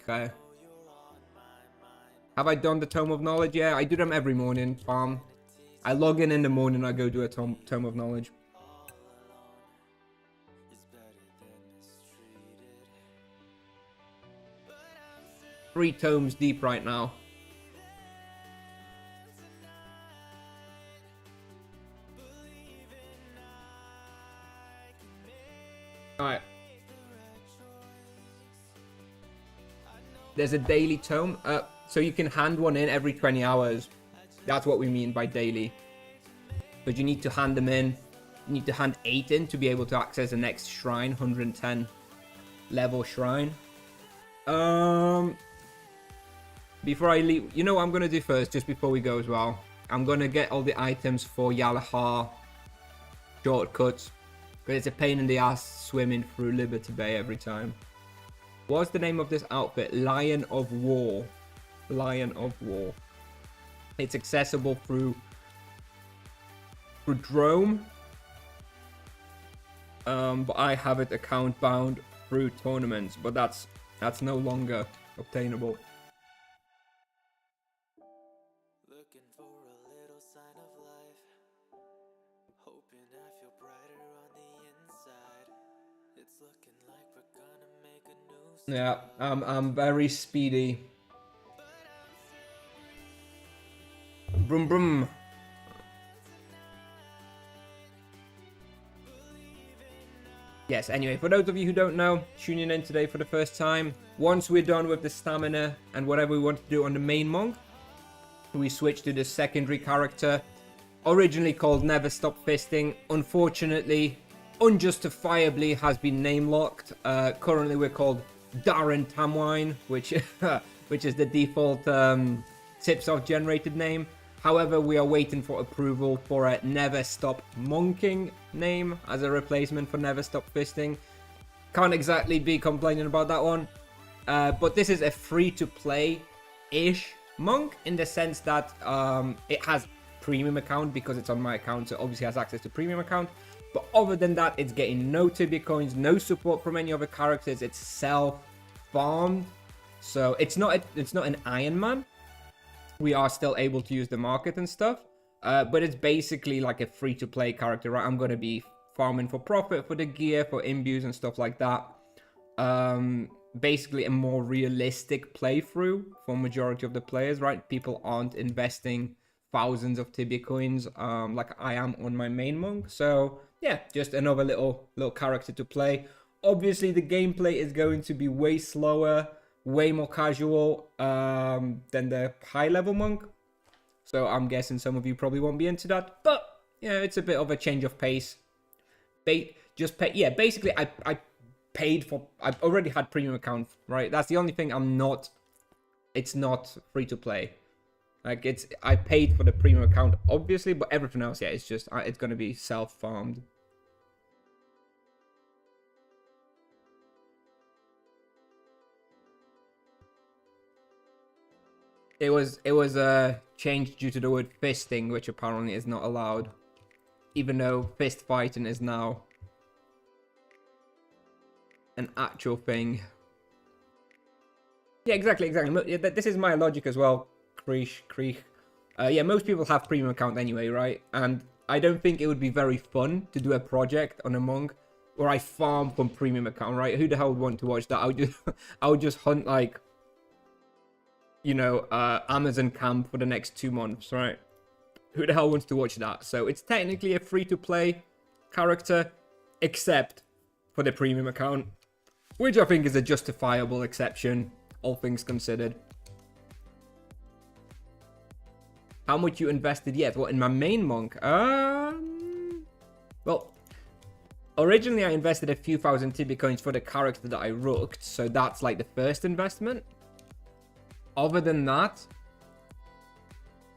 Okay. Have I done the Tome of Knowledge? Yeah, I do them every morning. Farm. I log in the morning, I go do a Tome of Knowledge. 3 tomes deep right now. Alright. There's a daily tome. So you can hand one in every 20 hours. That's what we mean by daily. But you need to hand them in. You need to hand 8 in to be able to access the next shrine. 110 level shrine. Before I leave, you know what I'm going to do first, just before we go as well? I'm going to get all the items for Yalahar shortcuts. But it's a pain in the ass swimming through Liberty Bay every time. What's the name of this outfit? Lion of War. Lion of War. It's accessible through Drome. But I have it account bound through tournaments. But that's no longer obtainable. Looking for a little sign of life, hoping I feel brighter on the inside. It's looking like we're gonna make a new start. Yeah, I'm very speedy. Brum brum. Yes, anyway, for those of you who don't know, tuning in today for the first time, once we're done with the stamina and whatever we want to do on the main monk, we switch to the secondary character, originally called Never Stop Fisting. Unfortunately, unjustifiably has been name locked. Currently we're called Darren Tamwine, which is the default Tipsoft generated name. However, we are waiting for approval for a Never Stop Monking name as a replacement for Never Stop Fisting. Can't exactly be complaining about that one. But this is a free-to-play-ish monk in the sense that it has premium account because it's on my account, so obviously has access to premium account. But other than that, it's getting no Tibia coins, no support from any other characters. It's self-farmed, so it's not an Iron Man. We are still able to use the market and stuff, But it's basically like a free-to-play character, right? I'm gonna be farming for profit, for the gear, for imbues and stuff like that. Basically a more realistic playthrough for majority of the players, right? People aren't investing thousands of Tibia coins like I am on my main monk. So yeah, just another little character to play. Obviously the gameplay is going to be way slower, way more casual than the high level monk. So I'm guessing some of you probably won't be into that, but yeah, it's a bit of a change of pace. Yeah, basically I paid for, I've already had premium account, right? That's the only thing it's not free to play. Like I paid for the premium account obviously, but everything else, yeah, it's just it's gonna be self-farmed. It was changed due to the word fisting, which apparently is not allowed, even though fist fighting is now an actual thing. Yeah, exactly. This is my logic as well. Krieg. Yeah, most people have premium account anyway, right? And I don't think it would be very fun to do a project on a monk where I farm from premium account, right? Who the hell would want to watch that? I would just hunt like, you know, Amazon camp for the next 2 months, right? Who the hell wants to watch that? So it's technically a free-to-play character, except for the premium account, which I think is a justifiable exception, all things considered. How much you invested yet? What, in my main monk? Well, originally I invested a few thousand Tibia coins for the character that I rooked, so that's like the first investment. Other than that,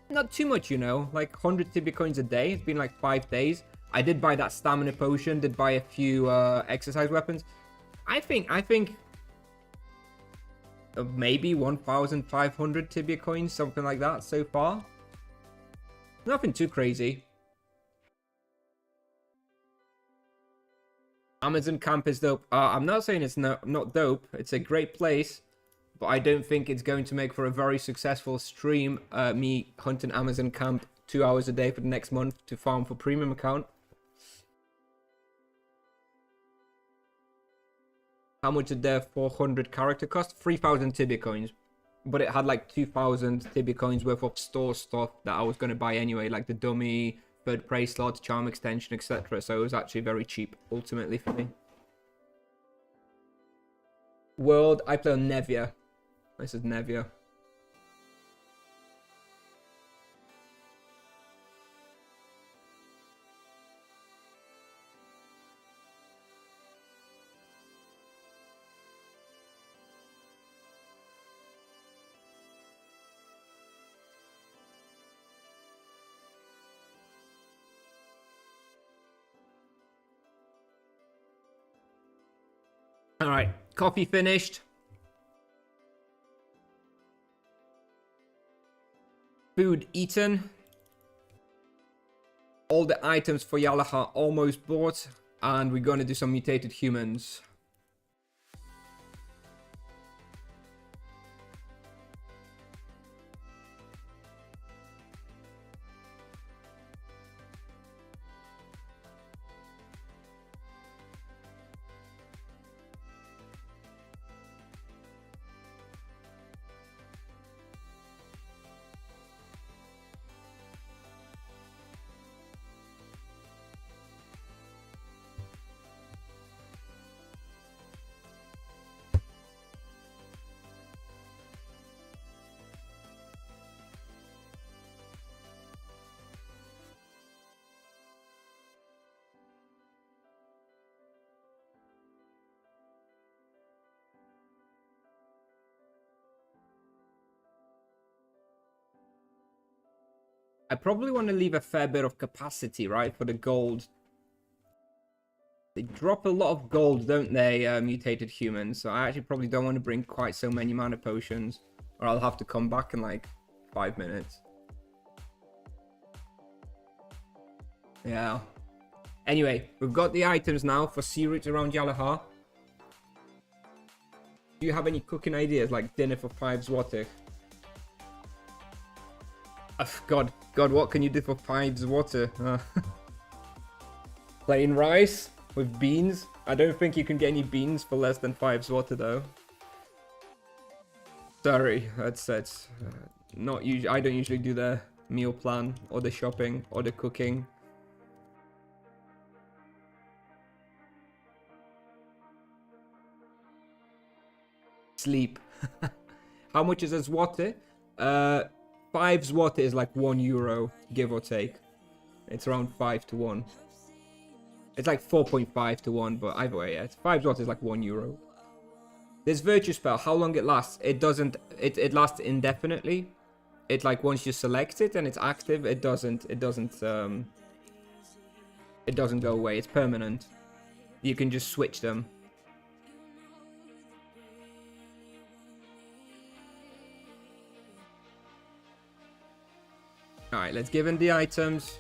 not too much, you know, like 100 Tibia coins a day. It's been like 5 days. I did buy that stamina potion, did buy a few exercise weapons. I think maybe 1,500 Tibia coins, something like that so far. Nothing too crazy. Amazon camp is dope. I'm not saying it's not dope. It's a great place. But I don't think it's going to make for a very successful stream, me hunting Amazon camp 2 hours a day for the next month to farm for premium account. How much did the 400 character cost? 3,000 Tibia coins. But it had like 2,000 Tibia coins worth of store stuff that I was going to buy anyway, like the dummy, third prey slot, charm extension, etc. So it was actually very cheap, ultimately, for me. World, I play on Nevia. This is Nevia. All right, coffee finished. Food eaten. All the items for Yalaha almost bought. And we're going to do some mutated humans. I probably want to leave a fair bit of capacity, right, for the gold. They drop a lot of gold, don't they, mutated humans? So I actually probably don't want to bring quite so many mana potions, or I'll have to come back in like 5 minutes. Yeah. Anyway, we've got the items now for sea routes around Yalaha. Do you have any cooking ideas, like dinner for 5 złotych? A God, what can you do for 5 water? Plain rice with beans. I don't think you can get any beans for less than 5 water though. Sorry, that's not usually. I don't usually do the meal plan or the shopping or the cooking. Sleep. How much is a złoty? 5 złoty is like €1, give or take. It's around 5 to 1. It's like 4.5 to 1, but either way, yeah, 5 złoty is like €1. This virtue spell, how long it lasts? It doesn't. It lasts indefinitely. It like once you select it and it's active, it doesn't go away. It's permanent. You can just switch them. All right, let's give him the items.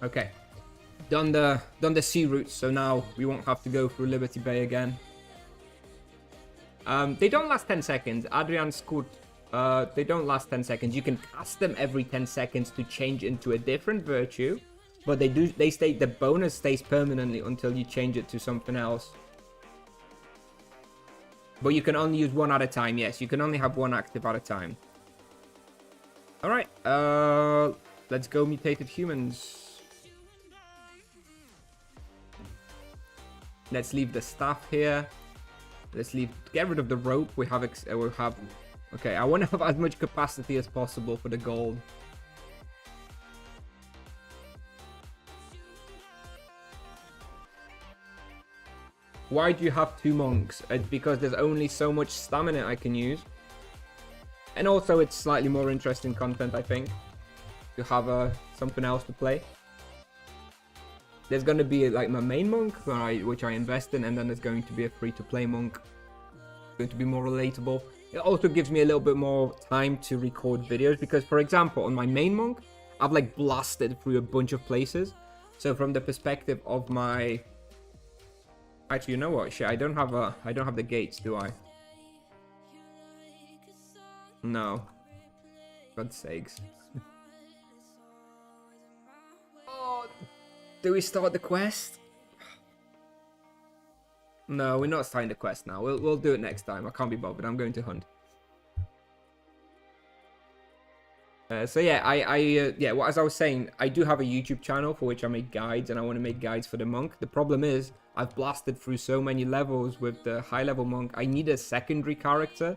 Okay, done the sea routes, so now we won't have to go through Liberty Bay again. They don't last 10 seconds. Adrian's Scoot, they don't last 10 seconds. You can cast them every 10 seconds to change into a different virtue, but the bonus stays permanently until you change it to something else. But you can only use one at a time. Yes, you can only have one active at a time. All right, let's go mutated humans. Let's leave the staff here. Get rid of the rope. We'll have. Okay, I want to have as much capacity as possible for the gold. Why do you have 2 monks? It's because there's only so much stamina I can use. And also it's slightly more interesting content, I think, to have something else to play. There's going to be like my main monk, which I invest in, and then there's going to be a free-to-play monk. It's going to be more relatable. It also gives me a little bit more time to record videos, because, for example, on my main monk, I've like blasted through a bunch of places. So from the perspective of my... Actually, you know what? Shit, I don't have the gates, do I? No. God's sakes. Oh, do we start the quest? No, we're not starting the quest now. We'll do it next time. I can't be bothered. I'm going to hunt. So yeah, yeah. Well, as I was saying, I do have a YouTube channel for which I make guides, and I want to make guides for the monk. The problem is, I've blasted through so many levels with the high-level monk. I need a secondary character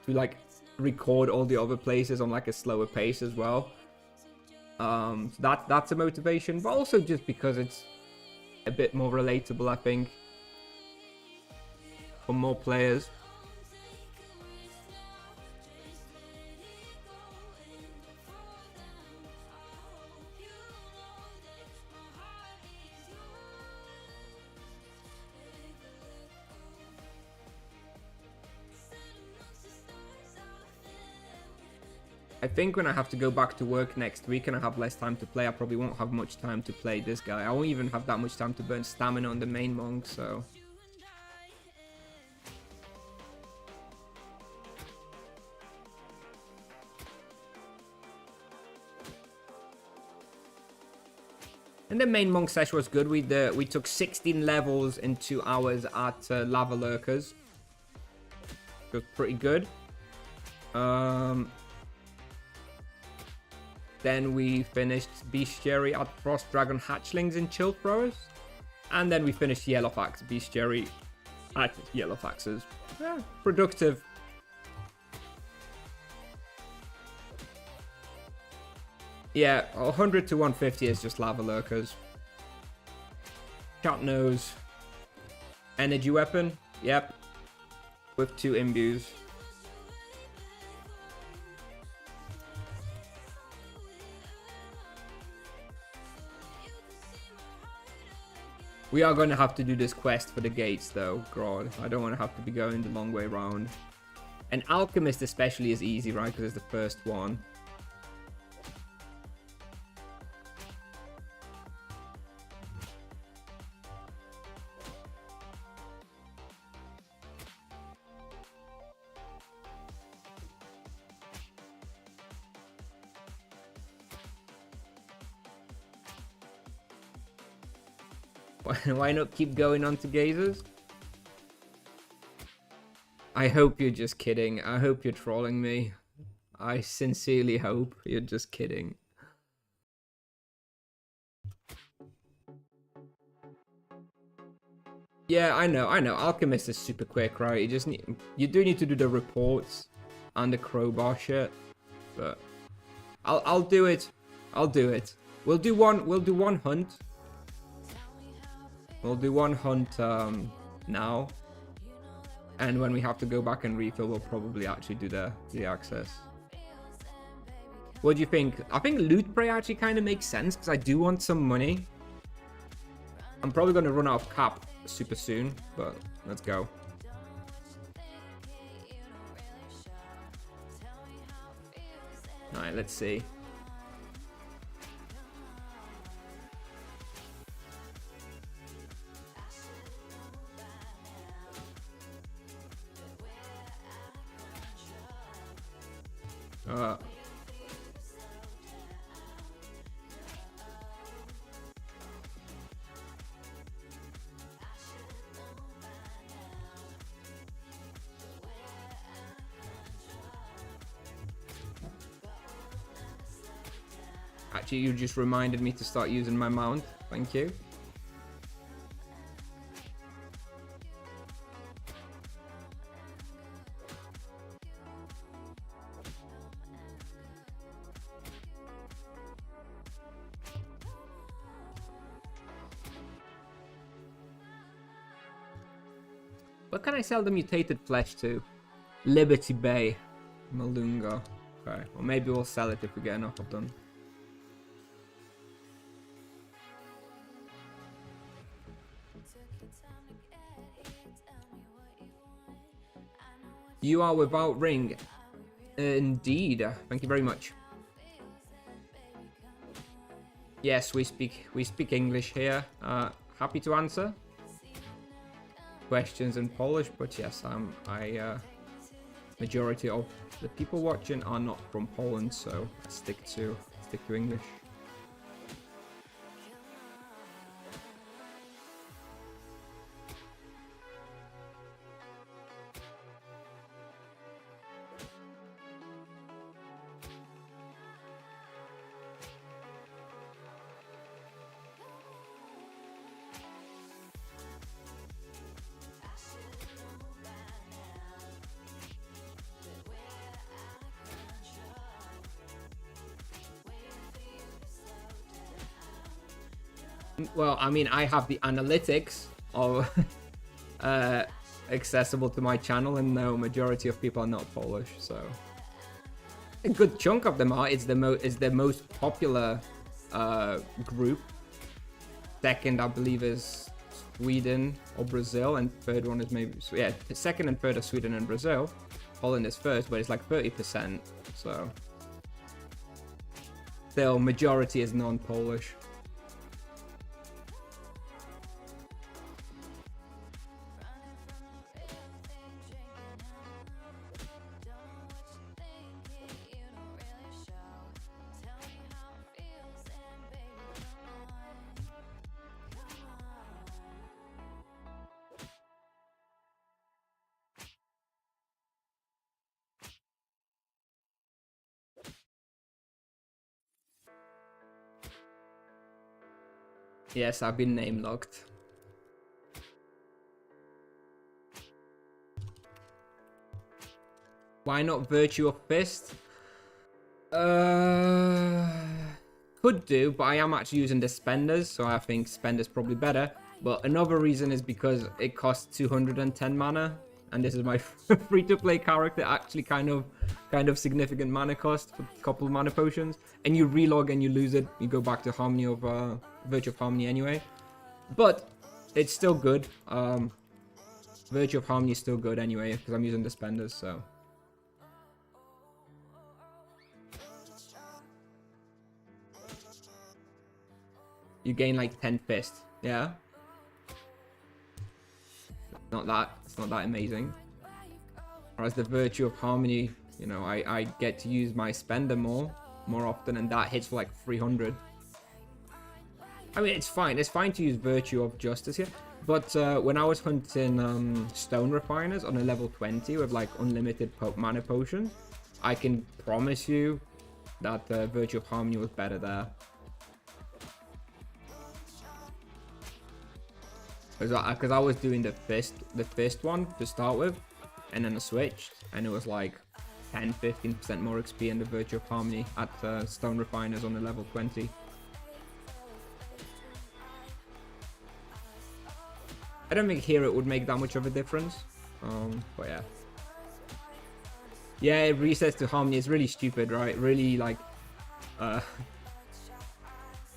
to like record all the other places on like a slower pace as well. So that's a motivation, but also just because it's a bit more relatable, I think, for more players. I think when I have to go back to work next week and I have less time to play, I probably won't have much time to play this guy. I won't even have that much time to burn stamina on the main monk, so... And the main monk session was good. We took 16 levels in 2 hours at Lava Lurkers. It was pretty good. Then we finished Bestiary at Frost Dragon Hatchlings in Chill Throwers. And then we finished Yellowfax Bestiary at Yellowfaxes. Yeah, productive. Yeah, 100 to 150 is just Lava Lurkers. Cat Nose. Energy Weapon. Yep. With 2 imbues. We are going to have to do this quest for the gates, though. God, I don't want to have to be going the long way around. And Alchemist especially is easy, right? Because it's the first one. Why not keep going on to gazers? I hope you're just kidding. I hope you're trolling me. I sincerely hope you're just kidding. Yeah, I know. Alchemist is super quick, right? You do need to do the reports and the crowbar shit, but I'll do it. I'll do it. We'll do one hunt. We'll do one hunt now. And when we have to go back and refill, we'll probably actually do the access. What do you think? I think loot prey actually kind of makes sense because I do want some money. I'm probably going to run out of cap super soon, but let's go. Alright, let's see. Actually, you just reminded me to start using my mount. Thank you. What can I sell the mutated flesh to? Liberty Bay. Malunga. Okay, well maybe we'll sell it if we get enough of them. You are without ring. Indeed. Thank you very much. Yes, we speak English here. Happy to answer questions in Polish, but yes, majority of the people watching are not from Poland, so I stick to English. Well, I mean, I have the analytics of accessible to my channel, and no, majority of people are not Polish, so a good chunk of them are. It's the most popular group. Second, I believe, is Sweden or Brazil, and third one is maybe second and third are Sweden and Brazil. Poland is first, but it's like 30%. So still, majority is non-Polish. Yes, I've been name locked. Why not Virtue of Fist? Could do, but I am actually using the spenders, so I think spenders probably better. But another reason is because it costs 210 mana, and this is my free-to-play character. Actually, kind of significant mana cost for a couple of mana potions, and you relog and you lose it. You go back to Harmony of Virtue of Harmony anyway, but it's still good. Virtue of Harmony is still good anyway because I'm using the spenders, so. You gain like 10 fist, yeah. It's not that amazing. Whereas the Virtue of Harmony, you know, I get to use my spender more often, and that hits for like 300. I mean, it's fine. It's fine to use Virtue of Justice here. But when I was hunting Stone Refiners on a level 20 with like unlimited mana potions, I can promise you that Virtue of Harmony was better there. Because I was doing the fist one to start with, and then I switched, and it was like 10-15% more XP in the Virtue of Harmony at Stone Refiners on the level 20. I don't think here it would make that much of a difference, but yeah. Yeah, it resets to Harmony. It's really stupid, right? Really like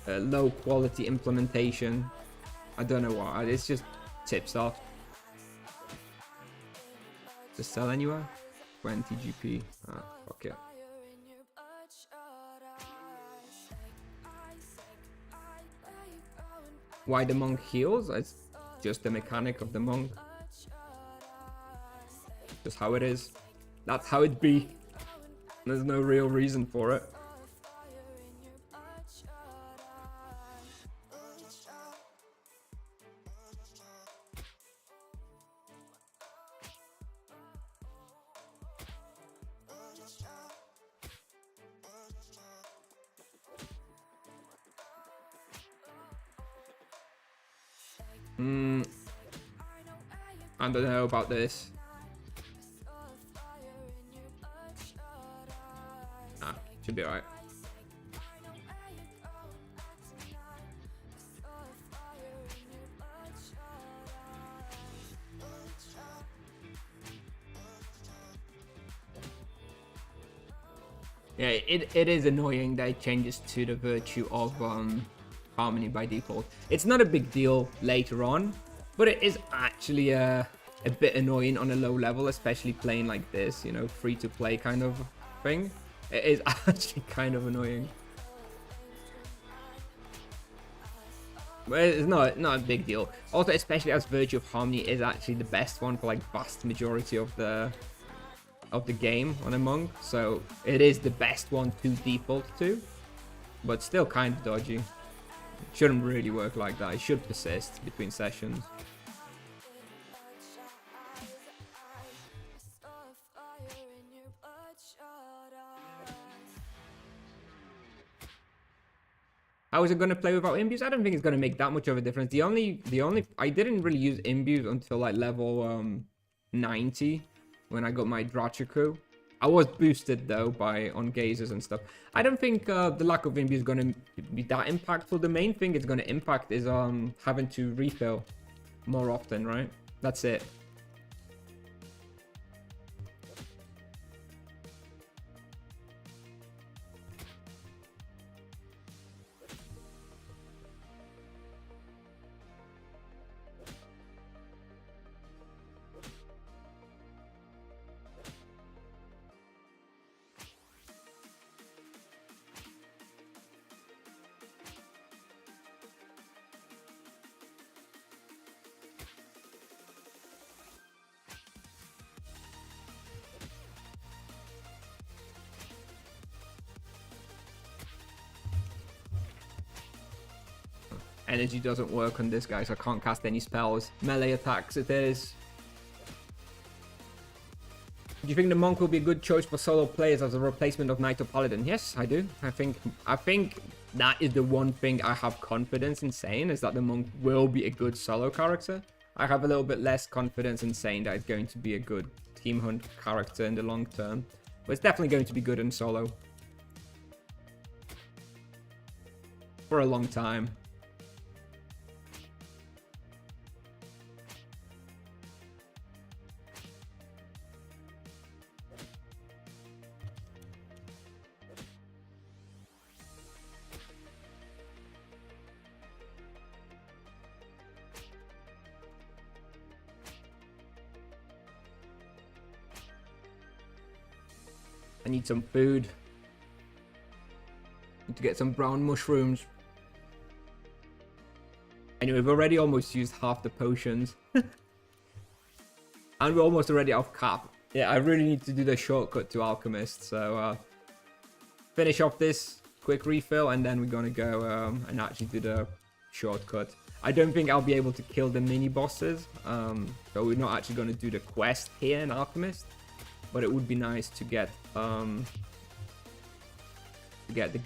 low quality implementation. I don't know why. It's just tips off. To sell anywhere? 20 GP. Okay. Why the monk heals? It's just the mechanic of the monk. Just how it is. That's how it be. There's no real reason for it. I don't know about this. Should be alright. Yeah, it is annoying that it changes to the Virtue of Harmony by default. It's not a big deal later on, but it is actually a bit annoying on a low level, especially playing like this, you know, free to play kind of thing. It is actually kind of annoying. But it's not a big deal. Also, especially as Virtue of Harmony is actually the best one for like vast majority of the game on a monk, so it is the best one to default to, but still kind of dodgy. It shouldn't really work like that. It should persist between sessions. How is it going to play without imbues? I don't think it's going to make that much of a difference. The only I didn't really use imbues until like level 90 when I got my Drachaku. I was boosted though by on gazes and stuff. I don't think the lack of imbues is going to be that impactful. The main thing it's going to impact is having to refill more often, right? That's it. Energy doesn't work on this guy, so I can't cast any spells. Melee attacks it is. Do you think the monk will be a good choice for solo players as a replacement of knight or paladin? Yes, I do. I think that is the one thing I have confidence in saying, is that the monk will be a good solo character. I have a little bit less confidence in saying that it's going to be a good team hunt character in the long term, but it's definitely going to be good in solo for a long time. I need some food. Need to get some brown mushrooms. Anyway, we've already almost used half the potions. And we're almost already off cap. Yeah, I really need to do the shortcut to Alchemist. So, finish off this quick refill, and then we're gonna go and actually do the shortcut. I don't think I'll be able to kill the mini bosses, so we're not actually going to do the quest here in Alchemist, but it would be nice to get the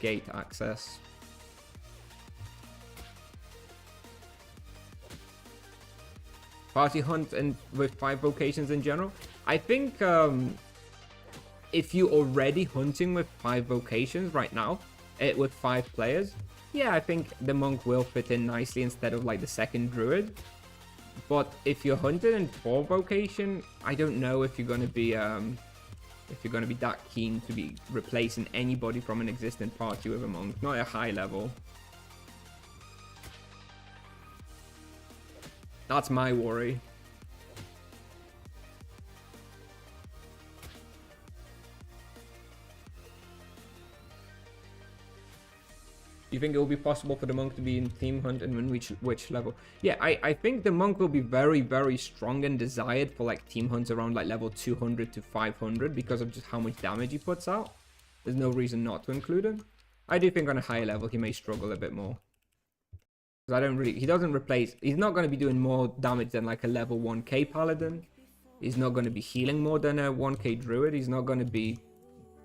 gate access. Party hunt and with 5 vocations in general. I think if you're already hunting with 5 vocations right now, with 5 players, yeah, I think the monk will fit in nicely instead of like the second druid. But if you're hunting in 4 vocation, I don't know if you're gonna be that keen to be replacing anybody from an existing party with a monk, not at a high level. That's my worry. You think it will be possible for the monk to be in team hunt and when which level? Yeah, I think the monk will be very, very strong and desired for like team hunts around like level 200 to 500 because of just how much damage he puts out. There's no reason not to include him. I do think on a higher level he may struggle a bit more. He's not going to be doing more damage than like a level 1k paladin. He's not going to be healing more than a 1k druid. He's not going to be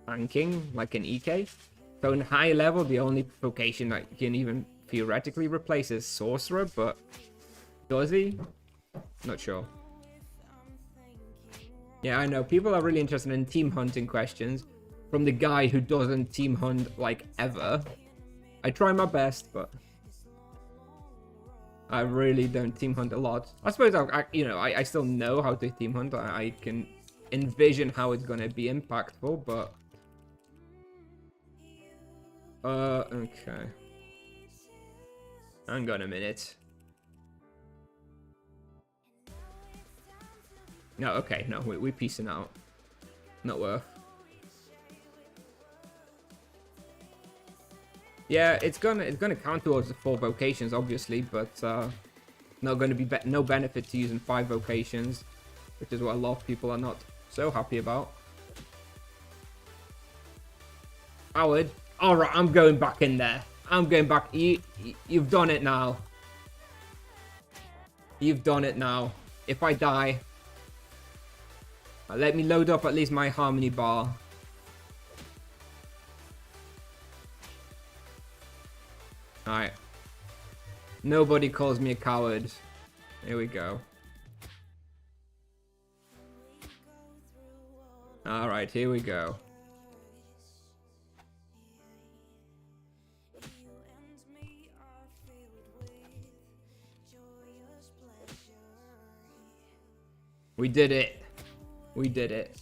tanking like an EK. So in high level, the only vocation that you can even theoretically replace is sorcerer, but does he? Not sure. Yeah, I know. People are really interested in team hunting questions from the guy who doesn't team hunt like ever. I try my best, but I really don't team hunt a lot. I suppose I still know how to team hunt. I can envision how it's gonna be impactful, but okay. Hang on a minute. No, okay, no, we're piecing out. Not worth. Yeah, it's gonna count towards the 4 vocations, obviously, but not gonna be no benefit to using 5 vocations, which is what a lot of people are not so happy about. Howard, all right, I'm going back in there. I'm going back. You've done it now. You've done it now. If I die, let me load up at least my harmony bar. Alright. Nobody calls me a coward. Here we go. Alright, here we go. We did it. We did it.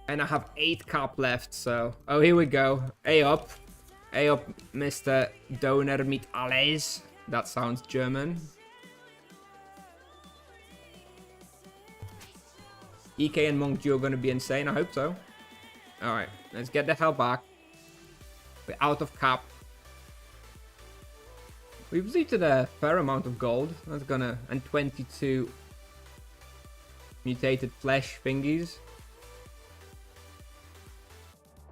And I have 8 cap left, so... Oh, here we go. A up. A up, Mr. Donor mit alles. That sounds German. EK and Monk Duo are going to be insane. I hope so. Alright, let's get the hell back. We're out of cap. We've deleted a fair amount of gold. That's gonna... And 22 mutated flesh thingies.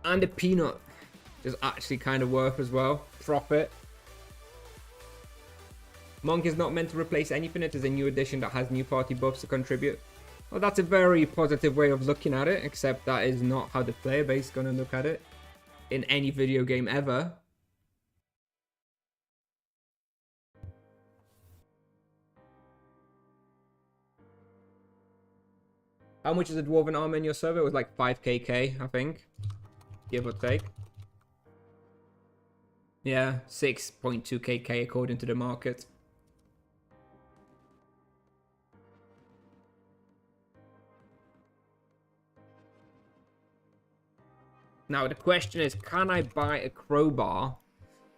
And a peanut is actually kind of worth as well. Profit. Monk is not meant to replace anything. It is a new addition that has new party buffs to contribute. Well, that's a very positive way of looking at it, except that is not how the player base is going to look at it in any video game ever. How much is a dwarven armor in your server? It was like 5kk, I think. Give or take. Yeah, 6.2kk according to the market. Now the question is, can I buy a crowbar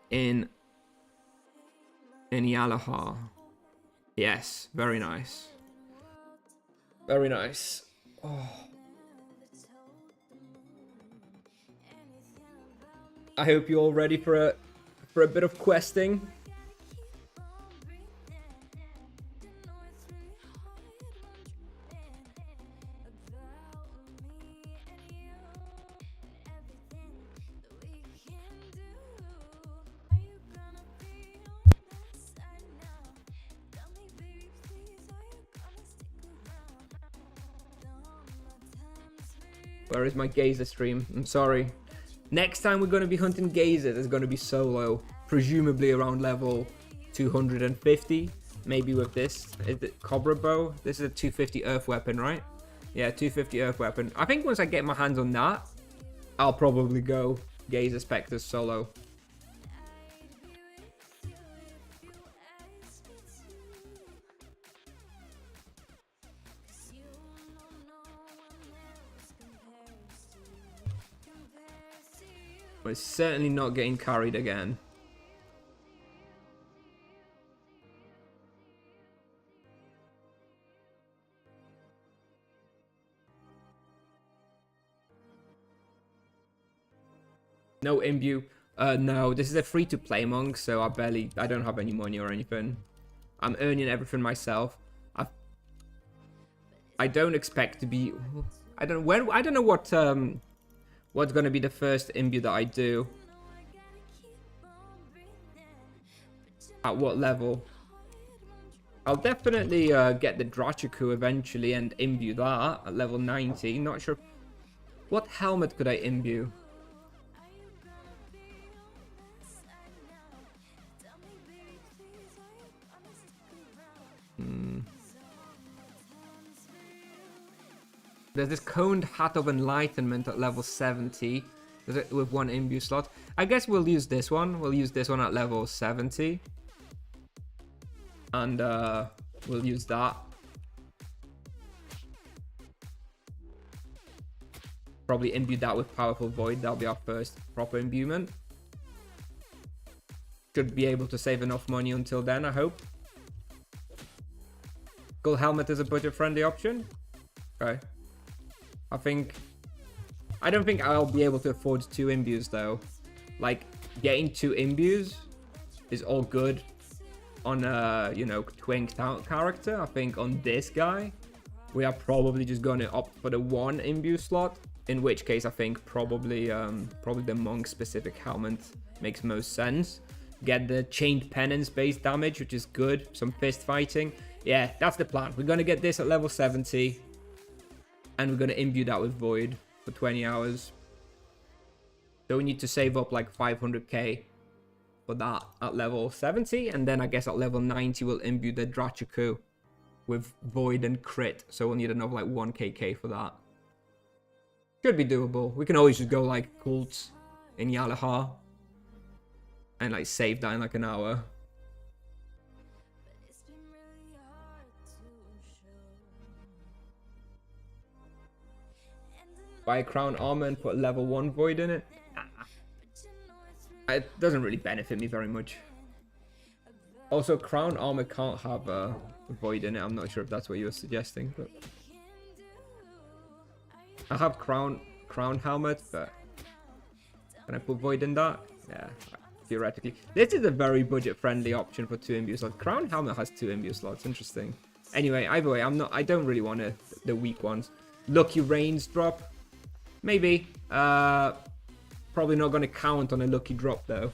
in Yalahar? Yes, very nice. Very nice. Oh. I hope you're all ready for a bit of questing. Where is my gazer stream? I'm sorry. Next time we're going to be hunting gazers, it's going to be solo. Presumably around level 250. Maybe with this. Is it Cobra Bow? This is a 250 earth weapon, right? Yeah, 250 earth weapon. I think once I get my hands on that, I'll probably go Gazer Spectres solo. We're certainly not getting carried again. No imbue. No, this is a free-to-play monk, so I don't have any money or anything. I'm earning everything myself. I don't expect to be. I don't know what's gonna be the first imbue that I do. At what level? I'll definitely get the Drachaku eventually and imbue that at level 90. Not sure. What helmet could I imbue? There's this coned hat of enlightenment at level 70 with one imbue slot. I guess we'll use this one. We'll use this one at level 70. And we'll use that. Probably imbue that with powerful void. That'll be our first proper imbuement. Should be able to save enough money until then, I hope. Gold helmet is a budget-friendly option. Okay. I don't think I'll be able to afford 2 imbues though. Like, getting 2 imbues is all good on a, you know, twinked out character. I think on this guy, we are probably just going to opt for the 1 imbue slot. In which case, I think probably the monk specific helmet makes most sense. Get the chained penance base damage, which is good. Some fist fighting. Yeah, that's the plan. We're going to get this at level 70. And we're going to imbue that with void for 20 hours. So we need to save up like 500k for that at level 70. And then I guess at level 90 we'll imbue the Drachaku with void and crit. So we'll need another like 1kk for that. Should be doable. We can always just go like cults in Yalahar. And like save that in like an hour. Buy a crown armor and put level 1 void in it. It doesn't really benefit me very much. Also, crown armor can't have a void in it. I'm not sure if that's what you were suggesting, but I have crown helmet, but can I put void in that? Yeah, theoretically. This is a very budget-friendly option for 2 imbue slots. Crown helmet has 2 imbue slots. Interesting. Anyway, either way, I don't really want the weak ones. Lucky Rains drop. Maybe. Probably not going to count on a lucky drop though.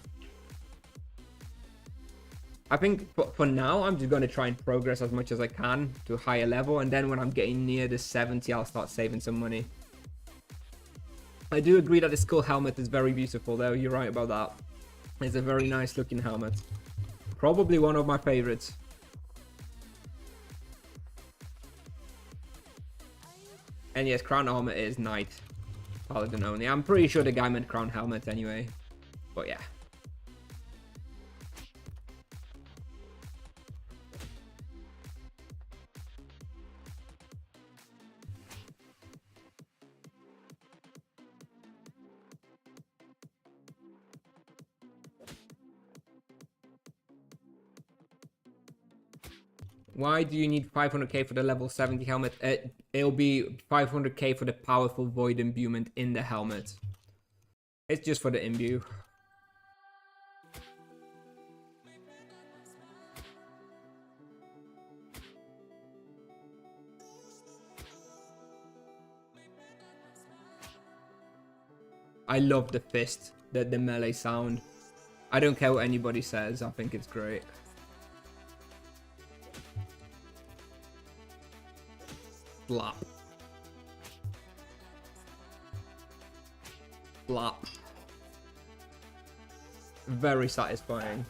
I think for now, I'm just going to try and progress as much as I can to a higher level. And then when I'm getting near the 70, I'll start saving some money. I do agree that the skull helmet is very beautiful though. You're right about that. It's a very nice looking helmet. Probably one of my favorites. And yes, crown armor is knight. Paladin only. I'm pretty sure the guy meant crown helmet anyway. But yeah. Why do you need 500k for the level 70 helmet? It'll be 500k for the powerful void imbuement in the helmet. It's just for the imbue. I love the fist, the melee sound. I don't care what anybody says, I think it's great. Flop. flap. Very satisfying.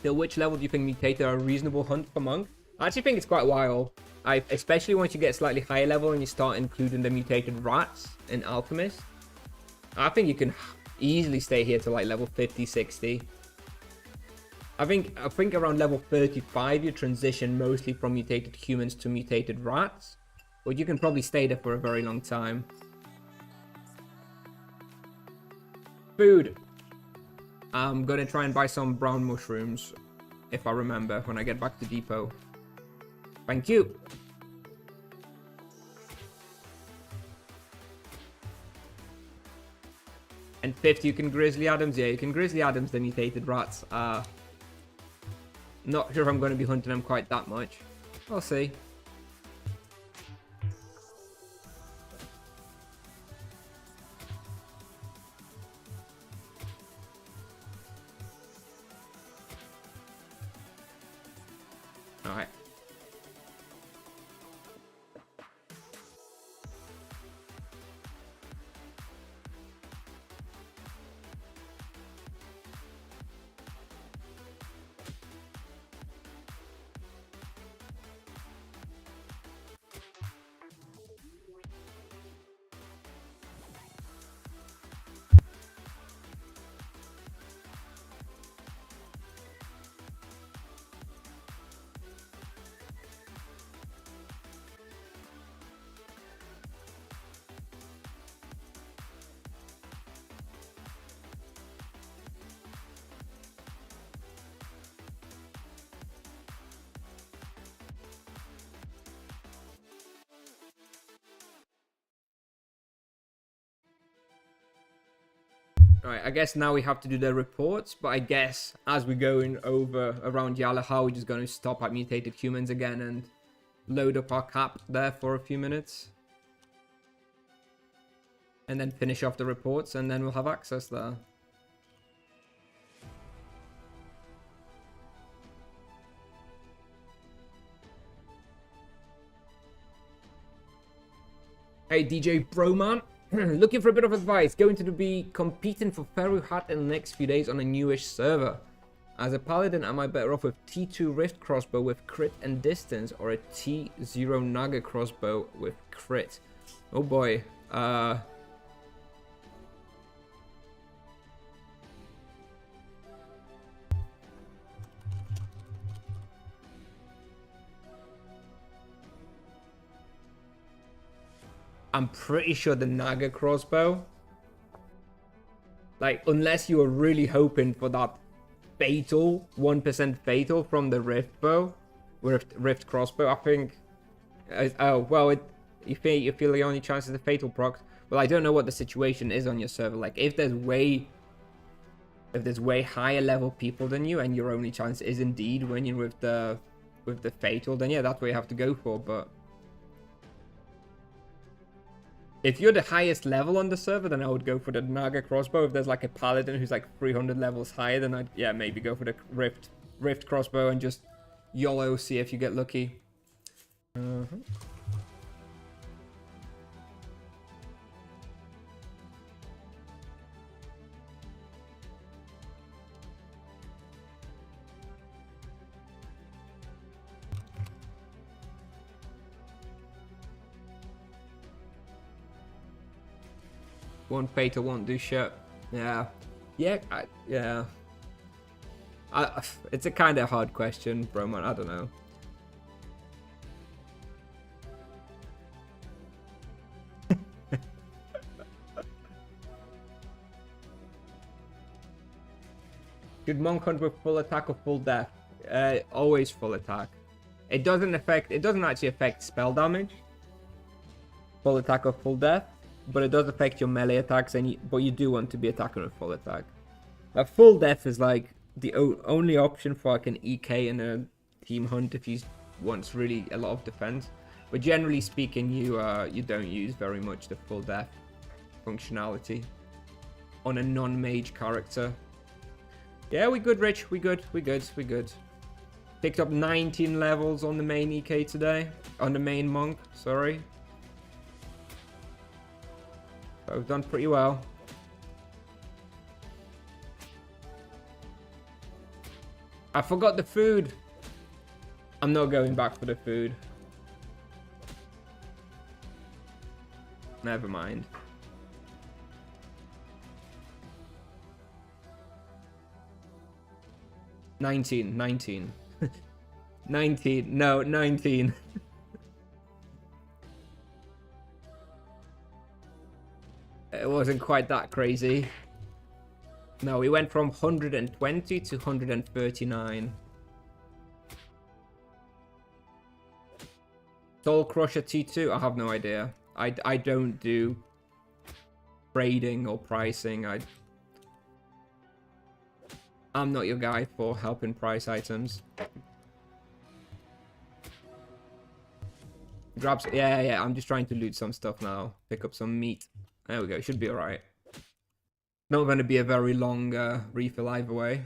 Till which level do you think mutated are a reasonable hunt for monk? I actually think it's quite a while. Especially once you get slightly higher level and you start including the mutated rats in alchemist. I think you can easily stay here to like level 50, 60. I think around level 35 you transition mostly from mutated humans to mutated rats. But you can probably stay there for a very long time. Food. I'm gonna try and buy some brown mushrooms, if I remember, when I get back to depot. Thank you. And fifth, you can Grizzly Adams. Yeah, you can Grizzly Adams the mutated rats. Not sure if I'm going to be hunting them quite that much. We'll see. Alright. Alright, I guess now we have to do the reports, but I guess as we're going over around Yalaha, we're just going to stop at mutated humans again and load up our cap there for a few minutes. And then finish off the reports, and then we'll have access there. Hey DJ Broman. Looking for a bit of advice. Going to be competing for Feru Hat in the next few days on a newish server. As a paladin, am I better off with T2 Rift crossbow with crit and distance, or a T0 Naga crossbow with crit? Oh boy. I'm pretty sure the Naga crossbow, like, unless you were really hoping for that fatal, 1% fatal from the Rift bow, Rift crossbow, I think, you feel the only chance is the fatal proc. Well, I don't know what the situation is on your server. Like, if there's way higher level people than you, and your only chance is indeed winning with the fatal, then yeah, that's what you have to go for, but if you're the highest level on the server, then I would go for the Naga crossbow. If there's like a paladin who's like 300 levels higher, then I'd, yeah, maybe go for the Rift crossbow and just YOLO, see if you get lucky. One fatal won't do shit. Yeah. Yeah. It's a kind of hard question, Broman. I don't know. Should monk hunt with full attack or full death? Always full attack. It doesn't actually affect spell damage. Full attack or full death. But it does affect your melee attacks, but you do want to be attacking with full attack. Full death is like the only option for like an EK in a team hunt if he wants really a lot of defense. But generally speaking, you don't use very much the full death functionality on a non-mage character. Yeah, we good, Rich. We good. Picked up 19 levels on the main EK today. On the main monk, sorry. So I've done pretty well. I forgot the food. I'm not going back for the food. Never mind. 19. 19. No, 19. It wasn't quite that crazy. No, we went from 120 to 139. Soul Crusher T2? I have no idea. I don't do trading or pricing. I'm not your guy for helping price items. Drops. Yeah. I'm just trying to loot some stuff now. Pick up some meat. There we go. Should be alright. Not going to be a very long refill either way.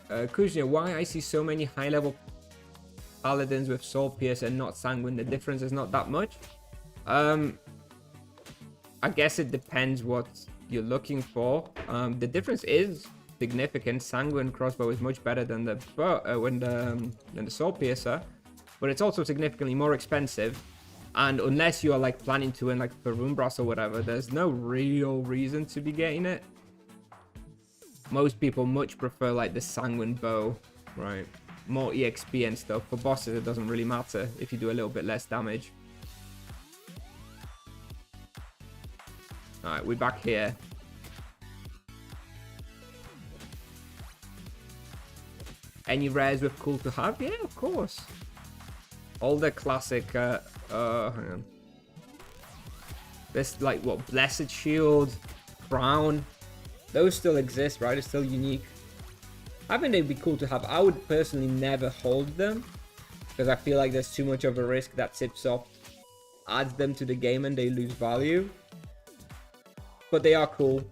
Kusnier, why I see so many high-level paladins with soul pierce and not sanguine? The difference is not that much. I guess it depends what you're looking for. The difference is significant. Sanguine crossbow is much better than the soul piercer, but it's also significantly more expensive. And unless you are like planning to win like Perumbras or whatever, there's no real reason to be getting it. Most people much prefer like the sanguine bow, right? More EXP and stuff. For bosses, it doesn't really matter if you do a little bit less damage. Alright, we're back here. Any rares with cool to have? Yeah, of course. All the classic, hang on. This, like, what, Blessed Shield, Crown. Those still exist, right? It's still unique. I think they'd be cool to have. I would personally never hold them, because I feel like there's too much of a risk that Tipsoft adds them to the game and they lose value. But they are cool.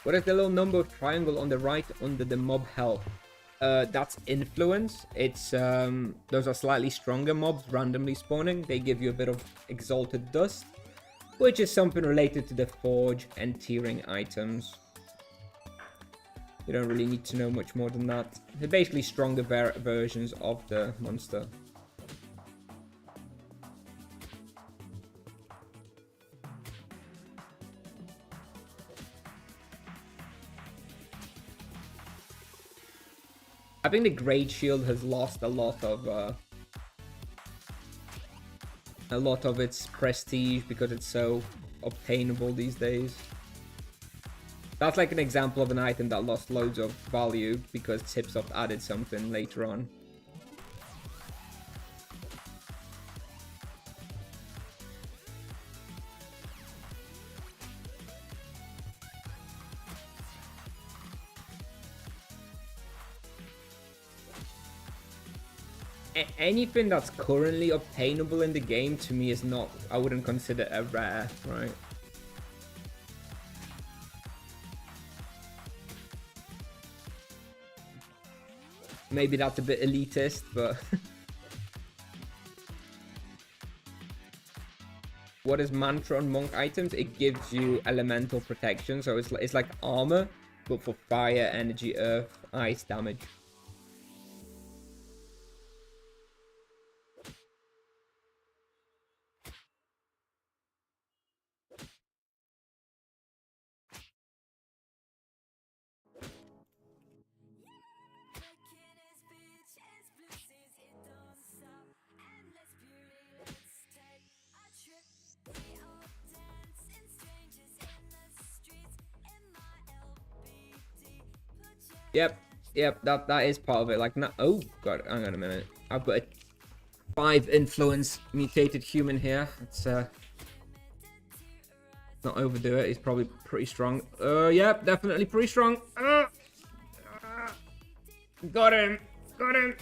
What is the little number of triangle on the right under the mob health? That's influence. It's those are slightly stronger mobs randomly spawning. They give you a bit of exalted dust, which is something related to the forge and tiering items. You don't really need to know much more than that. They're basically stronger versions of the monster. I think the Great Shield has lost a lot of its prestige because it's so obtainable these days. That's like an example of an item that lost loads of value because Tipsoft added something later on. Anything that's currently obtainable in the game to me is not, I wouldn't consider a rare, right? Maybe that's a bit elitist, but what is mantra on monk items? It gives you elemental protection, so it's like armor, but for fire, energy, earth, ice damage. Yep, yep, that is part of it. Like, no, oh god, hang on a minute. I've got a 5 influence mutated human here. It's not overdo it. He's probably pretty strong. Yep, definitely pretty strong. Got him, got him.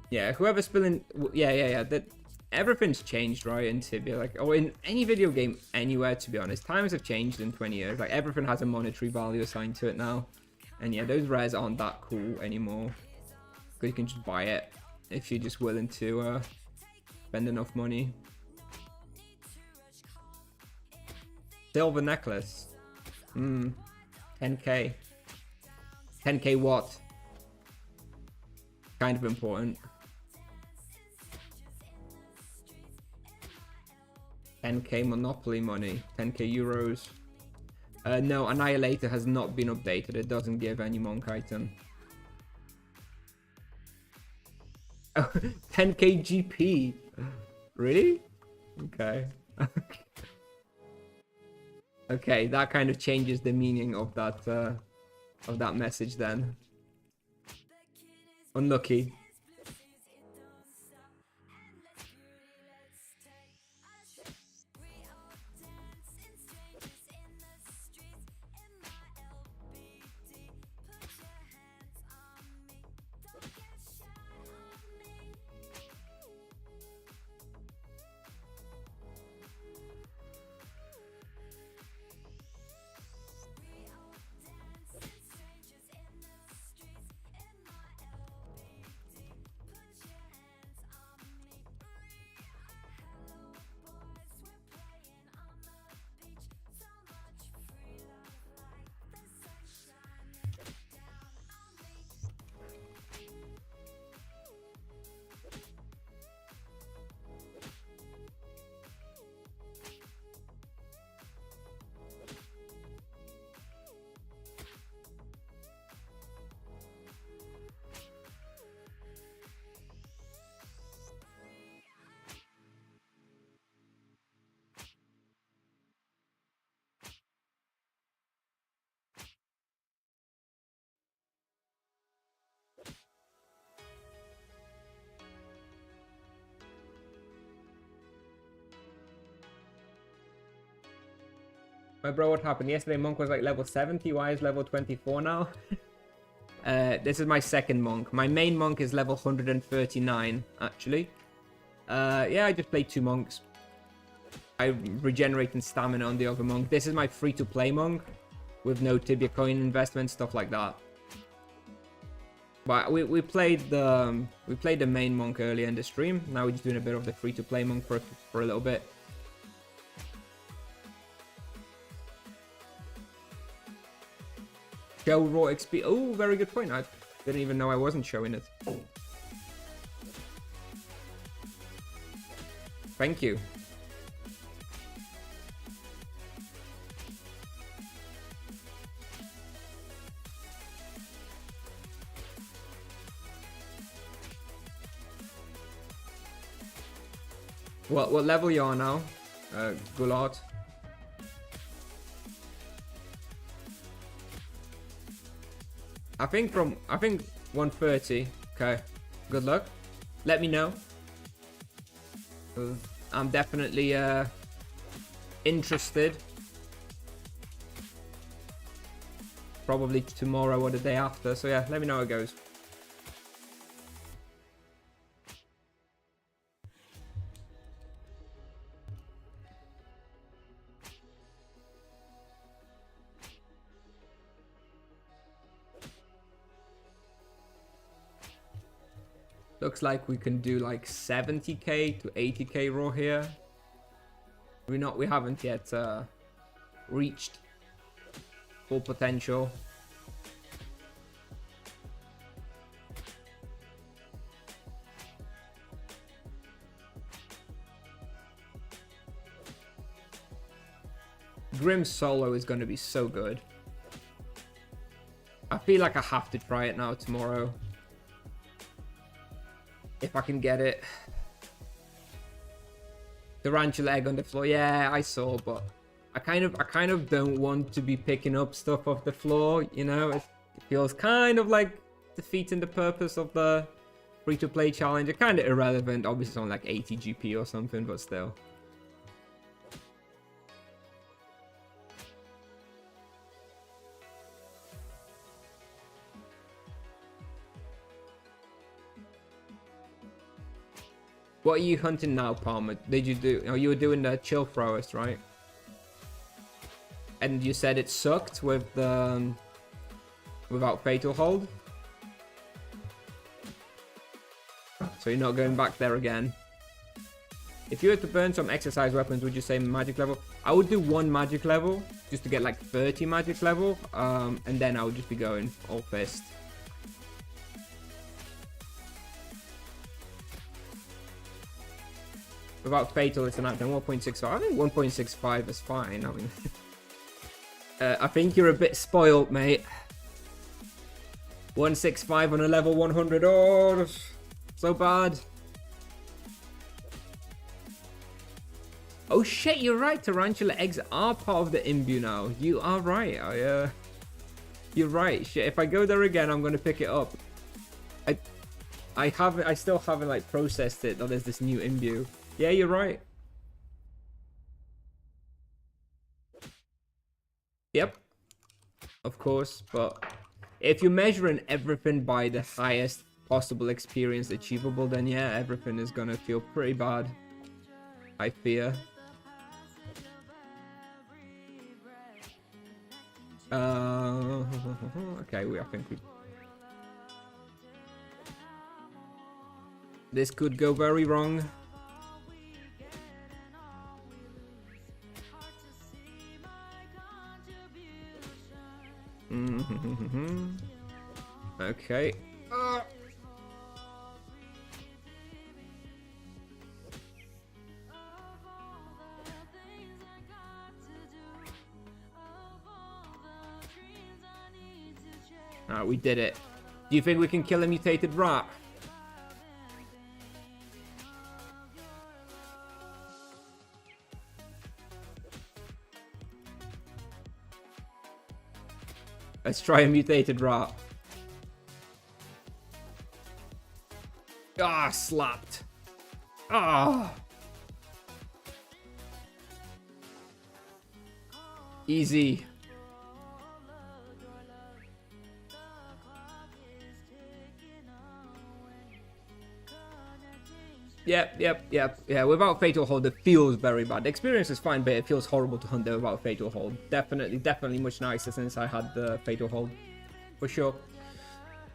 Yeah, whoever's spilling, yeah. That everything's changed, right? In Tibia, like, or in any video game anywhere, to be honest. Times have changed in 20 years. Like, everything has a monetary value assigned to it now. And yeah, those rares aren't that cool anymore. Because you can just buy it if you're just willing to spend enough money. Silver necklace. 10k. 10k what? Kind of important. 10k Monopoly money, 10k euros. No, Annihilator has not been updated. It doesn't give any monk item. Oh, 10k GP. Really? Okay. Okay, that kind of changes the meaning of that message then. Unlucky. My bro, what happened? Yesterday Monk was like level 70, why is level 24 now? This is my second Monk. My main Monk is level 139, actually. Yeah, I just played 2 Monks. I regenerated stamina on the other Monk. This is my free-to-play Monk, with no Tibia coin investment, stuff like that. But we played the main Monk earlier in the stream. Now we're just doing a bit of the free-to-play Monk for a little bit. Show raw XP. Oh, very good point. I didn't even know I wasn't showing it. Thank you. What level you are now, Gulard? I think 130. Okay. Good luck. Let me know. I'm definitely interested. Probably tomorrow or the day after. So yeah, let me know how it goes. Looks like we can do like 70k to 80k raw here. We haven't yet reached full potential. Grim Solo is going to be so good. I feel like I have to try it now tomorrow. If I can get it. Tarantula egg on the floor. Yeah, I saw, but I kind of don't want to be picking up stuff off the floor, you know? It feels kind of like defeating the purpose of the free-to-play challenge. It's kind of irrelevant. Obviously, it's on like 80 GP or something, but still. What are you hunting now, Palmer? Did you do... Oh, you were doing the chill throwers, right? And you said it sucked with the... without Fatal Hold? So you're not going back there again. If you were to burn some exercise weapons, would you say magic level? I would do 1 magic level, just to get like 30 magic level. And then I would just be going all fist. Without Fatal, it's an item 1.65. I think 1.65 is fine. I mean, I think you're a bit spoiled, mate. 165 on a level 100. Oh, so bad. Oh shit, you're right. Tarantula eggs are part of the imbue now. You are right. You're right. Shit, if I go there again, I'm gonna pick it up. I still haven't like processed it that there's this new imbue. Yeah, you're right. Yep. Of course, but if you're measuring everything by the highest possible experience achievable, then yeah, everything is gonna feel pretty bad. I fear. Okay, I think we... This could go very wrong. Okay. Alright, we did it. Do you think we can kill a mutated rat? Let's try a mutated rat. Ah, slapped. Ah. Easy. Yep. Yeah, without Fatal Hold, it feels very bad. The experience is fine, but it feels horrible to hunt there without Fatal Hold. Definitely much nicer since I had the Fatal Hold. For sure.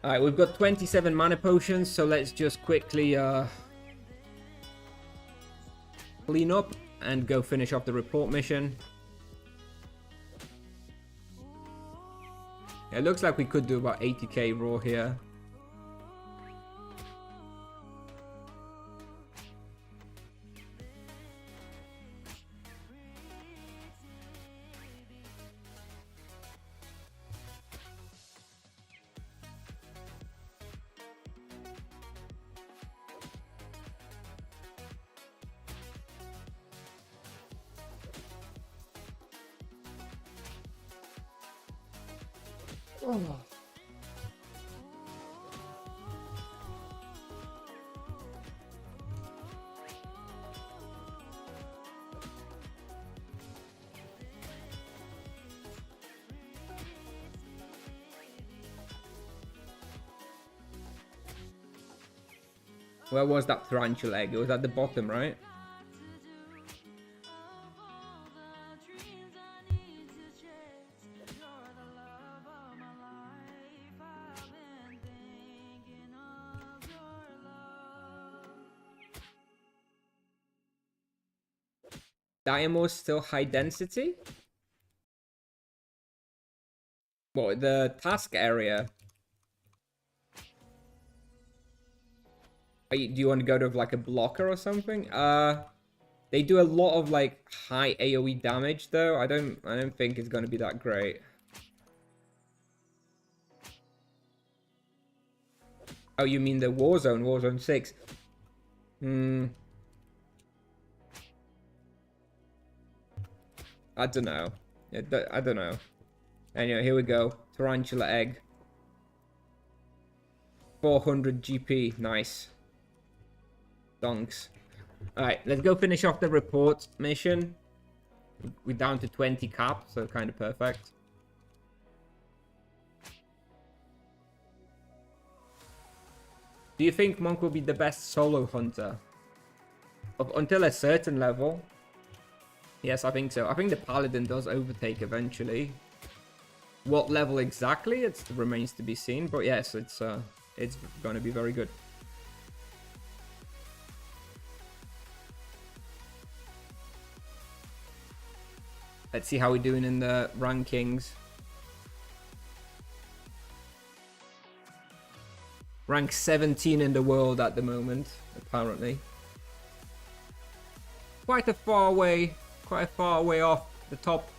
Alright, we've got 27 mana potions, so let's just quickly clean up and go finish off the report mission. Yeah, it looks like we could do about 80k raw here. Oh. Where was that tarantula egg? It was at the bottom, right? Diamond still high density? What, the task area? Do you want to go to like a blocker or something? They do a lot of like high AoE damage though. I don't think it's gonna be that great. Oh, you mean the Warzone, Warzone 6? I don't know. I don't know. Anyway, here we go. Tarantula egg. 400 GP. Nice. Donks. Alright, let's go finish off the report mission. We're down to 20 cap, so kind of perfect. Do you think Monk will be the best solo hunter? Until a certain level. Yes, I think so. I think the Paladin does overtake eventually. What level exactly? It remains to be seen. But yes, it's going to be very good. Let's see how we're doing in the rankings. Rank 17 in the world at the moment, apparently. Quite a far way off the top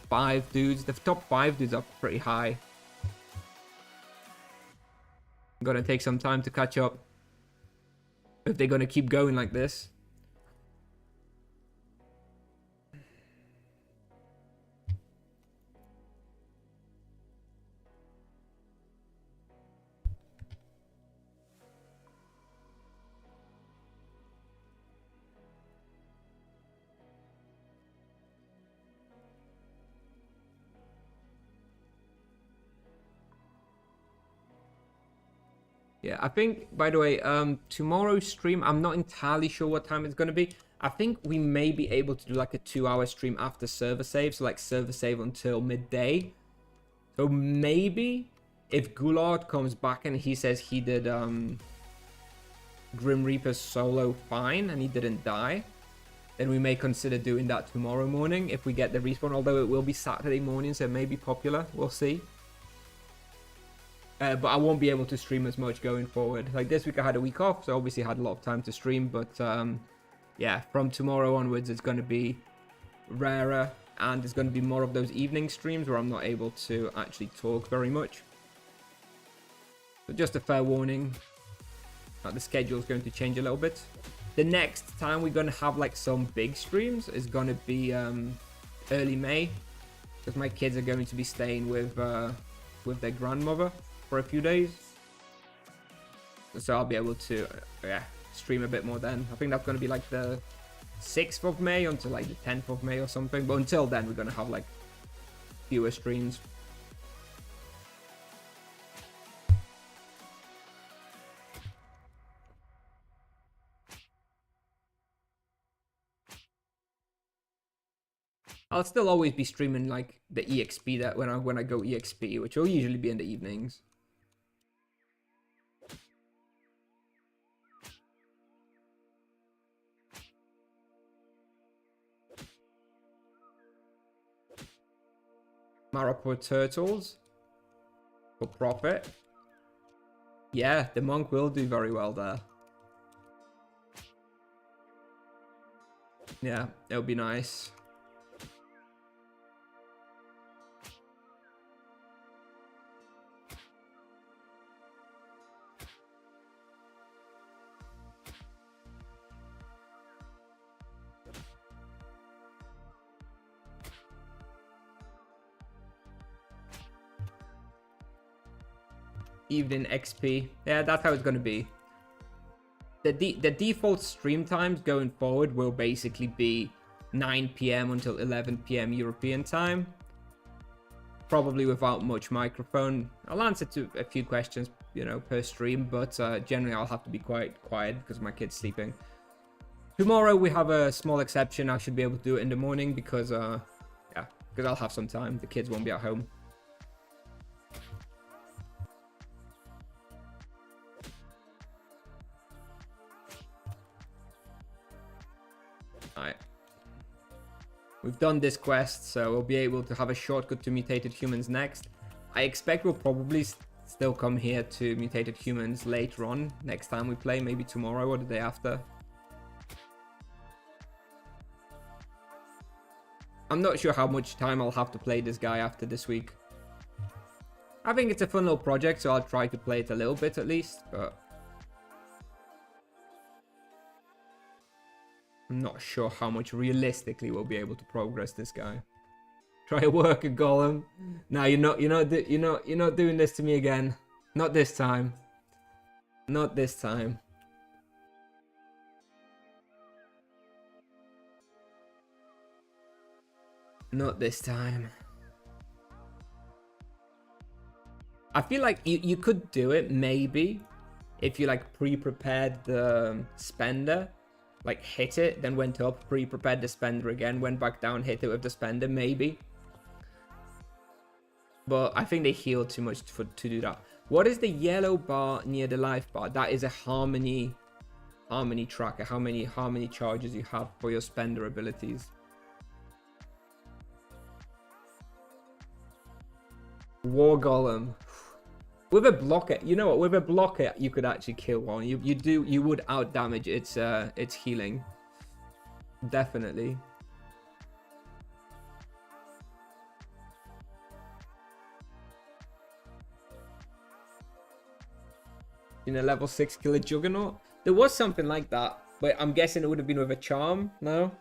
5 dudes. The top 5 dudes are pretty high. I'm gonna take some time to catch up. If they're gonna keep going like this. Yeah, I think, by the way, tomorrow's stream, I'm not entirely sure what time it's going to be. I think we may be able to do like a 2-hour stream after server save. So like server save until midday. So maybe if Goulart comes back and he says he did Grim Reaper solo fine and he didn't die, then we may consider doing that tomorrow morning if we get the respawn. Although it will be Saturday morning, so it may be popular. We'll see. But I won't be able to stream as much going forward. Like this week I had a week off, so obviously I had a lot of time to stream. But yeah, from tomorrow onwards it's going to be rarer. And it's going to be more of those evening streams where I'm not able to actually talk very much. So just a fair warning that the schedule is going to change a little bit. The next time we're going to have like some big streams is going to be early May. Because my kids are going to be staying with their grandmother for a few days, so I'll be able to stream a bit more then. I think that's going to be like the 6th of May until like the 10th of May or something, but until then we're going to have like fewer streams. I'll still always be streaming like the EXP that when I go EXP, which will usually be in the evenings. Maripur turtles for profit. Yeah, the monk will do very well there. Yeah, it'll be nice. Evening XP. Yeah, that's how it's going to be. The default stream times going forward will basically be 9 PM until 11 PM European time. Probably without much microphone. I'll answer to a few questions, you know, per stream, but generally I'll have to be quite quiet because my kid's sleeping. Tomorrow we have a small exception. I should be able to do it in the morning because, yeah, because I'll have some time. The kids won't be at home. Alright. We've done this quest, so we'll be able to have a shortcut to mutated humans next. I expect we'll probably still come here to mutated humans later on, next time we play, maybe tomorrow or the day after. I'm not sure how much time I'll have to play this guy after this week. I think it's a fun little project, so I'll try to play it a little bit at least, but... I'm not sure how much realistically we'll be able to progress this guy. Try a worker golem. No, you're not doing this to me again. Not this time. Not this time. Not this time. I feel like you could do it, maybe, if you like pre-prepared the spender, like hit it, then went up, pre-prepared the spender again, went back down, hit it with the spender, maybe. But I think they heal too much to do that. What is the yellow bar near the life bar? That is a harmony tracker, how many harmony charges you have for your spender abilities. War Golem. With a blocker, you know what? With a blocker, you could actually kill one. You would out damage its healing. Definitely. In a level 6 killer Juggernaut, there was something like that, but I'm guessing it would have been with a charm. No.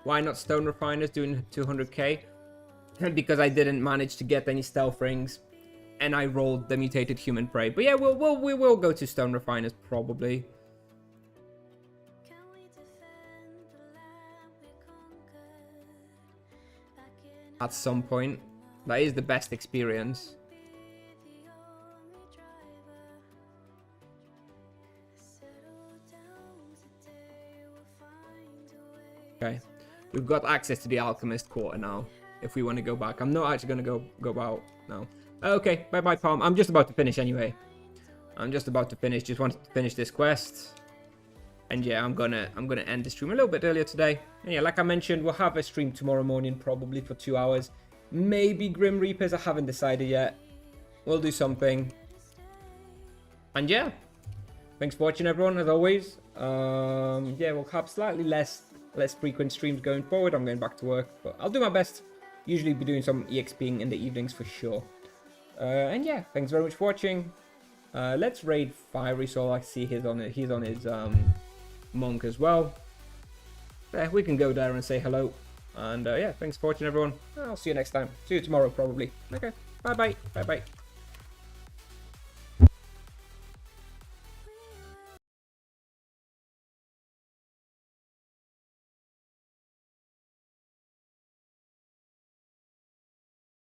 Why not Stone Refiners doing 200k? Because I didn't manage to get any stealth rings, and I rolled the mutated human prey. But yeah, we will go to Stone Refiners probably. At some point, that is the best experience. Okay. We've got access to the Alchemist Quarter now, if we want to go back. I'm not actually going to go out now. Okay, bye-bye, Palm. I'm just about to finish anyway. I'm just about to finish. Just wanted to finish this quest. And yeah, I'm gonna end the stream a little bit earlier today. And yeah, like I mentioned, we'll have a stream tomorrow morning, probably for 2 hours. Maybe Grim Reapers, I haven't decided yet. We'll do something. And yeah, thanks for watching, everyone, as always. Yeah, we'll have slightly less frequent streams going forward. I'm going back to work, but I'll do my best. Usually be doing some EXPing in the evenings for sure. And yeah, thanks very much for watching. Let's raid Fiery, so I see he's on his monk as well. Yeah, we can go there and say hello. And yeah, thanks for watching, everyone. I'll see you next time. See you tomorrow, probably. Okay, bye bye.